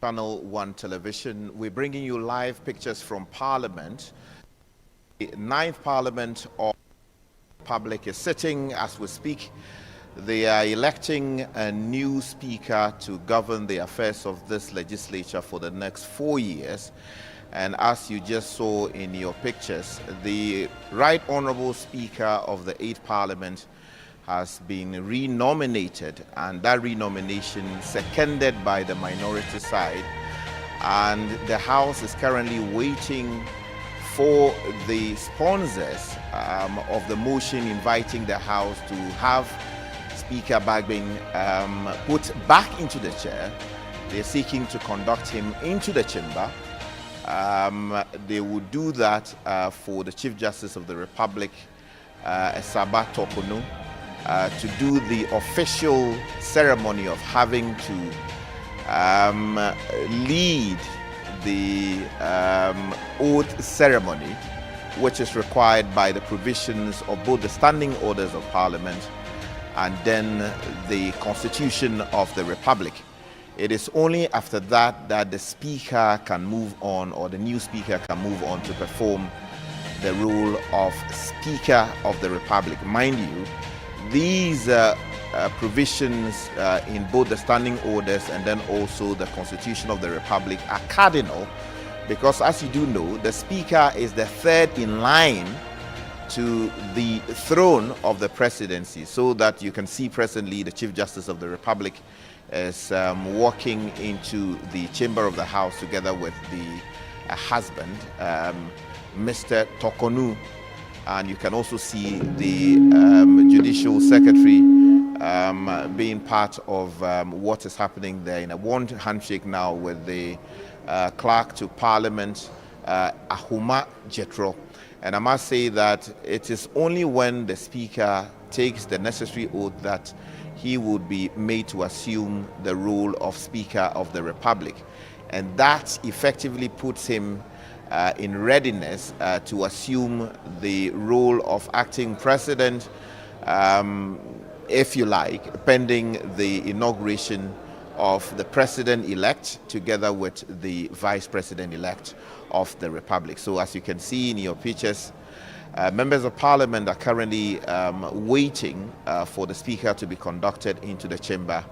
Channel 1 Television. We're bringing you live pictures from Parliament. The 9th Parliament of the Republic is sitting as we speak. They are electing a new speaker to govern the affairs of this legislature for the next 4 years. And as you just saw in your pictures, the Right Honourable Speaker of the 8th Parliament has been renominated, and that renomination seconded by the minority side, and the House is currently waiting for the sponsors of the motion inviting the House to have Speaker Bagbin put back into the chair. They're seeking to conduct him into the chamber. They would do that for the Chief Justice of the Republic, Esaba Tokonu, to do the official ceremony of having to lead the oath ceremony, which is required by the provisions of both the Standing Orders of Parliament and then the Constitution of the Republic. It is only after that that the Speaker can move on, or the new Speaker can move on to perform the role of Speaker of the Republic. Mind you, these provisions in both the Standing Orders and then also the Constitution of the Republic are cardinal, because as you do know, the Speaker is the third in line to the throne of the presidency, so that you can see presently the Chief Justice of the Republic is walking into the chamber of the House together with the husband, Mr. Tokonu, and you can also see the Judicial Secretary being part of what is happening there in a one handshake now with the Clerk to Parliament, Ahuma Jetro. And I must say that it is only when the Speaker takes the necessary oath that he would be made to assume the role of Speaker of the Republic. And that effectively puts him in readiness to assume the role of acting president, if you like, pending the inauguration of the president-elect together with the vice president-elect of the Republic. So as you can see in your pictures, members of Parliament are currently waiting for the Speaker to be conducted into the chamber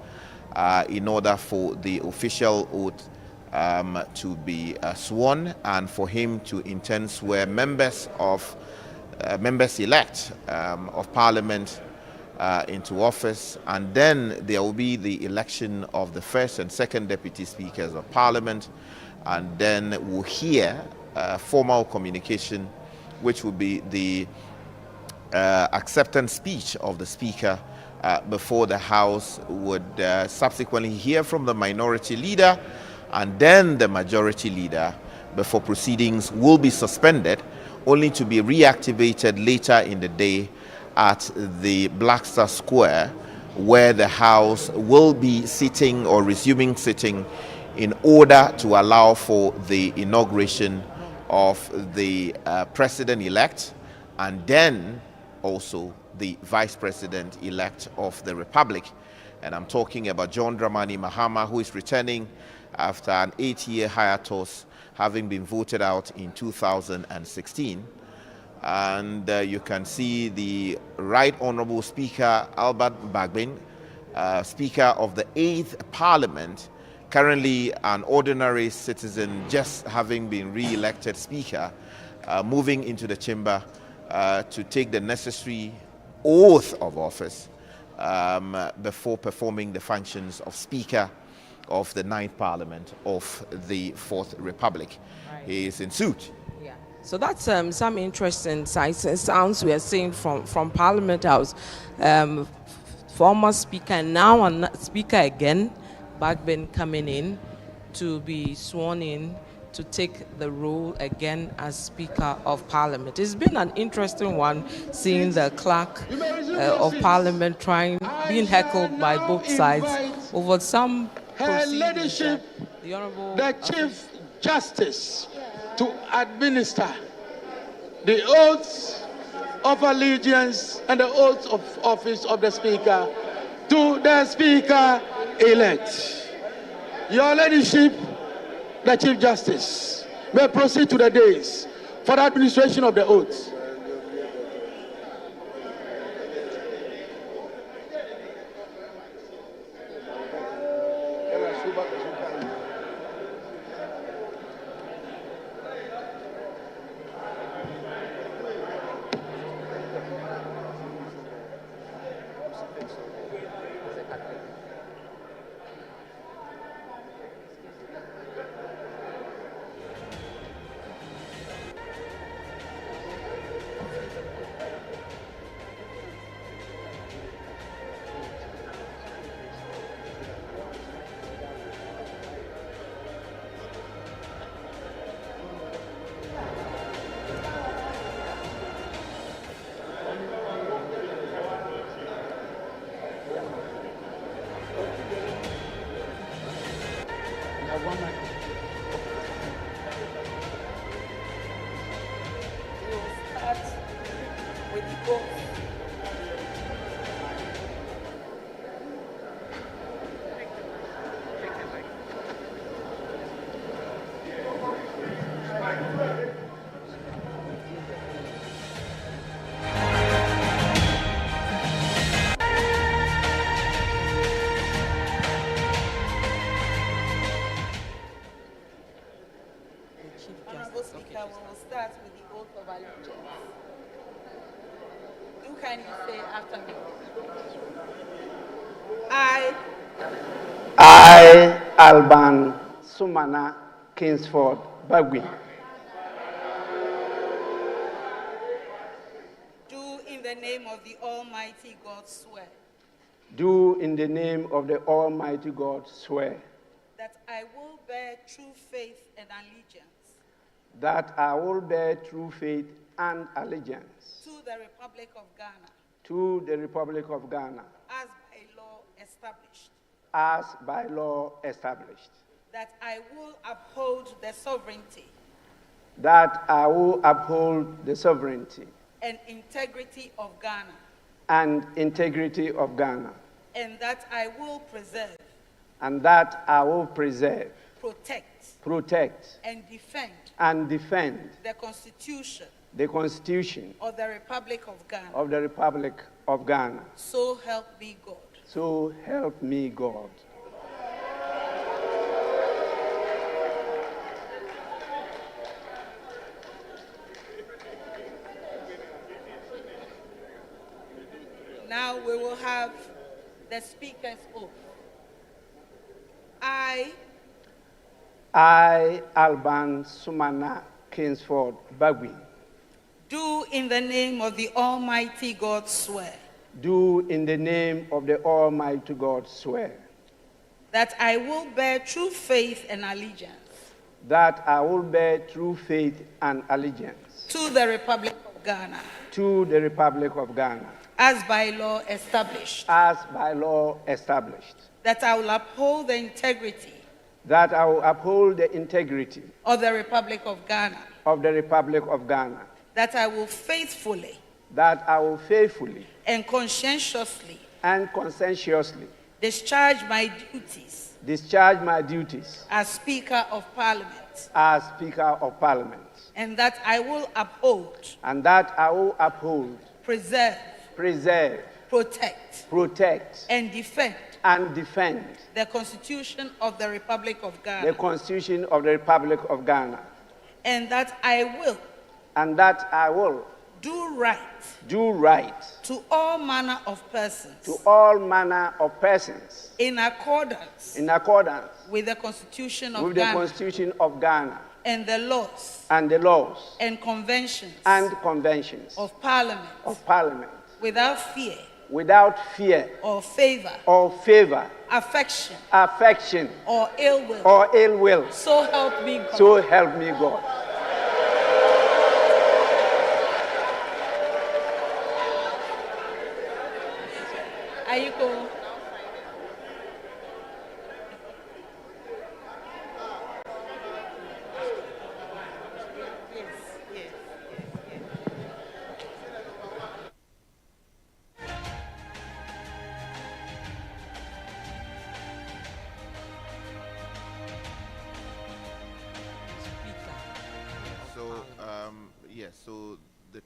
in order for the official oath to be sworn, and for him to in turn swear members elect of Parliament into office, and then there will be the election of the first and second deputy speakers of Parliament, and then we'll hear formal communication, which will be the acceptance speech of the Speaker before the House would subsequently hear from the minority leader and then the majority leader before proceedings will be suspended, only to be reactivated later in the day at the Black Star Square, where the House will be sitting or resuming sitting in order to allow for the inauguration of the president-elect and then also the vice president-elect of the Republic. And I'm talking about John Dramani Mahama, who is returning after an 8-year hiatus, having been voted out in 2016. And you can see the Right Honorable Speaker Albert Bagbin, Speaker of the 8th Parliament, currently an ordinary citizen, just having been re-elected Speaker, moving into the chamber to take the necessary oath of office before performing the functions of Speaker of the 9th Parliament of the 4th Republic. Right. He is in suit. Yeah. So that's some interesting sights and sounds we are seeing from Parliament House. Former Speaker and now a Speaker again, Bagbin, coming in to be sworn in to take the role again as Speaker of Parliament. It's been an interesting one, seeing the Clerk of Parliament being heckled by both sides over some Her Ladyship, the Chief Justice, to administer the oaths of allegiance and the oaths of office of the Speaker to the Speaker-elect. Your Ladyship, the Chief Justice, may proceed to the days for the administration of the oaths. Honorable Speaker, we will start with the oath of allegiance. Do kindly say after me. I, Alban Sumana Kingsford Bagui, Do in the name of the Almighty God swear do in the name of the Almighty God swear that I will bear true faith and allegiance that I will bear true faith and allegiance to the Republic of Ghana to the Republic of Ghana as by law established, as by law established, that I will uphold the sovereignty that I will uphold the sovereignty and integrity of Ghana, and integrity of Ghana, and that I will preserve, and that I will preserve, protect, and defend the Constitution of the Republic of Ghana. of the Republic of Ghana. So help me God. So help me God. Now we will have the Speaker's oath. I, Alban Sumana Kingsford Bagui, do in the name of the Almighty God swear do in the name of the Almighty God swear that I will bear true faith and allegiance that I will bear true faith and allegiance to the Republic of Ghana to the Republic of Ghana as by law established, as by law established, that I will uphold the integrity that I will uphold the integrity of the Republic of Ghana, of the Republic of Ghana, that I will faithfully that I will faithfully and conscientiously discharge my duties as Speaker of Parliament, and that I will uphold, preserve, protect, and defend the Constitution of the Republic of Ghana, and that I will do right to all manner of persons in accordance with the Constitution of Ghana and the laws and conventions of Parliament without fear or favor, affection or ill will. So help me God. So help me God. Ayiko.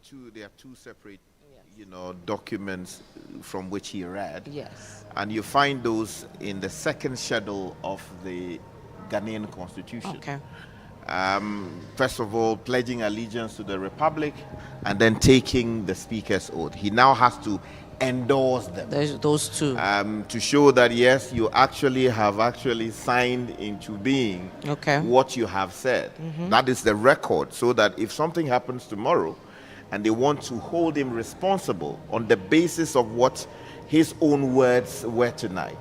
So there are two separate, documents from which he read. Yes. And you find those in the second schedule of the Ghanaian Constitution. Okay. First of all, pledging allegiance to the Republic, and then taking the Speaker's oath. He now has to endorse them. Those two. To show that yes, you have signed into being what you have said. Mm-hmm. That is the record, so that if something happens tomorrow and they want to hold him responsible on the basis of what his own words were tonight,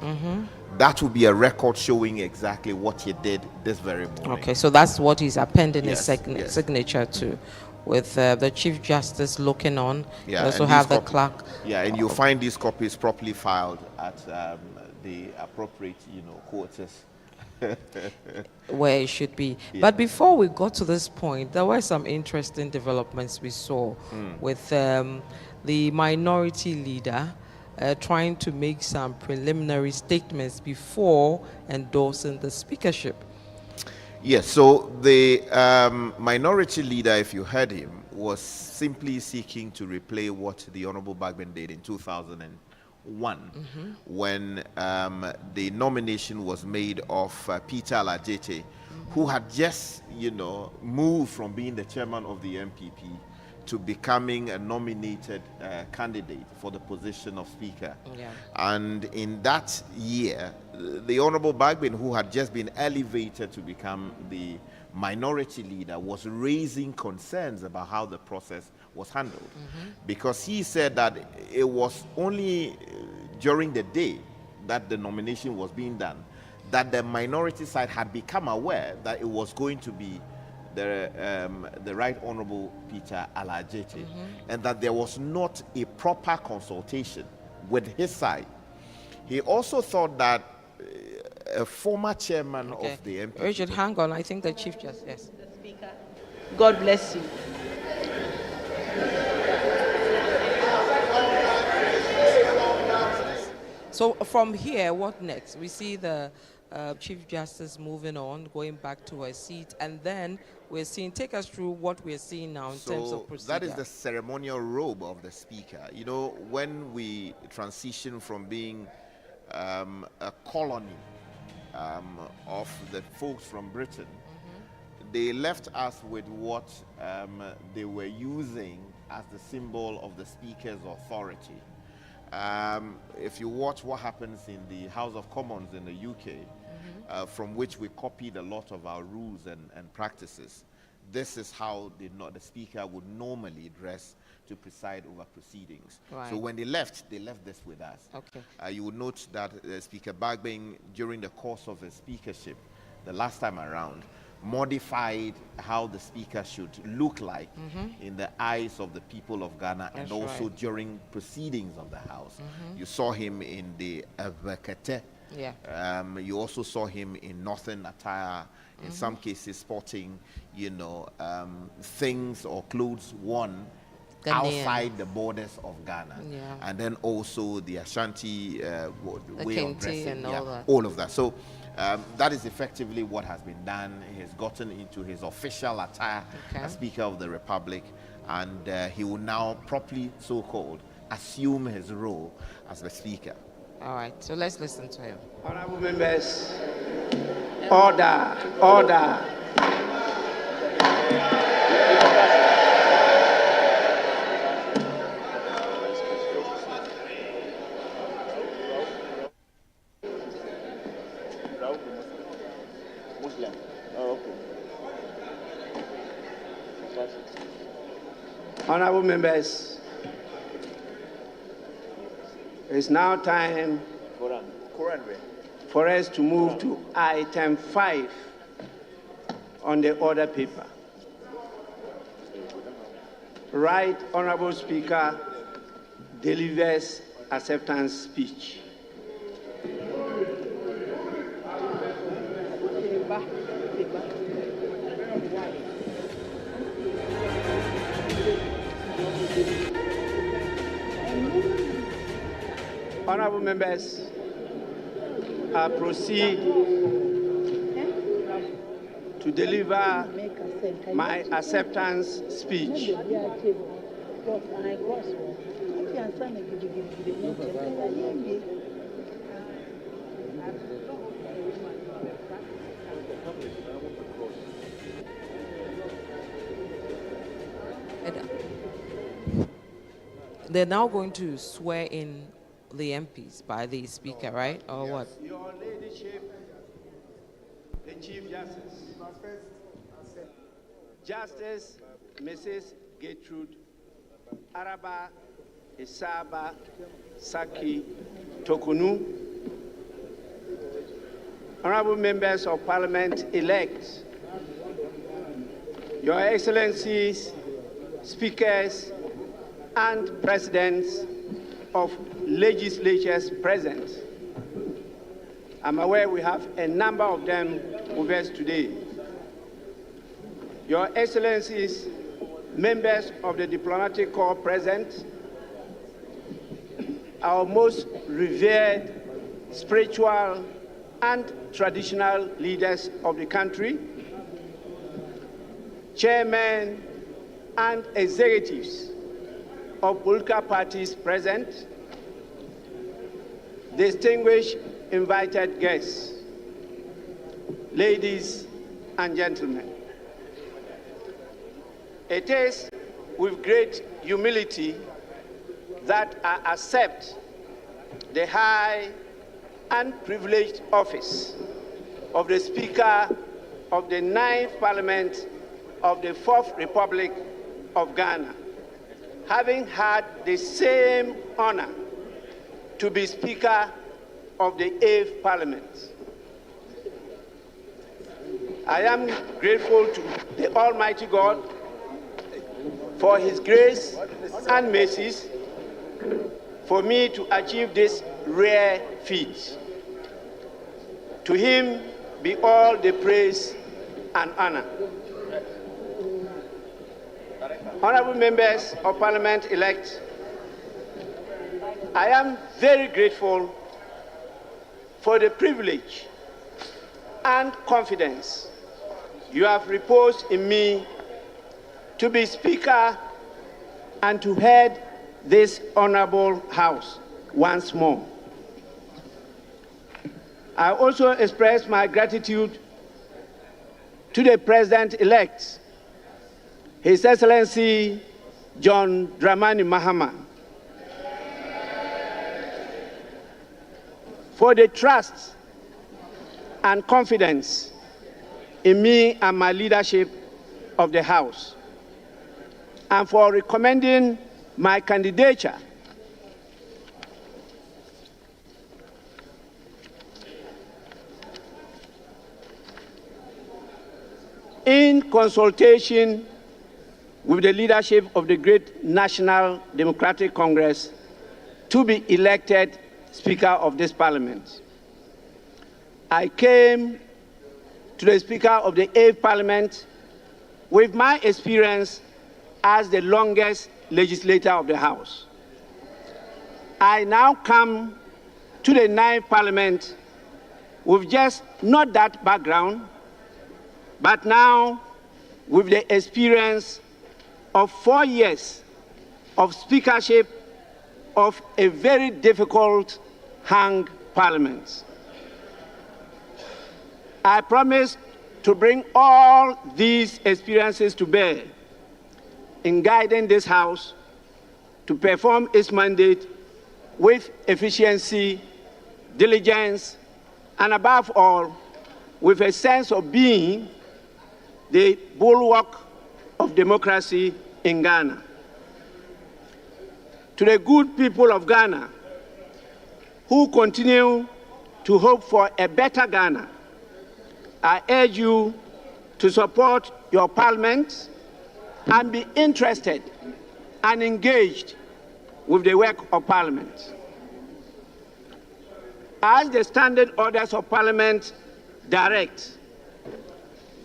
that will be a record showing exactly what he did this very morning. Okay, so that's what he's appending Yes, his yes. signature to, with the Chief Justice looking on. Yeah, You also and have these the clerk. Yeah, and you'll find these copies properly filed at the appropriate, quarters. Where it should be. Yeah. But before we got to this point, there were some interesting developments we saw with the minority leader trying to make some preliminary statements before endorsing the speakership. Yes, so the minority leader, if you heard him, was simply seeking to replay what the Honorable Bagman did in 2001 when the nomination was made of Peter Alajete, who had just, moved from being the chairman of the MPP to becoming a nominated candidate for the position of Speaker. Yeah. And in that year, the Honorable Bagman, who had just been elevated to become the minority leader, was raising concerns about how the process was handled. Because he said that it was only during the day that the nomination was being done that the minority side had become aware that it was going to be the Right Honorable Peter Alajete, and that there was not a proper consultation with his side. He also thought that a former chairman of the MPP... Richard, hang on. I think the Chief Justice... Yes. Speaker, God bless you. So from here, what next? We see the Chief Justice moving on, going back to her seat, and then we're seeing, take us through what we're seeing now in terms of procedure. That is the ceremonial robe of the Speaker. When we transition from being a colony of the folks from Britain, they left us with what they were using as the symbol of the Speaker's authority. If you watch what happens in the House of Commons in the UK, from which we copied a lot of our rules and practices, this is how the Speaker would normally dress to preside over proceedings. Right. So when they left this with us. Okay. You would note that Speaker Bagban, during the course of his speakership, the last time around, modified how the Speaker should look like in the eyes of the people of Ghana. That's and also right. during proceedings of the House. You saw him in the Avekete. Yeah. You also saw him in northern attire, in some cases sporting, things or clothes worn Ghanaian. outside the borders of Ghana. Yeah. And then also the Ashanti way of dressing. And all that. All of that. So that is effectively what has been done. He has gotten into his official attire as Speaker of the Republic, and he will now properly, so-called, assume his role as the Speaker. All right, so let's listen to him. Honorable members, order, order. Muslim. Oh, okay. Honorable members, it's now time for us to move to item 5 on the order paper. Right Honorable Speaker delivers acceptance speech. Honorable members, I proceed to deliver my acceptance speech. They're now going to swear in the MPs by the Speaker, right? Or what? Your Ladyship, the Chief Justice, Justice Mrs. Gertrude Araba Isaba Saki Tokunu, honorable members of Parliament elect, Your Excellencies, speakers, and presidents of legislatures present. I'm aware we have a number of them with us today. Your Excellencies, members of the diplomatic corps present, our most revered spiritual and traditional leaders of the country, chairmen and executives of political parties present, distinguished invited guests, ladies and gentlemen. It is with great humility that I accept the high and privileged office of the Speaker of the 9th Parliament of the 4th Republic of Ghana, having had the same honor to be Speaker of the 8th Parliament. I am grateful to the Almighty God for His grace and mercies for me to achieve this rare feat. To Him be all the praise and honor. Honorable members of Parliament elect, I am very grateful for the privilege and confidence you have reposed in me to be Speaker and to head this honorable House once more. I also express my gratitude to the President-elect, His Excellency John Dramani Mahama, for the trust and confidence in me and my leadership of the House, and for recommending my candidature in consultation with the leadership of the great National Democratic Congress to be elected Speaker of this Parliament. I came to the Speaker of the 8th Parliament with my experience as the longest legislator of the House. I now come to the 9th Parliament with just not that background, but now with the experience of 4 years of speakership of a very difficult hung parliament. I promise to bring all these experiences to bear in guiding this House to perform its mandate with efficiency, diligence, and above all, with a sense of being the bulwark of democracy in Ghana. To the good people of Ghana who continue to hope for a better Ghana, I urge you to support your Parliament and be interested and engaged with the work of Parliament. As the standard orders of Parliament direct,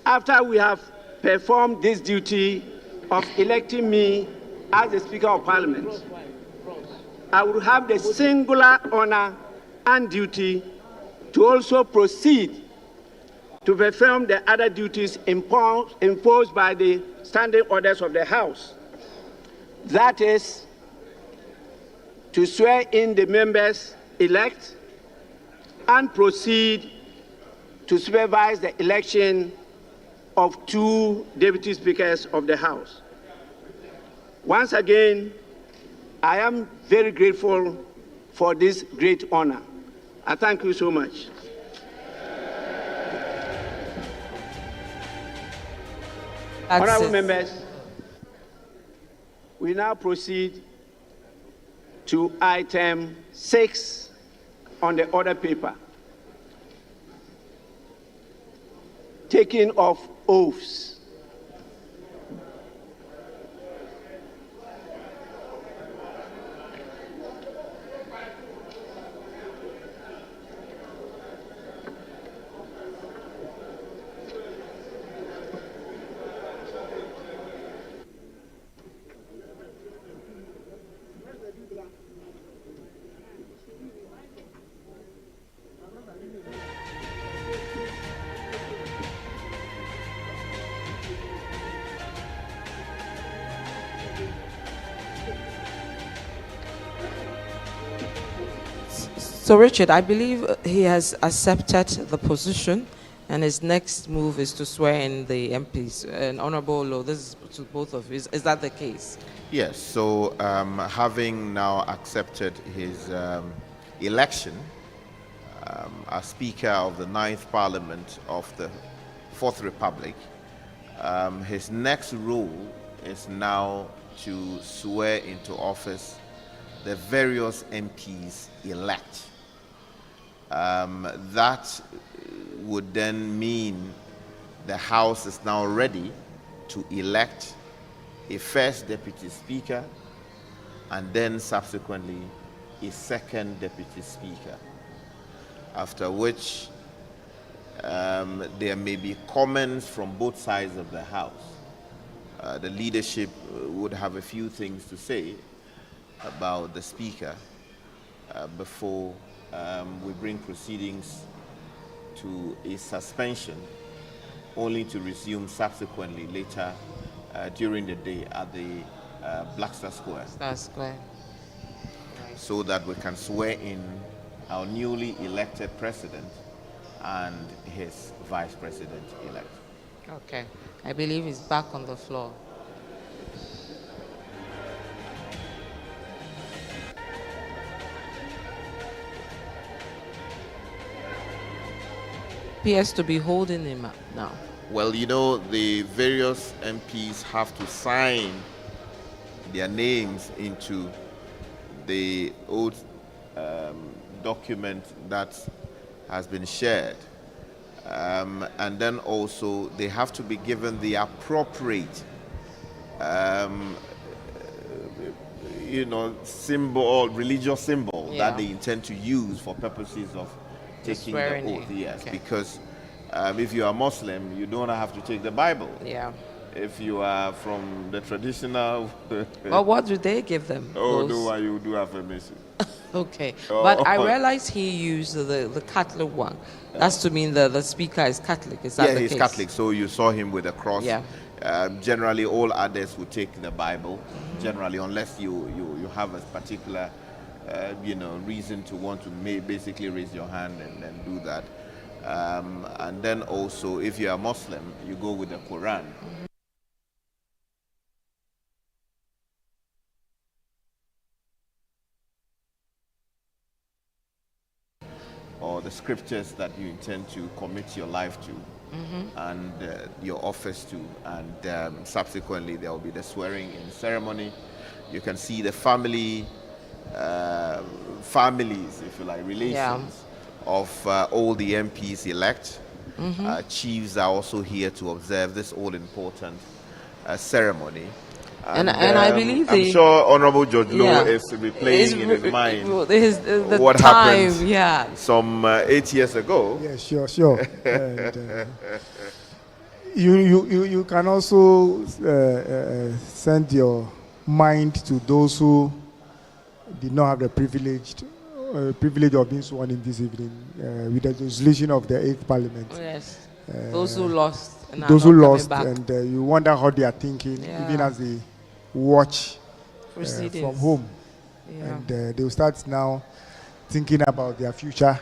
after we have performed this duty of electing me as the Speaker of Parliament, I will have the singular honor and duty to also proceed to perform the other duties imposed by the standing orders of the House. That is, to swear in the members elect and proceed to supervise the election of 2 deputy speakers of the House. Once again, I am very grateful for this great honor. I thank you so much. Honorable members, We now proceed to item 6 on the order paper. Taking of oaths. So, Richard, I believe he has accepted the position, and his next move is to swear in the MPs. And Honorable Law, this is to both of you. Is that the case? Yes. So, having now accepted his election as Speaker of the 9th Parliament of the 4th Republic, his next role is now to swear into office the various MPs elect. That would then mean the House is now ready to elect a first Deputy Speaker and then subsequently a second Deputy Speaker, after which there may be comments from both sides of the House. The leadership would have a few things to say about the Speaker before we bring proceedings to a suspension, only to resume subsequently later during the day at the Blackster Square. So that we can swear in our newly elected president and his vice president elect. Okay. I believe he's back on the floor. Appears to be holding him up now. Well, you know, the various MPs have to sign their names into the oath document that has been shared. And then also they have to be given the appropriate symbol, religious symbol that they intend to use for purposes of taking the oath. Yes, okay. Because if you are Muslim, you don't have to take the Bible. Yeah. If you are from the traditional... Well, what do they give them? Oh, no, you do affirmation. Okay. But I realize he used the Catholic one. That's to mean the speaker is Catholic. Is that the case? Yeah, he's Catholic. So you saw him with a cross. Yeah. Generally, all others would take the Bible. Generally, unless you have a particular, reason to want to basically raise your hand and do that. And then also, if you are Muslim, you go with the Quran. Or the scriptures that you intend to commit your life to and your office to, and subsequently there will be the swearing in ceremony. You can see the families, if you like, relations of all the MPs elect. Chiefs are also here to observe this all-important ceremony. And I believe I'm sure Honorable Judge Lowe is replaying in his mind what happened some 8 years ago. Yeah, sure. And, you can also send your mind to those who did not have the privilege of being sworn in this evening with the resolution of the 8th Parliament. Yes. Those who lost. And you wonder how they are thinking, even as they watch from home. And they will start now thinking about their future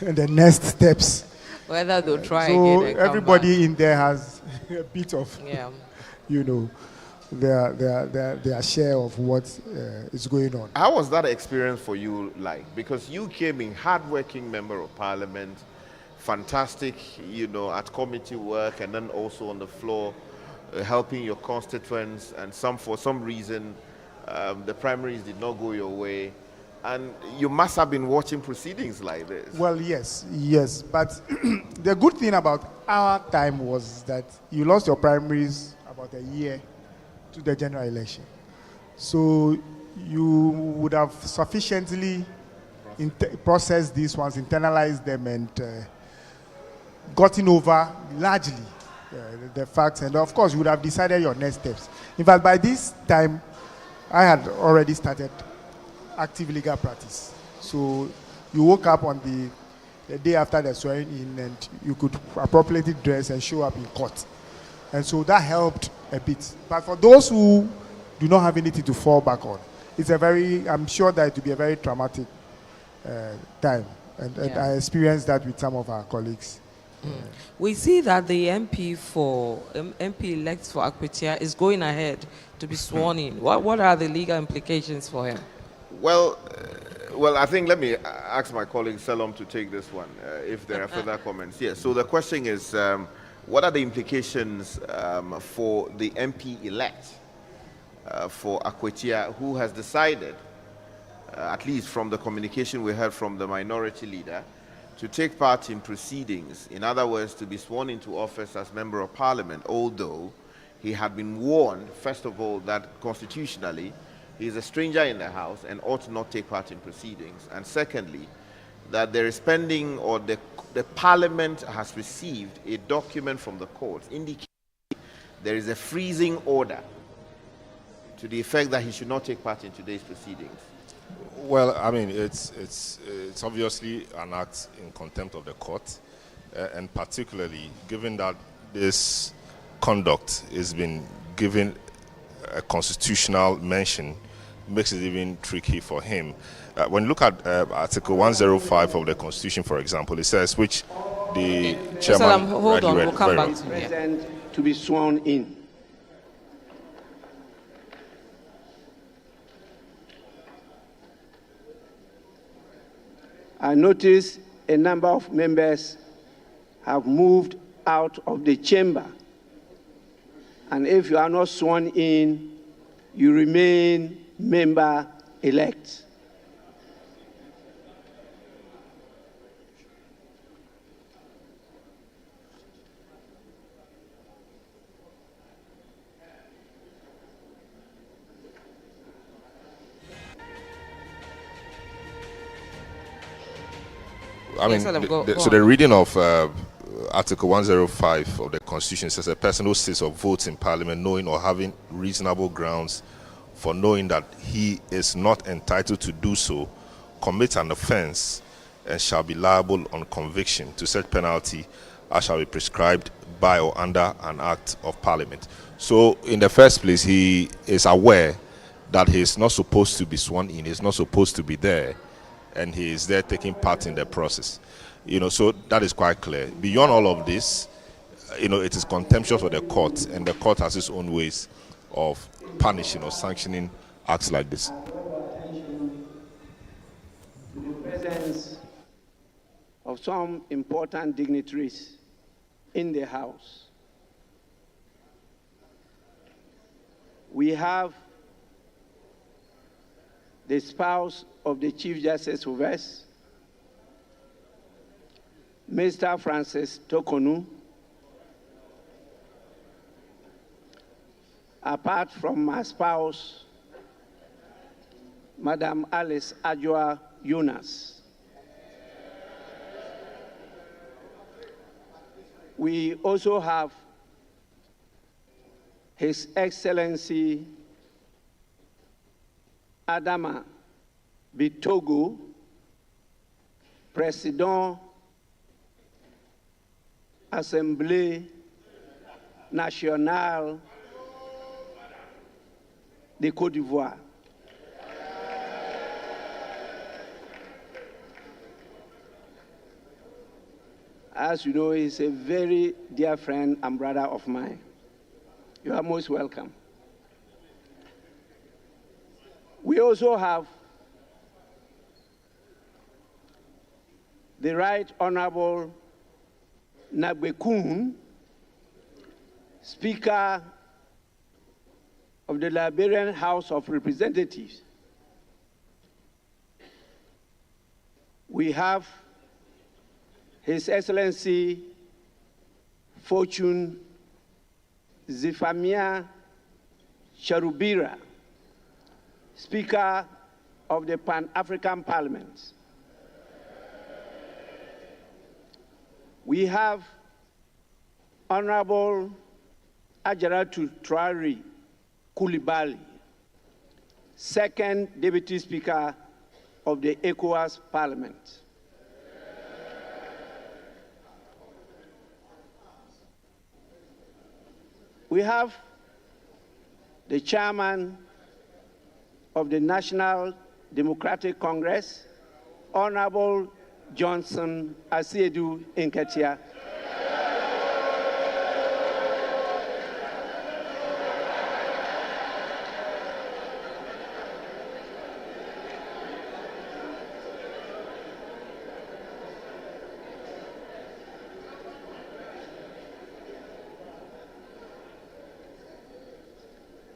and the next steps. Whether they'll try so again. Everybody in there has a bit of, their share of what is going on. How was that experience for you like? Because you came in hardworking member of Parliament, fantastic, at committee work, and then also on the floor, helping your constituents, and for some reason the primaries did not go your way, and you must have been watching proceedings like this. Well, yes, but the good thing about our time was that you lost your primaries about a year to the general election, so you would have sufficiently processed these ones, internalized them, and gotten over largely the facts, and of course you would have decided your next steps. In fact, by this time I had already started active legal practice, so you woke up on the day after the swearing in and you could appropriately dress and show up in court, and so that helped a bit. But for those who do not have anything to fall back on, I'm sure that it will be a very traumatic time, and I experienced that with some of our colleagues. We see that the MP elect for Akwetia is going ahead to be sworn in. What are the legal implications for him? Well, I think let me ask my colleague Salom to take this one, if there are further comments. Yes, so the question is, what are the implications for the MP-elect for Akwetia, who has decided, at least from the communication we heard from the minority leader, to take part in proceedings, in other words, to be sworn into office as Member of Parliament, although he had been warned, first of all, that constitutionally he is a stranger in the House and ought not take part in proceedings, and secondly, that there is pending, or the Parliament has received a document from the court indicating there is a freezing order to the effect that he should not take part in today's proceedings. Well, I mean, it's obviously an act in contempt of the court, and particularly given that this conduct has been given a constitutional mention, makes it even tricky for him. When you look at Article 105 of the Constitution, for example, it says, which the chairman hold on, we'll come back to President to be sworn in. I notice a number of members have moved out of the chamber. And if you are not sworn in, you remain member-elect. I mean, so the reading of Article 105 of the Constitution says a person who sits or votes in Parliament knowing or having reasonable grounds for knowing that he is not entitled to do so commits an offence and shall be liable on conviction to such penalty as shall be prescribed by or under an Act of Parliament. So in the first place, he is aware that he is not supposed to be sworn in, he is not supposed to be there, and he is there taking part in the process. So that is quite clear. Beyond all of this, it is contemptuous of the court, and the court has its own ways of punishing or sanctioning acts like this. The presence of some important dignitaries in the House. We have the spouse of the Chief Justice of us, Mr. Francis Tokonu. Apart from my spouse, Madam Alice Adjoa Yunus. We also have His Excellency Adama Bitogo, Président Assemblée Nationale de Côte d'Ivoire. As you know, he's a very dear friend and brother of mine. You are most welcome. We also have the Right Honorable Nagbekun, Speaker of the Liberian House of Representatives, we have His Excellency Fortune Zifamia Cherubira, Speaker of the Pan-African Parliament. We have Honorable Ajaratu Traore Coulibaly, Second Deputy Speaker of the ECOWAS Parliament. We have the Chairman of the National Democratic Congress, Honorable Johnson Asiedu Nketia.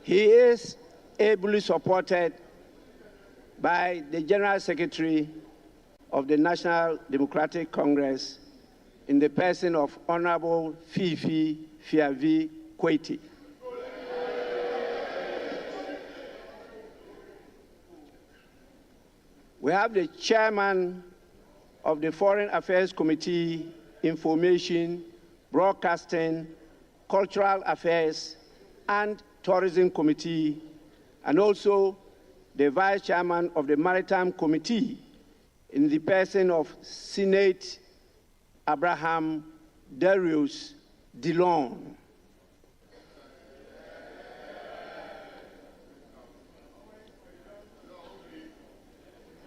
He is ably supported by the General Secretary of the National Democratic Congress in the person of Honorable Fifi Fiavi Kweti. We have the Chairman of the Foreign Affairs Committee, Information, Broadcasting, Cultural Affairs, and Tourism Committee, and also the Vice Chairman of the Maritime Committee in the person of Senate Abraham Darius Dillon.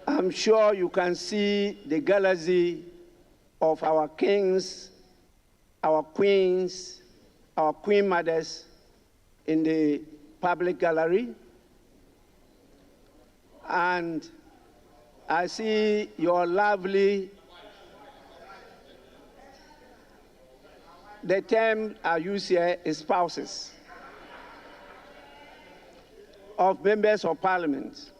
I'm sure you can see the galaxy of our kings, our queens, our queen mothers in the public gallery. And I see your lovely, the term I use here is spouses of members of parliament.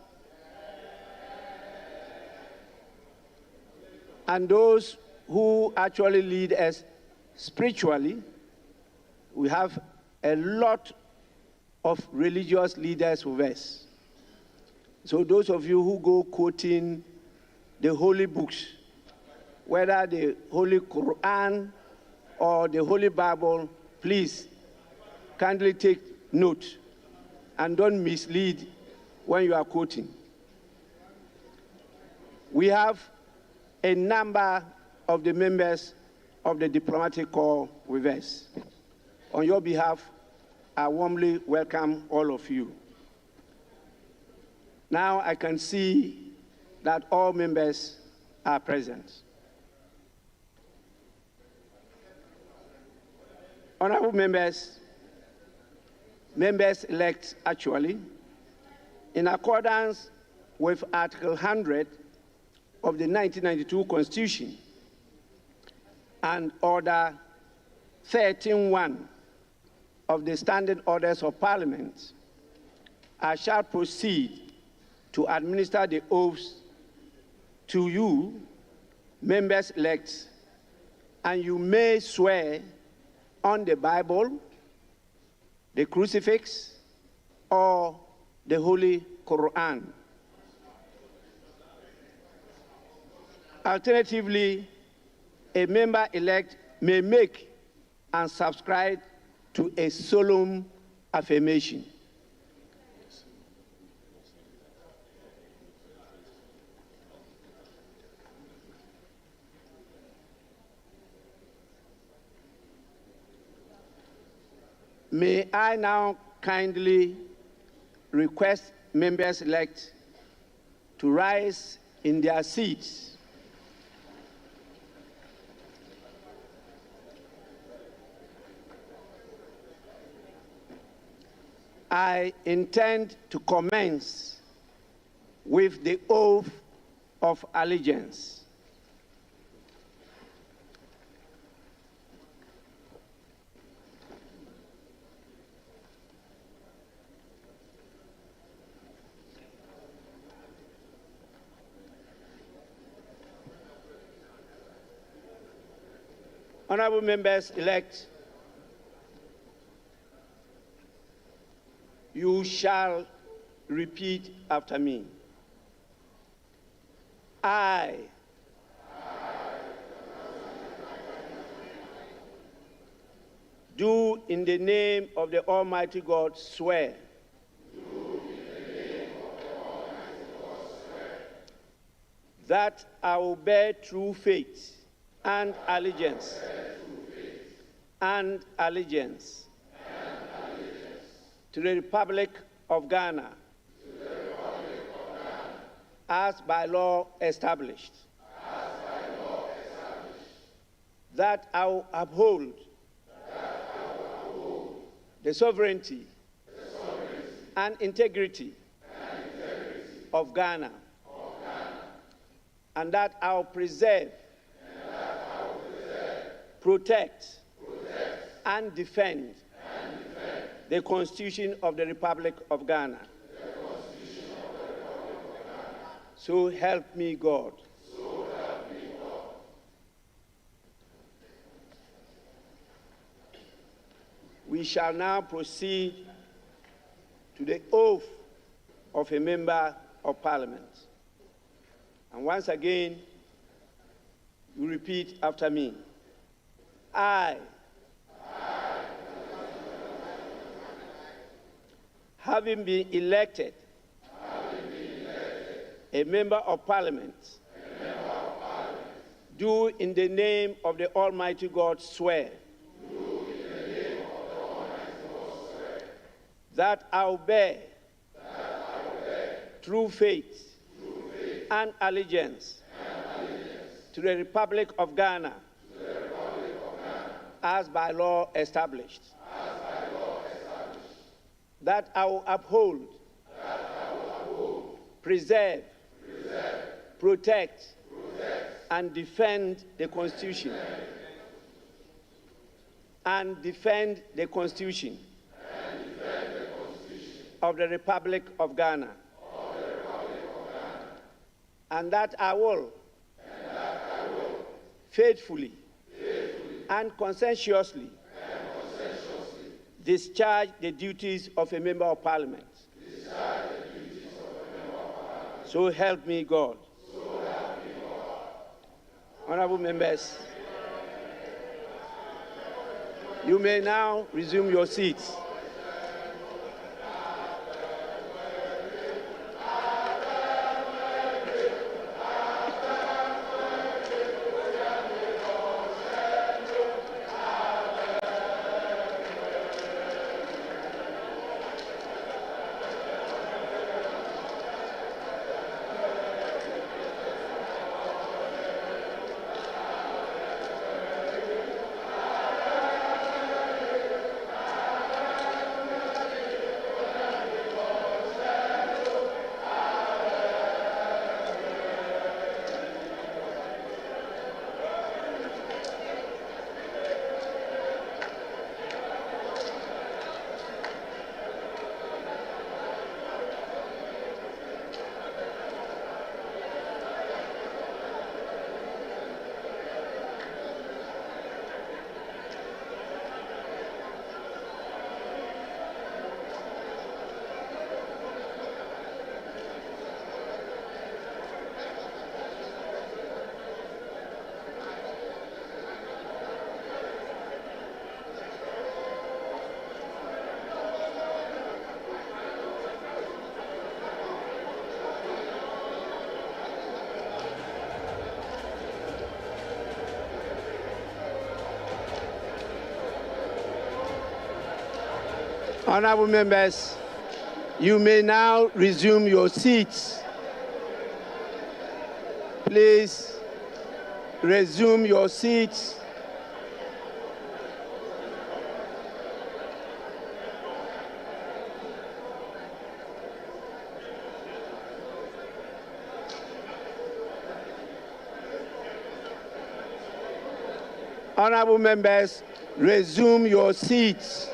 And those who actually lead us spiritually. We have a lot of religious leaders with us. So those of you who go quoting the holy books, whether the Holy Quran or the Holy Bible, please kindly take note and don't mislead when you are quoting. We have a number of the members of the diplomatic corps with us. On your behalf, I warmly welcome all of you. Now I can see that all members are present. Honorable members, members-elect actually, in accordance with Article 100 of the 1992 Constitution and Order 13.1 of the Standing Orders of Parliament, I shall proceed to administer the oaths to you, members-elect, and you may swear on the Bible, the crucifix, or the Holy Quran. Alternatively, a member-elect may make and subscribe to a solemn affirmation. May I now kindly request members-elect to rise in their seats. I intend to commence with the oath of allegiance. Honorable members-elect, you shall repeat after me. I do in the name of the Almighty God swear that I will bear true faith and allegiance to the Republic of Ghana as by law established, that I will uphold the sovereignty and integrity of Ghana, and that I will preserve, protect, and defend the Constitution of the Republic of Ghana. So help me God. We shall now proceed to the oath of a member of Parliament. And once again, you repeat after me. I, having been elected a member of Parliament, do in the name of the Almighty God swear that I will bear true faith and allegiance to the Republic of Ghana as by law established, that I will uphold, preserve, protect, and defend the Constitution of the Republic of Ghana, and that I will faithfully and conscientiously discharge the duties of a member of Parliament. So help me God. Honorable members, you may now resume your seats. Honorable members, you may now resume your seats. Please resume your seats. Honorable members, resume your seats.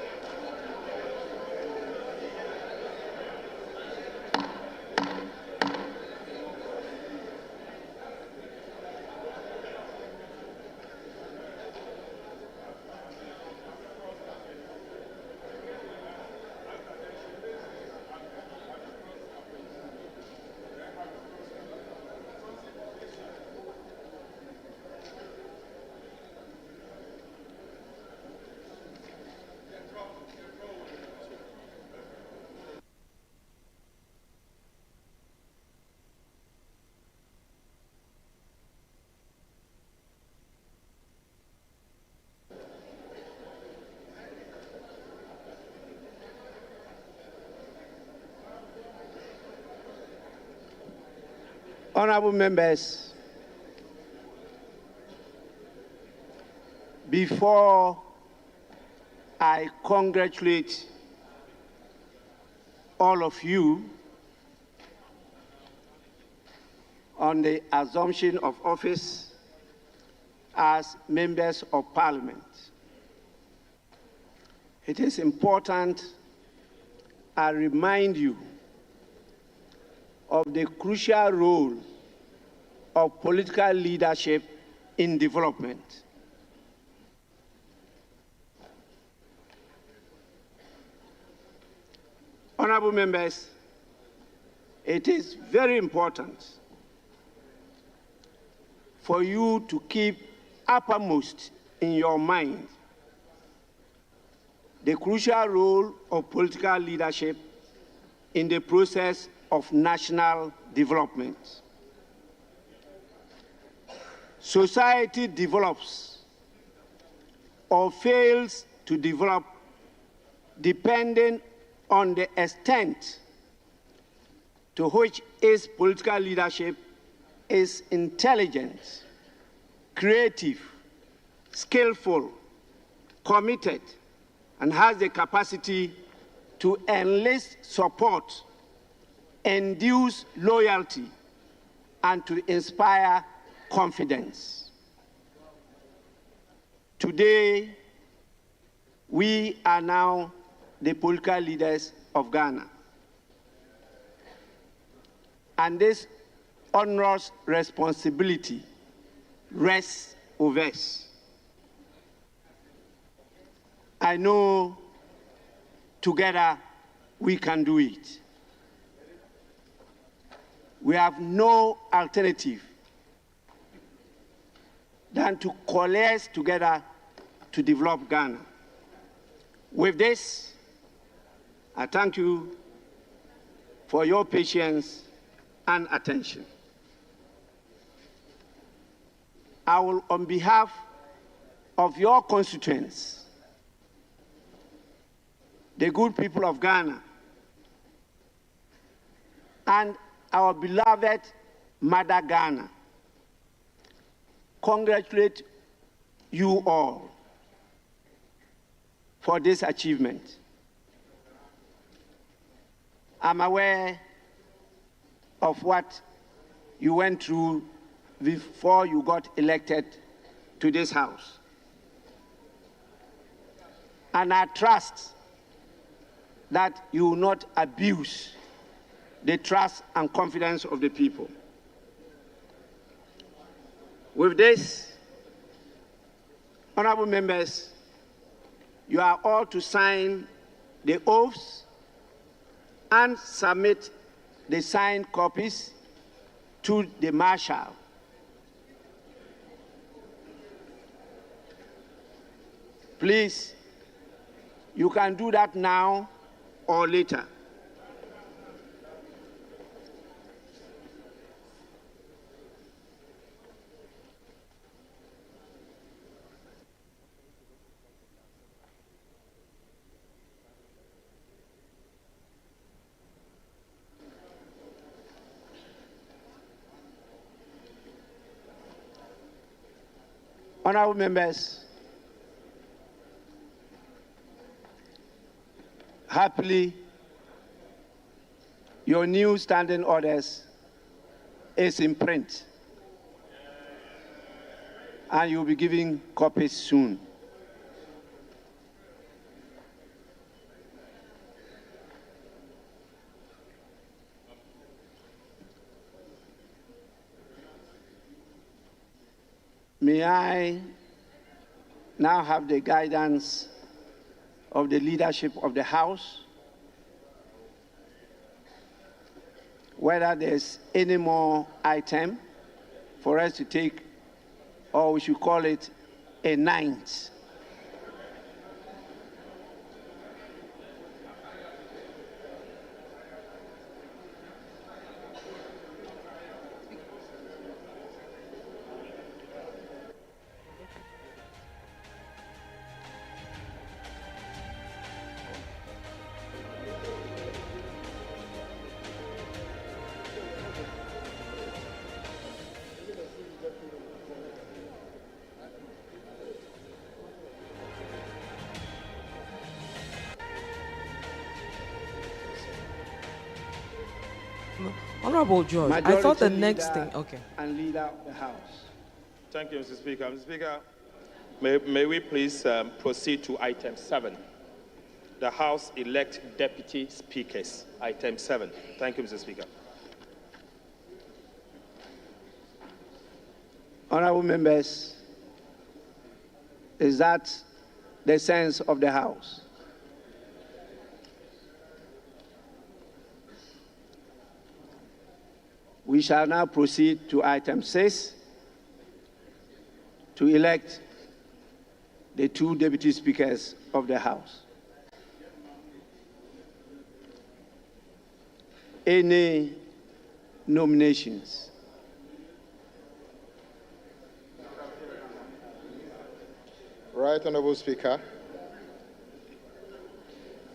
Honorable members, before I congratulate all of you on the assumption of office as members of Parliament, it is important I remind you of the crucial role of political leadership in development. Honorable members, it is very important for you to keep uppermost in your mind the crucial role of political leadership in the process of national development. Society develops or fails to develop depending on the extent to which its political leadership is intelligent, creative, skillful, committed, and has the capacity to enlist support, induce loyalty, and to inspire confidence. Today, we are now the political leaders of Ghana. And this onerous responsibility rests with us. I know together we can do it. We have no alternative than to coalesce together to develop Ghana. With this, I thank you for your patience and attention. I will, on behalf of your constituents, the good people of Ghana, and our beloved Mother Ghana, congratulate you all for this achievement. I'm aware of what you went through before you got elected to this House. And I trust that you will not abuse the trust and confidence of the people. With this, honorable members, you are all to sign the oaths and submit the signed copies to the Marshal. Please, you can do that now or later. Honorable members, happily, your new standing orders is in print, and you'll be giving copies soon. May I now have the guidance of the leadership of the House, whether there's any more item for us to take, or we should call it a ninth. Honorable George, I thought the next thing, okay. And leader of the House. Thank you, Mr. Speaker. Mr. Speaker, may we please proceed to item 7. The House elect deputy speakers, item 7. Thank you, Mr. Speaker. Honorable members, is that the sense of the House? We shall now proceed to item 6 to elect the 2 deputy speakers of the House. Any nominations? Right, Honorable Speaker.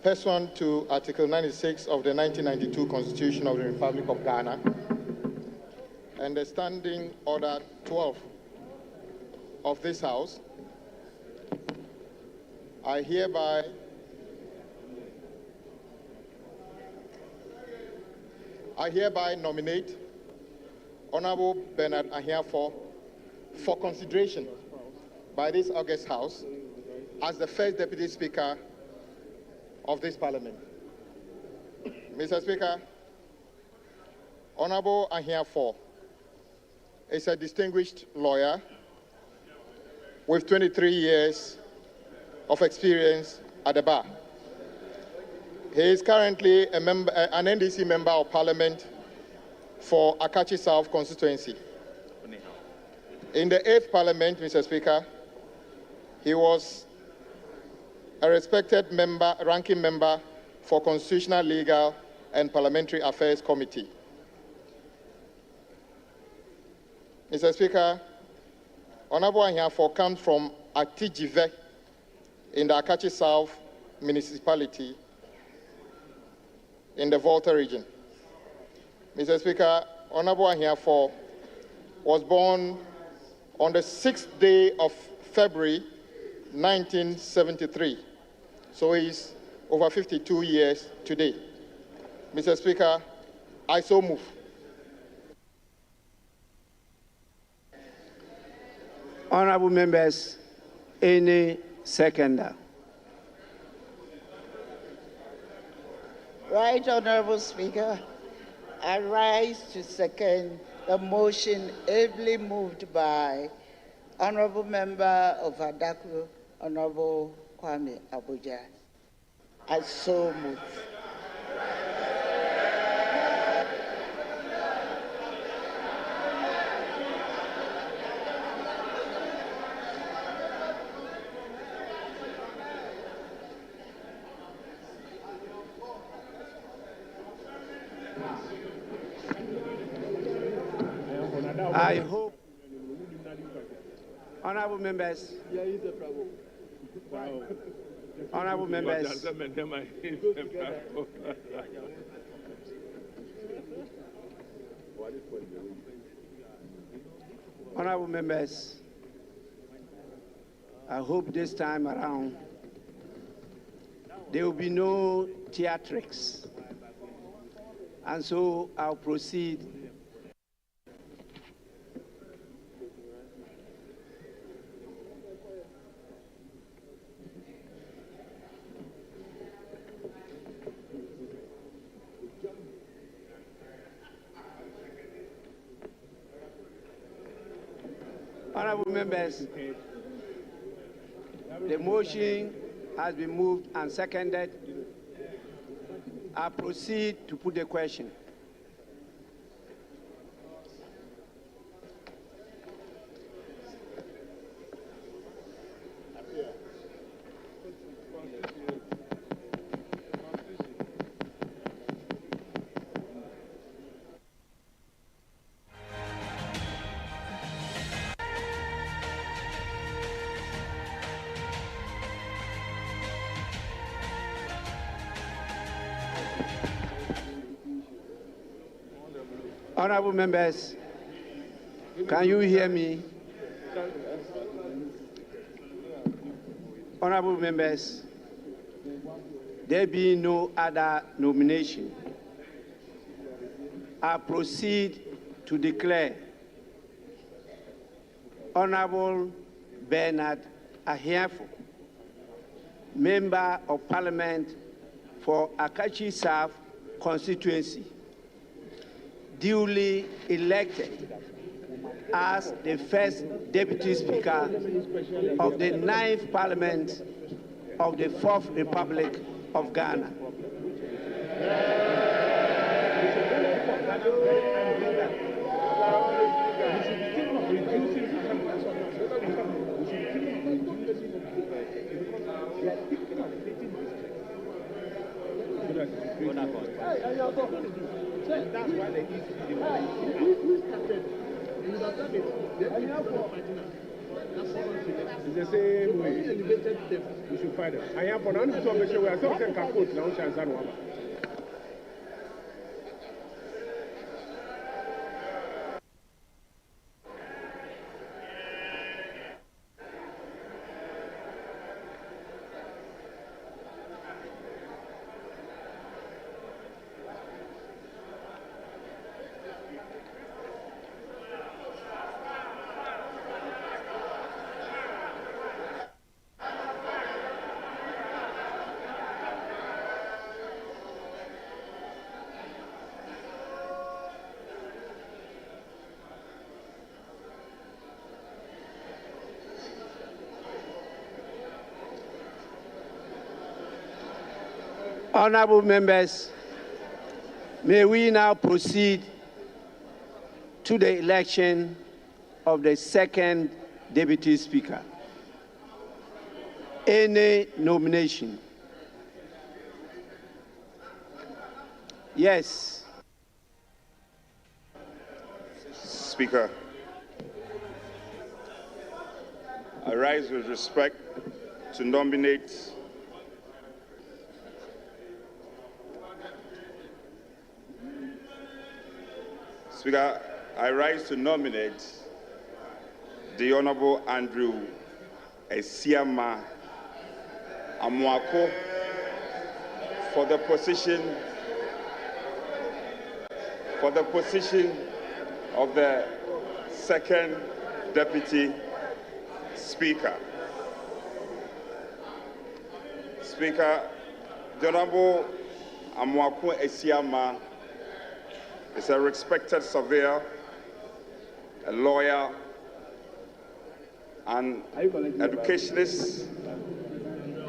Pursuant to Article 96 of the 1992 Constitution of the Republic of Ghana and the Standing Order 12 of this House, I hereby nominate Honorable Bernard Ahiafo for consideration by this August House as the first Deputy Speaker of this Parliament. Mr. Speaker, Honorable Ahiafo is a distinguished lawyer with 23 years of experience at the bar. He is currently an NDC Member of Parliament for Akachi South constituency. In the 8th Parliament, Mr. Speaker, he was a respected member, ranking member for Constitutional, Legal and Parliamentary Affairs Committee. Mr. Speaker, Honorable Ahiafo comes from Atijive in the Akachi South municipality in the Volta region. Mr. Speaker, Honorable Ahiafo was born on the 6th day of February 1973, so he's over 52 years today. Mr. Speaker, I so move. Honorable members, any seconder? Right, Honorable Speaker. I rise to second the motion ably moved by Honorable Member of Adaku, Honorable Kwame Abuja. I so move. I hope, honorable members, honorable members, honorable members, I hope this time around there will be no theatrics, and so I'll proceed. Honorable members, the motion has been moved and seconded. I proceed to put the question. Honorable members, can you hear me? Honorable members, there being no other nomination, I proceed to declare Honorable Bernard Ahiafo, Member of Parliament for Akachi South constituency, duly elected as the first Deputy Speaker of the 9th Parliament of the 4th Republic of Ghana. That's why they eat it's the same way. We should find them. I am for now. So we are still saying Kakut now. Shanzan. Honorable members, may we now proceed to the election of the second Deputy Speaker. Any nomination? Yes. Speaker, I rise with respect to nominate Speaker, I rise to nominate the Honorable Andrew Esiama Amoako for the position of the second Deputy Speaker. Speaker, the Honorable Amoako Esiama is a respected surveyor, a lawyer, an educationist,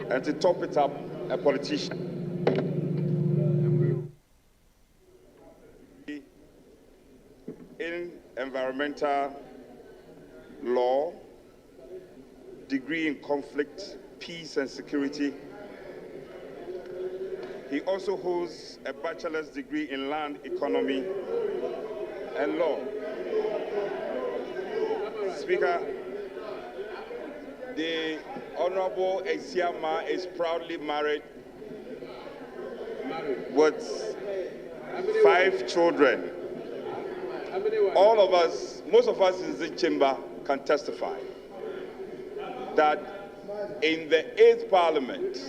and to top it up, a politician. In environmental law, degree in conflict, peace and security. He also holds a bachelor's degree in land economy and law. Speaker, the Honorable Esiama is proudly married with 5 children. All of us, most of us in this chamber can testify that in the 8th Parliament,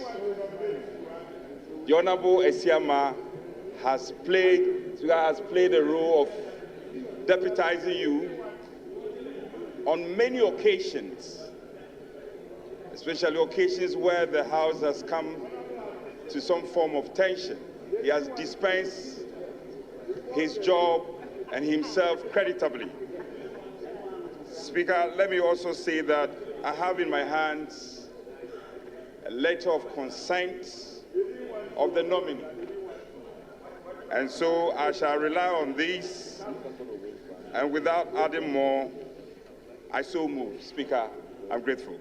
the Honorable Esiama has played the role of deputizing you on many occasions, especially occasions where the House has come to some form of tension. He has dispensed his job and himself creditably. Speaker, let me also say that I have in my hands a letter of consent of the nominee. And so I shall rely on these, and without adding more, I so move. Speaker, I'm grateful.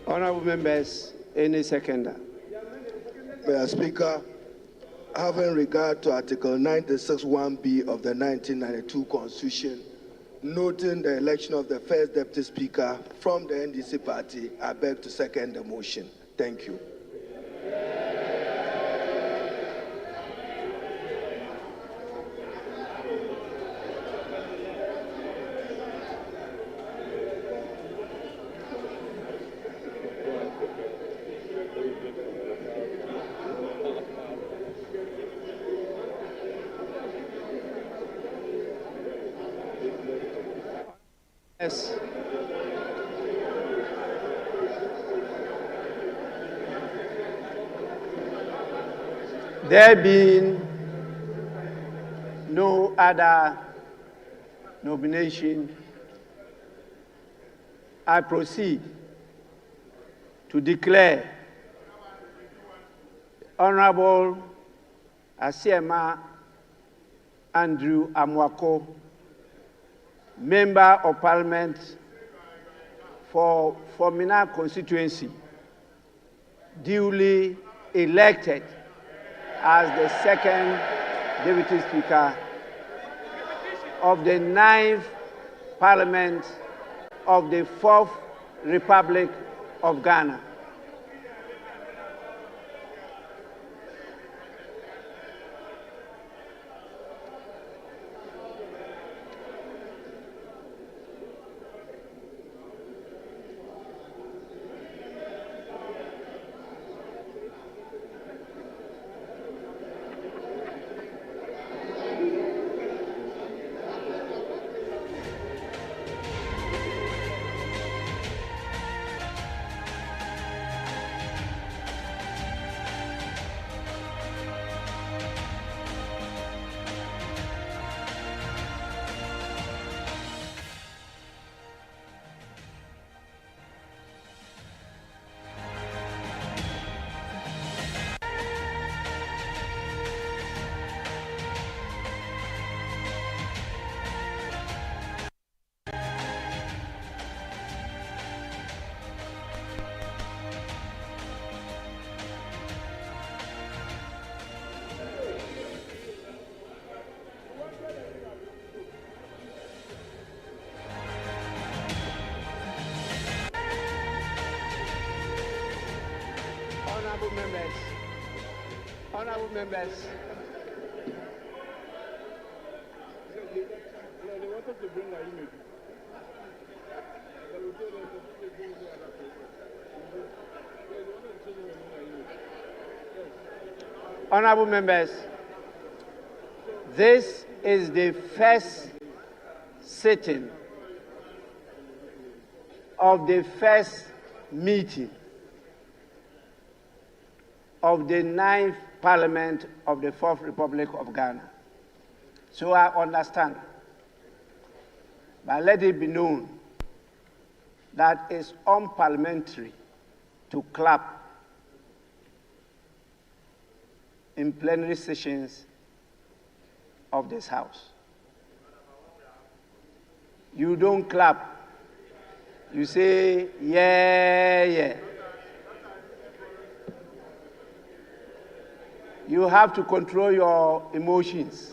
Honorable members, any seconder? Mr. Speaker, having regard to Article 96(1)(b) of the 1992 Constitution, noting the election of the first Deputy Speaker from the NDC party, I beg to second the motion. Thank you. Yes. There being no other nomination, I proceed to declare Honorable Asiema Andrew Amwako, Member of Parliament for Formina constituency, duly elected as the second Deputy Speaker of the 9th Parliament of the 4th Republic of Ghana. Honorable members, honorable members, this is the first sitting of the first meeting of the 9th Parliament of the 4th Republic of Ghana. So I understand, but let it be known that it's unparliamentary to clap in plenary sessions of this House. You don't clap. You say, yeah, yeah. You have to control your emotions.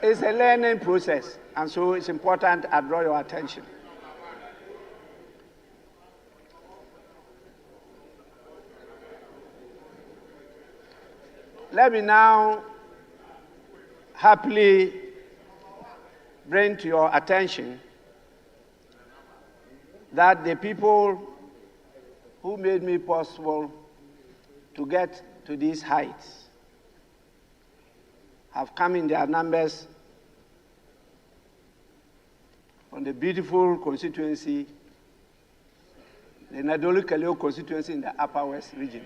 It's a learning process, and so it's important I draw your attention. Let me now happily bring to your attention that the people who made me possible to get to these heights have come in their numbers from the beautiful constituency, the Nadolu-Kaleo constituency in the Upper West region.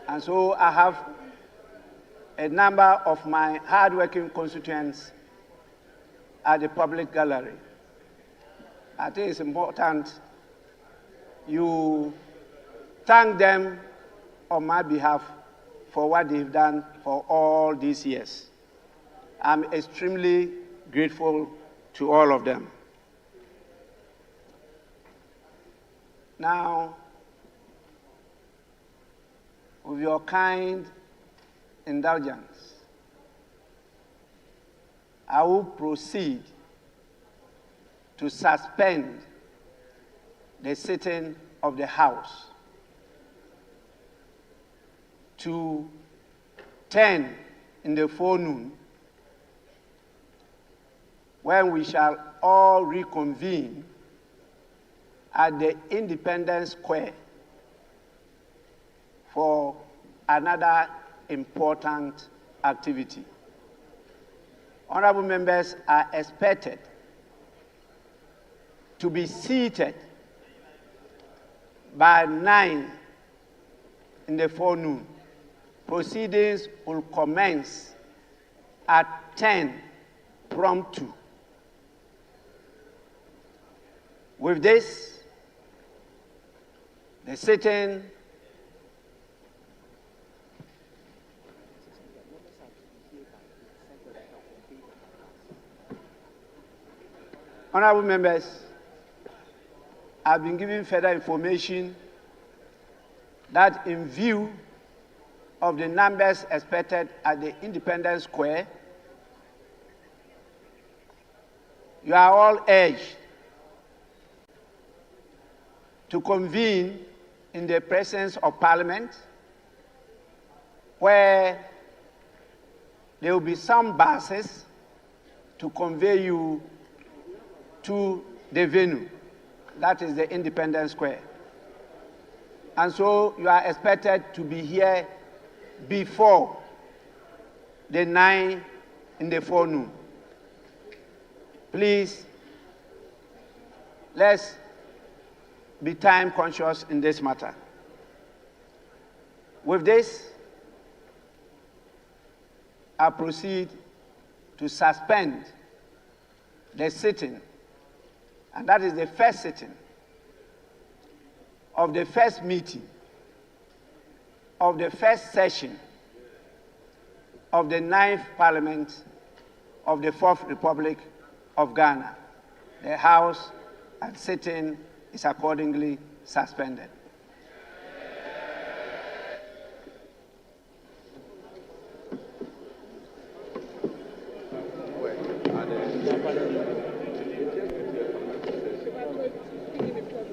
And so I have a number of my hard-working constituents at the public gallery. I think it's important you thank them on my behalf for what they've done for all these years. I'm extremely grateful to all of them. Now, with your kind indulgence, I will proceed to suspend the sitting of the House to 10 in the forenoon, when we shall all reconvene at the Independence Square for another important activity. Honorable members are expected to be seated by 9 in the forenoon. Proceedings will commence at 10 prompt. With this, the sitting honorable members, I've been given further information that in view of the numbers expected at the Independence Square, you are all urged to convene in the presence of Parliament, where there will be some buses to convey you to the venue, that is the Independence Square. And so you are expected to be here before the 9 in the forenoon. Please, let's be time conscious in this matter. With this, I proceed to suspend the sitting, and that is the first sitting of the first meeting of the first session of the 9th Parliament of the 4th Republic of Ghana. The House and sitting is accordingly suspended.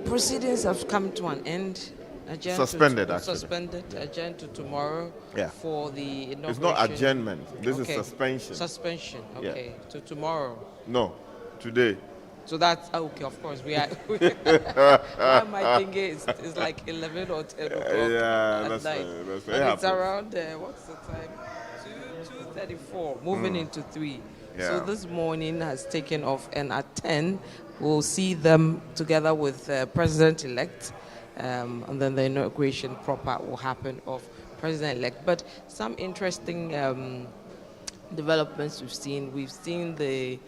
Proceedings have come to an end. Suspended, actually. Suspended, adjourned to tomorrow for the inauguration. It's not adjournment. This is suspension. Suspension, okay. To tomorrow. No, today. So that's, okay, of course. We are, my thing is, it's like 11 or 10 o'clock at that's night. That's and it's around, what's the time? 2:34, moving into 3. So this morning has taken off, and at 10, we'll see them together with President-elect, and then the inauguration proper will happen of President-elect. But some interesting developments we've seen. We've seen the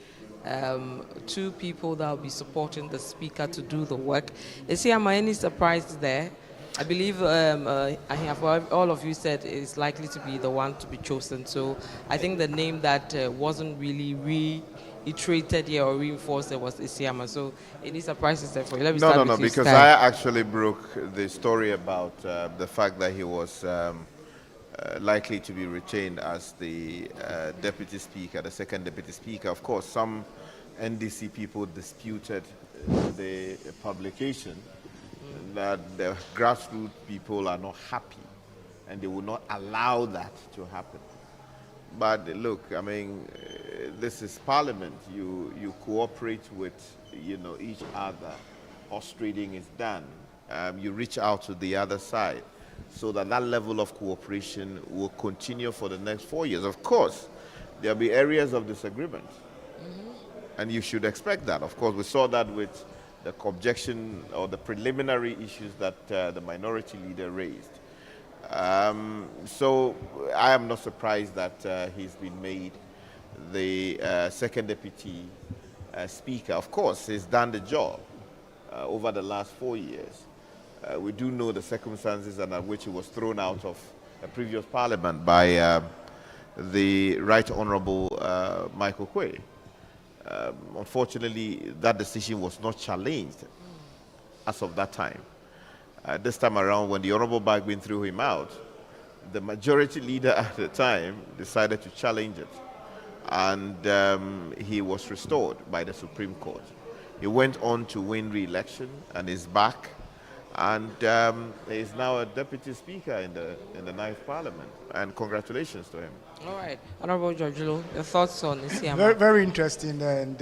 2 people that will be supporting the Speaker to do the work. Is there any surprises there? I believe I have all of you said is likely to be the one to be chosen. So I think the name that wasn't really reiterated here or reinforced there was Isiama. So any surprises there for you? Let me start with you, because Sky. I actually broke the story about the fact that he was likely to be retained as the Deputy Speaker, the second Deputy Speaker. Of course, some NDC people disputed the publication, that the grassroots people are not happy and they will not allow that to happen. But look, I mean, this is Parliament. You cooperate with, each other. Horse trading is done. You reach out to the other side so that level of cooperation will continue for the next 4 years. Of course, there'll be areas of disagreement. And you should expect that. Of course, we saw that with the objection or the preliminary issues that the minority leader raised. So I am not surprised that he's been made the second deputy speaker. Of course, he's done the job over the last 4 years. We do know the circumstances under which he was thrown out of a previous parliament by the Right Honourable Michael Quay. Unfortunately, that decision was not challenged as of that time. This time around, when the Honourable Bagbin threw him out, the majority leader at the time decided to challenge it. And he was restored by the Supreme Court. He went on to win re-election and is back. And he is now a deputy speaker in the 9th Parliament. And congratulations to him. All right. Honourable Georgilo, your thoughts on Isiama? Very, very interesting and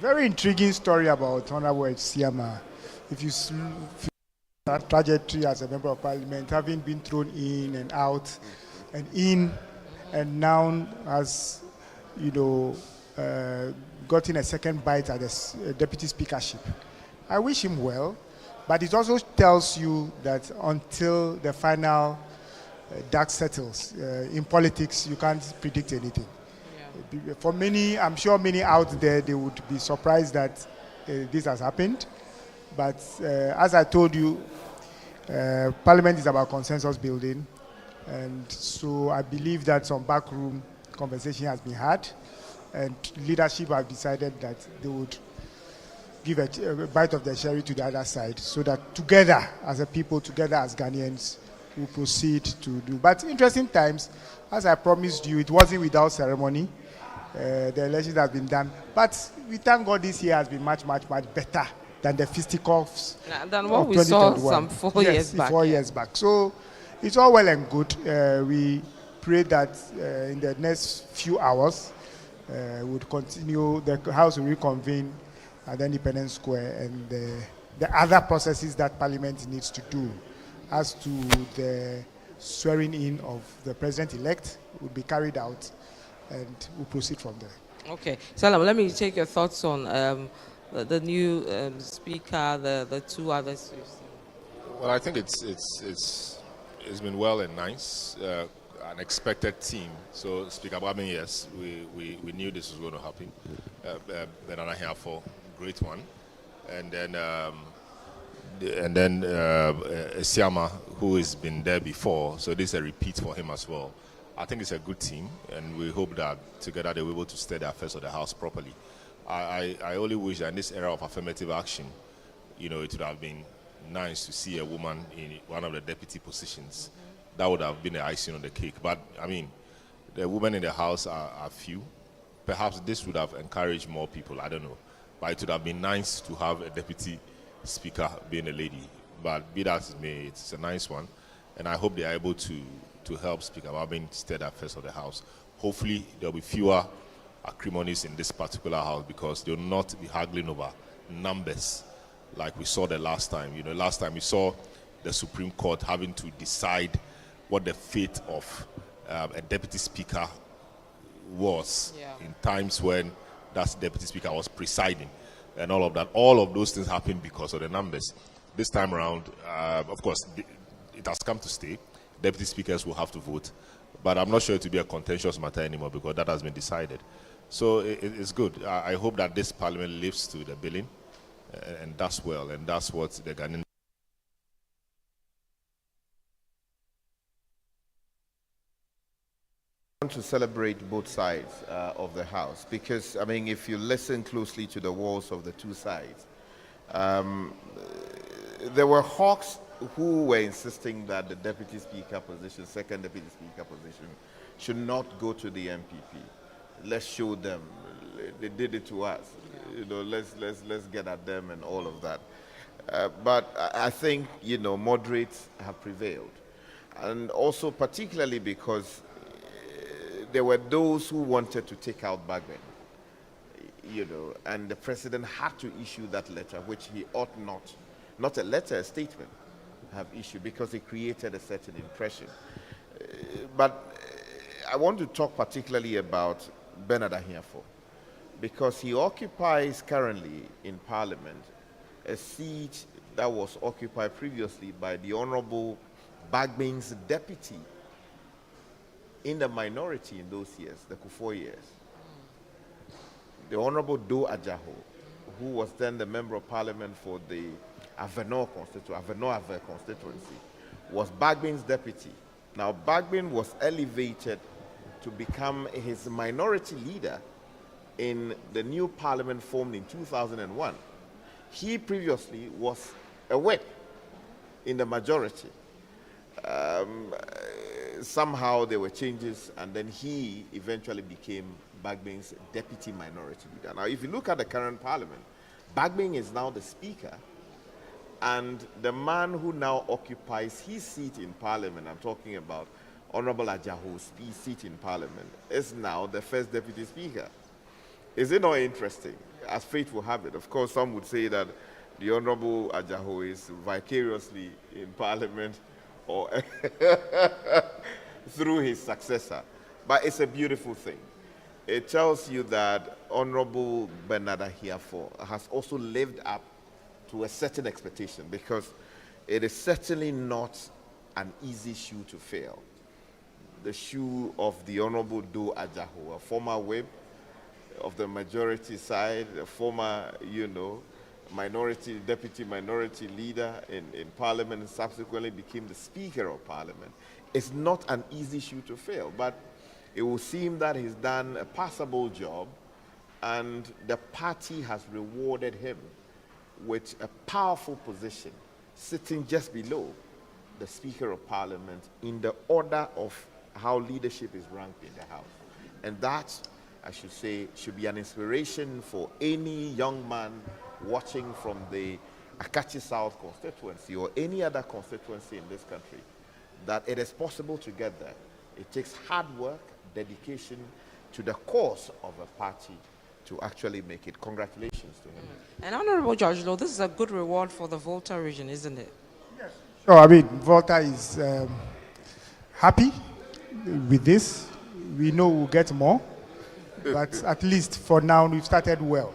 very intriguing story about Honourable Isiama. If you see that trajectory as a member of Parliament, having been thrown in and out and in and now has, gotten a second bite at the deputy speakership. I wish him well, but it also tells you that until the final dust settles, in politics, you can't predict anything. Yeah. For many, I'm sure many out there, they would be surprised that this has happened. But as I told you, Parliament is about consensus building. And so I believe that some backroom conversation has been had, and leadership have decided that they would give a bite of the cherry to the other side, so that together as a people, together as Ghanaians, we proceed to do. But interesting times, as I promised you, it wasn't without ceremony. The elections have been done, but we thank God this year has been much, much, much better than the fisticuffs than what we saw some 4 years back. 4 years back. So it's all well and good. We pray that in the next few hours, would continue, the House will reconvene at the Independence Square, and the other processes that Parliament needs to do as to the swearing in of the President-elect will be carried out, and we'll proceed from there. Okay. Salam, let me take your thoughts on the new speaker, the two others. Well, I think it's been well and nice, an expected team. So Speaker Babin, yes, we knew this was going to happen. Benana here for great one, and then Esiama, who has been there before, so this is a repeat for him as well. I think it's a good team, and we hope that together they will be able to steer the affairs of the House properly. I only wish that in this era of affirmative action, it would have been nice to see a woman in one of the deputy positions. That would have been the icing on the cake. But, I mean, the women in the House are few. Perhaps this would have encouraged more people, I don't know. But it would have been nice to have a deputy speaker being a lady. But be that as it may, it's a nice one. And I hope they are able to help Speaker Babin steer the affairs of the House. Hopefully, there will be fewer acrimonies in this particular House, because they will not be haggling over numbers like we saw the last time. Last time we saw the Supreme Court having to decide what the fate of a deputy speaker was in times when that deputy speaker was presiding and all of that. All of those things happened because of the numbers. This time around, of course, it has come to stay. Deputy speakers will have to vote, but I'm not sure it will be a contentious matter anymore, because that has been decided. So it's good. I hope that this Parliament lives to the billing and does well, and that's what the Ghanaian. I want to celebrate both sides of the House, because, I mean, if you listen closely to the walls of the two sides, there were hawks who were insisting that the deputy speaker position, second deputy speaker position, should not go to the MPP. Let's show them. They did it to us. Let's get at them and all of that. But I think, moderates have prevailed. And also particularly because there were those who wanted to take out Bagman, and the president had to issue that letter, which he ought not a letter, a statement, have issued, because it created a certain impression. But I want to talk particularly about Bernard Ahiafo, because he occupies currently in Parliament a seat that was occupied previously by the Honorable Bagman's deputy in the minority in those years, the Kufuor years. The Honorable Do Ajaho, who was then the Member of Parliament for the Avenor constituency, was Bagman's deputy. Now, Bagman was elevated to become his minority leader in the new Parliament formed in 2001. He previously was a whip in the majority. Somehow there were changes, and then he eventually became Bagman's deputy minority leader. Now, if you look at the current Parliament, Bagman is now the Speaker, and the man who now occupies his seat in Parliament, I'm talking about Honorable Ajaho's seat in Parliament, is now the first Deputy Speaker. Is it not interesting? As fate will have it. Of course, some would say that the Honorable Ajaho is vicariously in Parliament or through his successor. But it's a beautiful thing. It tells you that Honorable Bernard Ahiafo has also lived up to a certain expectation, because it is certainly not an easy shoe to fill. The shoe of the Honorable Do Ajaho, a former whip of the majority side, a former, deputy minority leader in Parliament, and subsequently became the Speaker of Parliament. It's not an easy shoe to fill, but it will seem that he's done a passable job, and the party has rewarded him with a powerful position, sitting just below the Speaker of Parliament in the order of how leadership is ranked in the House. And that, I should say, should be an inspiration for any young man watching from the Akachi South constituency or any other constituency in this country, that it is possible to get there. It takes hard work, dedication to the cause of a party to actually make it. Congratulations to him. And Honorable Judge Law, this is a good reward for the Volta region, isn't it? Yes. Sure, I mean, Volta is happy with this. We know we'll get more, but at least for now, we've started well.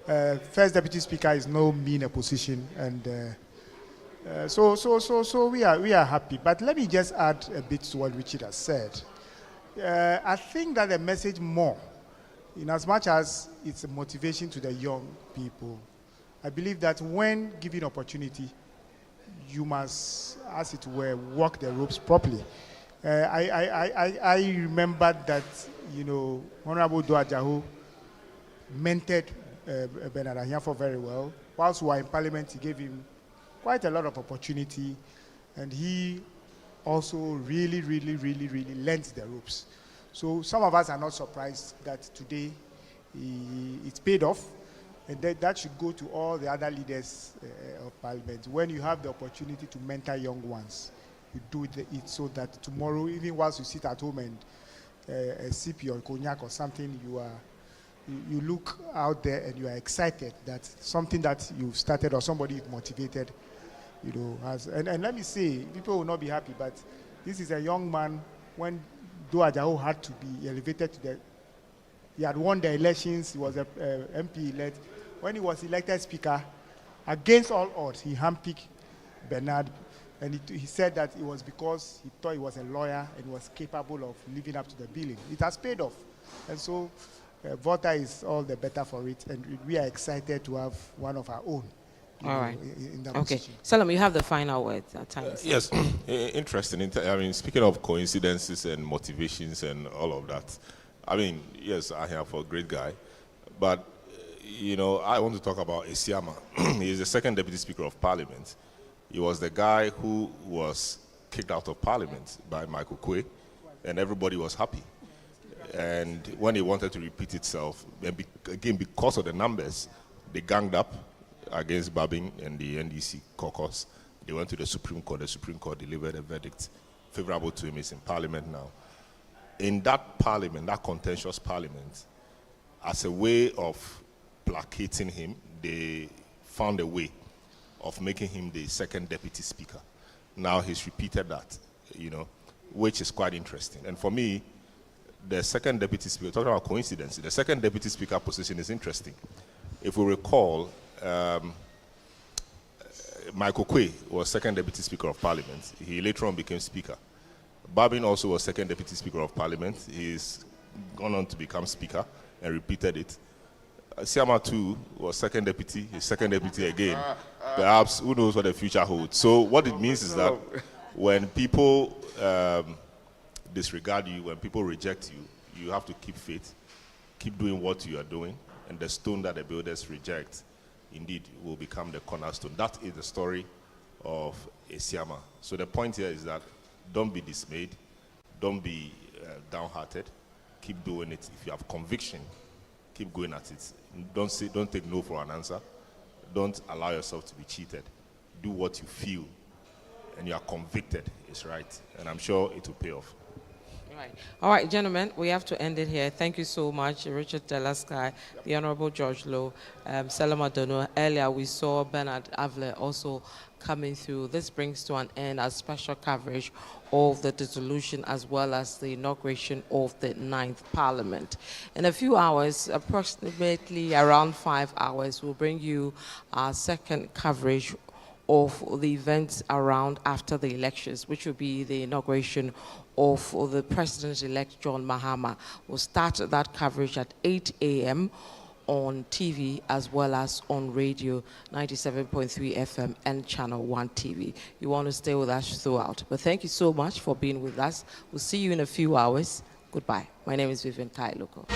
First Deputy Speaker is no mean a position, and so we are happy. But let me just add a bit to what Richard has said. I think that the message more, in as much as it's a motivation to the young people, I believe that when given opportunity, you must, as it were, walk the ropes properly. I remember that, Honorable Doajaho mentored Bernard Ahiafo very well. Whilst we were in Parliament, he gave him quite a lot of opportunity, and he also really learned the ropes. So some of us are not surprised that today it's paid off, and that should go to all the other leaders of Parliament. When you have the opportunity to mentor young ones, you do it so that tomorrow, even whilst you sit at home and sip your cognac or something, you look out there and you are excited that something that you've started or somebody is motivated, has. And let me say, people will not be happy, but this is a young man. When Doajaho had to be elevated to he had won the elections, he was a MP elect. When he was elected Speaker, against all odds, he handpicked Bernard, and he said that it was because he thought he was a lawyer and was capable of living up to the billing. It has paid off, and so Volta is all the better for it, and we are excited to have one of our own. All right. In that okay. position. Salam, you have the final word at times. Yes. Interesting. I mean, speaking of coincidences and motivations and all of that, I mean, yes, Ahiafo, a great guy, but, I want to talk about Esiama. He is the second Deputy Speaker of Parliament. He was the guy who was kicked out of Parliament by Michael Kwe, and everybody was happy. And when he wanted to repeat itself, again, because of the numbers, they ganged up against Babin and the NDC caucus. They went to the Supreme Court. The Supreme Court delivered a verdict favorable to him. He's in Parliament now. In that Parliament, that contentious Parliament, as a way of placating him, they found a way of making him the second Deputy Speaker. Now he's repeated that, which is quite interesting. And for me, the second Deputy Speaker, talking about coincidence, the second Deputy Speaker position is interesting. If we recall, Michael Kwe was second Deputy Speaker of Parliament. He later on became Speaker. Babin also was second Deputy Speaker of Parliament. He's gone on to become Speaker and repeated it. Siama too was second Deputy. He's second Deputy again. Perhaps, who knows what the future holds. So what it means is that when people disregard you, when people reject you, you have to keep faith, keep doing what you are doing, and the stone that the builders reject, indeed, will become the cornerstone. That is the story of Esiama. So the point here is that don't be dismayed, don't be downhearted, keep doing it. If you have conviction, keep going at it. Don't take no for an answer. Don't allow yourself to be cheated. Do what you feel and you are convicted is right, and I'm sure it will pay off. All right, gentlemen, we have to end it here. Thank you so much, Richard Delasky, the Honorable George Lowe, Selama Dono. Earlier, we saw Bernard Avle also coming through. This brings to an end our special coverage of the dissolution as well as the inauguration of the 9th Parliament. In a few hours, approximately around 5 hours, we'll bring you our second coverage of the events around after the elections, which will be the inauguration of the President-elect John Mahama. We'll start that coverage at 8 a.m. on TV as well as on radio, 97.3 FM and Channel 1 TV. You want to stay with us throughout. But thank you so much for being with us. We'll see you in a few hours. Goodbye. My name is Vivian Kailoko.